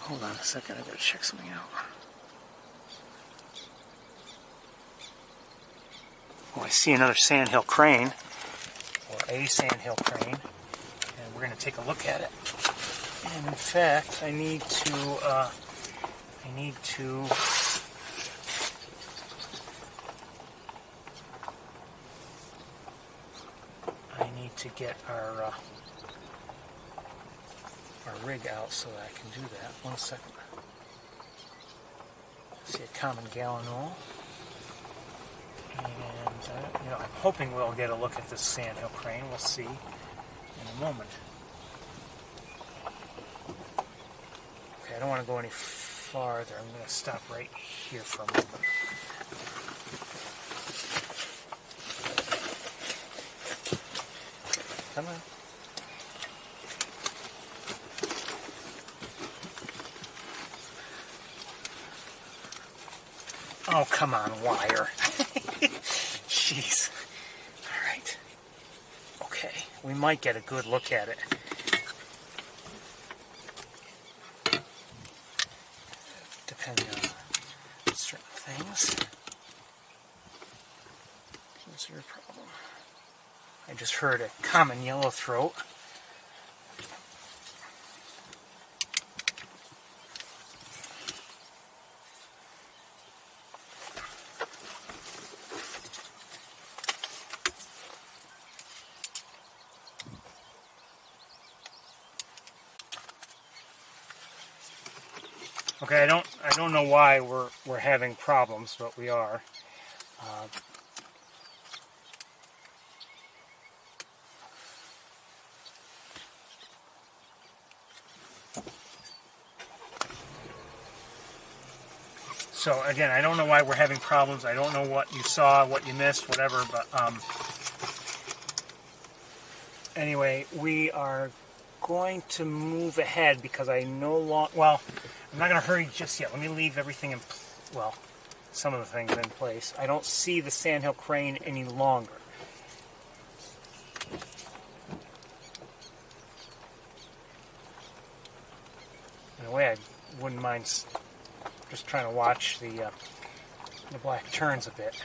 Hold on a second, I gotta check something out. Oh, I see another sandhill crane, or a sandhill crane, and we're gonna take a look at it. And in fact, I need to get our rig out so that I can do that. 1 second. See a common gallinule. And, you know, I'm hoping we'll get a look at this sandhill crane. We'll see in a moment. Okay, I don't want to go any farther. I'm going to stop right here for a moment. Come on. Oh, come on, wire. Jeez. All right. Okay, we might get a good look at it. Depending on certain things. What's your problem? I just heard a common yellow throat. Okay, I don't know why we're having problems, but we are. So again, I don't know why we're having problems. I don't know what you saw, what you missed, whatever. But anyway, we are going to move ahead because I no longer. Well, I'm not going to hurry just yet. Let me leave everything in. Well, some of the things in place. I don't see the Sandhill crane any longer. In a way, I wouldn't mind just trying to watch the black terns a bit.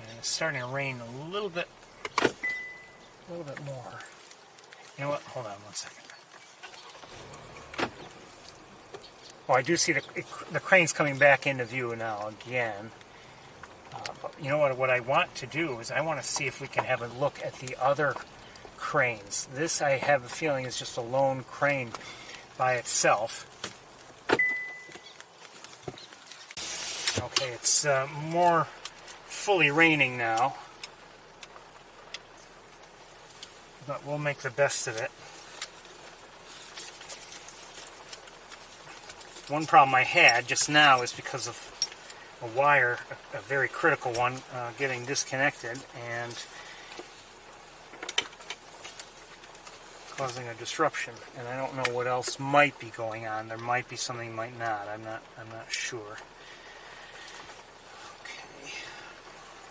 And it's starting to rain a little bit more. You know what? Hold on one second. Oh, I do see the cranes coming back into view now again. But you know what I want to do is I want to see if we can have a look at the other cranes. This, I have a feeling, is just a lone crane by itself. Okay, it's more fully raining now. But we'll make the best of it. One problem I had just now is because of a wire, a very critical one, getting disconnected and causing a disruption. And I don't know what else might be going on. There might be something, might not. I'm not sure. Okay.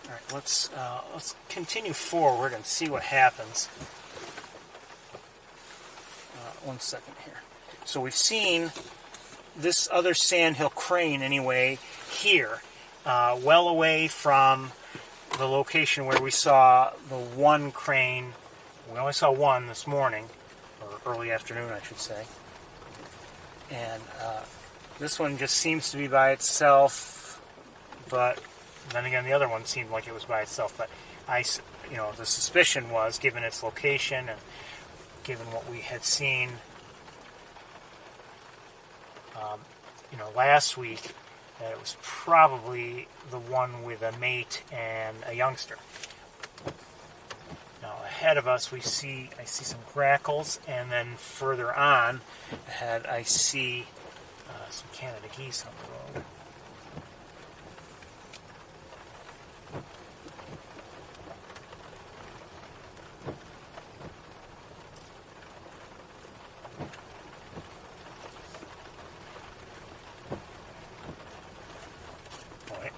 All right. Let's continue forward and see what happens. One second here. So we've seen this other Sandhill crane anyway here, well away from the location where we saw the one crane. We only saw one this morning, or early afternoon I should say, and this one just seems to be by itself, but then again the other one seemed like it was by itself, but the suspicion was, given its location and given what we had seen last week, that it was probably the one with a mate and a youngster. Now ahead of us I see some grackles, and then further on ahead I see some Canada geese on the road.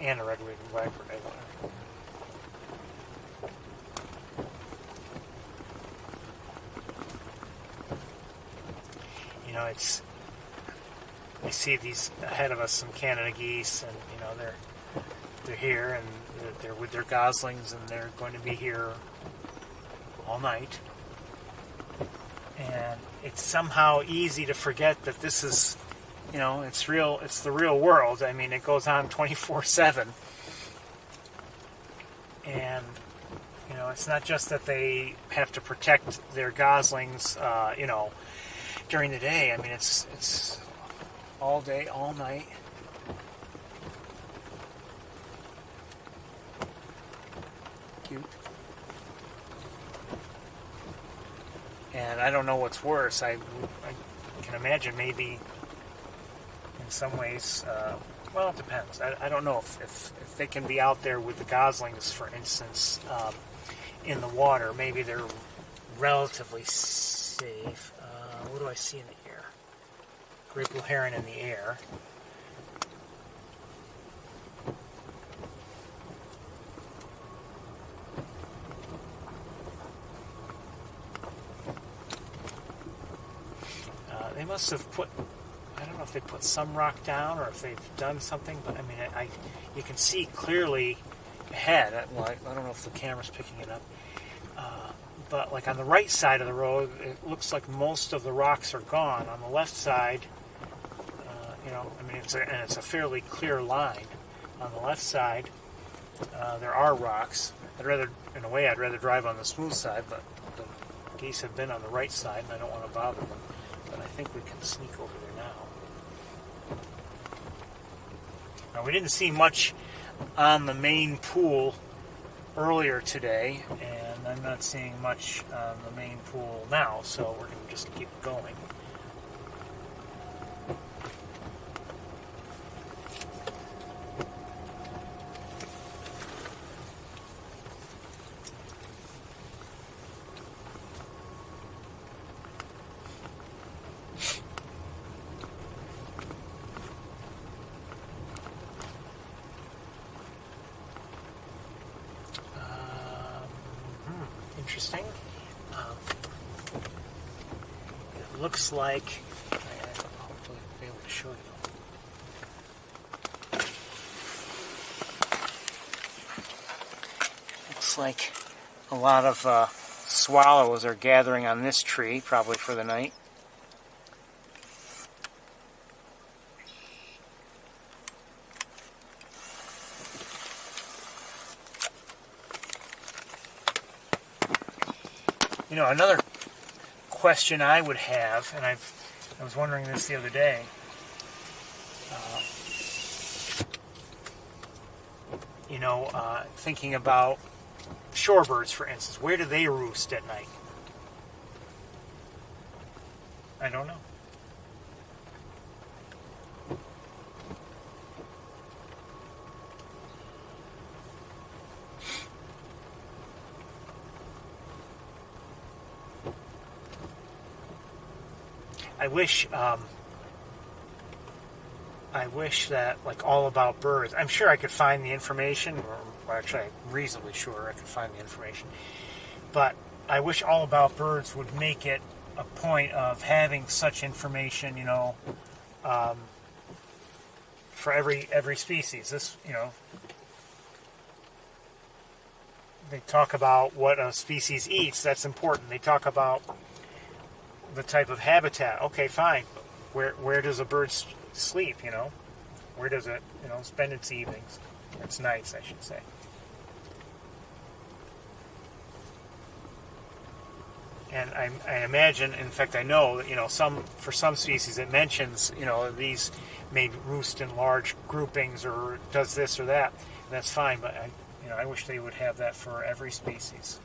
And a red-winged blackbird. I see these ahead of us, some Canada geese, and they're here, and they're with their goslings, and they're going to be here all night. And it's somehow easy to forget that this is. It's real. It's the real world. I mean, it goes on 24/7, and it's not just that they have to protect their goslings, during the day. I mean, it's all day, all night. Cute. And I don't know what's worse. I can imagine maybe. In some ways, well, it depends. I don't know if they can be out there with the goslings, for instance, in the water. Maybe they're relatively safe. What do I see in the air? Great blue heron in the air. They must have put. I don't know if they put some rock down or if they've done something, but I mean, you can see clearly ahead. Well, I don't know if the camera's picking it up, but like on the right side of the road, it looks like most of the rocks are gone. On the left side, it's a fairly clear line. On the left side, there are rocks. I'd rather drive on the smooth side, but the geese have been on the right side, and I don't want to bother them. But I think we can sneak over there now. Now, we didn't see much on the main pool earlier today, and I'm not seeing much on the main pool now, so we're going to just keep going. Interesting. It looks like, hopefully I'll be able to show you. Looks like a lot of swallows are gathering on this tree, probably for the night. You know, another question I would have, and I was wondering this the other day, thinking about shorebirds, for instance. Where do they roost at night? I don't know. I wish that, like, All About Birds, I'm sure I could find the information, or actually I'm reasonably sure I could find the information, but I wish All About Birds would make it a point of having such information, for every species. This, they talk about what a species eats, that's important. They talk about the type of habitat. Okay, fine. Where does a bird sleep, Where does it, spend its evenings? Its nights, I should say. And I imagine, in fact, I know that, for some species it mentions, these may roost in large groupings or does this or that. And that's fine, but I wish they would have that for every species.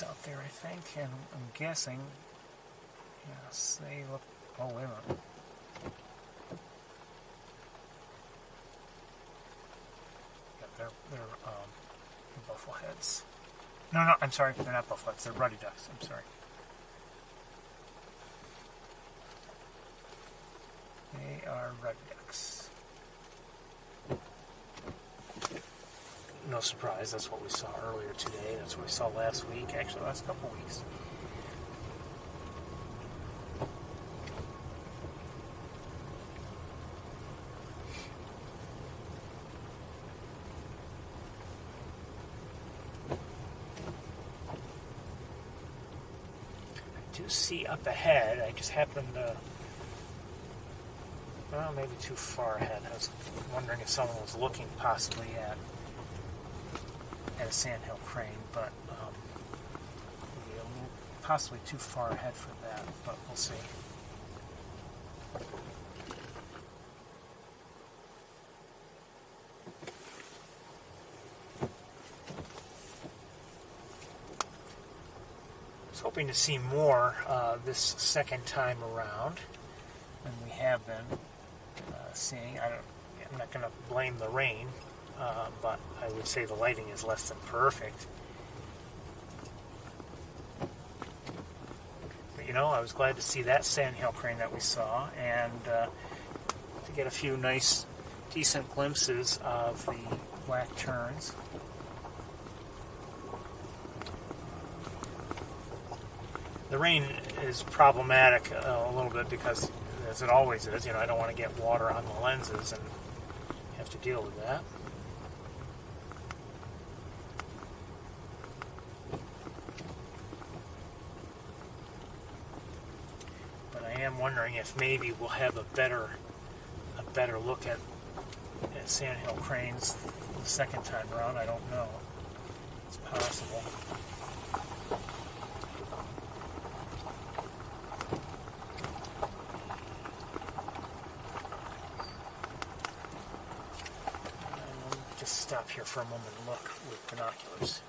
Out there, I think, and I'm guessing, yes, they look, oh, wait a minute. Yeah, they're buffleheads. No, I'm sorry, they're not buffleheads, they're ruddy ducks, I'm sorry. They are ruddy ducks. No surprise, that's what we saw earlier today. That's what we saw last week, actually last couple weeks. I do see up ahead, I just happened to, well, maybe too far ahead. I was wondering if someone was looking possibly at a Sandhill crane, but maybe a little, possibly too far ahead for that, but we'll see. I was hoping to see more this second time around. than we have been seeing. I'm not going to blame the rain, but I would say the lighting is less than perfect. But I was glad to see that sandhill crane that we saw, and to get a few nice, decent glimpses of the black terns. The rain is problematic a little bit because, as it always is, I don't want to get water on the lenses and have to deal with that. But I am wondering if maybe we'll have a better look at sandhill cranes the second time around. I don't know. It's possible. Stop here for a moment and look with binoculars.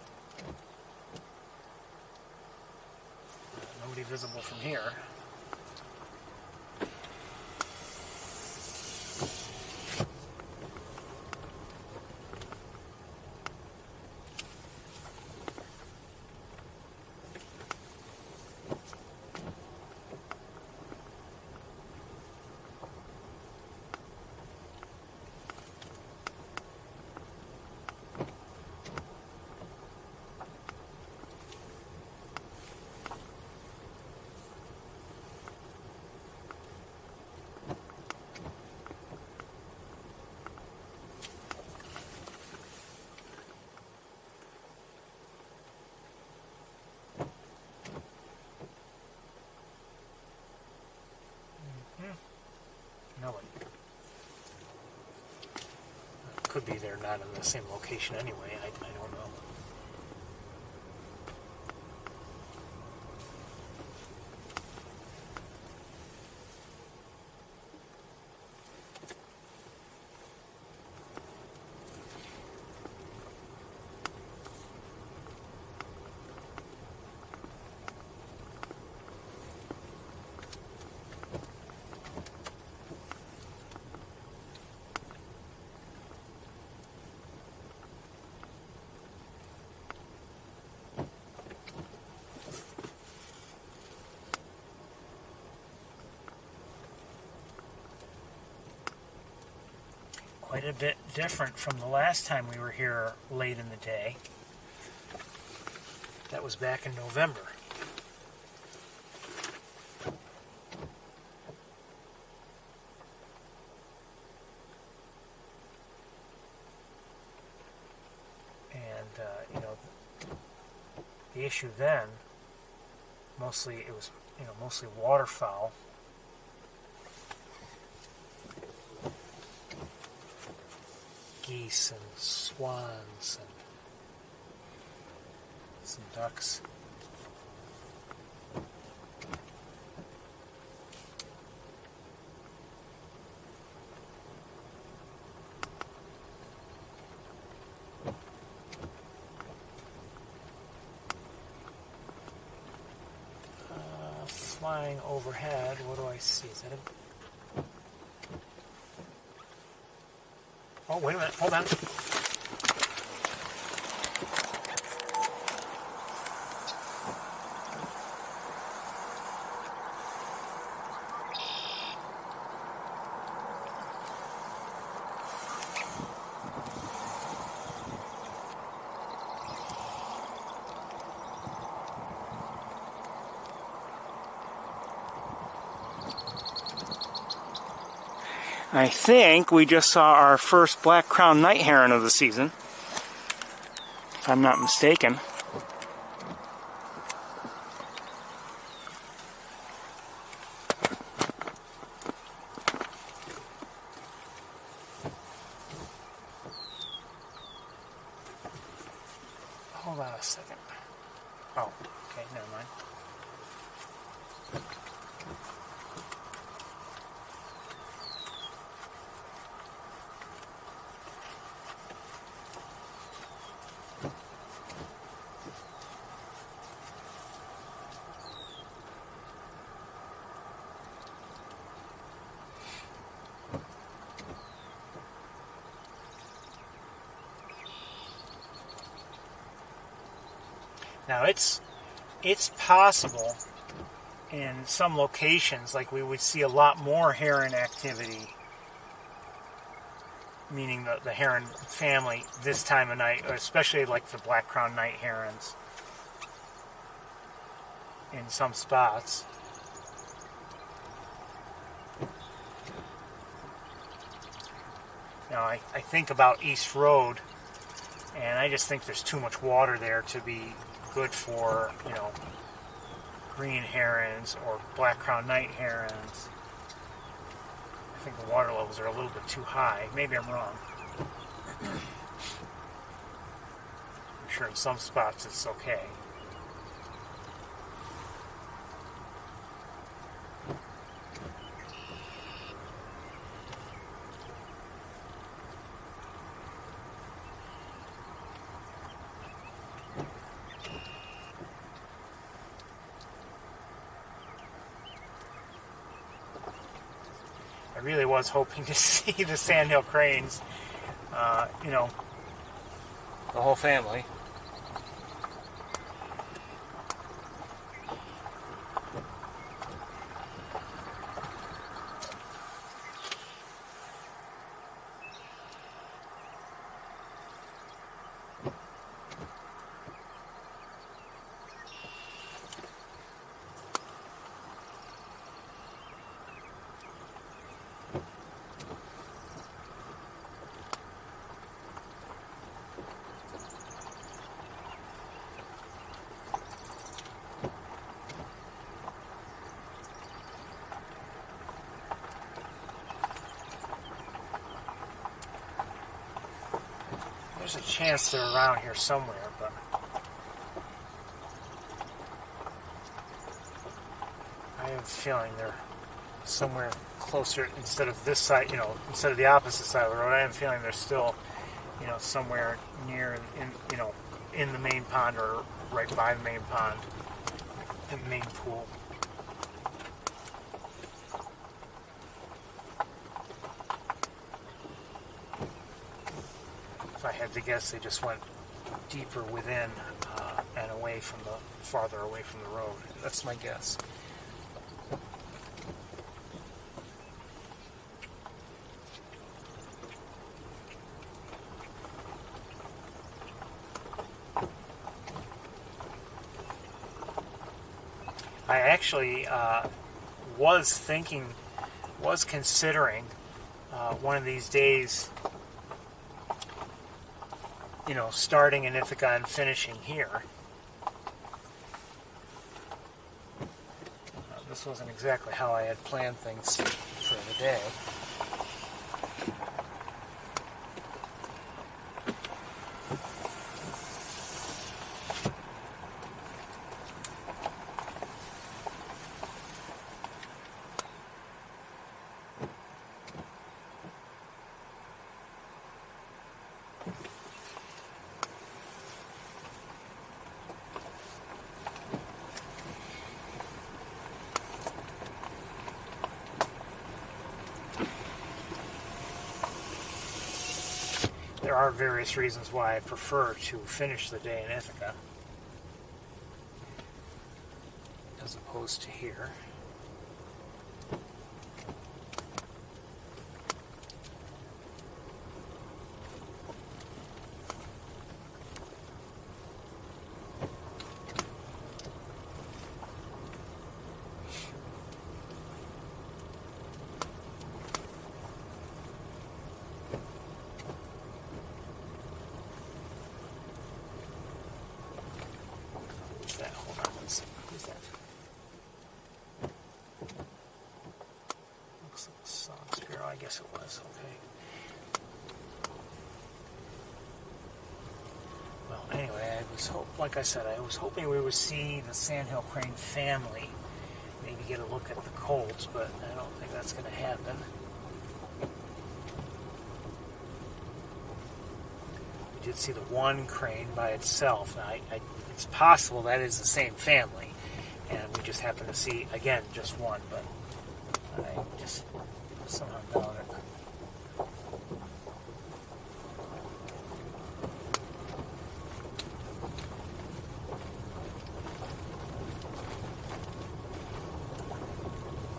Nobody visible from here. Could be they're not in the same location anyway. I don't know. Quite a bit different from the last time we were here late in the day. That was back in November. And, the issue then, mostly waterfowl. Geese and swans and some ducks. Flying overhead, what do I see? Is that a... Oh, wait a minute, hold on. I think we just saw our first black-crowned night heron of the season, if I'm not mistaken. Hold on a second. Oh, okay, never mind. Now it's possible in some locations, like we would see a lot more heron activity, meaning the heron family this time of night, especially like the black-crowned night herons in some spots. Now I think about East Road, and I just think there's too much water there to be good for, green herons or black-crowned night herons. I think the water levels are a little bit too high. Maybe I'm wrong. I'm sure in some spots it's okay. I really was hoping to see the Sandhill cranes, the whole family. There's a chance they're around here somewhere, but I have a feeling they're somewhere closer instead of this side, instead of the opposite side of the road. I have a feeling they're still, somewhere near in the main pond or right by the main pond, the main pool. If I had to guess, they just went deeper within and farther away from the road. That's my guess. I actually was considering one of these days, starting in Ithaca and finishing here. This wasn't exactly how I had planned things for the day. There are various reasons why I prefer to finish the day in Ithaca as opposed to here. It was okay. Well, anyway, like I said, I was hoping we would see the Sandhill crane family, maybe get a look at the colts, but I don't think that's going to happen. We did see the one crane by itself. Now, it's possible that is the same family, and we just happen to see, again, just one, but I just somehow doubt it.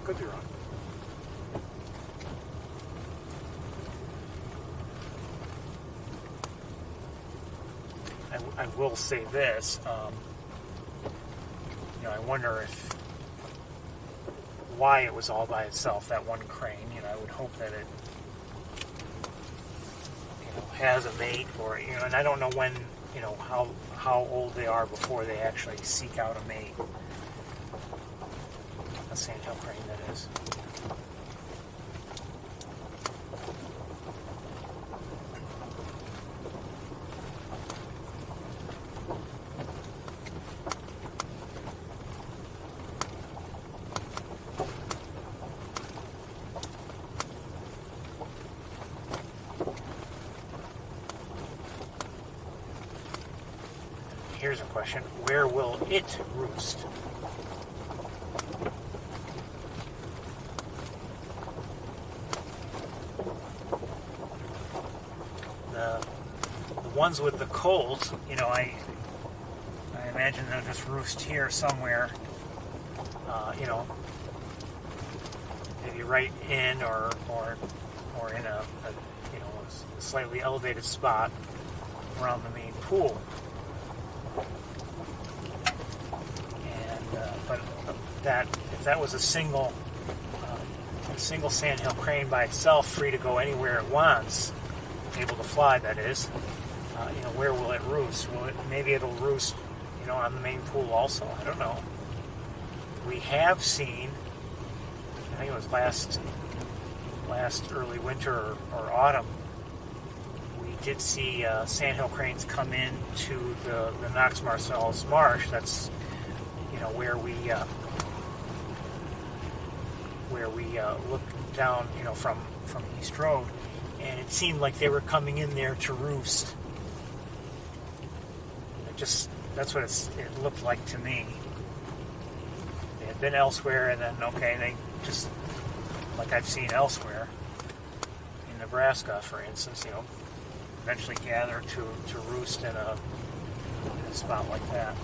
Could be wrong. I will say this. You know, I wonder if why it was all by itself, that one crane. You know, I would hope that it, you know, has a mate, or, you know, and I don't know when, you know, how old they are before they actually seek out a mate. A sandhill crane, that is. Here's a question. Where will it roost? The ones with the colds, you know, I imagine they'll just roost here somewhere, you know, maybe right in or in a you know, a slightly elevated spot around the main pool. But that if that was a single sandhill crane by itself, free to go anywhere it wants, able to fly, that is, you know, where will it roost? Maybe it'll roost, you know, on the main pool also. I don't know. We have seen, I think it was last early winter or autumn, we did see sandhill cranes come in to the Knox Marcellus marsh. That's, you know, where we look down, you know, from East Road, and it seemed like they were coming in there to roost. That's what it looked like to me. They had been elsewhere, and then they just, like I've seen elsewhere in Nebraska, for instance, you know, eventually gather to roost in a spot like that.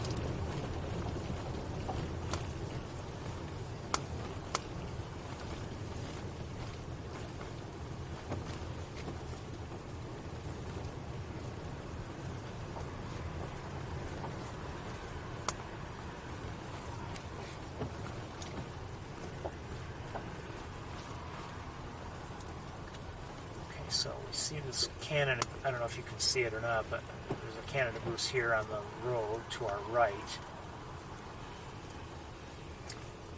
So we see this cannon, I don't know if you can see it or not, but there's a Canada goose here on the road to our right.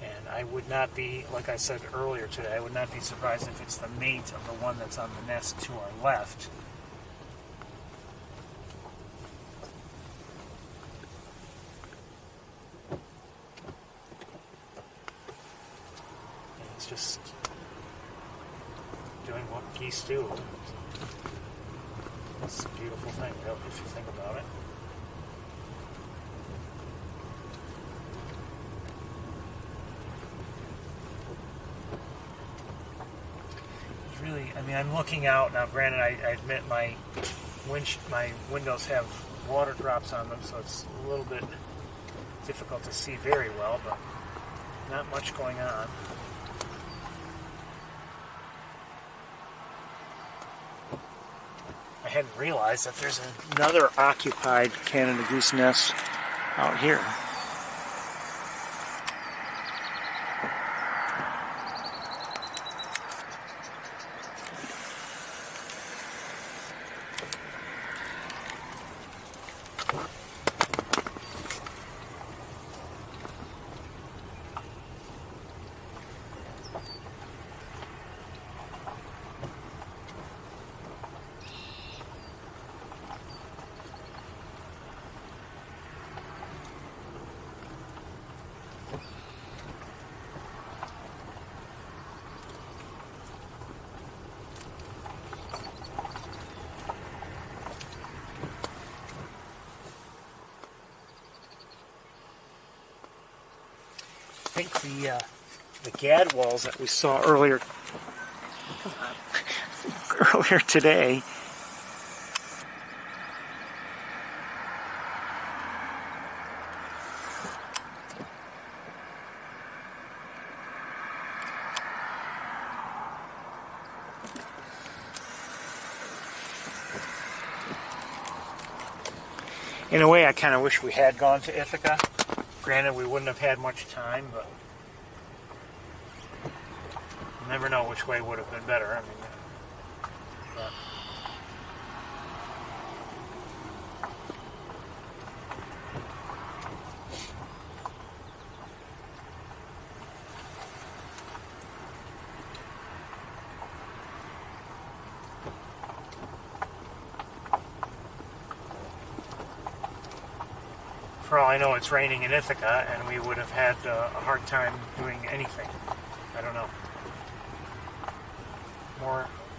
And I would not be, like I said earlier today, I would not be surprised if it's the mate of the one that's on the nest to our left. And it's just doing what geese do. It's a beautiful thing, really, if you think about it. It's really, I mean, I'm looking out now. Granted, I admit my windows have water drops on them, so it's a little bit difficult to see very well, but not much going on. I hadn't realized that there's another occupied Canada goose nest out here. I think the gadwalls that we saw earlier today In a way, I kind of wish we had gone to Ithaca. Granted, we wouldn't have had much time, but you never know which way would have been better. I mean, but for all I know, it's raining in Ithaca, and we would have had a hard time doing anything. I don't know.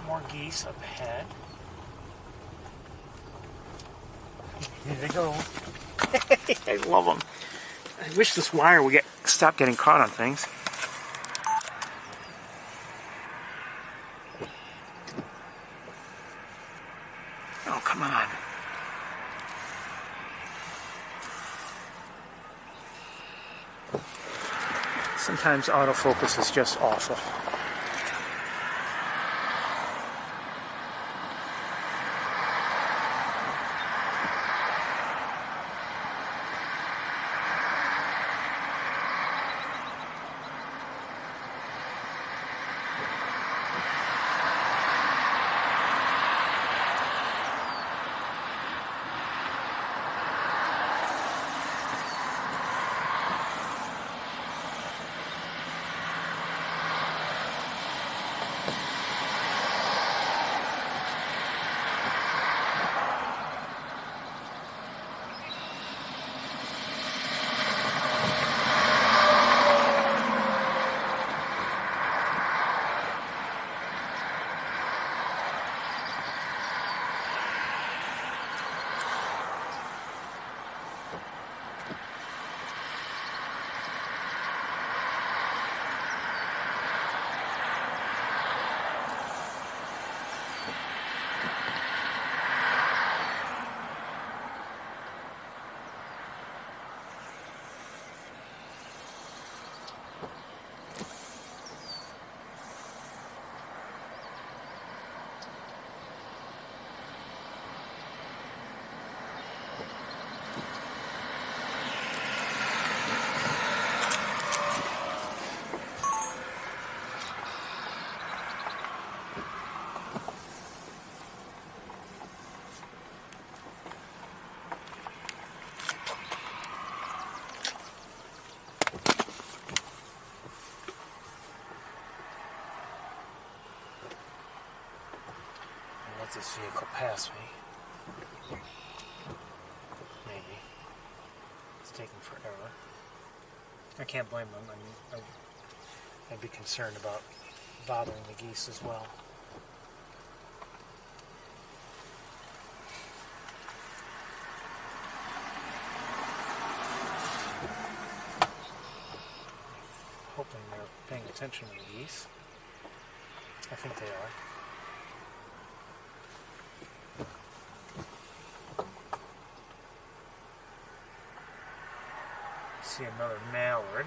More geese up ahead. Here they go. I love them. I wish this wire would stop getting caught on things. Oh, come on. Sometimes autofocus is just awful. This vehicle pass me. Maybe. It's taking forever. I can't blame them. I mean, I'd be concerned about bothering the geese as well. Hoping they're paying attention to the geese. I think they are. See another mallard.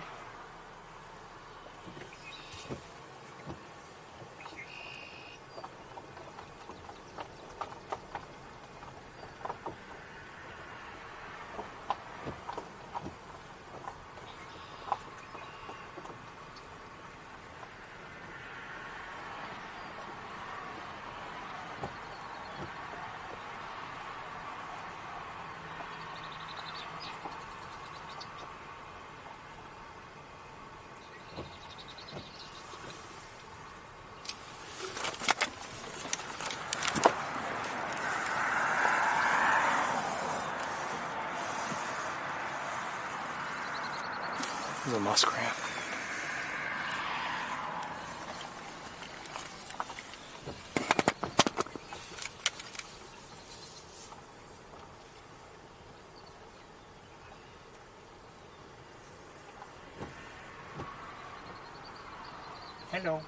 The muskrat. Hello.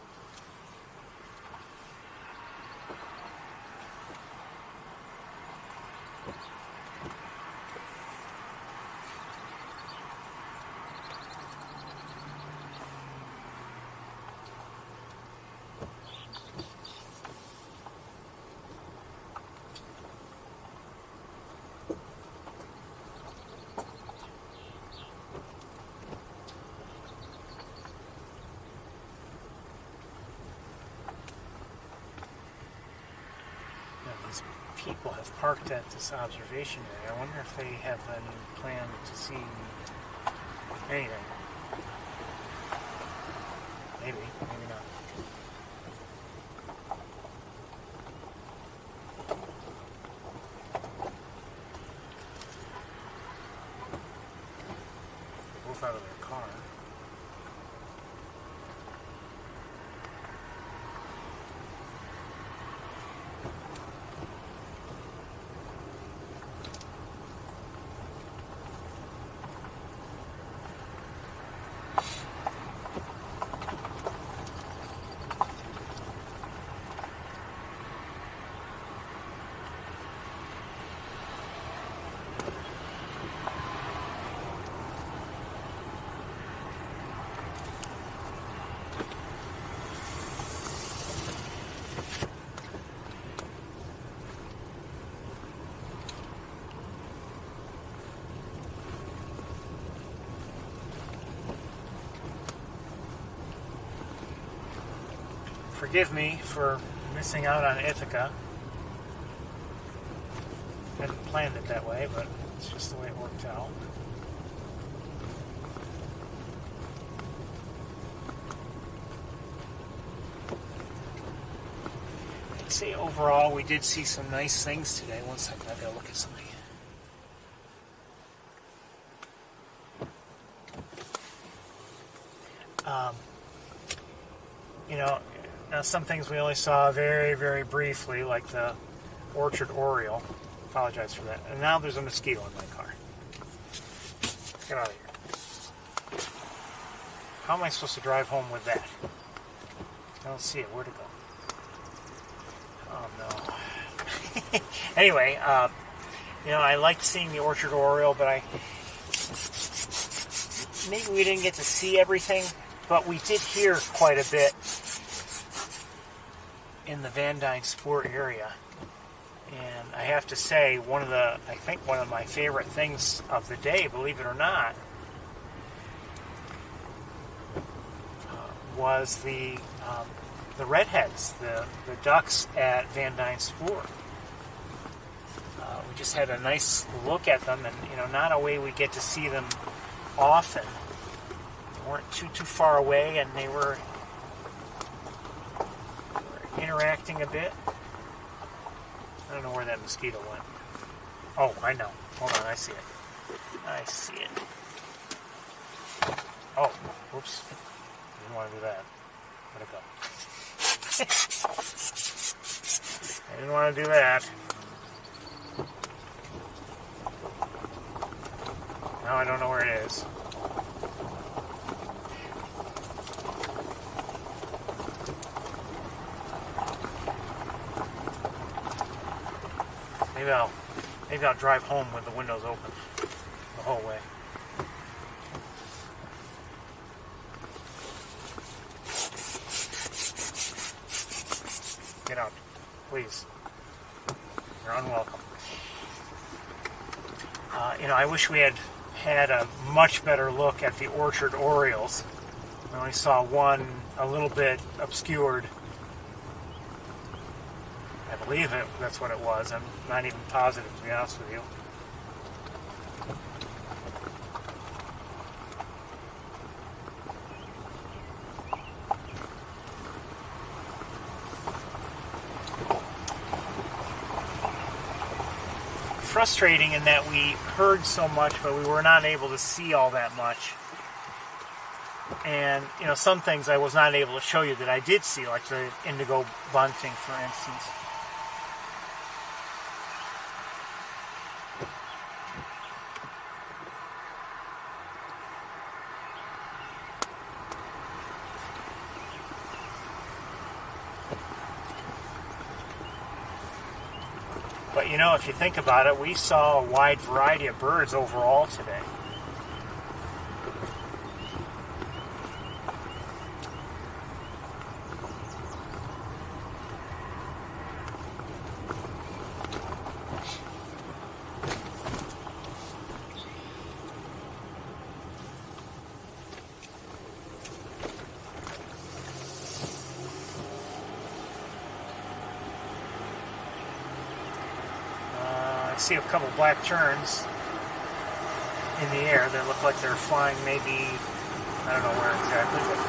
people have parked at this observation area. I wonder if they have any plan to see anything. Maybe, maybe not. Both out of their car. Forgive me for missing out on Ithaca. Hadn't planned it that way, but it's just the way it worked out. I'd say overall we did see some nice things today. One second, I gotta look at something. You know, now some things we only saw very, very briefly, like the orchard oriole. Apologize for that. And now there's a mosquito in my car. Get out of here. How am I supposed to drive home with that? I don't see it. Where'd it go? Oh, no. Anyway, you know, I liked seeing the orchard oriole, but maybe we didn't get to see everything, but we did hear quite a bit in the Van Dyne Sport area. And I have to say, I think one of my favorite things of the day, believe it or not, was the redheads, the ducks at Van Dyne Sport. We just had a nice look at them, and you know, not a way we get to see them often. They weren't too far away, and they were interacting a bit. I don't know where that mosquito went. Oh, I know. Hold on, I see it. I see it. Oh, whoops. Didn't want to do that. Where'd it go? I didn't want to do that. Now I don't know where it is. Maybe I'll drive home with the windows open the whole way. Get out, please. You're unwelcome. You know, I wish we had had a much better look at the orchard orioles. I only saw one a little bit obscured. I believe that's what it was. I'm not even positive, to be honest with you. Frustrating in that we heard so much, but we were not able to see all that much. And, you know, some things I was not able to show you that I did see, like the indigo bunting, for instance. But you know, if you think about it, we saw a wide variety of birds overall today. see a couple black terns in the air that look like they're flying maybe, I don't know where exactly, but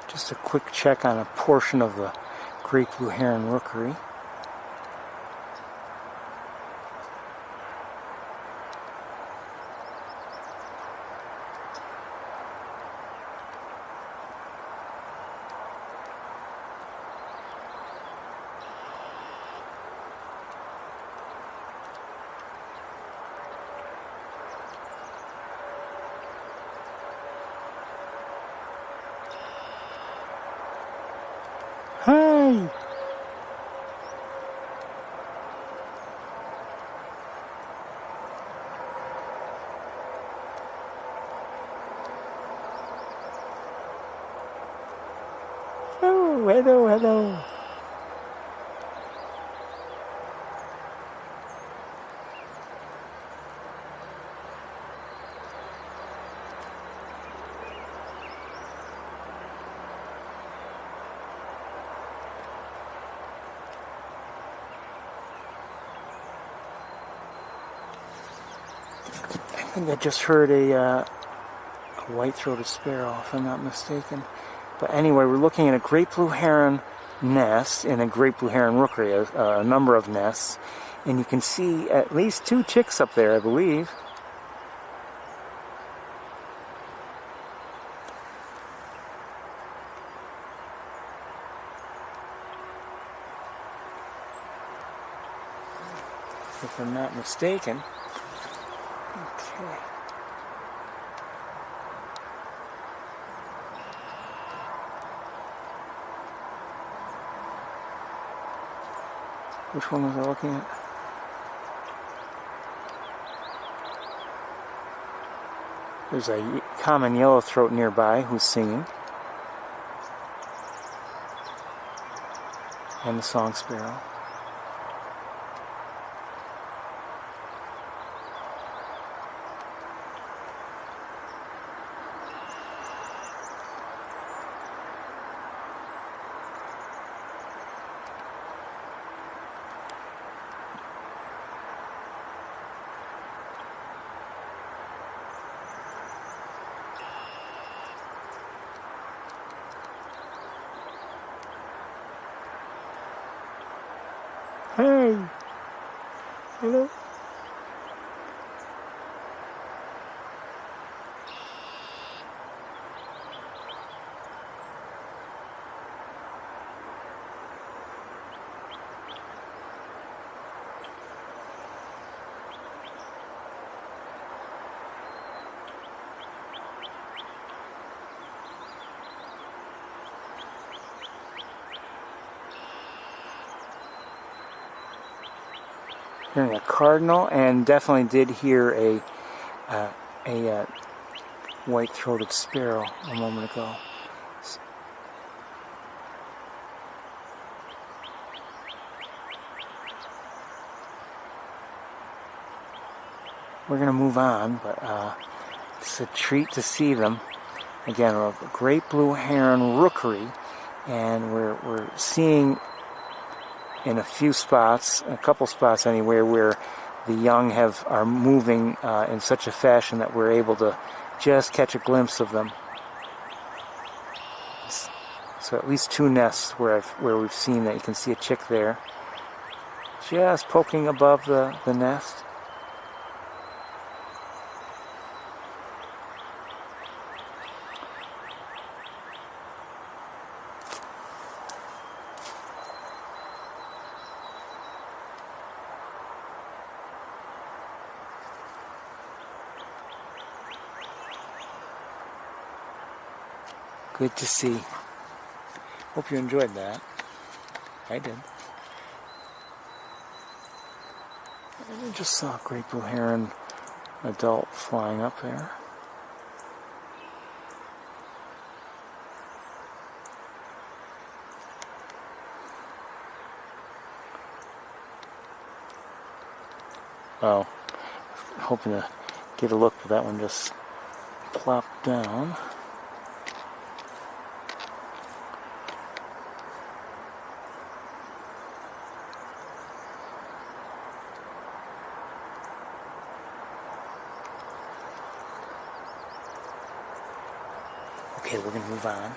just a quick check on a portion of the great blue heron rookery. Hey! Oh, hello, hello. I think I just heard a white-throated sparrow, if I'm not mistaken. But anyway, we're looking at a great blue heron nest in a great blue heron rookery, a number of nests. And you can see at least 2 chicks up there, I believe. If I'm not mistaken. Okay. Which one was I looking at? There's a common yellowthroat nearby who's singing. And the song sparrow. Hey! Hello? Hearing a cardinal, and definitely did hear a white-throated sparrow a moment ago. We're going to move on, but it's a treat to see them. Again, a great blue heron rookery, and we're seeing in a few spots, a couple spots anyway, where the young are moving in such a fashion that we're able to just catch a glimpse of them. So at least 2 nests where we've seen that. You can see a chick there, just poking above the nest. Good to see. Hope you enjoyed that. I did. I just saw a great blue heron adult flying up there. Oh, hoping to get a look, but that one just plopped down. Okay, we're going to move on.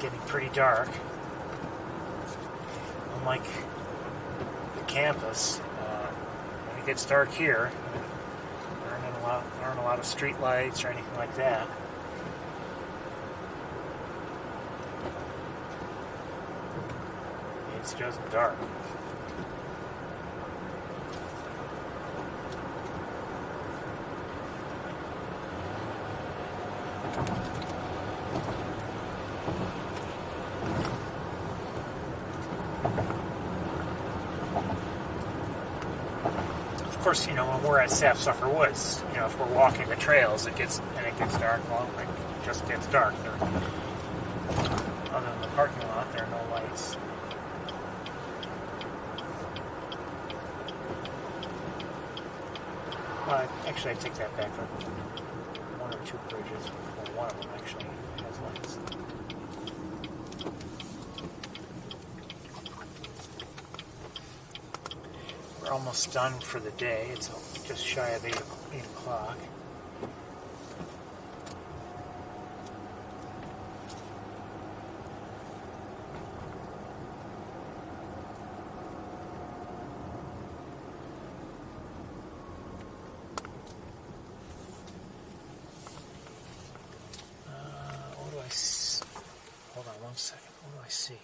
Getting pretty dark. Unlike the campus, when it gets dark here, there aren't a lot of street lights or anything like that. It's just dark. Of course, when we're at Sapsucker Woods, if we're walking the trails, it gets dark. Well, it just gets dark. Other than the parking lot, there are no lights. Actually, I take that back. 1 or 2 bridges, or one of them actually has lights. We're almost done for the day. It's just shy of 8 o'clock. What do I see? Hold on 1 second. What do I see?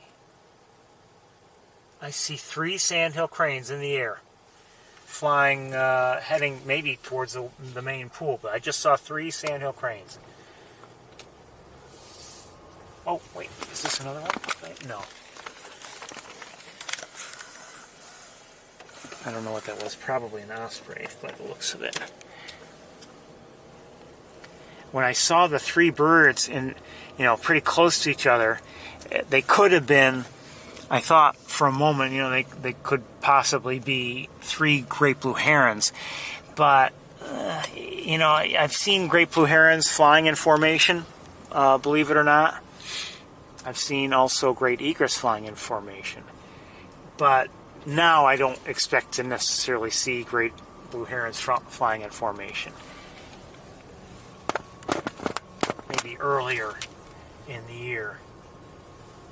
I see 3 sandhill cranes in the air, flying, heading maybe towards the main pool, but I just saw 3 sandhill cranes. Oh, wait, is this another one? No. I don't know what that was. Probably an osprey by the looks of it. When I saw the 3 birds pretty close to each other, they could have been, I thought for a moment, they could possibly be 3 great blue herons. But, I've seen great blue herons flying in formation, believe it or not. I've seen also great egrets flying in formation. But now I don't expect to necessarily see great blue herons flying in formation. Maybe earlier in the year,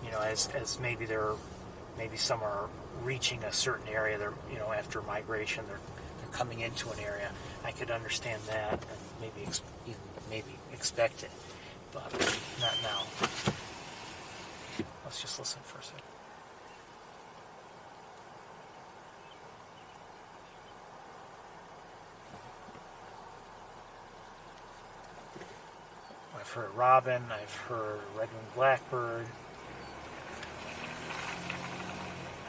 you know, as maybe some are reaching a certain area. They're, you know, after migration, they're coming into an area. I could understand that and maybe expect it, but not now. Let's just listen for a second. I've heard robin, I've heard red-winged blackbird.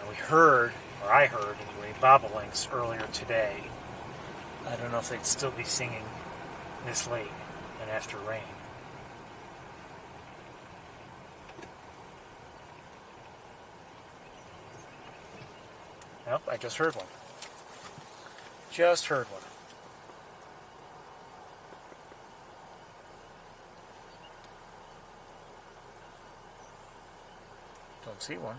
And I heard anyway, bobolinks earlier today. I don't know if they'd still be singing this late and after rain. Nope, I just heard one. Just heard one. Don't see one.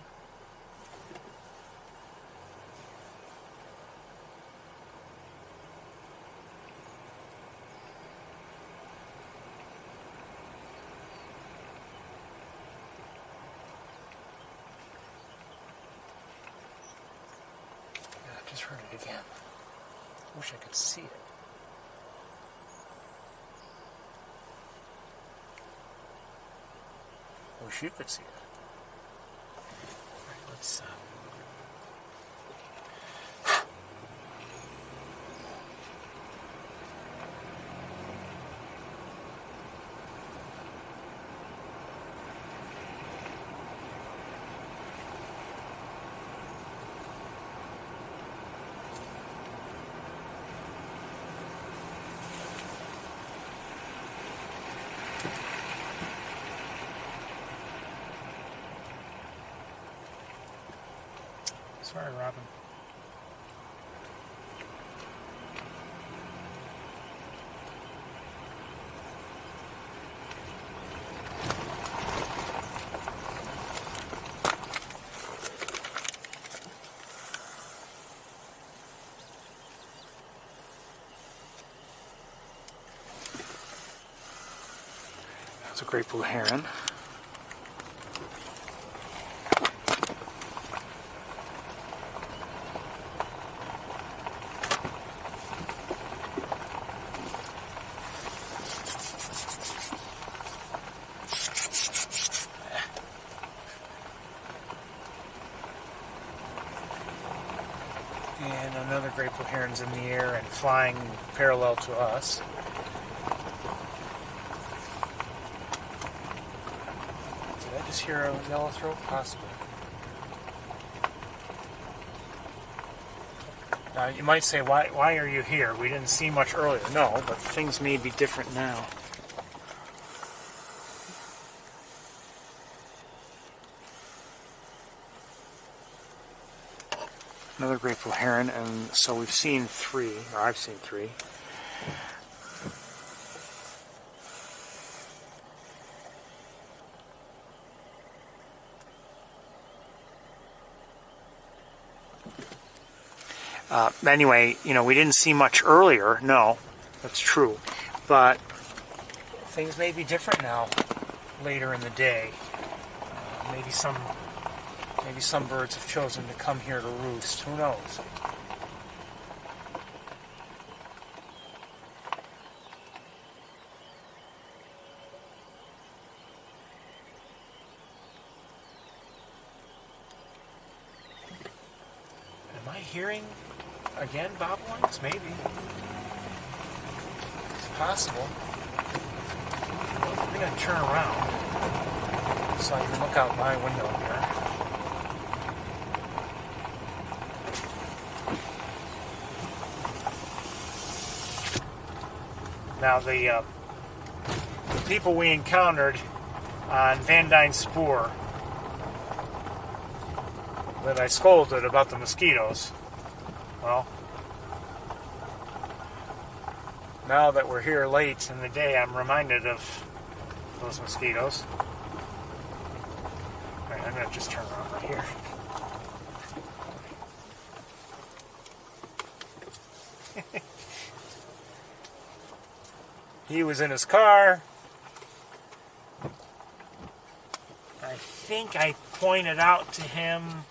I just heard it again. Wish I could see it. Wish you could see it. Let's sorry, Robin. That's a great blue heron. And another great blue heron's in the air and flying parallel to us. Did I just hear a yellowthroat? Possibly. Now you might say, why are you here? We didn't see much earlier. No, but things may be different now. Another great blue heron, and so we've seen three, or I've seen three. Anyway, you know, we didn't see much earlier. No, that's true. But things may be different now, later in the day. Maybe some birds have chosen to come here to roost. Who knows? Am I hearing again bobolinks? Maybe. It's possible. I'm going to turn around so I can look out my window here. Now the people we encountered on Van Dyne Spoor that I scolded about the mosquitoes, well, now that we're here late in the day, I'm reminded of those mosquitoes. All right, I'm going to just turn around right here. He was in his car. I think I pointed out to him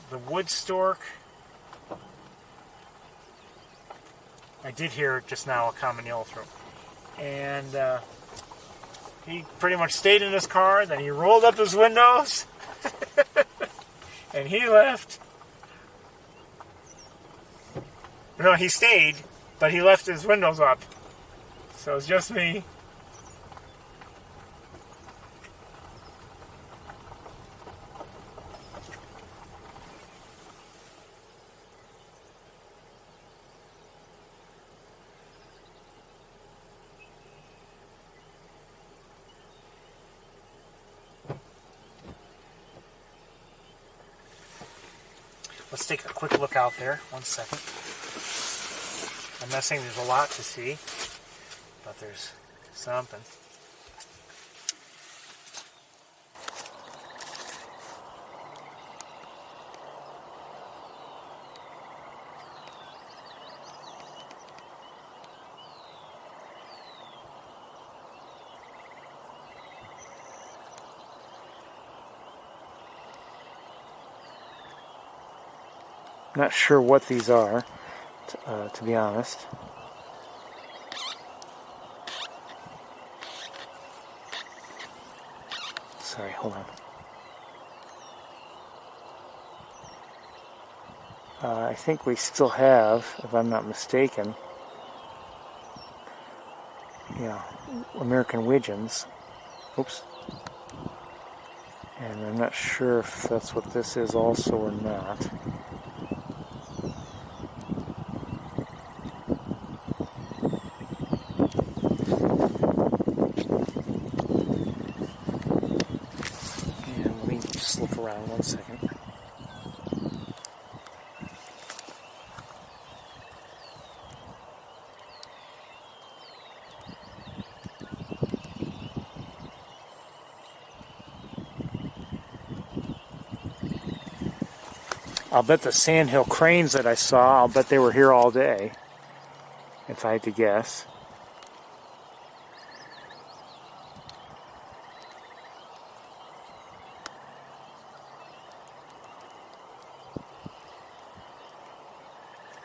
the wood stork. I did hear just now a common yellowthroat. And he pretty much stayed in his car, then he rolled up his windows, and he left. No, he stayed, but he left his windows up. So it's just me. Let's take a quick look out there. 1 second. I'm not saying there's a lot to see, but there's something. Not sure what these are, to be honest. Sorry, hold on. I think we still have, if I'm not mistaken, yeah, American widgeons. Oops. And I'm not sure if that's what this is also or not. Around 1 second. I'll bet the Sandhill cranes that I saw, I'll bet they were here all day, if I had to guess.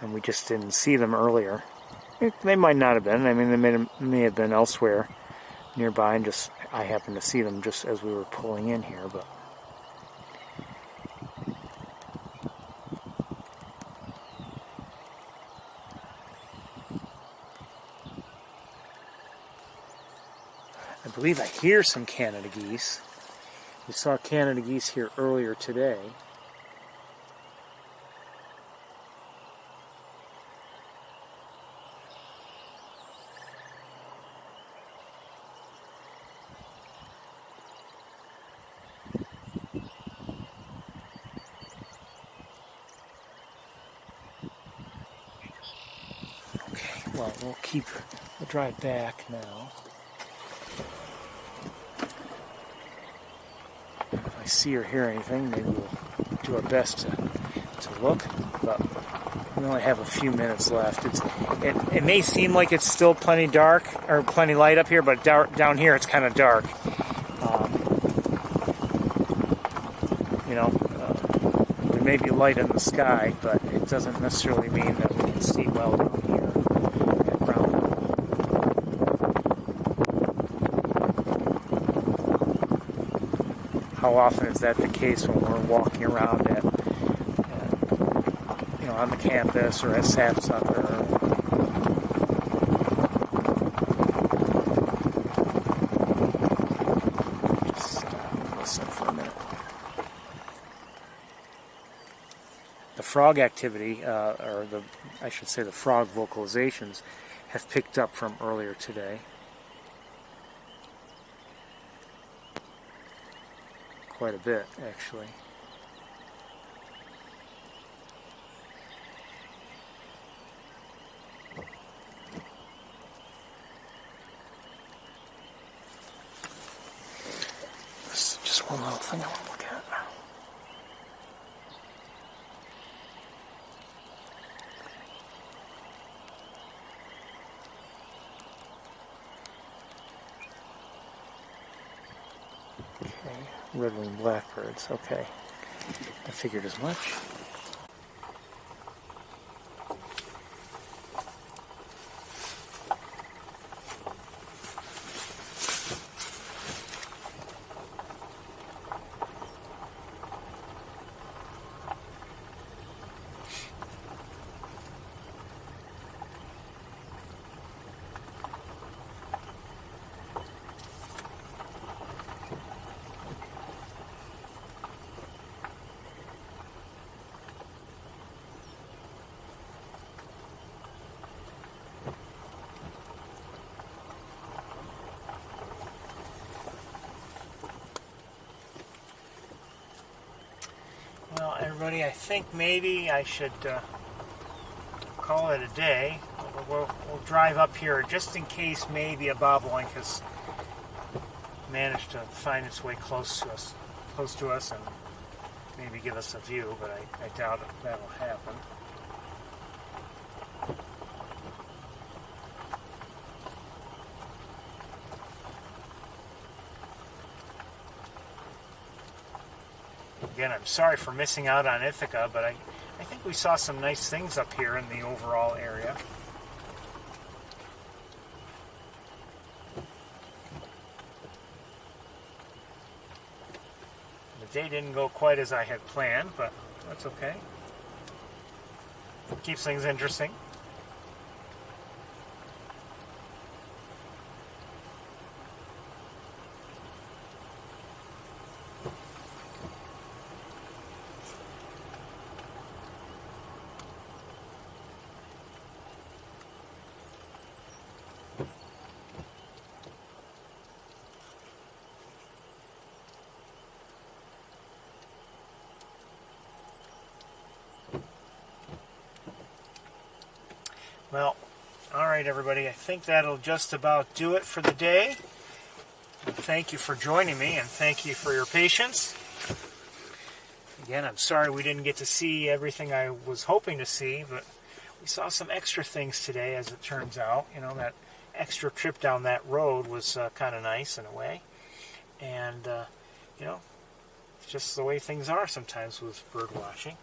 And we just didn't see them earlier. They might not have been. I mean, they may have been elsewhere nearby, and just I happened to see them just as we were pulling in here. But I believe I hear some Canada geese. We saw Canada geese here earlier today. Well, we'll drive back now. If I see or hear anything, maybe we'll do our best to look, but we only have a few minutes left. It may seem like it's still plenty dark, or plenty light up here, but down here it's kind of dark. There may be light in the sky, but it doesn't necessarily mean that we can see well down here. How often is that the case when we're walking around on the campus or at sapsucker? Just listen for a minute. The frog activity, I should say the frog vocalizations, have picked up from earlier today. Quite a bit, actually. This is just one little thing I want to look at. Okay, red-winged blackbirds, okay. I figured as much. Well, everybody, I think maybe I should call it a day. We'll drive up here just in case maybe a bobolink has managed to find its way close to us, and maybe give us a view, but I doubt that'll happen. Again, I'm sorry for missing out on Ithaca, but I think we saw some nice things up here in the overall area. The day didn't go quite as I had planned, but that's okay. Keeps things interesting. Well, alright everybody, I think that'll just about do it for the day. And thank you for joining me, and thank you for your patience. Again, I'm sorry we didn't get to see everything I was hoping to see, but we saw some extra things today, as it turns out. You know, that extra trip down that road was kind of nice in a way. And, you know, it's just the way things are sometimes with bird watching.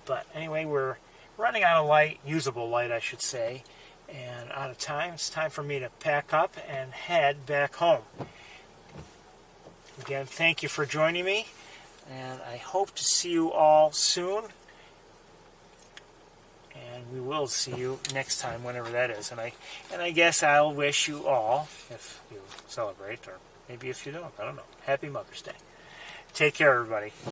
But anyway, we're running out of light, usable light I should say, and out of time. It's time for me to pack up and head back home. Again, thank you for joining me, and I hope to see you all soon, and we will see you next time, whenever that is. And I guess I'll wish you all, if you celebrate, or maybe if you don't, I don't know, Happy Mother's Day. Take care, everybody.